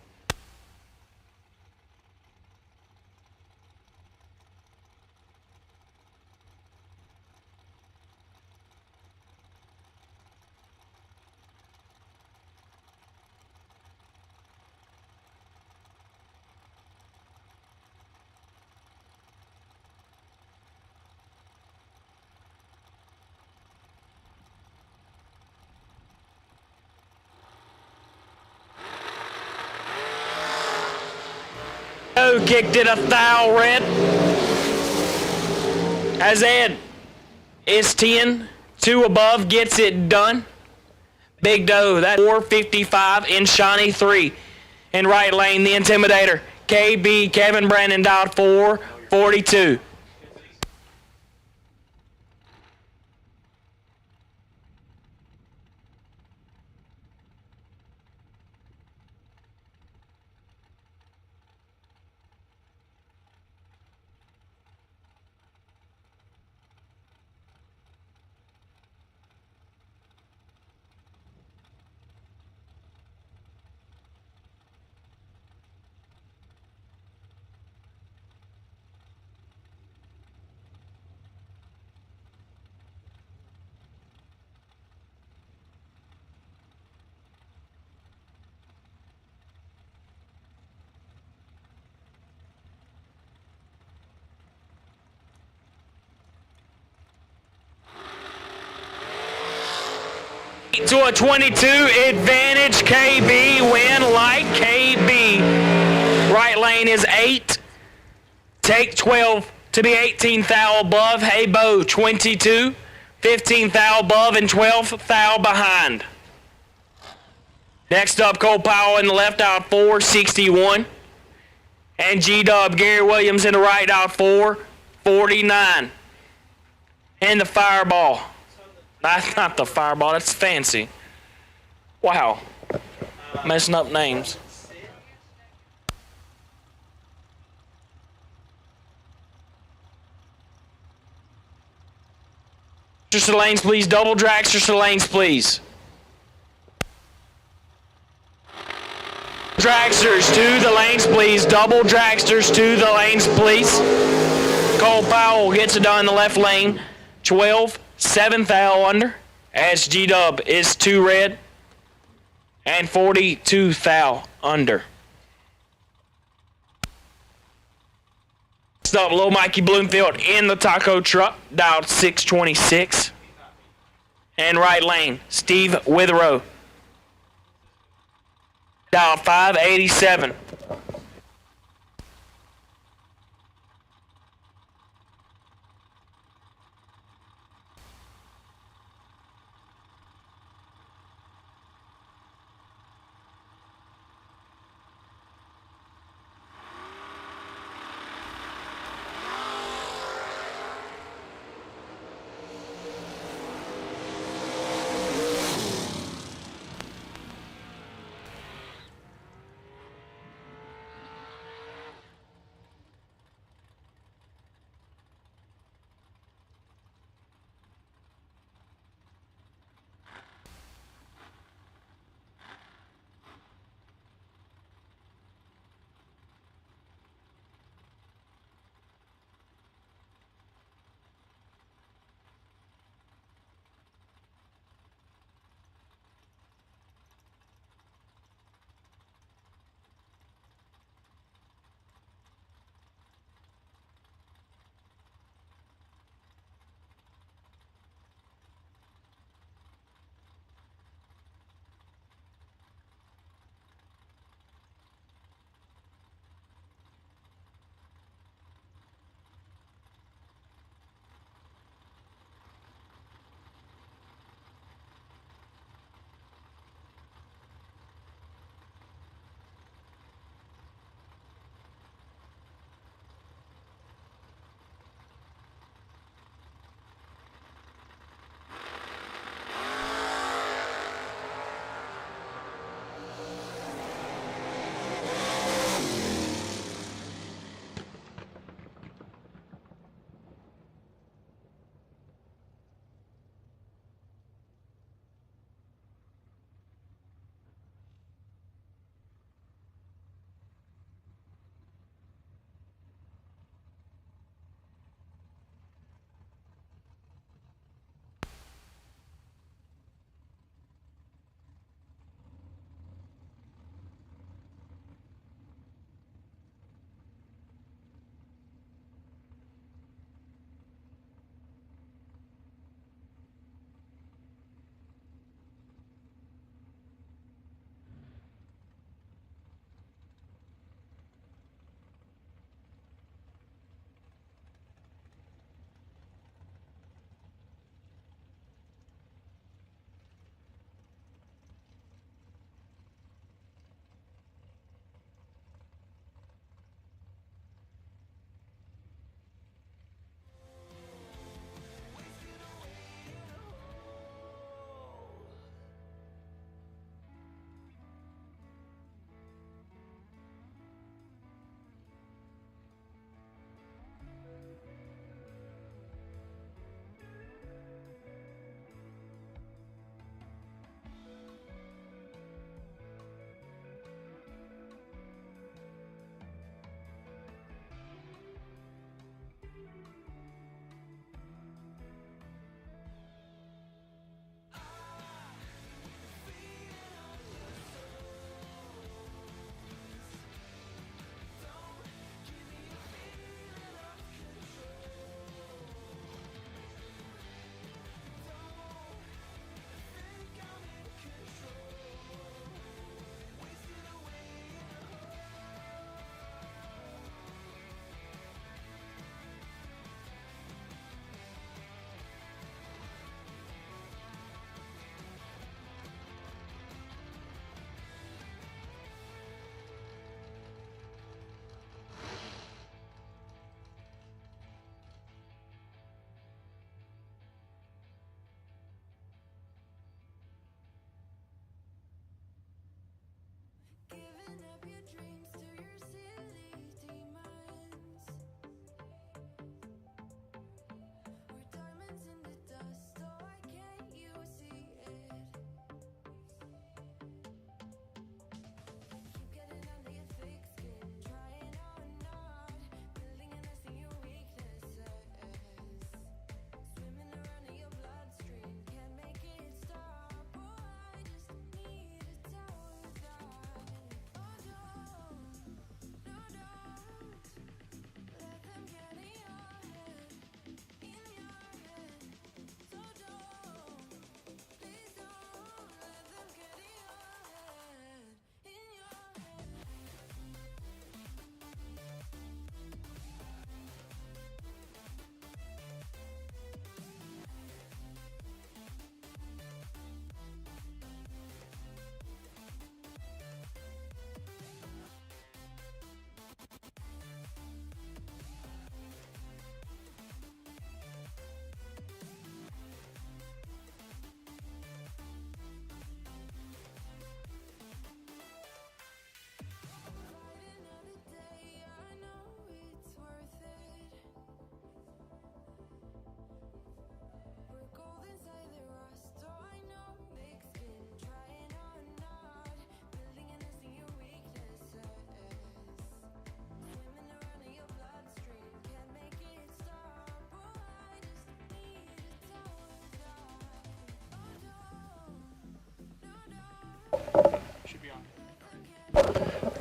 Speaker 3: Joe kicked it a thou red. As Ed is 10, 2 above, gets it done. Big Doe, that 455 in Shawnee 3. In right lane, the Intimidator. KB, Kevin Brandon dialed 442. To a 22, advantage KB, win like KB. Right lane is 8. Take 12 to be 18th thou above. Hey Bo, 22. 15th thou above and 12th thou behind. Next up, Cole Powell in the left out 4, 61. And G-Dub, Gary Williams in the right out 4, 49. And the Fireball. That's not the Fireball, that's fancy. Wow. Messing up names. Dragsters to the lanes, please. Double dragsters to the lanes, please. Dragsters to the lanes, please. Double dragsters to the lanes, please. Cole Powell gets it done in the left lane. 12, 7th thou under. As G-Dub is 2 red. And 42 thou under. Next up, Little Mikey Bloomfield in the taco truck. Dialed 626. And right lane, Steve Witherow. Dialed 587.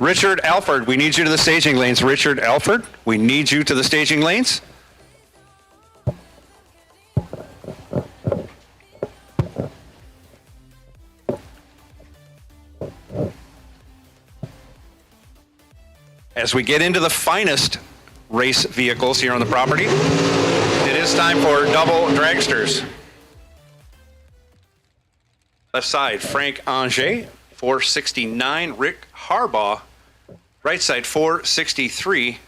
Speaker 8: Richard Alford, we need you to the staging lanes. Richard Alford, we need you to the staging lanes. As we get into the finest race vehicles here on the property, it is time for double dragsters. Left side, Frank Anger, 469. Rick Harbaugh, right side, 463.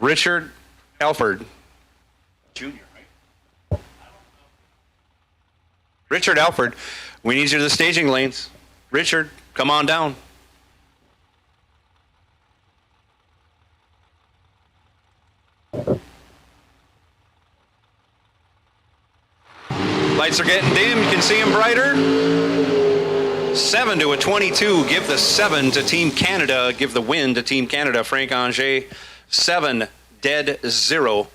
Speaker 8: Richard Alford, Jr., right? Richard Alford, we need you to the staging lanes. Richard, come on down. Lights are getting dim. You can see them brighter. 7 to a 22. Give the 7 to Team Canada. Give the win to Team Canada. Frank Anger, 7, dead 0.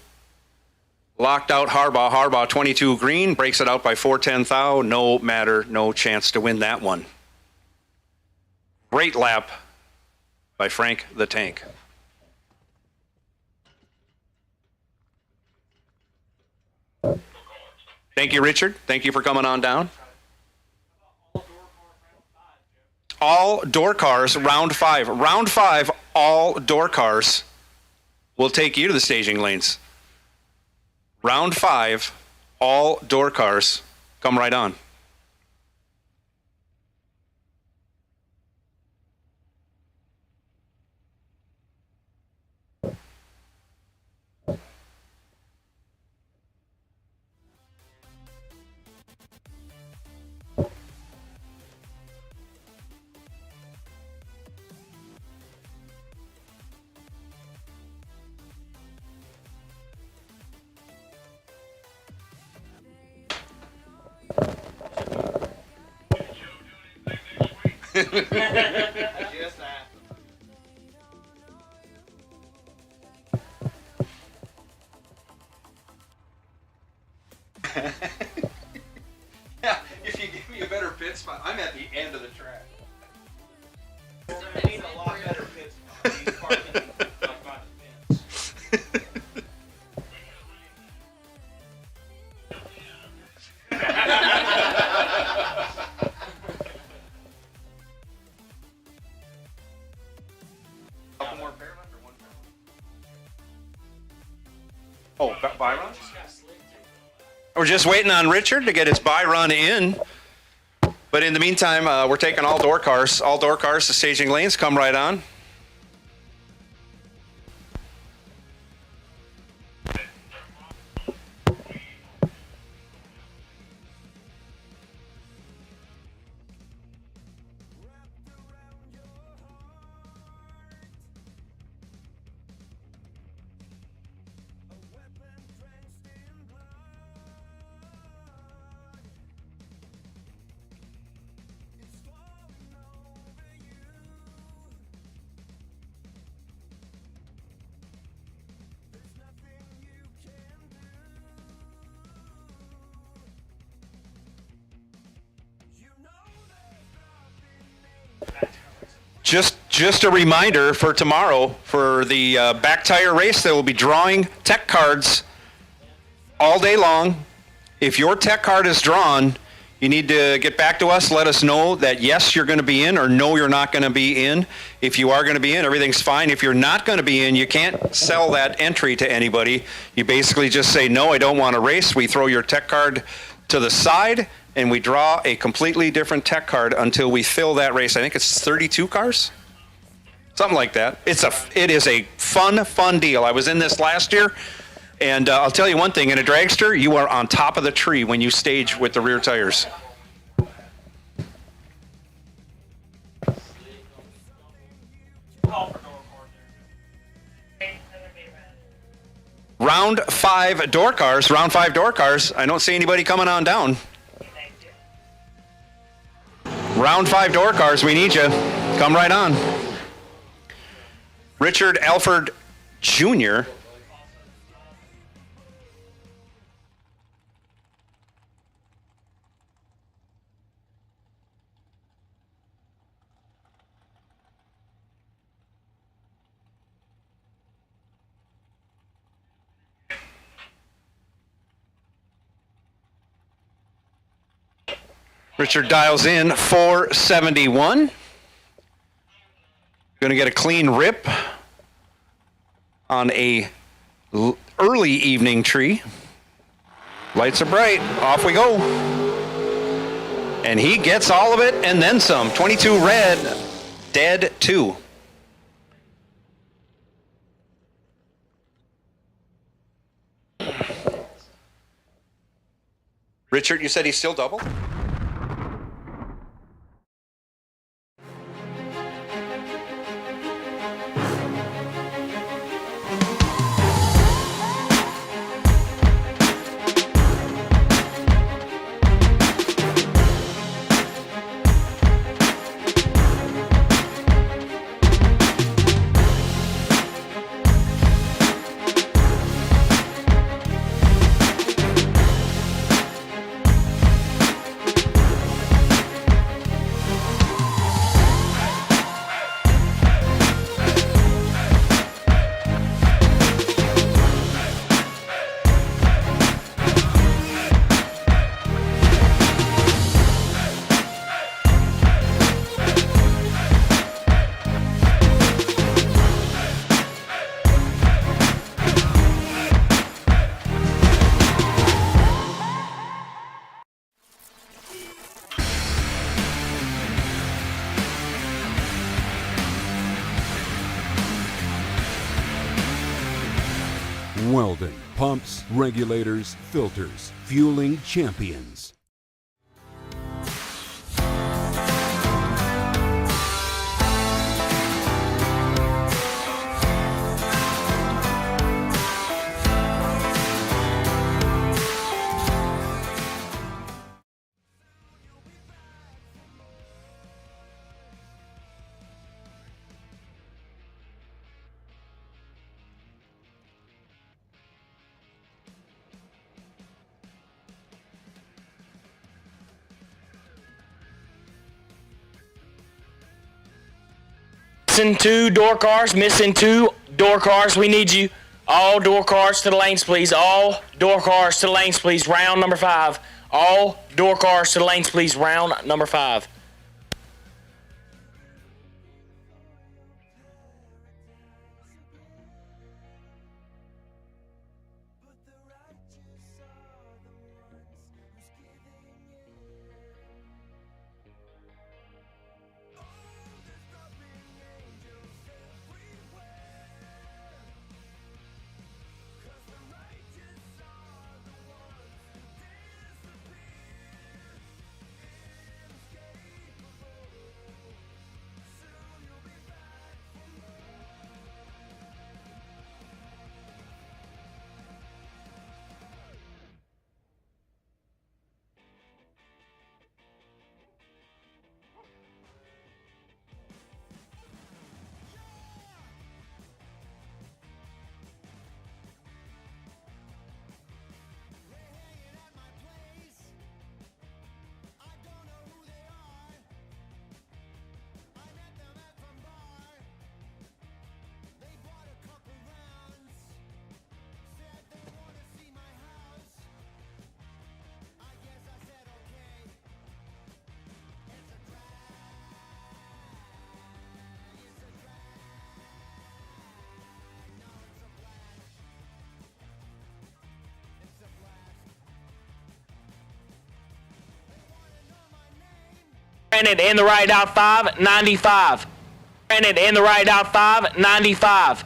Speaker 8: Locked out Harbaugh. Harbaugh 22 green. Breaks it out by 410 thou. No matter. No chance to win that one. Great lap by Frank the Tank. Thank you, Richard. Thank you for coming on down. All door cars, round 5. Round 5, all door cars will take you to the staging lanes. Round 5, all door cars, come right on. Yeah, if you give me a better pit spot, I'm at the end of the track.
Speaker 4: I need a lot better pit spot. He's parking like by the fence.
Speaker 8: Couple more pair left or one pair? Oh, buy run? We're just waiting on Richard to get his buy run in. But in the meantime, we're taking all door cars. All door cars to staging lanes. Come right on. Just a reminder for tomorrow, for the back tire race, they will be drawing tech cards all day long. If your tech card is drawn, you need to get back to us, let us know that yes, you're going to be in, or no, you're not going to be in. If you are going to be in, everything's fine. If you're not going to be in, you can't sell that entry to anybody. You basically just say, no, I don't want to race. We throw your tech card to the side, and we draw a completely different tech card until we fill that race. I think it's 32 cars? Something like that. It is a fun deal. I was in this last year, and I'll tell you one thing, in a dragster, you are on top of the tree when you stage with the rear tires. Round round 5 door cars. Round 5 door cars. I don't see anybody coming on down. Round 5 door cars, we need you. Come right on. Richard Alford Jr. Richard dials in 471. Going to get a clean rip on a early evening tree. Lights are bright. Off we go. And he gets all of it and then some. 22 red, dead 2. Richard, you said he's still double?
Speaker 1: Weldon, pumps, regulators, filters, fueling champions.
Speaker 3: Missing 2 door cars, missing 2 door cars. We need you. All door cars to the lanes, please. All door cars to the lanes, please. Round number 5. All door cars to the lanes, please. Round number 5. Granted in the right out 595. Granted in the right out 595.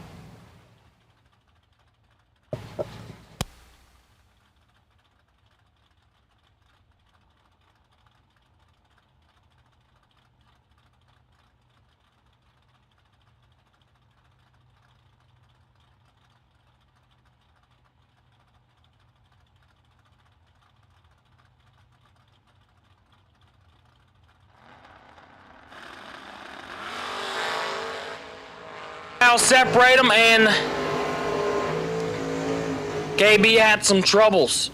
Speaker 3: thou separate them, and KB had some troubles.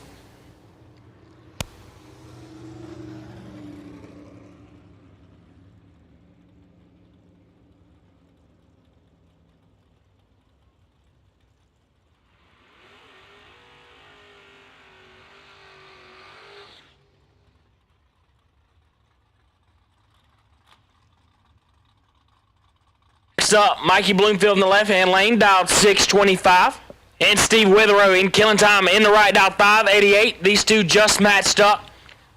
Speaker 3: Next up, Mikey Bloomfield in the left-hand lane, dialed 625. And Steve Witherow in killing time in the right, dialed 588. These two just matched up.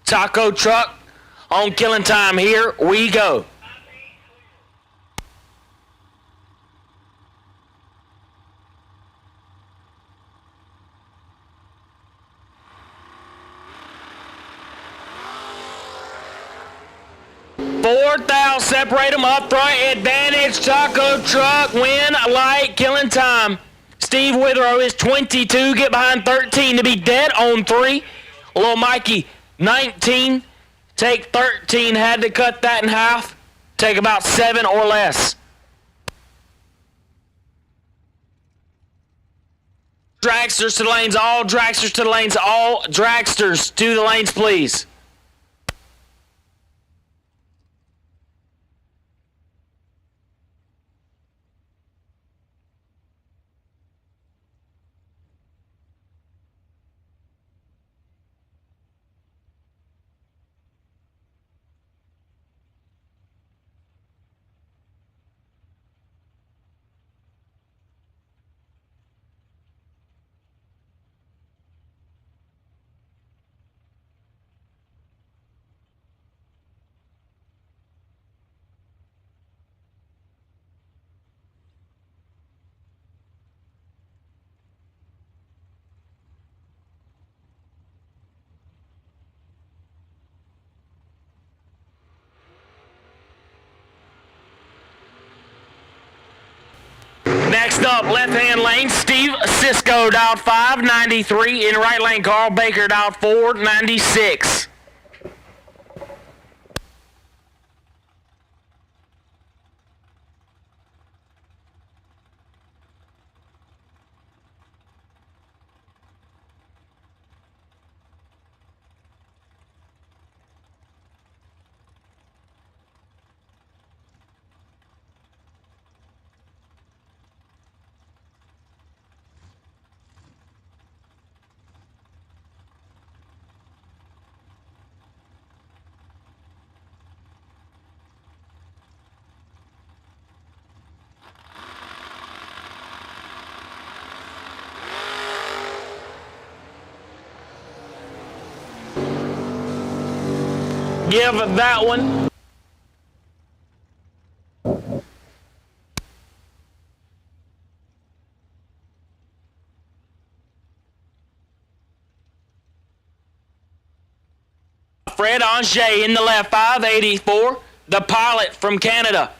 Speaker 3: Taco Truck on killing time. Here we go. Fourth thou separate them up front. Advantage Taco Truck. Win light killing time. Steve Witherow is 22. Get behind 13 to be dead on 3. Little Mikey 19. Take 13. Had to cut that in half. Take about 7 or less. Dragsters to the lanes. All dragsters to the lanes. All dragsters to the lanes, please. Next up, left-hand lane, Steve Cisco, dialed 593. In right lane, Carl Baker, dialed 496. Give that one. Fred Ange in the left, 584. The pilot from Canada.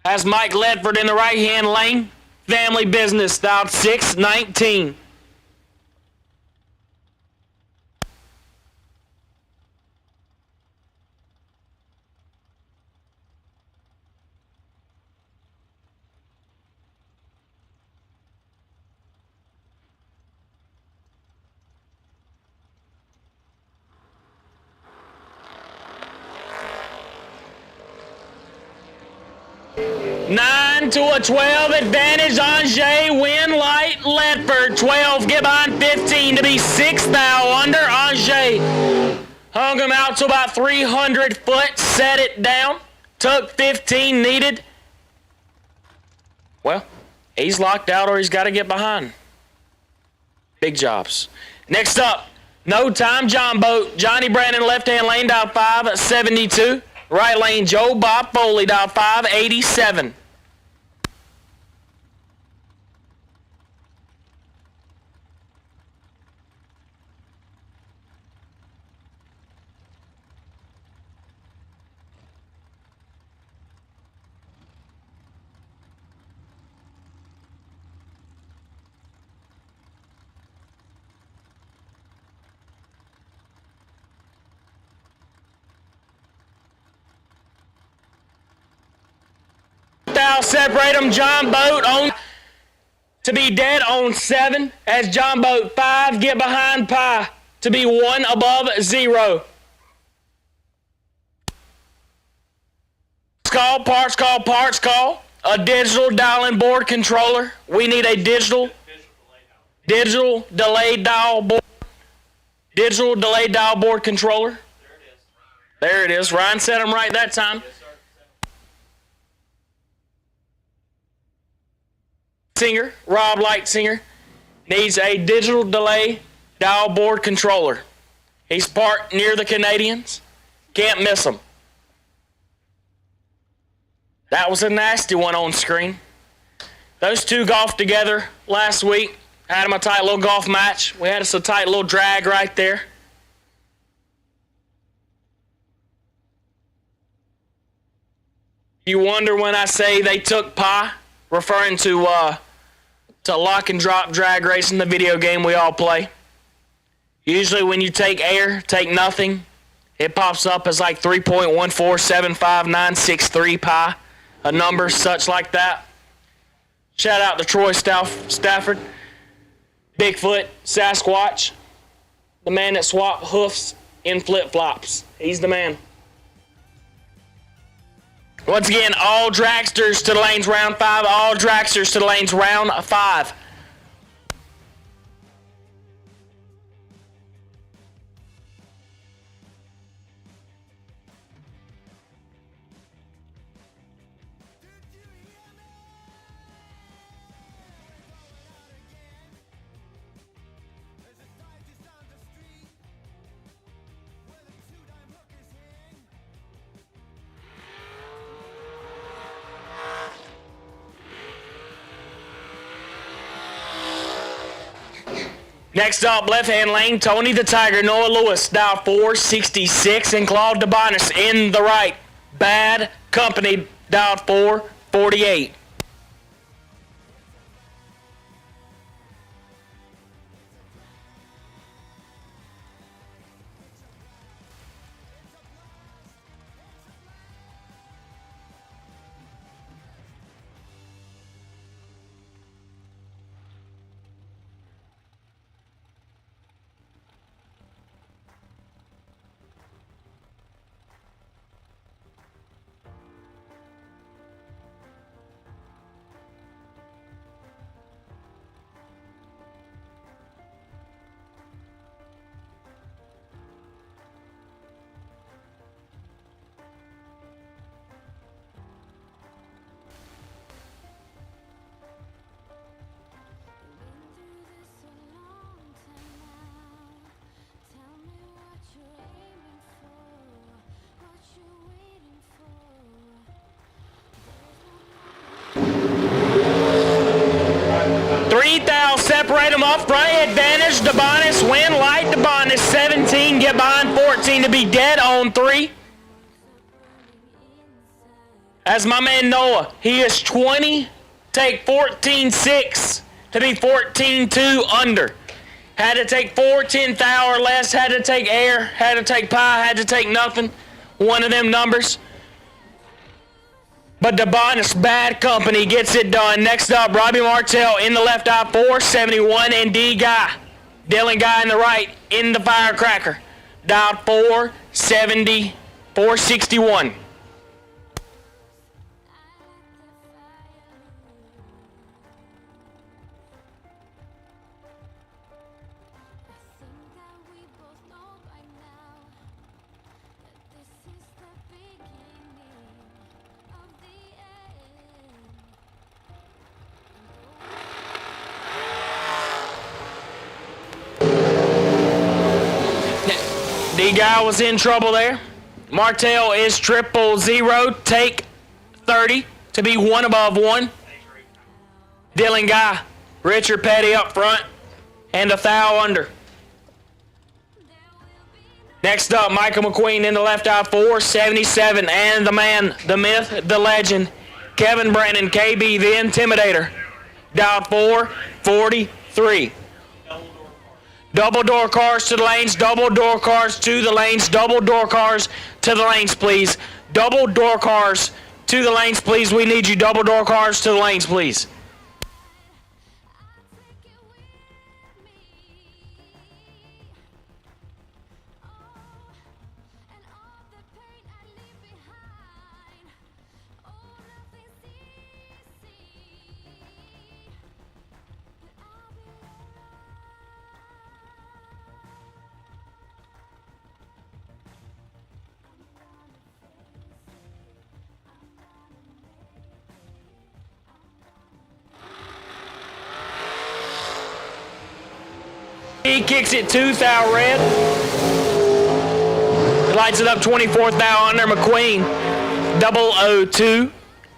Speaker 3: Has Mike Ledford in the right-hand lane. Family Business, dialed 619. Nine to a 12 advantage. Ange, win light, Ledford. 12, get behind 15 to be 6 thou under. Ange hung him out to about 300 foot, set it down. Took 15 needed. Well, he's locked out or he's got to get behind. Big jobs. Next up, no time John Boat. Johnny Brandon, left-hand lane, dial 572. Right lane, Joe Bob Foley, dial 587. separate them. John Boat on to be dead on 7 as John Boat 5 get behind Pie to be 1 above 0. Parts call. A digital dialing board controller. We need a digital delayed dial board. Digital delayed dial board controller. There it is. Ryan said them right that time. Singer, Rob Lightsinger, needs a digital delay dial board controller. He's parked near the Canadians. Can't miss him. That was a nasty one on screen. Those two golfed together last week. Had them a tight little golf match. We had us a tight little drag right there. You wonder when I say they took Pie, referring to lock and drop drag racing, the video game we all play. Usually when you take air, take nothing, it pops up as like 3.1475963 Pie, a number such like that. Shout out to Troy Stafford, Bigfoot, Sasquatch, the man that swapped hoofs in flip-flops. He's the man. Once again, all dragsters to the lanes round 5. All dragsters to the lanes round 5. Next up, left-hand lane, Tony the Tiger, Noah Lewis, dial 466, and Claude DeBonis in the right. Bad Company, dial 448. Separate them off front, advantage, DeBonis, win, light, DeBonis, 17, get behind 14 to be dead on 3. As my man Noah, he is 20, take 14-6 to be 14-2 under. Had to take 4 10th hour less, had to take air, had to take pie, had to take nothing. One of them numbers. But DeBonis, Bad Company, gets it done. Next up, Robbie Martell in the left eye, 471, and D Guy. Dylan Guy in the right, in the Firecracker. Dialed 461. D-Guy was in trouble there. Martell is 000, take 30 to be 1 above 1. Dylan Guy, Richard Petty up front, and a thou under. Next up, Michael McQueen in the left eye, 477, and the man, the myth, the legend, Kevin Brandon, KB, the Intimidator, dialed 443. Double door cars to the lanes, double door cars to the lanes, double door cars to the lanes, please. Double door cars to the lanes, please. We need you double door cars to the lanes, please. He kicks it 2 thou red. Lights it up 24 thou under McQueen. 002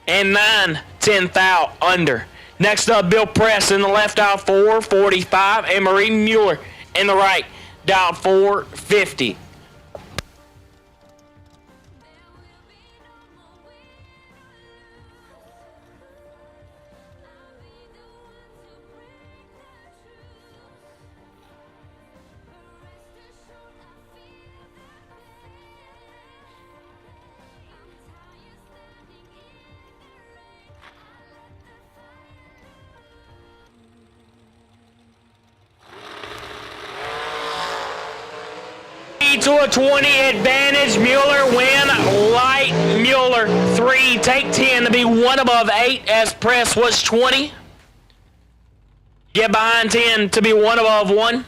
Speaker 3: and 9 10 thou under. Next up, Bill Press in the left dial 445 and Marie Mueller in the right dial 450. To a 20 advantage, Mueller win, light Mueller 3, take 10 to be 1 above 8 as Press was 20. Get behind 10 to be 1 above 1.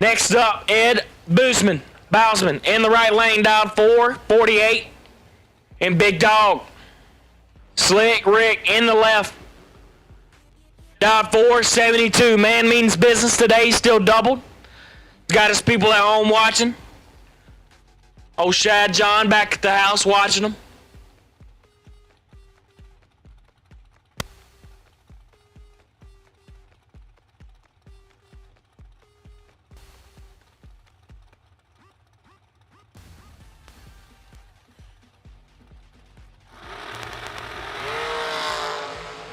Speaker 3: Next up, Ed Bousman in the right lane, dialed 448. And Big Dog, Slick Rick in the left. Dialed 472. Man means business today, still doubled. Got his people at home watching. Old Shad John back at the house watching them.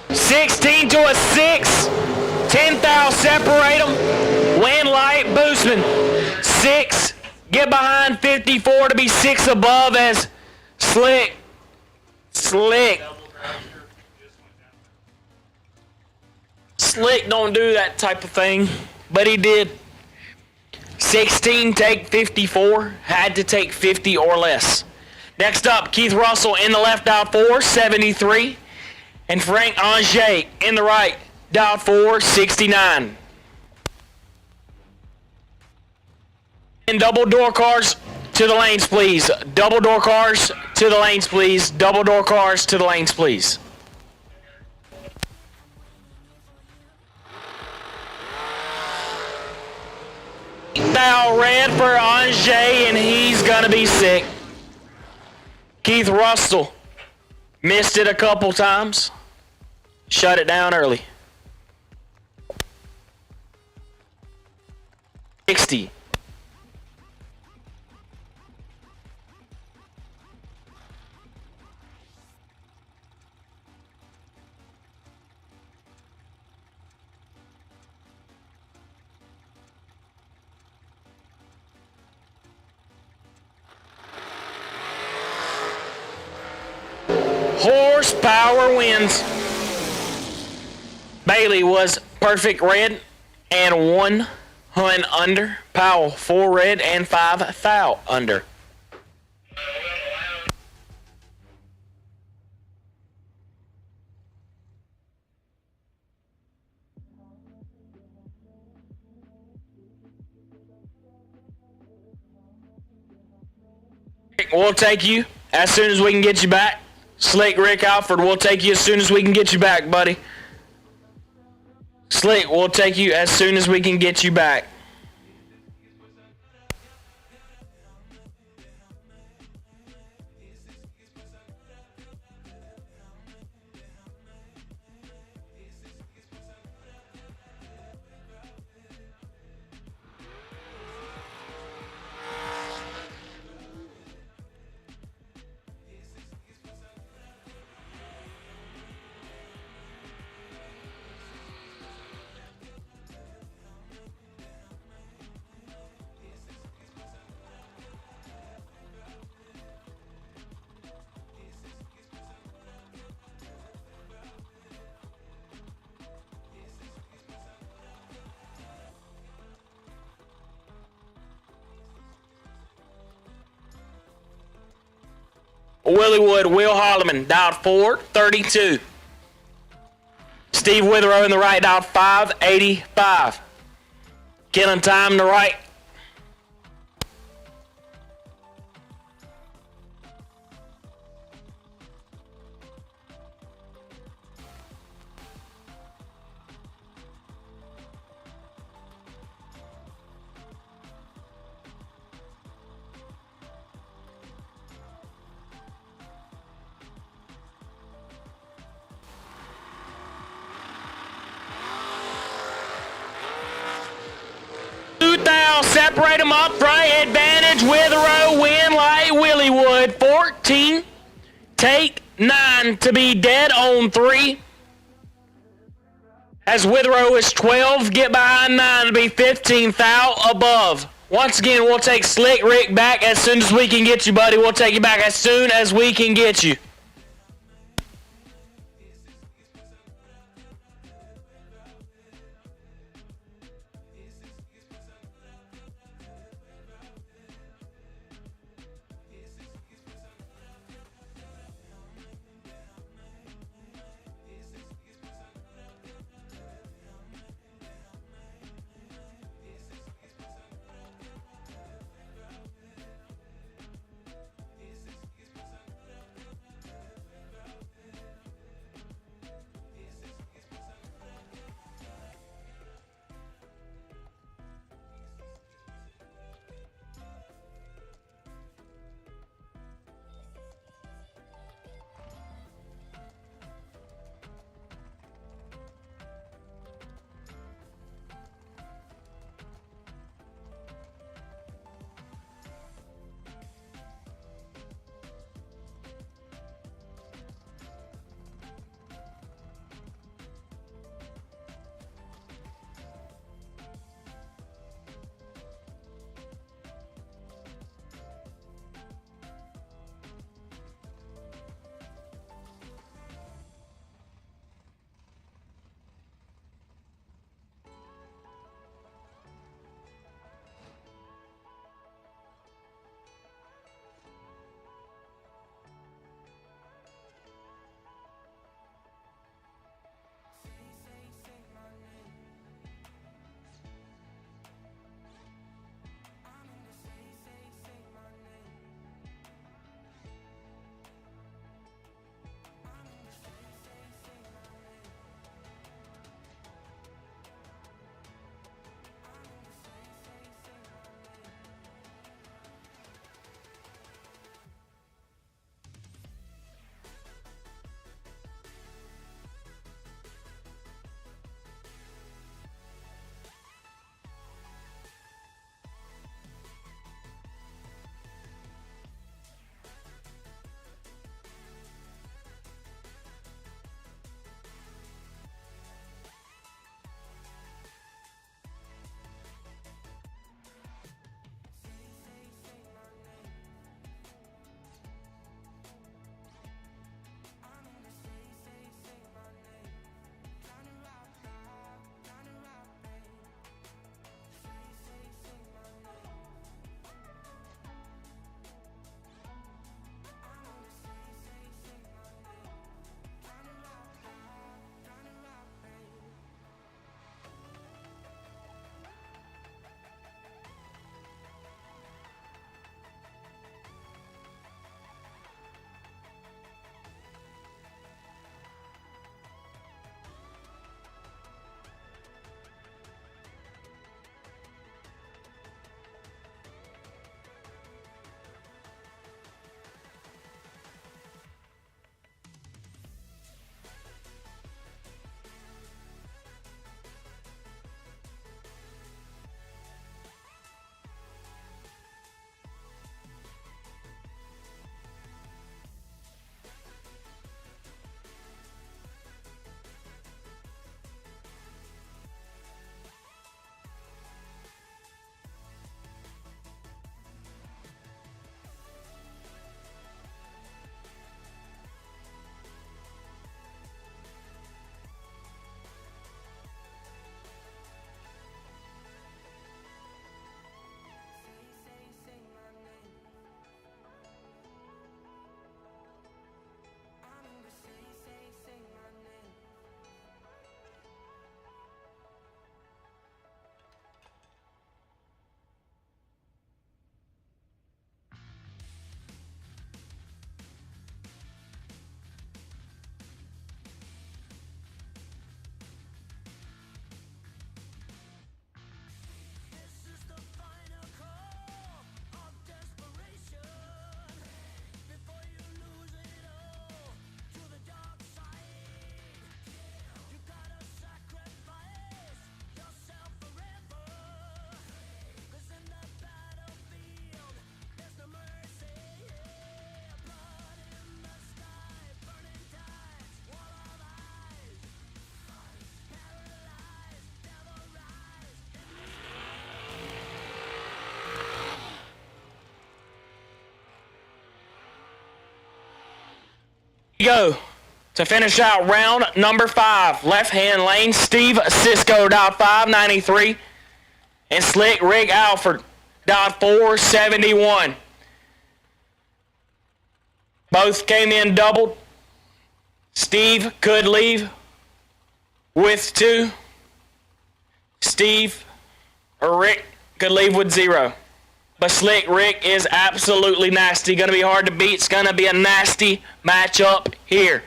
Speaker 3: $16 to a 6. 10 thou separate them. Win light Boostman. 6. Get behind 54 to be 6 above as Slick. Slick don't do that type of thing, but he did. 16 take 54. Had to take 50 or less. Next up, Keith Russell in the left dial 473. And Frank Angers in the right, dial 469. And double door cars to the lanes, please. Double door cars to the lanes, please. Double door cars to the lanes, please. Thou red for Angers, and he's gonna be sick. Keith Russell missed it a couple times. Shut it down early. 60. Horsepower wins. Bailey was perfect red and 1 hun under. Powell 4 red and 5 thou under. We'll take you as soon as we can get you back. Slick Rick Alford, we'll take you as soon as we can get you back, buddy. Slick, we'll take you as soon as we can get you back. Willie Wood, Will Holloman, dialed 432. Steve Witherow in the right, dialed 585. Killing time in the right. Separate them up, front advantage, Witherow, win light, Willie Wood, 14, take 9 to be dead on 3. As Witherow is 12, get behind 9 to be 15, foul above. Once again, we'll take Slick Rick back as soon as we can get you, buddy. We'll take you back as soon as we can get you. Go to finish out round number 5. Left-hand lane, Steve Cisco, dialed 593. And Slick Rick Alford, dialed 471. Both came in doubled. Steve could leave with 2. Steve or Rick could leave with 0. But Slick Rick is absolutely nasty. Going to be hard to beat. It's going to be a nasty matchup here.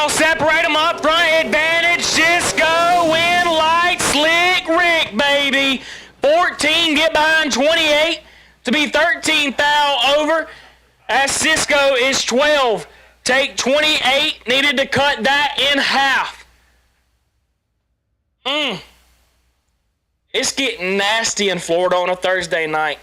Speaker 3: Separate them up front, advantage, Cisco, win light, Slick Rick, baby. 14, get behind 28 to be 13 foul over, as Cisco is 12. Take 28, needed to cut that in half. It's getting nasty in Florida on a Thursday night.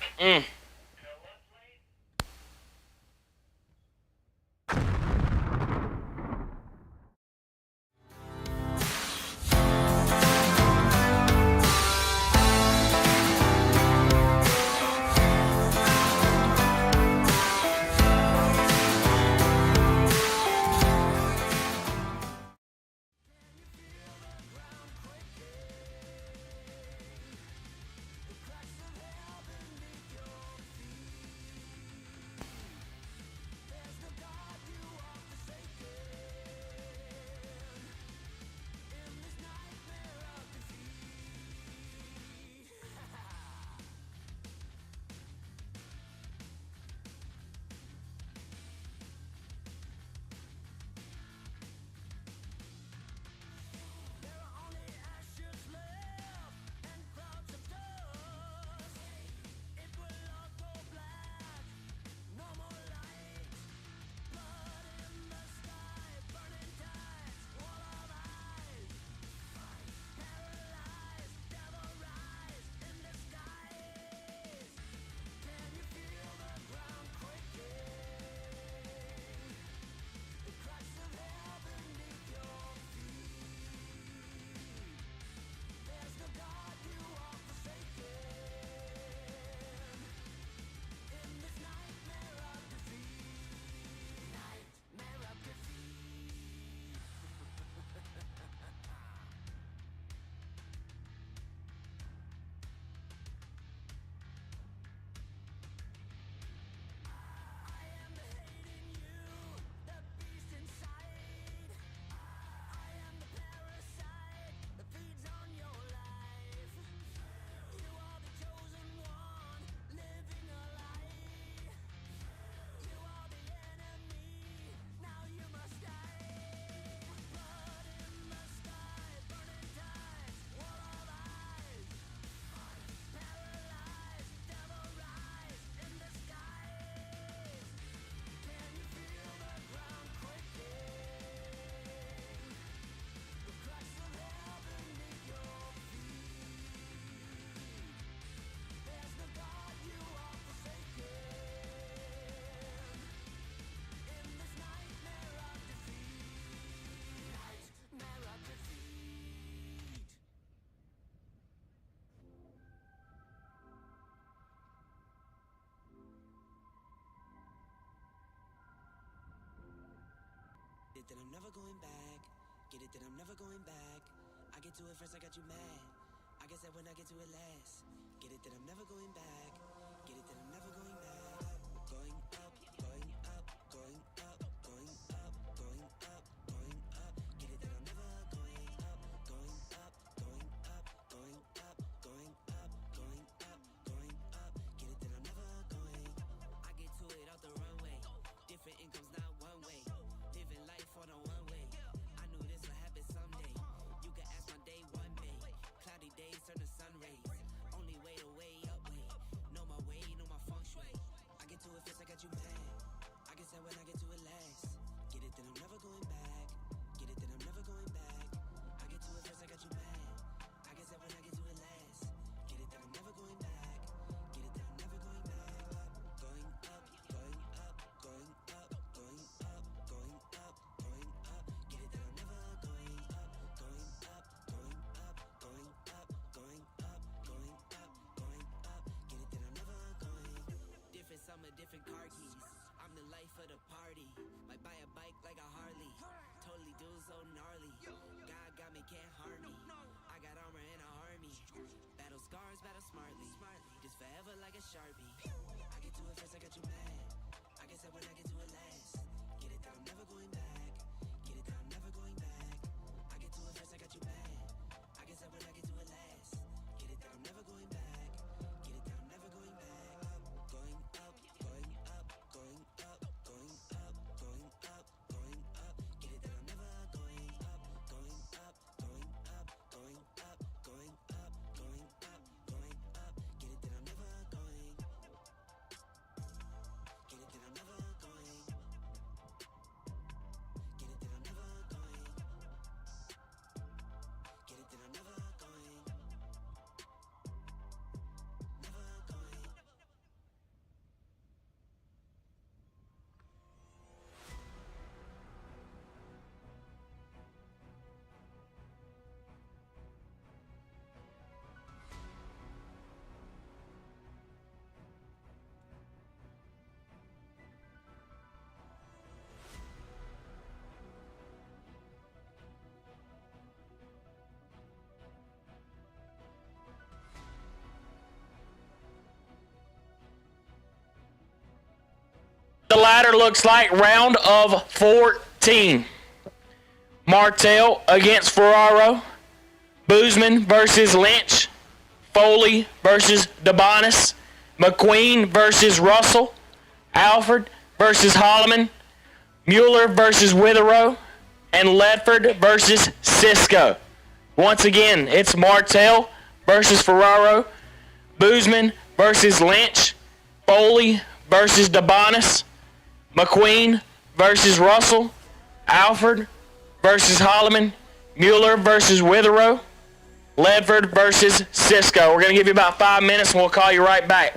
Speaker 6: That I'm never going back. Get it that I'm never going back. I get to it first, I got you mad. I guess that when I get to it last. Get it that I'm never going back. Get it that I'm never going back. Going up, going up, going up, going up, going up, going up. Get it that I'm never going up, going up, going up, going up, going up, going up, going up. Get it that I'm never going. I get to it off the runway. Different incomes, not one way. Living life on a one way. I knew this would happen someday. You can ask my day one day. Cloudy days turn to sun rays. Only way to way up way. Know my way, know my feng shui. I get to it fast, I got you bike like a Harley. Totally do so gnarly. God got me, can't harm me. I got armor in a army. Battle scars, battle smartly. Just forever like a Sharpie. I get to it first, I got you mad. I guess that when I get to it last. Get it down, never going back. Get it down, never going back. I get to it first, I got you mad. I guess that when I get to it last. Get it down, never going back. Get it down, never going back. Going up, going up, going up, going up, going up, going up. Get it down, never going up, going up, going up, going up, going up, going up, going up. Get it down, never going. Get it down, never going. Get it down, never going. Get it down, never going. Never going.
Speaker 3: The ladder looks like round of 14. Martell against Ferraro. Boozman versus Lynch. Foley versus DeBonis. McQueen versus Russell. Alford versus Holloman. Mueller versus Witherow. And Ledford versus Cisco. Once again, it's Martell versus Ferraro. Boozman versus Lynch. Foley versus DeBonis. McQueen versus Russell. Alford versus Holloman. Mueller versus Witherow. Ledford versus Cisco. We're going to give you about 5 minutes and we'll call you right back.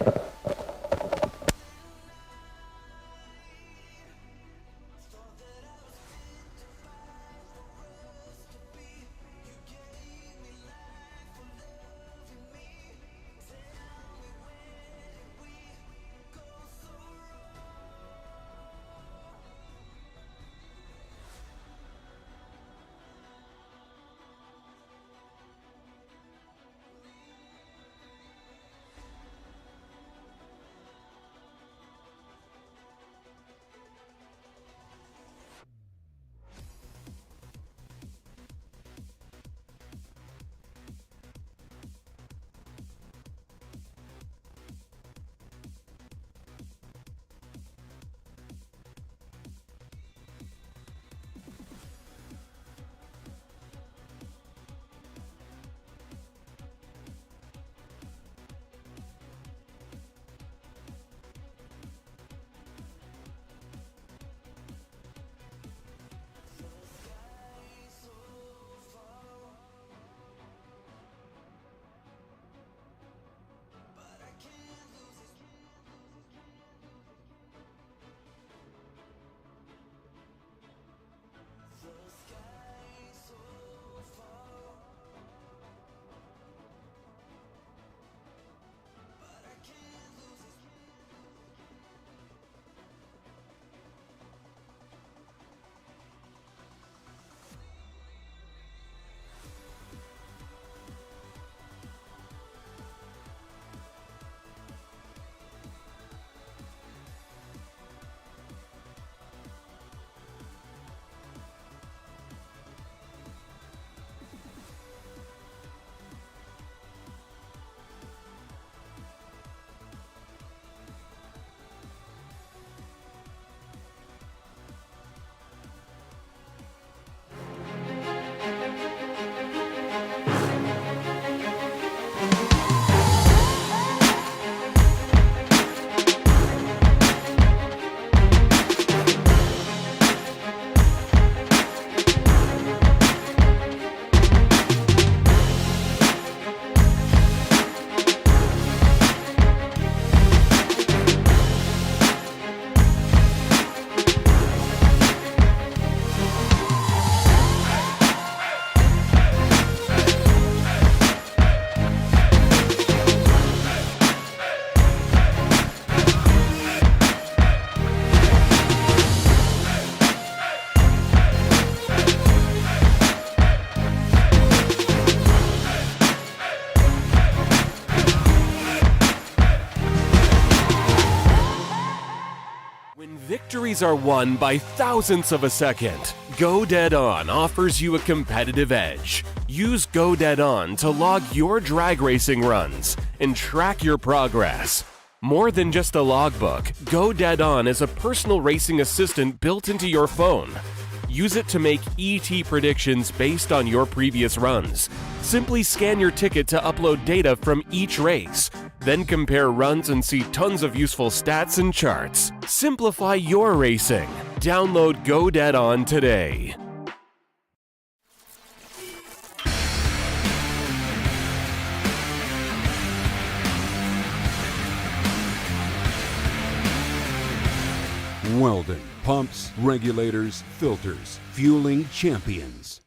Speaker 7: victories are won by thousandths of a second. Go Dead On offers you a competitive edge. Use Go Dead On to log your drag racing runs and track your progress. More than just a logbook, Go Dead On is a personal racing assistant built into your phone. Use it to make ET predictions based on your previous runs. Simply scan your ticket to upload data from each race. Then compare runs and see tons of useful stats and charts. Simplify your racing. Download Go Dead On today.
Speaker 1: Weldon, pumps, regulators, filters, fueling champions.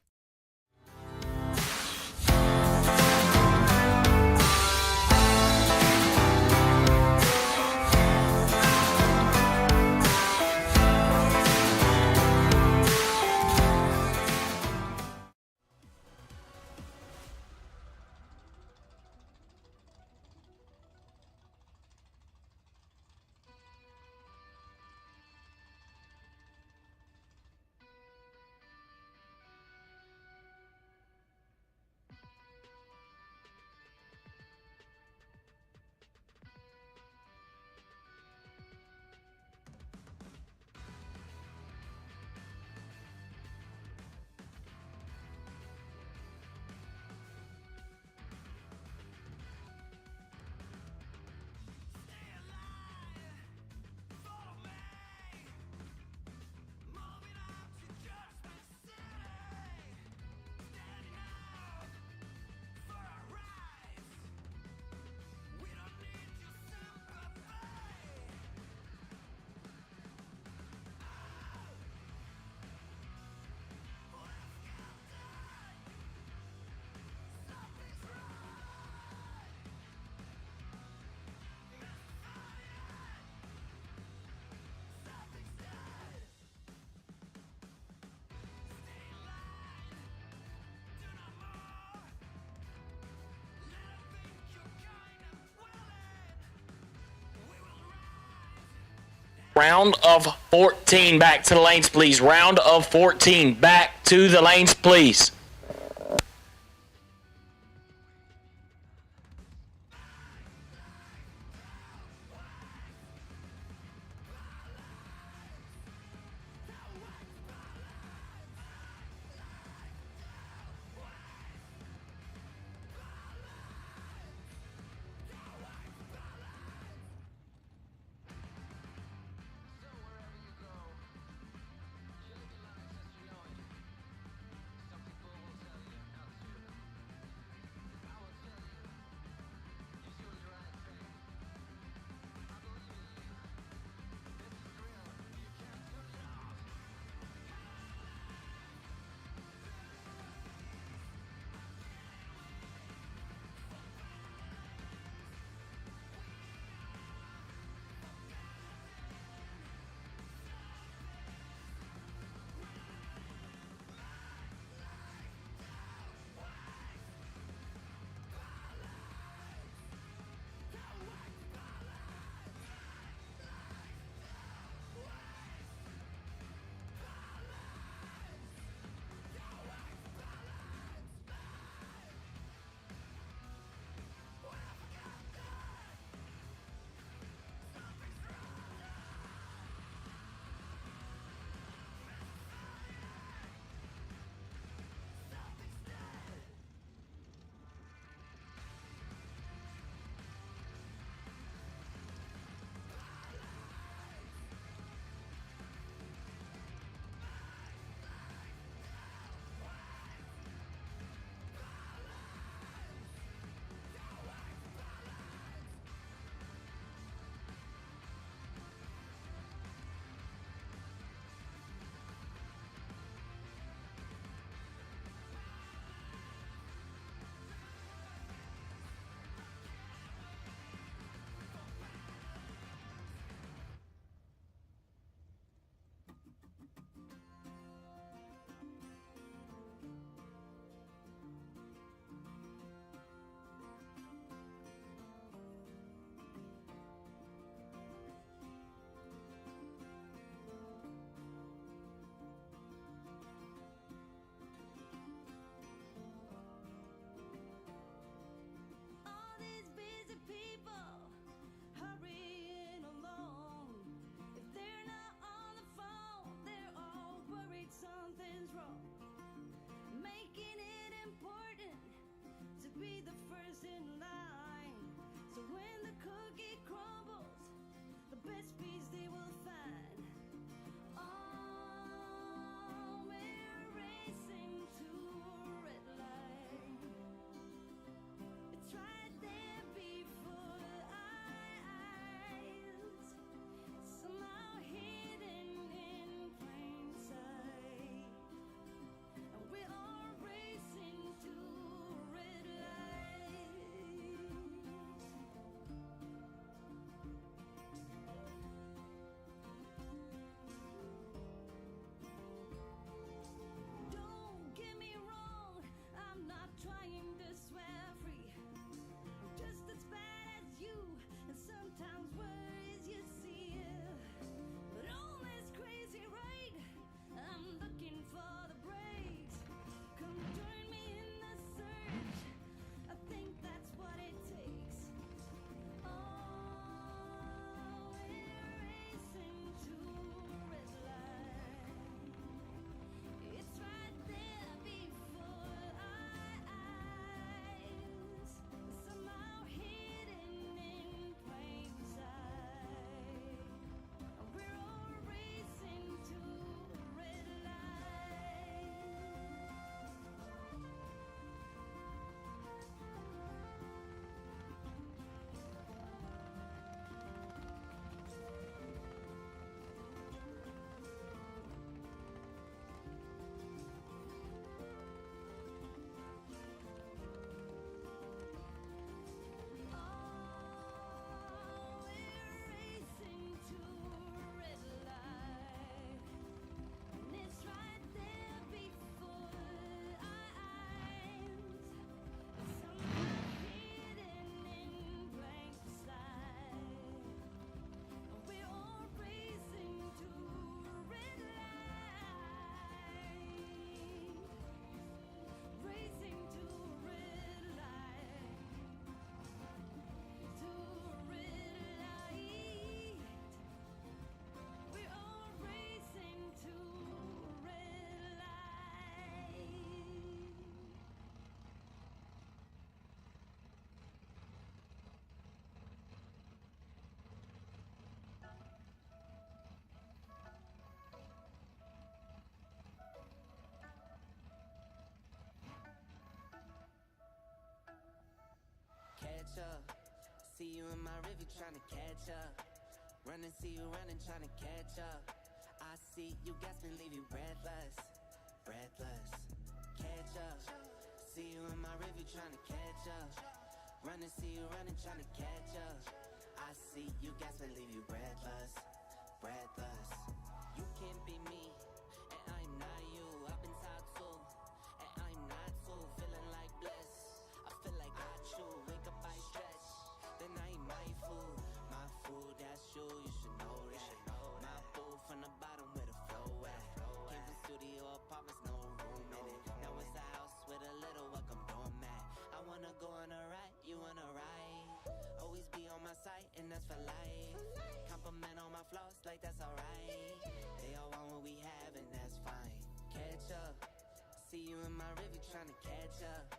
Speaker 3: Round of 14, back to the lanes, please. Round of 14, back to the lanes, please.
Speaker 6: best piece they will find. Oh, we're racing to a red light. It's right there before our eyes, somehow hidden in plain sight. And we're all racing to a red light. Don't get me wrong, I'm not trying to swear free. I'm just as bad as you, and sometimes worse, you see. But all this crazy, right? I'm looking for the brakes. Come join me in the search. I think that's what it takes. Oh, we're racing to a red light. It's right there before our eyes, somehow hidden in plain sight. We're all racing to a red light. Oh, we're racing to a red light, and it's right there before our eyes, somehow hidden in plain sight. We're all racing to a red light, racing to a red light, to a red light. We're all racing to a red light.
Speaker 9: Catch up. See you in my river trying to catch up. Run and see you running trying to catch up. I see you gasping, leave you breathless, breathless. Catch up. See you in my river trying to catch up. Run and see you running trying to catch up. I see you gasping, leave you breathless, breathless. You can't be me, and I'm not you. I've been tired too, and I'm not too. Feeling like bliss, I feel like I chew. Wake up, I stretch, then I eat my food. My food, that's you, you should know that. My food from the bottom where the flow at. Came from studio apartments, no room in it. Now it's a house with a little welcome doormat. I wanna go on a ride, you wanna ride. Always be on my side, and that's for life. Compliment on my flaws, like that's alright. They all want what we have, and that's fine. Catch up. See you in my river trying to catch up.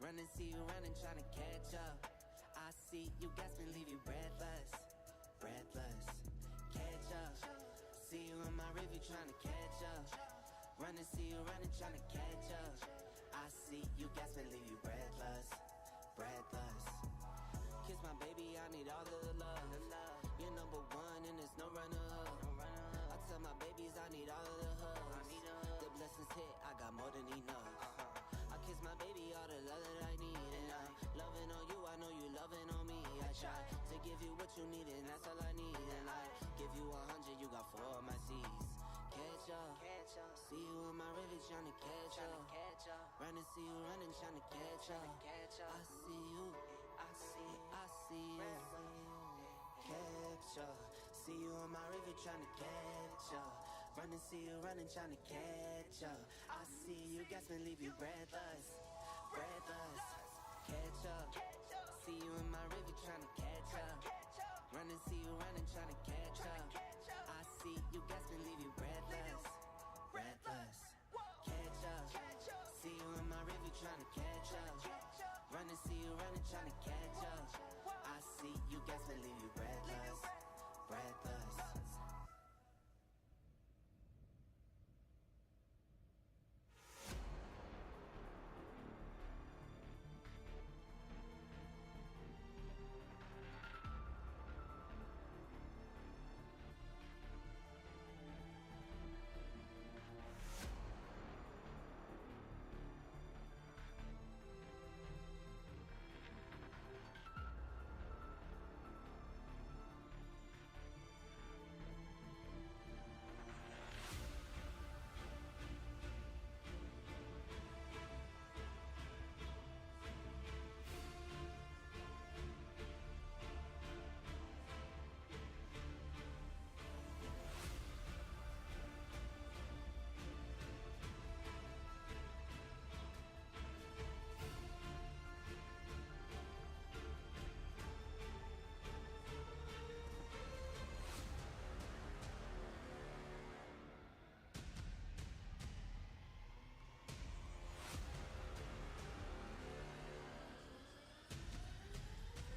Speaker 9: Run and see you running trying to catch up. I see you gasping, leave you breathless, breathless. Catch up. See you in my river trying to catch up. Run and see you running trying to catch up. I see you gasping, leave you breathless, breathless. Kiss my baby, I need all the love. You're number one and there's no runner-up. I tell my babies I need all of the hugs. The blessings hit, I got more than enough. I kiss my baby all the love that I need, and I'm loving on you, I know you loving on me. I try to give you what you need, and that's all I need. And I give you 100, you got 4 of my C's. Catch up, see you in my river trying to catch up. Run and see you running trying to catch up. I see you, I see you. Catch up, see you in my river trying to catch up. Run and see you running trying to catch up. I see you gasping, leave you breathless, breathless. Catch up, see you in my river trying to catch up. Run and see you running trying to catch up. I see you gasping, leave you breathless, breathless. Catch up, see you in my river trying to catch up. Run and see you running trying to catch up. I see you gasping, leave you breathless, breathless.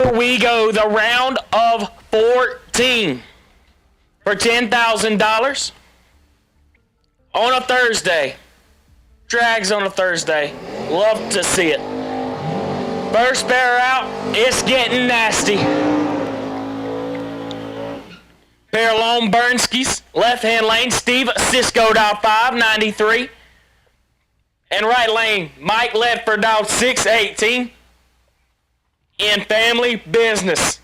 Speaker 3: here we go, the round of 14 for $10,000 on a Thursday. Drags on a Thursday. Love to see it. First pair out, it's getting nasty. Pair of Lone Bernskis, left-hand lane, Steve Cisco dialed 593. And right lane, Mike Ledford dialed 618. In family business.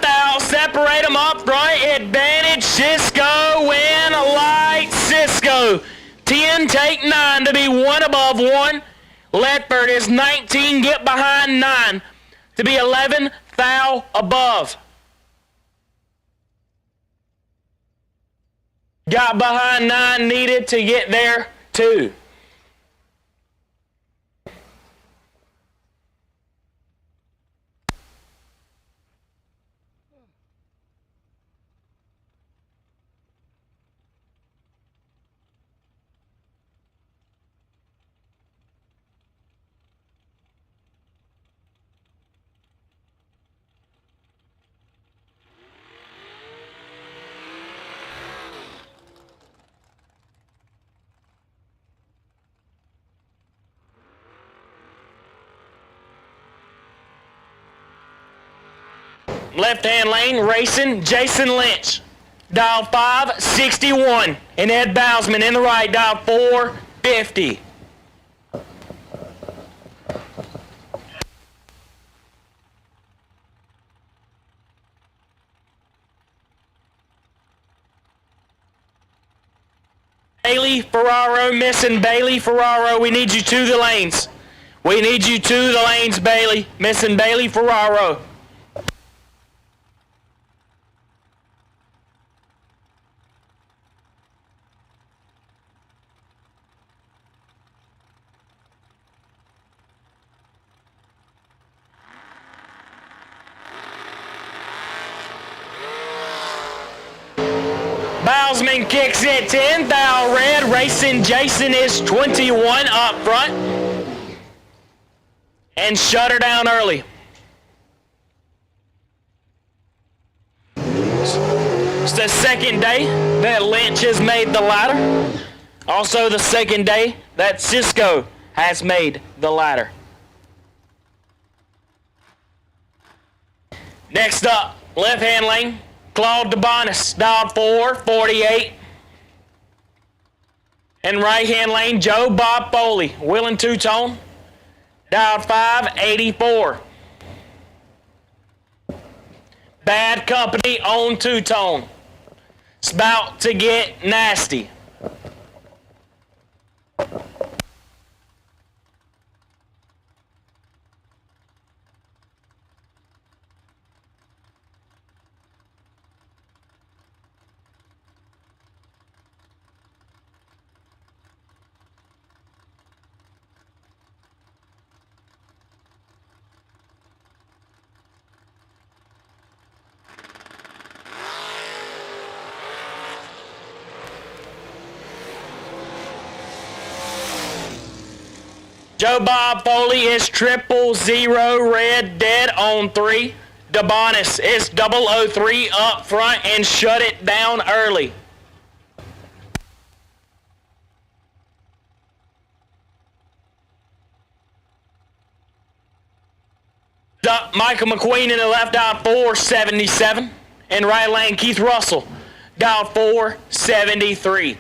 Speaker 3: Out, separate them up front, advantage, Cisco, win, light, Cisco. 10, take 9 to be 1 above 1. Ledford is 19, get behind 9 to be 11, thou above. Got behind 9, needed to get there, 2. Left-hand lane, racing, Jason Lynch. Dial 561. And Ed Bousman in the right, dial 450. Bailey Ferraro, missing Bailey Ferraro. We need you to the lanes. We need you to the lanes, Bailey. Missing Bailey Ferraro. Bousman kicks it 10, thou red, racing Jason is 21 up front. And shut her down early. It's the second day that Lynch has made the ladder. Also the second day that Cisco has made the ladder. Next up, left-hand lane. Claude DeBonis, dialed 448. And right-hand lane, Joe Bob Foley, Willing Two-Tone, dialed 584. Bad Company on Two-Tone. It's about to get nasty. Joe Bob Foley is 000 red, dead on 3. DeBonis is 003 up front and shut it down early. Michael McQueen in the left, dial 477. And right lane, Keith Russell, dial 473.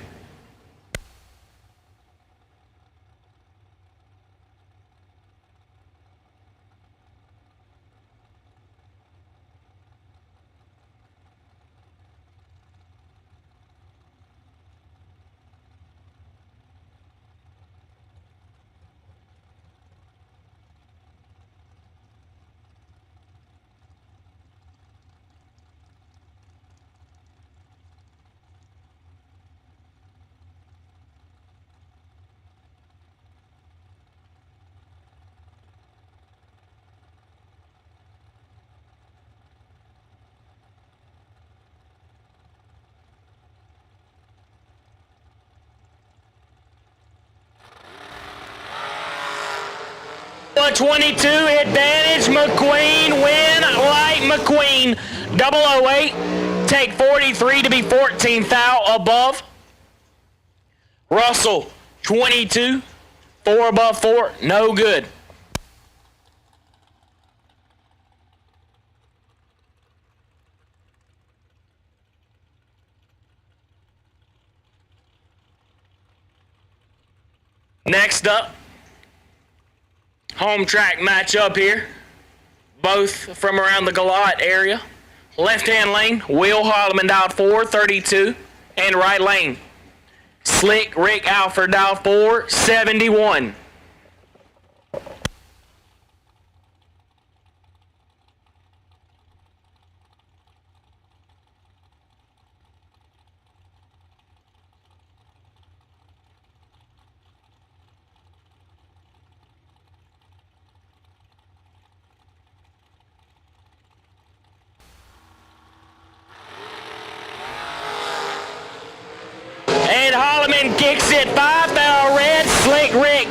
Speaker 3: 22, advantage McQueen, win light McQueen, 008, take 43 to be 14th out above. Russell, 22, 4 above 4, no good. Next up, home track matchup here, both from around the Galat area. Left-hand lane, Will Holloman dialed 4, 32, and right lane, Slick Rick Alford dialed 4, 71. And Holloman kicks it 5 barrel red, Slick Rick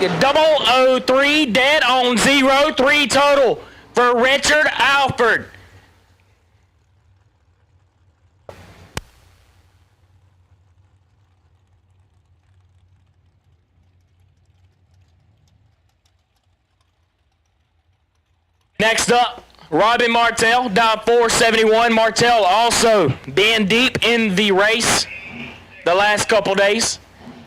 Speaker 3: 003, dead on 0, 3 total for Richard Alford. Next up, Robin Martell, dial 471. Martell also been deep in the race the last couple days.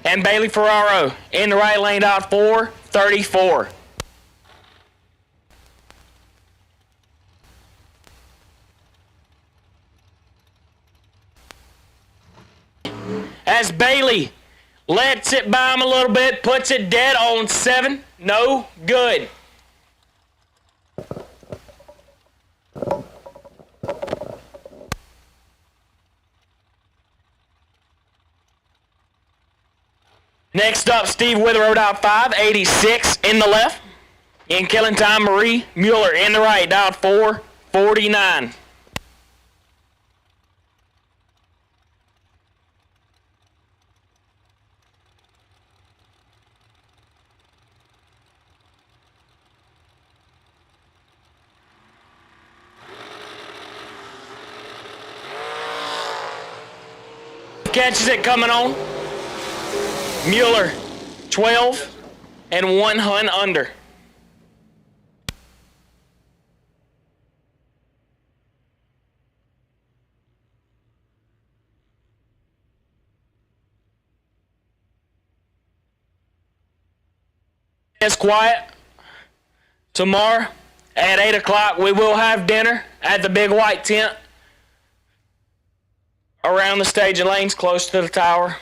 Speaker 3: And Bailey Ferraro in the right lane, dial 434. As Bailey lets it by him a little bit, puts it dead on 7, no good. Next up, Steve Witherow, dialed 586 in the left. In killing time, Marie Mueller in the right, dialed 449. Catches it coming on. Mueller, 12 and 1 hun under. It's quiet. Tomorrow at 8 o'clock, we will have dinner at the big white tent around the staging lanes close to the tower.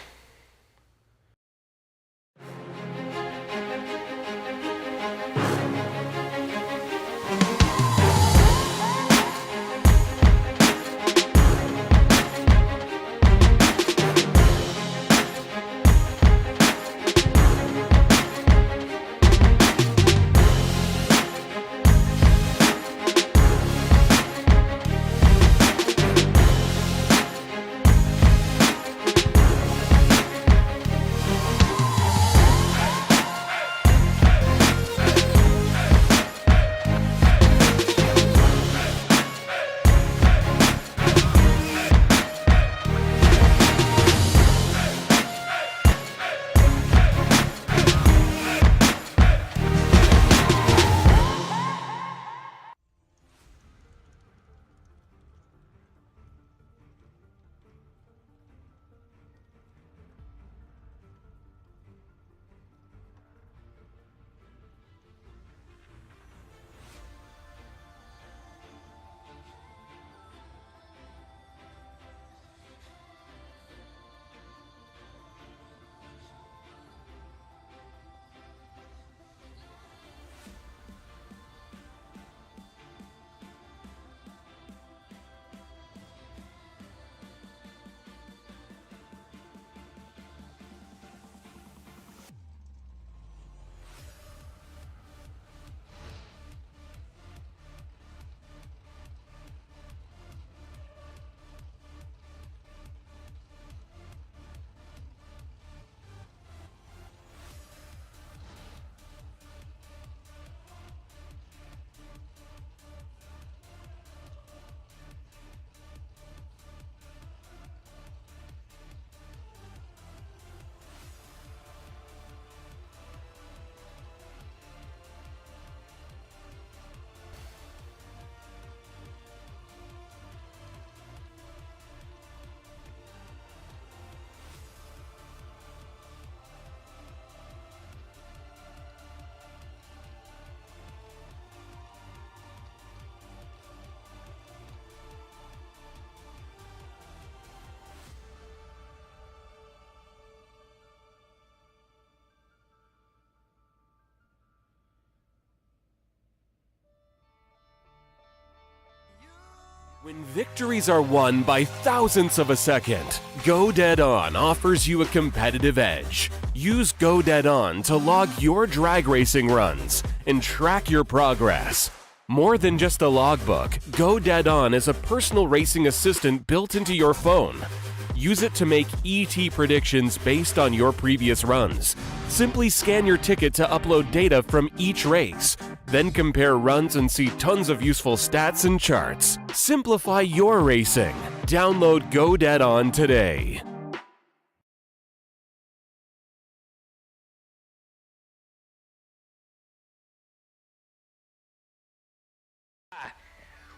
Speaker 7: When victories are won by thousandths of a second, Go Dead On offers you a competitive edge. Use Go Dead On to log your drag racing runs and track your progress. More than just a logbook, Go Dead On is a personal racing assistant built into your phone. Use it to make ET predictions based on your previous runs. Simply scan your ticket to upload data from each race. Then compare runs and see tons of useful stats and charts. Simplify your racing. Download Go Dead On today.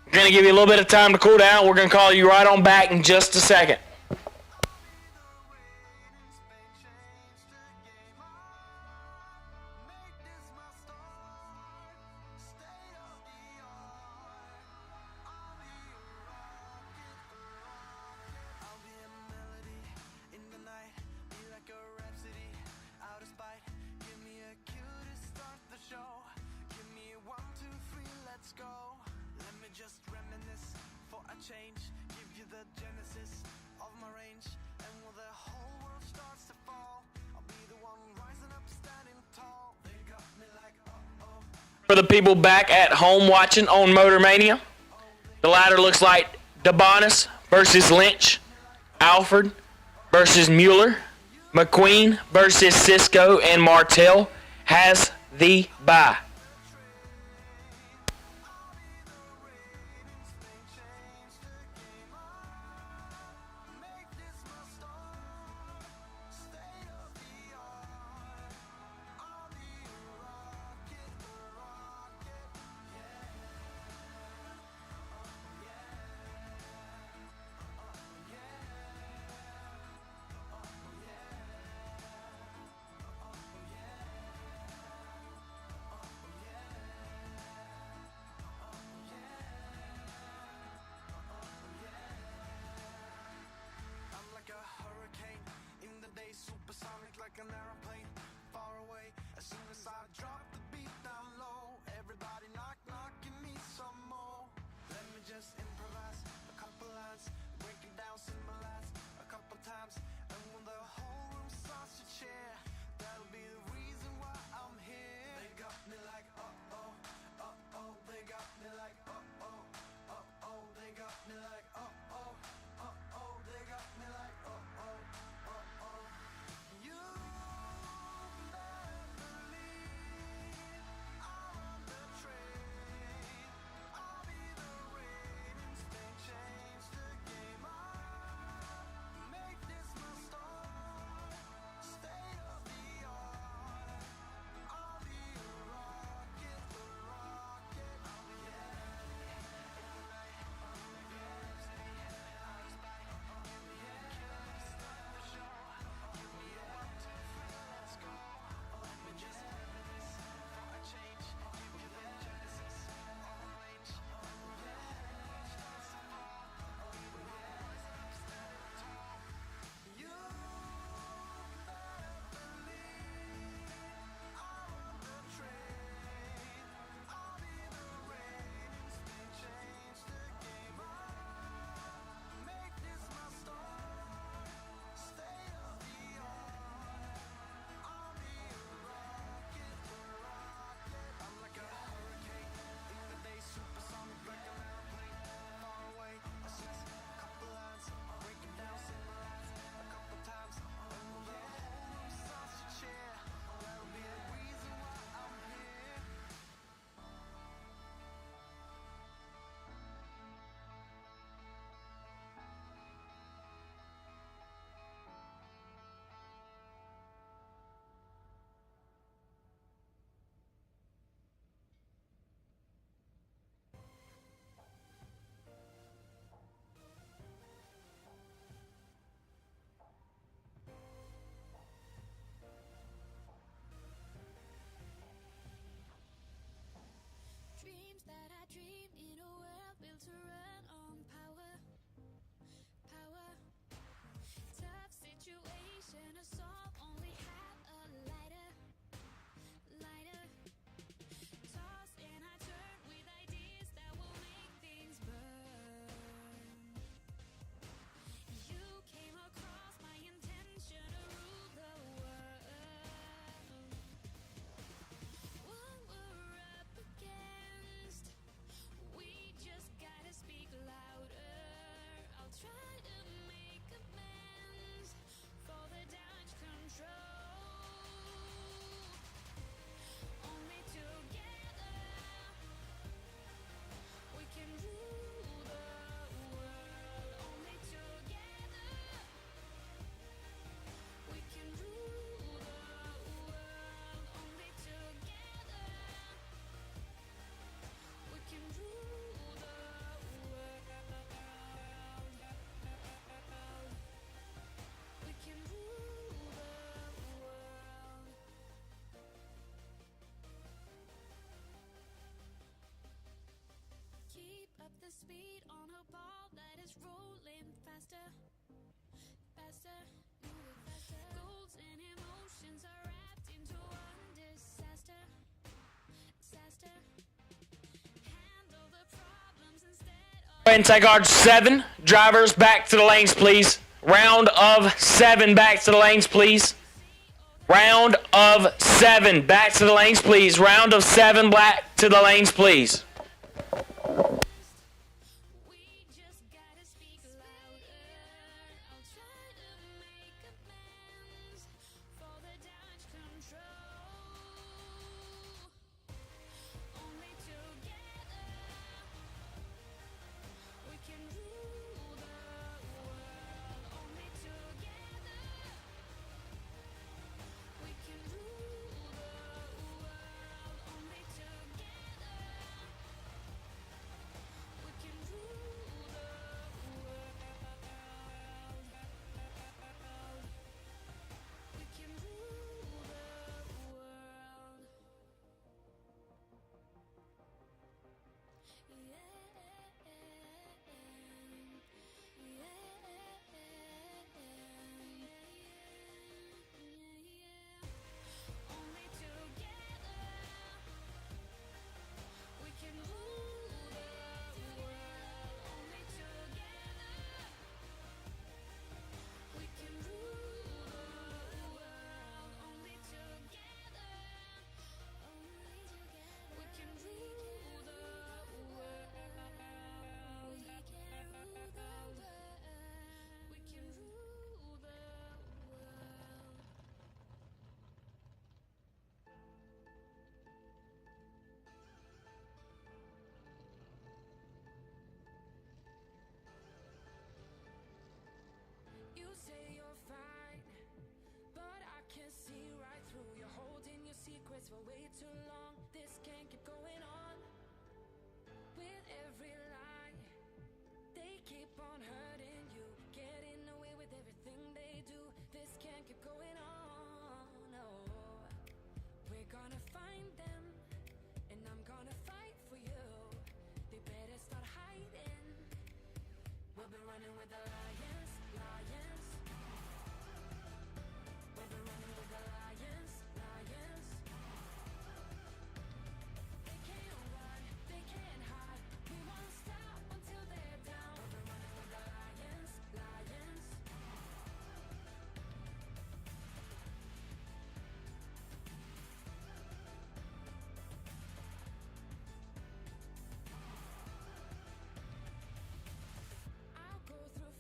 Speaker 3: We're going to give you a little bit of time to cool down. We're going to call you right on back in just a second. For the people back at home watching on Motor Mania, the ladder looks like Debonis versus Lynch, Alford versus Mueller, McQueen versus Cisco, and Martell has the bye. And take our 7 drivers back to the lanes, please. Round of 7 back to the lanes, please. Round of 7 back to the lanes, please. Round of 7 back to the lanes, please.
Speaker 6: For way too long, this can't keep going on. With every lie, they keep on hurting you, getting away with everything they do. This can't keep going on. No, we're gonna find them, and I'm gonna fight for you. They better start hiding. We'll be running with the lions, lions. We'll be running with the lions, lions. I'll go through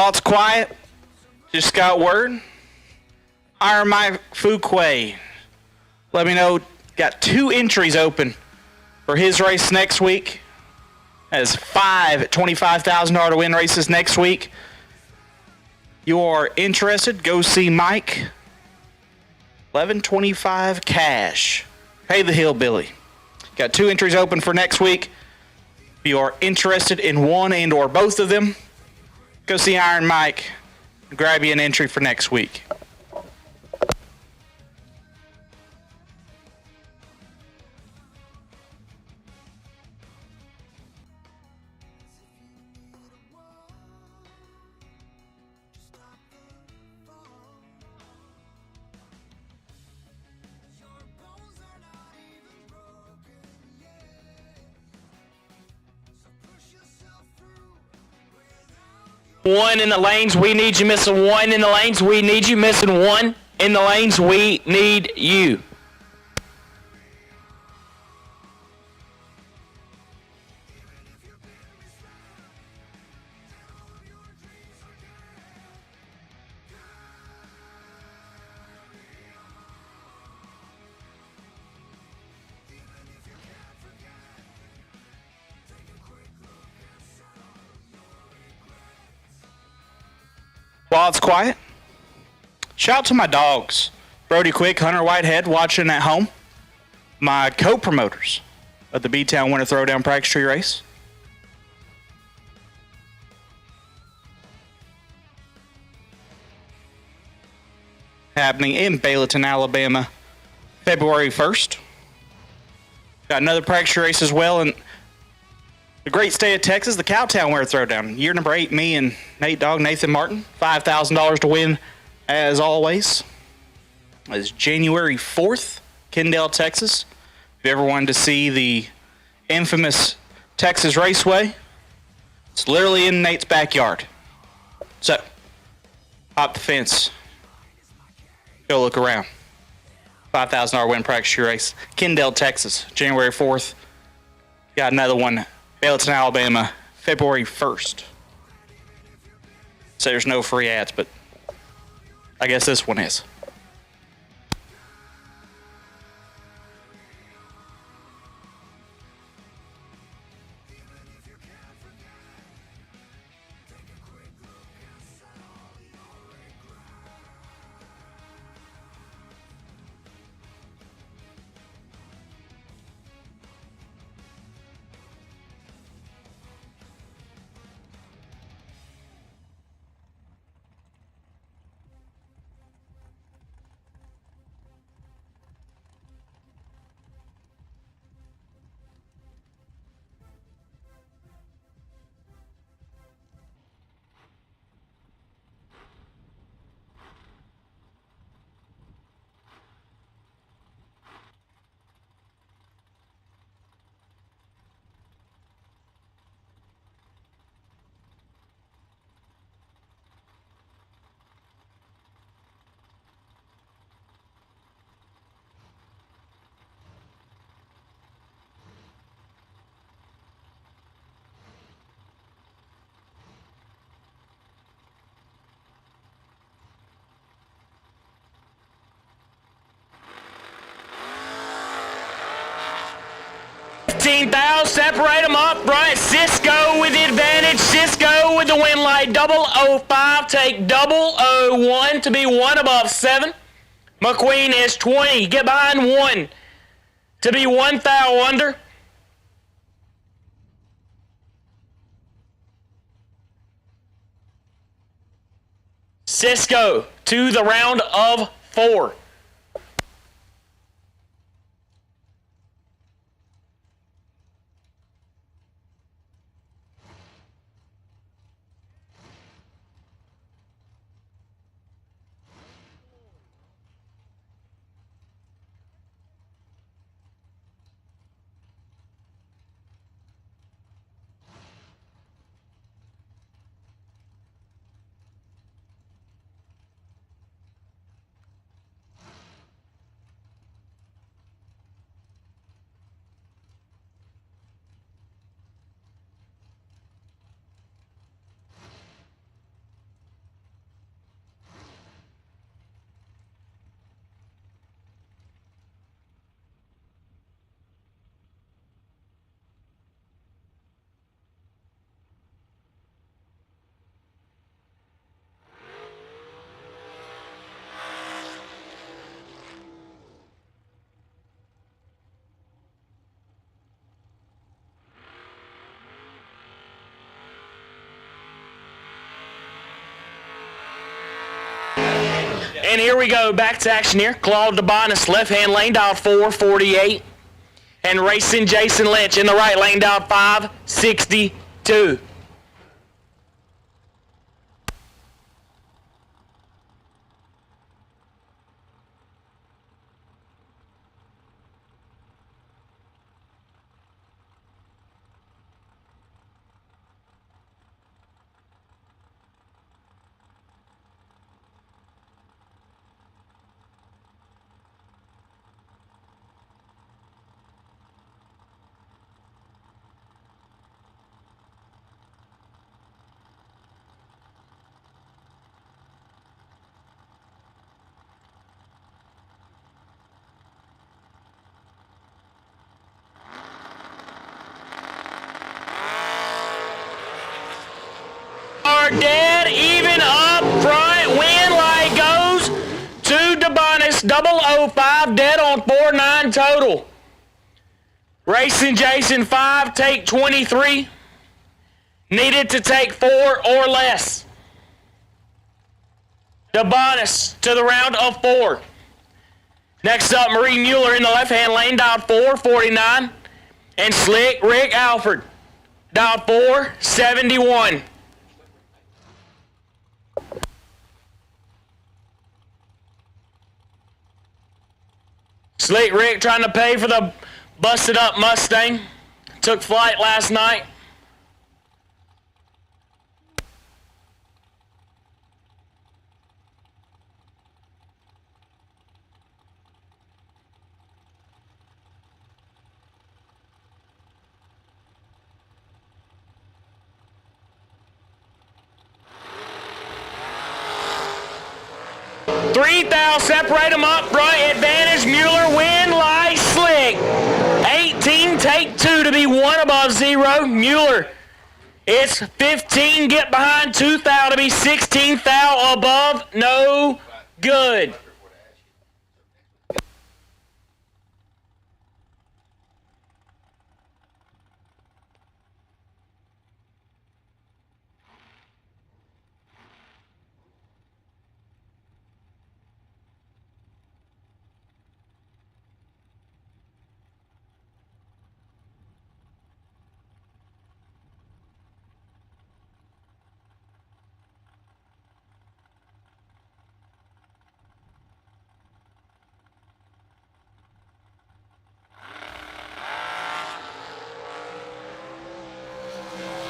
Speaker 4: While it's quiet, just got word. Iron Mike Fuquay, let me know, got 2 entries open for his race next week. Has 5 $25,000 to win races next week. You are interested, go see Mike. $11.25 cash. Pay the hillbilly. Got 2 entries open for next week. If you are interested in one and or both of them, go see Iron Mike. Grab you an entry for next week.
Speaker 3: One in the lanes, we need you. Missing one in the lanes, we need you. Missing one in the lanes, we need you.
Speaker 4: While it's quiet, shout out to my dogs, Brody Quick, Hunter Whitehead, watching at home. My co-promoters of the B-Town Winter Throwdown Practice Tree Race. Happening in Bayleton, Alabama, February 1st. Got another practice tree race as well in the great state of Texas, the Cowtown Winter Throwdown. Year number 8, me and Nate Dogg, Nathan Martin. $5,000 to win, as always. It's January 4th, Kendall, Texas. If you ever wanted to see the infamous Texas Raceway, it's literally in Nate's backyard. So, hop the fence. Go look around. $5,000 win practice tree race. Kendall, Texas, January 4th. Got another one. Bayleton, Alabama, February 1st. So there's no free ads, but I guess this one is. Separate them up, right? Cisco with the advantage. Cisco with the win light. 005. Take 001 to be 1 above 7. McQueen is 20. Get behind 1 to be 1 thou under. Cisco to the round of 4.
Speaker 3: And here we go, back to action here. Claude DeBonis, left-hand lane, dialed 448. And Racing Jason Lynch in the right lane, dialed 562. Are dead even up front. Win light goes to DeBonis. 005 dead on 4-9 total. Racing Jason 5, take 23. Needed to take 4 or less. DeBonis to the round of 4. Next up, Marie Mueller in the left-hand lane, dialed 449. And Slick Rick Alford, dialed 471. Slick Rick trying to pay for the busted up Mustang. Took flight last night. Separate them up front. Advantage. Mueller win. Light Slick. 18. Take 2 to be 1 above 0. Mueller. It's 15. Get behind 2 thou to be 16 thou above. No good.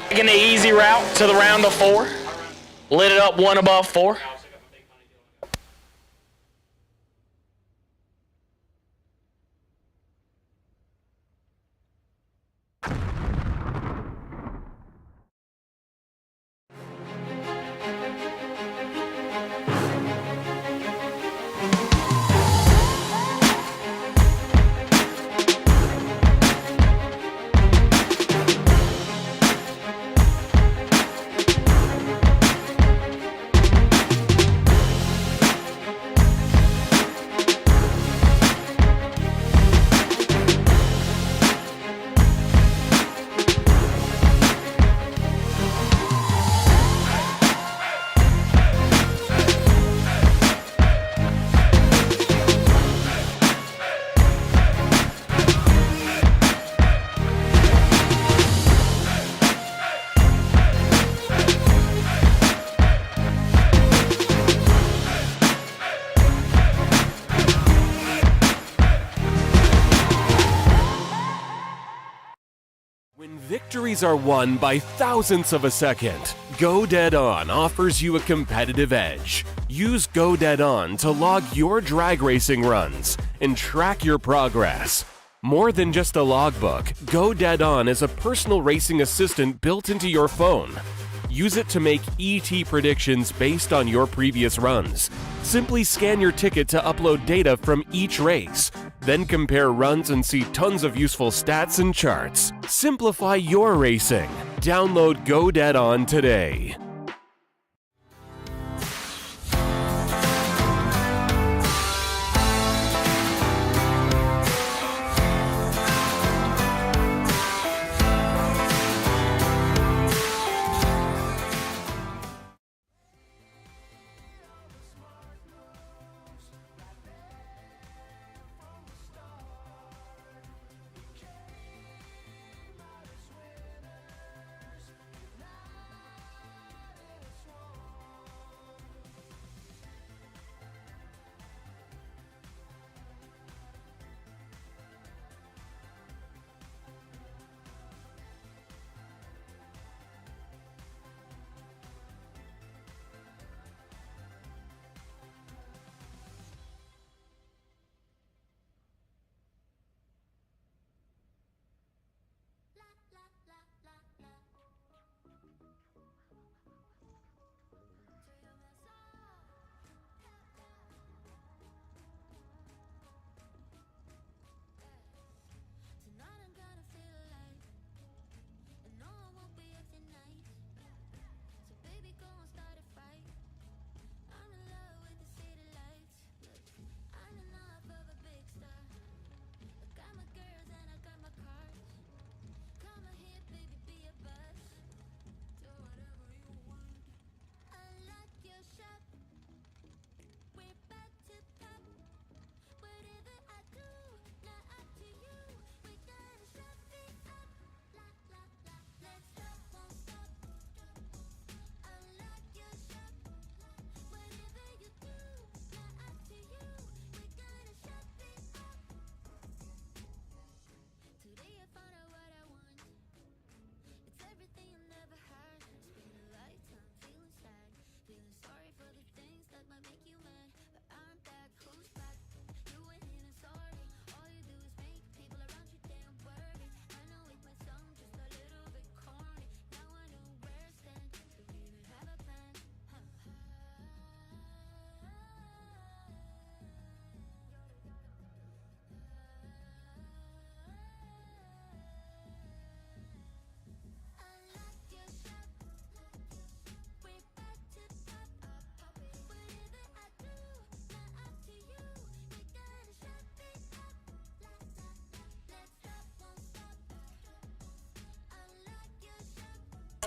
Speaker 3: Taking the easy route to the round of 4. Lit it up 1 above 4.
Speaker 7: Victories are won by thousandths of a second. Go Dead On offers you a competitive edge. Use Go Dead On to log your drag racing runs and track your progress. More than just a logbook, Go Dead On is a personal racing assistant built into your phone. Use it to make ET predictions based on your previous runs. Simply scan your ticket to upload data from each race. Then compare runs and see tons of useful stats and charts. Simplify your racing. Download Go Dead On today.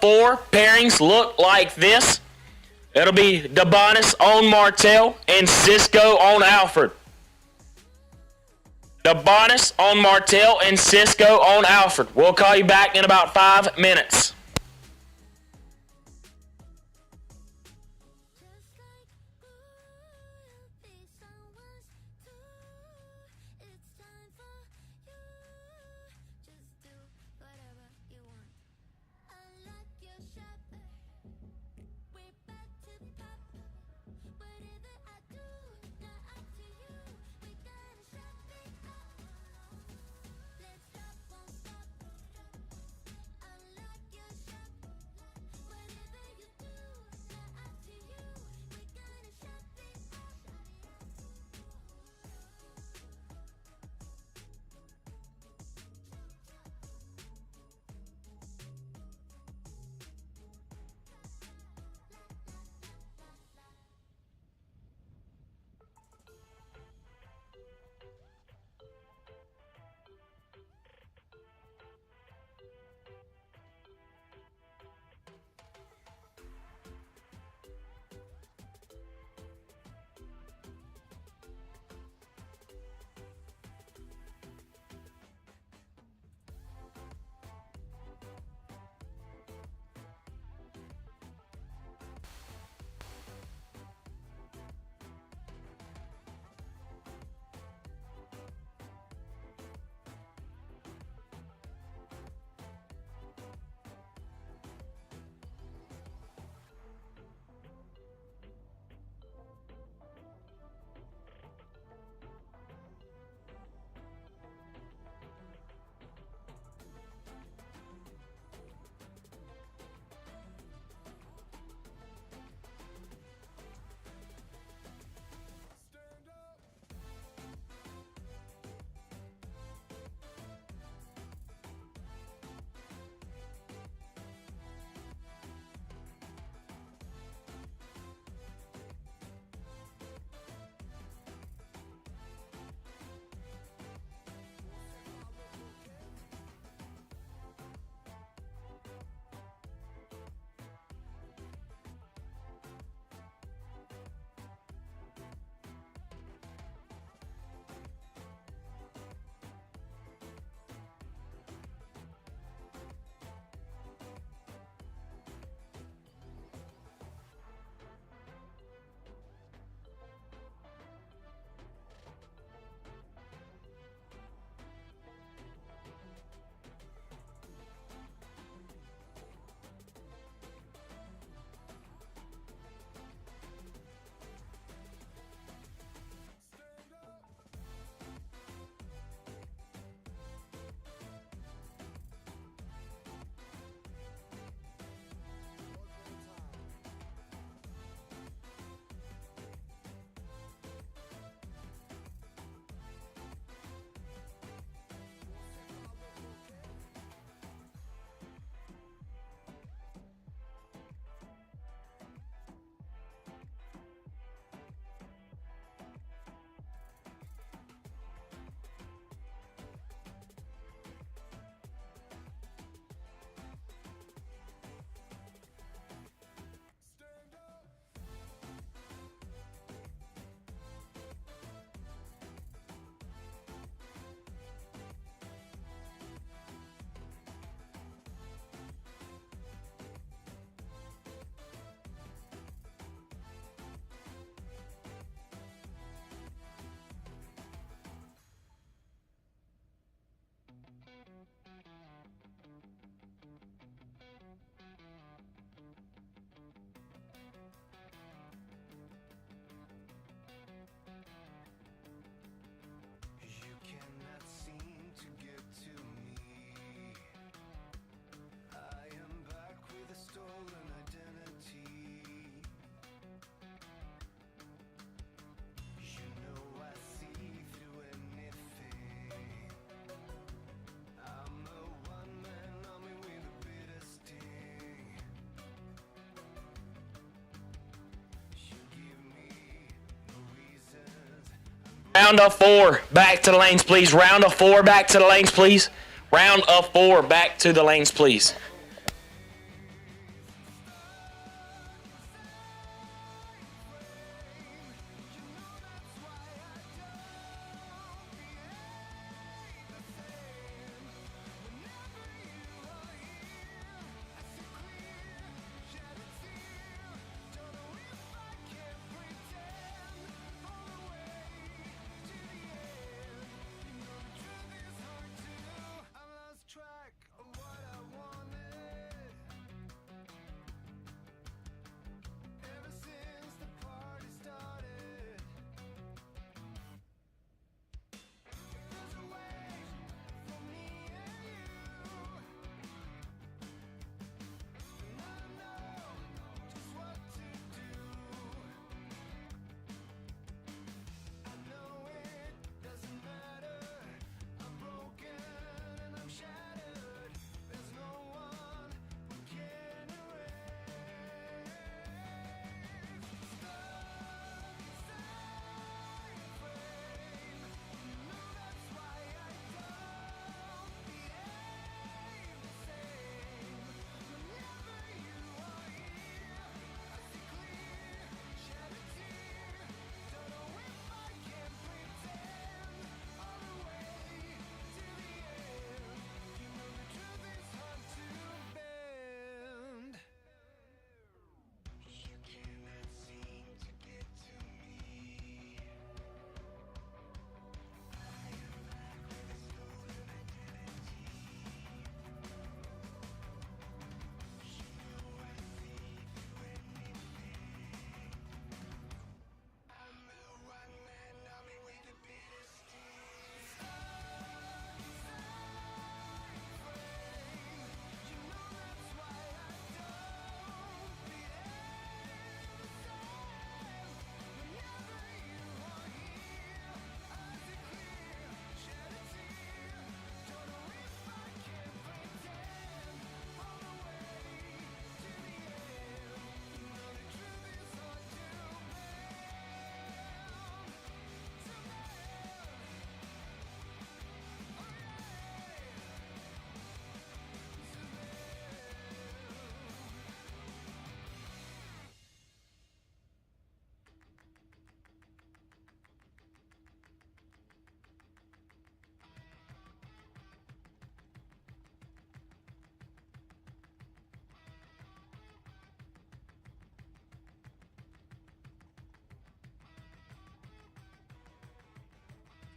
Speaker 3: 4 pairings look like this. It'll be Debonis on Martell and Cisco on Alfred. Debonis on Martell and Cisco on Alfred. We'll call you back in about 5 minutes. Round of 4, back to the lanes, please. Round of 4, back to the lanes, please. Round of 4, back to the lanes, please.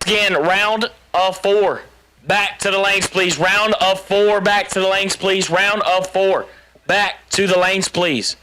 Speaker 3: again, round of 4. Back to the lanes, please. Round of 4. Back to the lanes, please. Round of 4. Back to the lanes, please.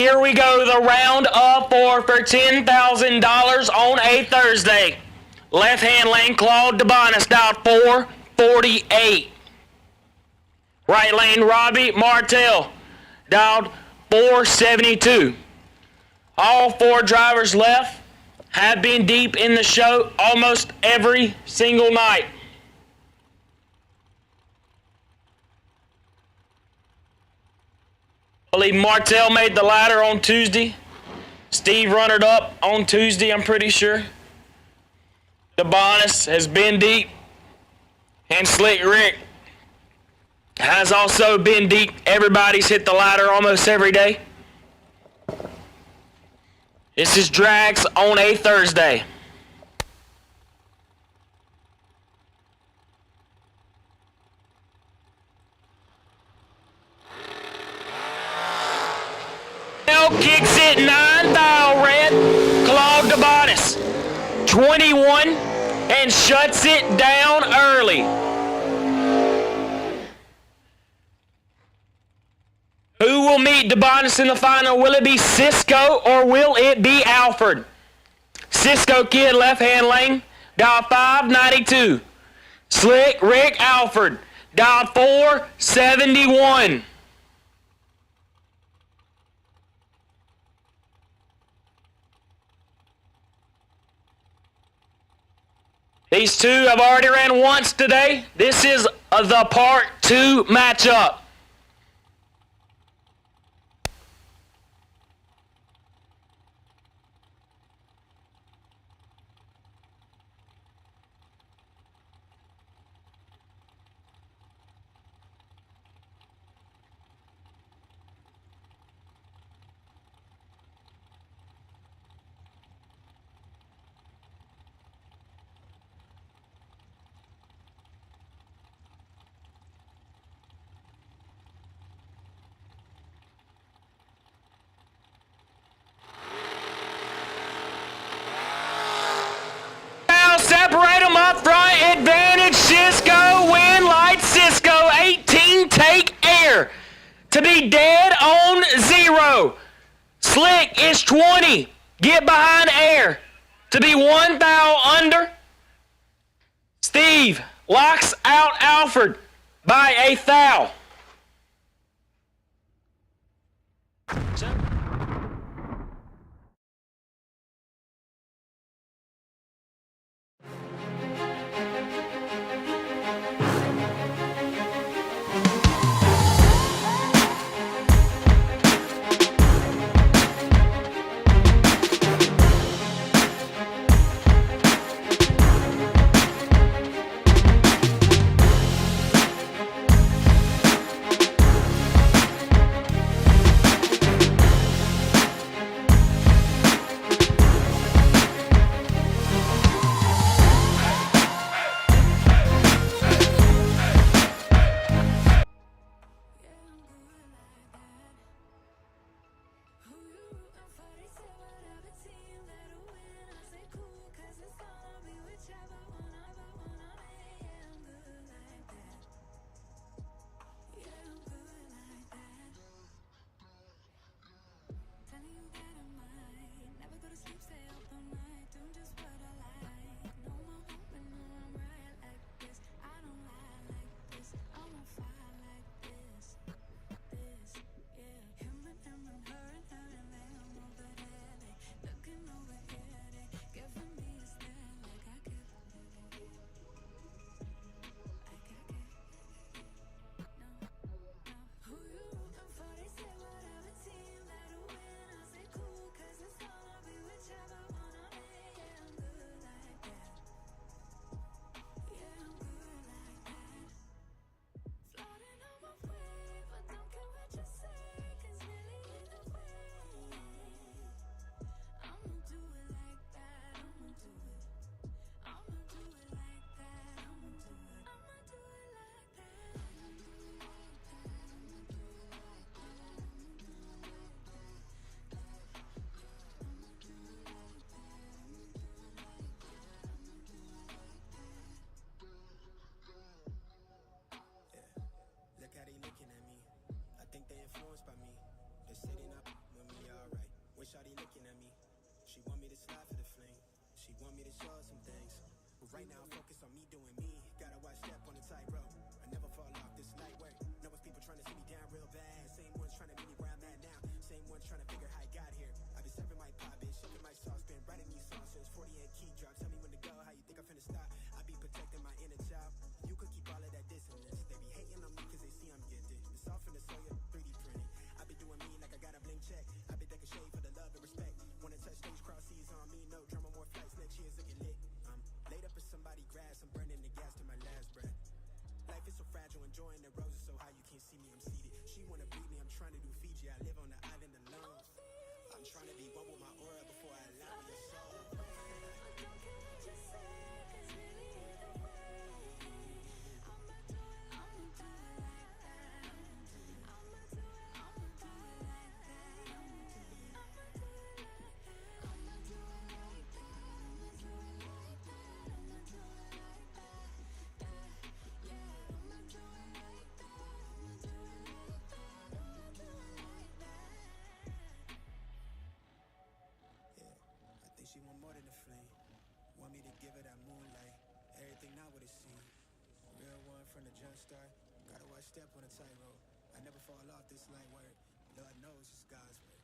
Speaker 3: Here we go, the round of four for $10,000 on a Thursday. Left-hand lane, Claude DeBonis, dialed 448. Right lane, Robbie Martell, dialed 472. All four drivers left have been deep in the show almost every single night. I believe Martell made the ladder on Tuesday. Steve runnered up on Tuesday, I'm pretty sure. DeBonis has been deep. And Slick Rick has also been deep. Everybody's hit the ladder almost every day. This is Drags on a Thursday. Kicks it 9 thou red, Claude DeBonis, 21, and shuts it down early. Who will meet DeBonis in the final? Will it be Cisco or will it be Alfred? Cisco Kid, left-hand lane, dial 592. Slick Rick Alfred, dial 471. These two have already ran once today. This is the part 2 matchup. Separate them up front, advantage Cisco, win light Cisco, 18 take air to be dead on 0. Slick is 20, get behind air to be 1 thou under. Steve locks out Alfred by a thou.
Speaker 10: shawty looking at me. She want me to slide for the fling. She want me to show her some things. But right now, focus on me doing me. Gotta watch step on the tightrope. I never fall off this light work. Know it's people trying to see me down real bad. Same ones trying to meet me where I'm at now. Same ones trying to figure how I got here. I been serving my pop, bitch, shaking my sauce, been writing these sauces. 40 and key drop. Tell me when to go. How you think I'm finna stop? I be protecting my inner child. You could keep all of that dissonance. They be hating on me cause they see I'm gifted. It's all finna show you 3D printing. I be doing me like I got a blank check. I been taking shade for the love and respect. Wanna touch stage, cross seas on me. No drama, more flights. Next year's looking lit. Laid up in somebody grass. I'm burning the gas to my last breath. Life is so fragile, enjoying the roses so high you can't see me, I'm seated. She wanna breathe me, I'm trying to do Fiji. I live on the island alone. I'm trying to be one with my aura before I allow your soul. She want more than a fling. Want me to give her that moonlight. Everything not what it seems. Real one from the jump start. Gotta watch step on a tightrope. I never fall off this light work. Lord knows it's God's way.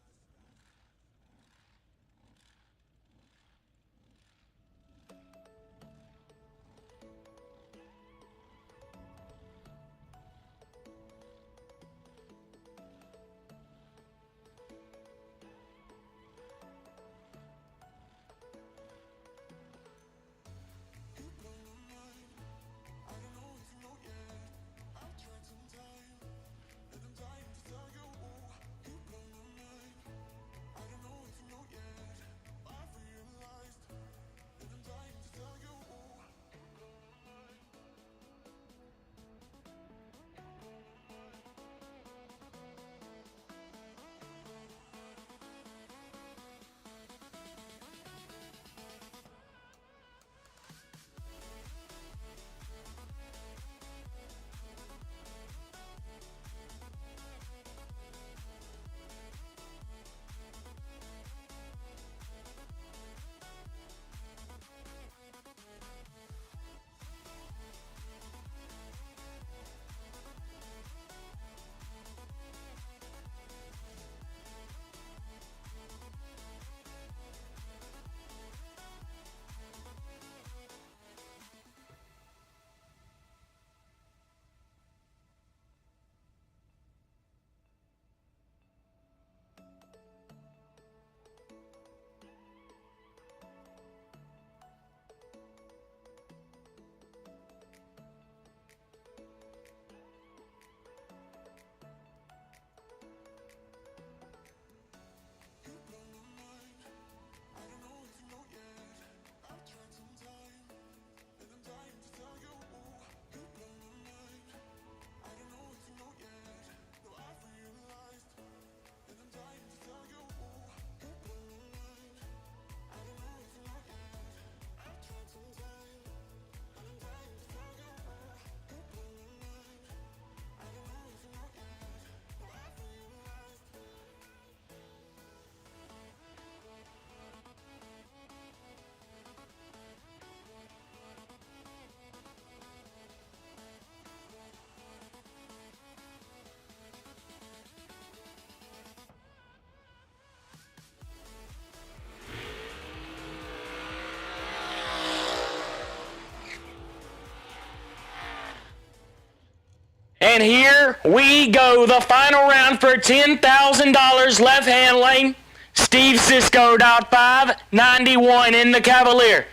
Speaker 3: And here we go. The final round for $10,000 left-hand lane. Steve Cisco, dot 591 in the Cavalier.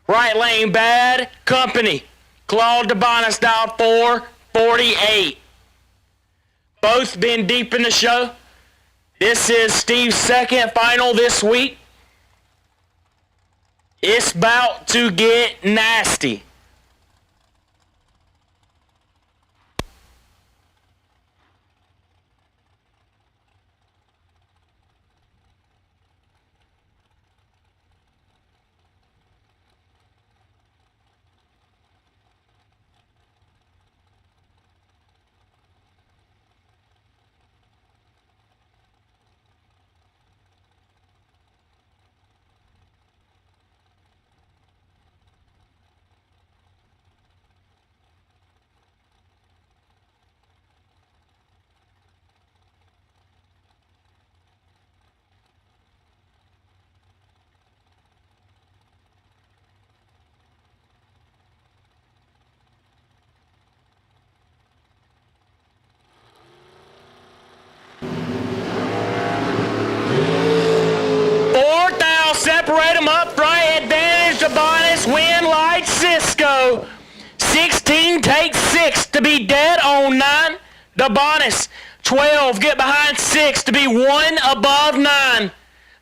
Speaker 3: Right lane, Bad Company. Claude DeBonis, dot 448. Both been deep in the show. This is Steve's second final this week. It's about to get nasty. Green takes 6 to be dead on 9. DeBonis, 12, get behind 6 to be 1 above 9.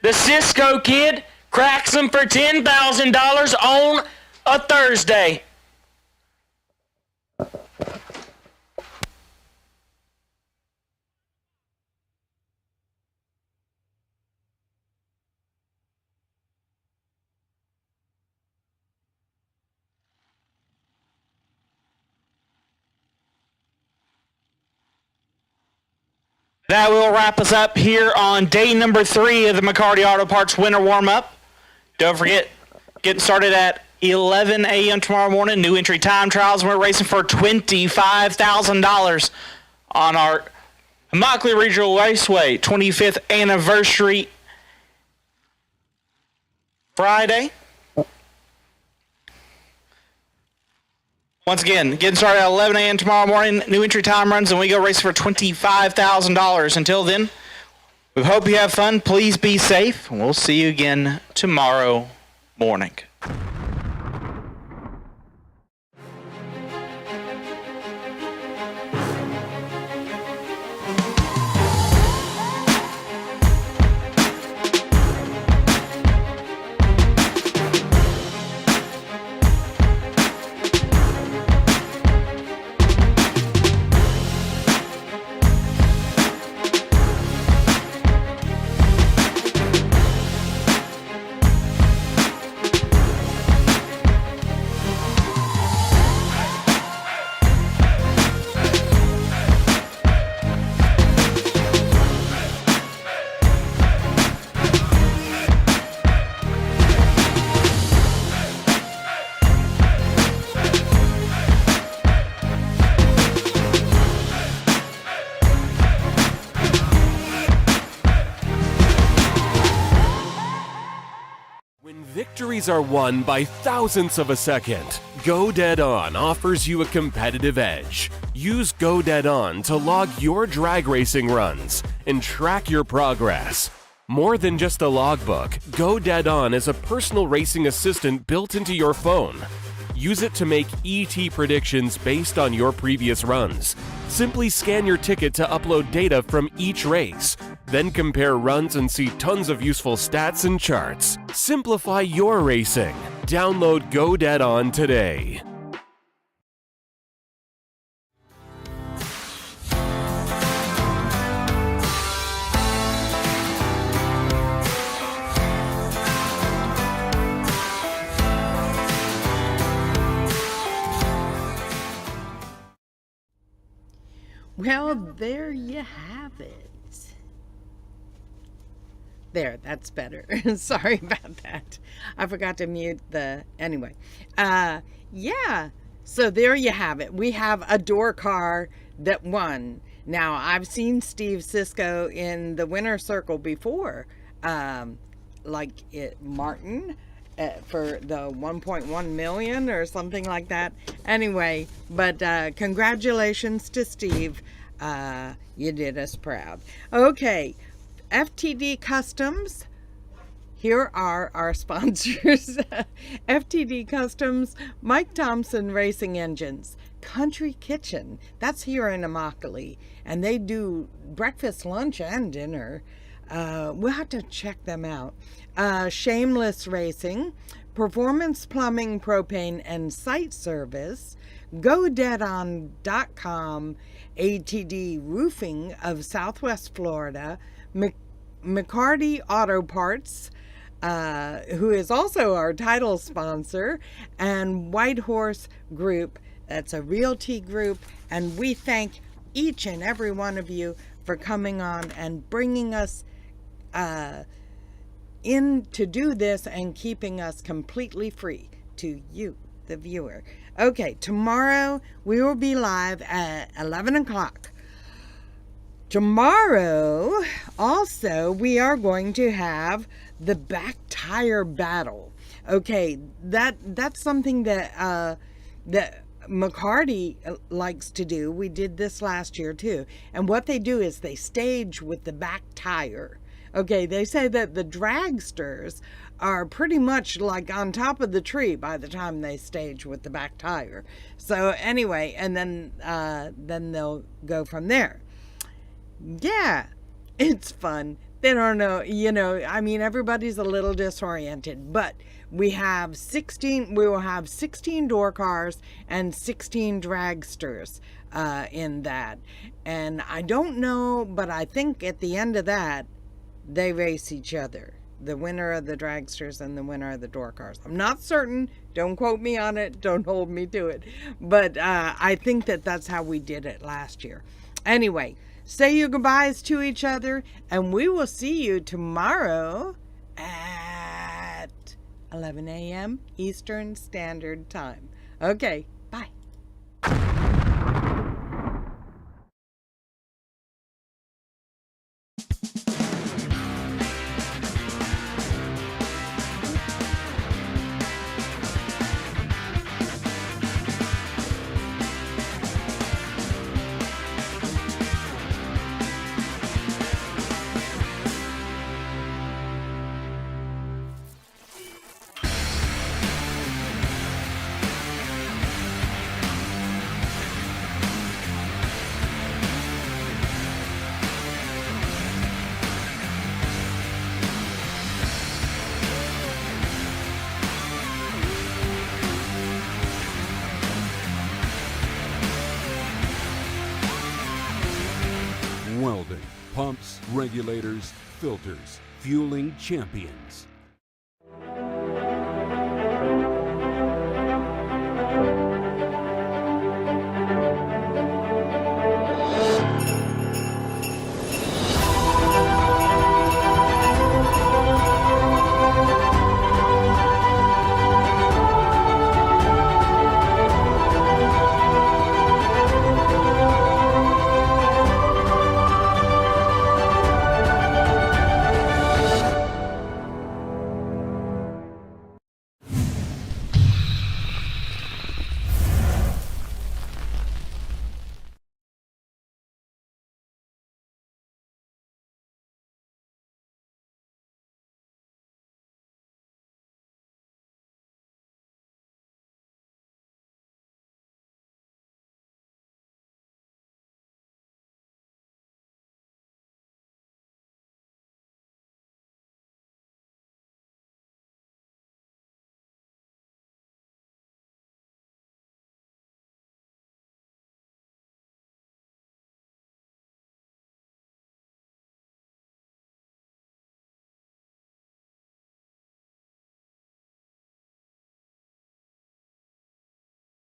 Speaker 3: The Cisco kid cracks him for $10,000 on a Thursday.
Speaker 4: That will wrap us up here on day number 3 of the McCarty Auto Parts Winter Warm-Up. Don't forget, getting started at 11 a.m. tomorrow morning, new entry time trials, and we're racing for $25,000 on our Immokalee Regional Raceway 25th anniversary Friday. Once again, getting started at 11 a.m. tomorrow morning. New entry time runs, and we go racing for $25,000. Until then, we hope you have fun. Please be safe, and we'll see you again tomorrow morning.
Speaker 7: Victories are won by thousandths of a second. Go Dead On offers you a competitive edge. Use Go Dead On to log your drag racing runs and track your progress. More than just a logbook, Go Dead On is a personal racing assistant built into your phone. Use it to make ET predictions based on your previous runs. Simply scan your ticket to upload data from each race. Then compare runs and see tons of useful stats and charts. Simplify your racing. Download Go Dead On today.
Speaker 2: Well, there you have it. There, that's better. Sorry about that. I forgot to mute the... Anyway. Yeah. So there you have it. We have a door car that won. Now, I've seen Steve Cisco in the winner's circle before. Martin for the 1.1 million or something like that. Anyway, but congratulations to Steve. You did us proud. Okay. FTD Customs, here are our sponsors. FTD Customs, Mike Thompson Racing Engines, Country Kitchen, that's here in Immokalee, and they do breakfast, lunch, and dinner. We'll have to check them out. Shameless Racing, Performance Plumbing, Propane, and Site Service, GoDeadOn.com, ATD Roofing of Southwest Florida, McCarty Auto Parts, who is also our title sponsor, and White Horse Group, that's a realty group, and we thank each and every one of you for coming on and bringing us in to do this and keeping us completely free to you, the viewer. Okay, tomorrow we will be live at 11 o'clock. Tomorrow, also, we are going to have the back tire battle. Okay, that's something that that McCarty likes to do. We did this last year too. And what they do is they stage with the back tire. Okay, they say that the dragsters are pretty much like on top of the tree by the time they stage with the back tire. So anyway, and then they'll go from there. Yeah, it's fun. They don't know, I mean, everybody's a little disoriented, but we will have 16 door cars and 16 dragsters in that. And I don't know, but I think at the end of that, they race each other. The winner of the dragsters and the winner of the door cars. I'm not certain. Don't quote me on it. Don't hold me to it. But I think that's how we did it last year. Anyway, say your goodbyes to each other, and we will see you tomorrow at 11 a.m. Eastern Standard Time. Okay, bye.
Speaker 1: Welding, pumps, regulators, filters, fueling champions.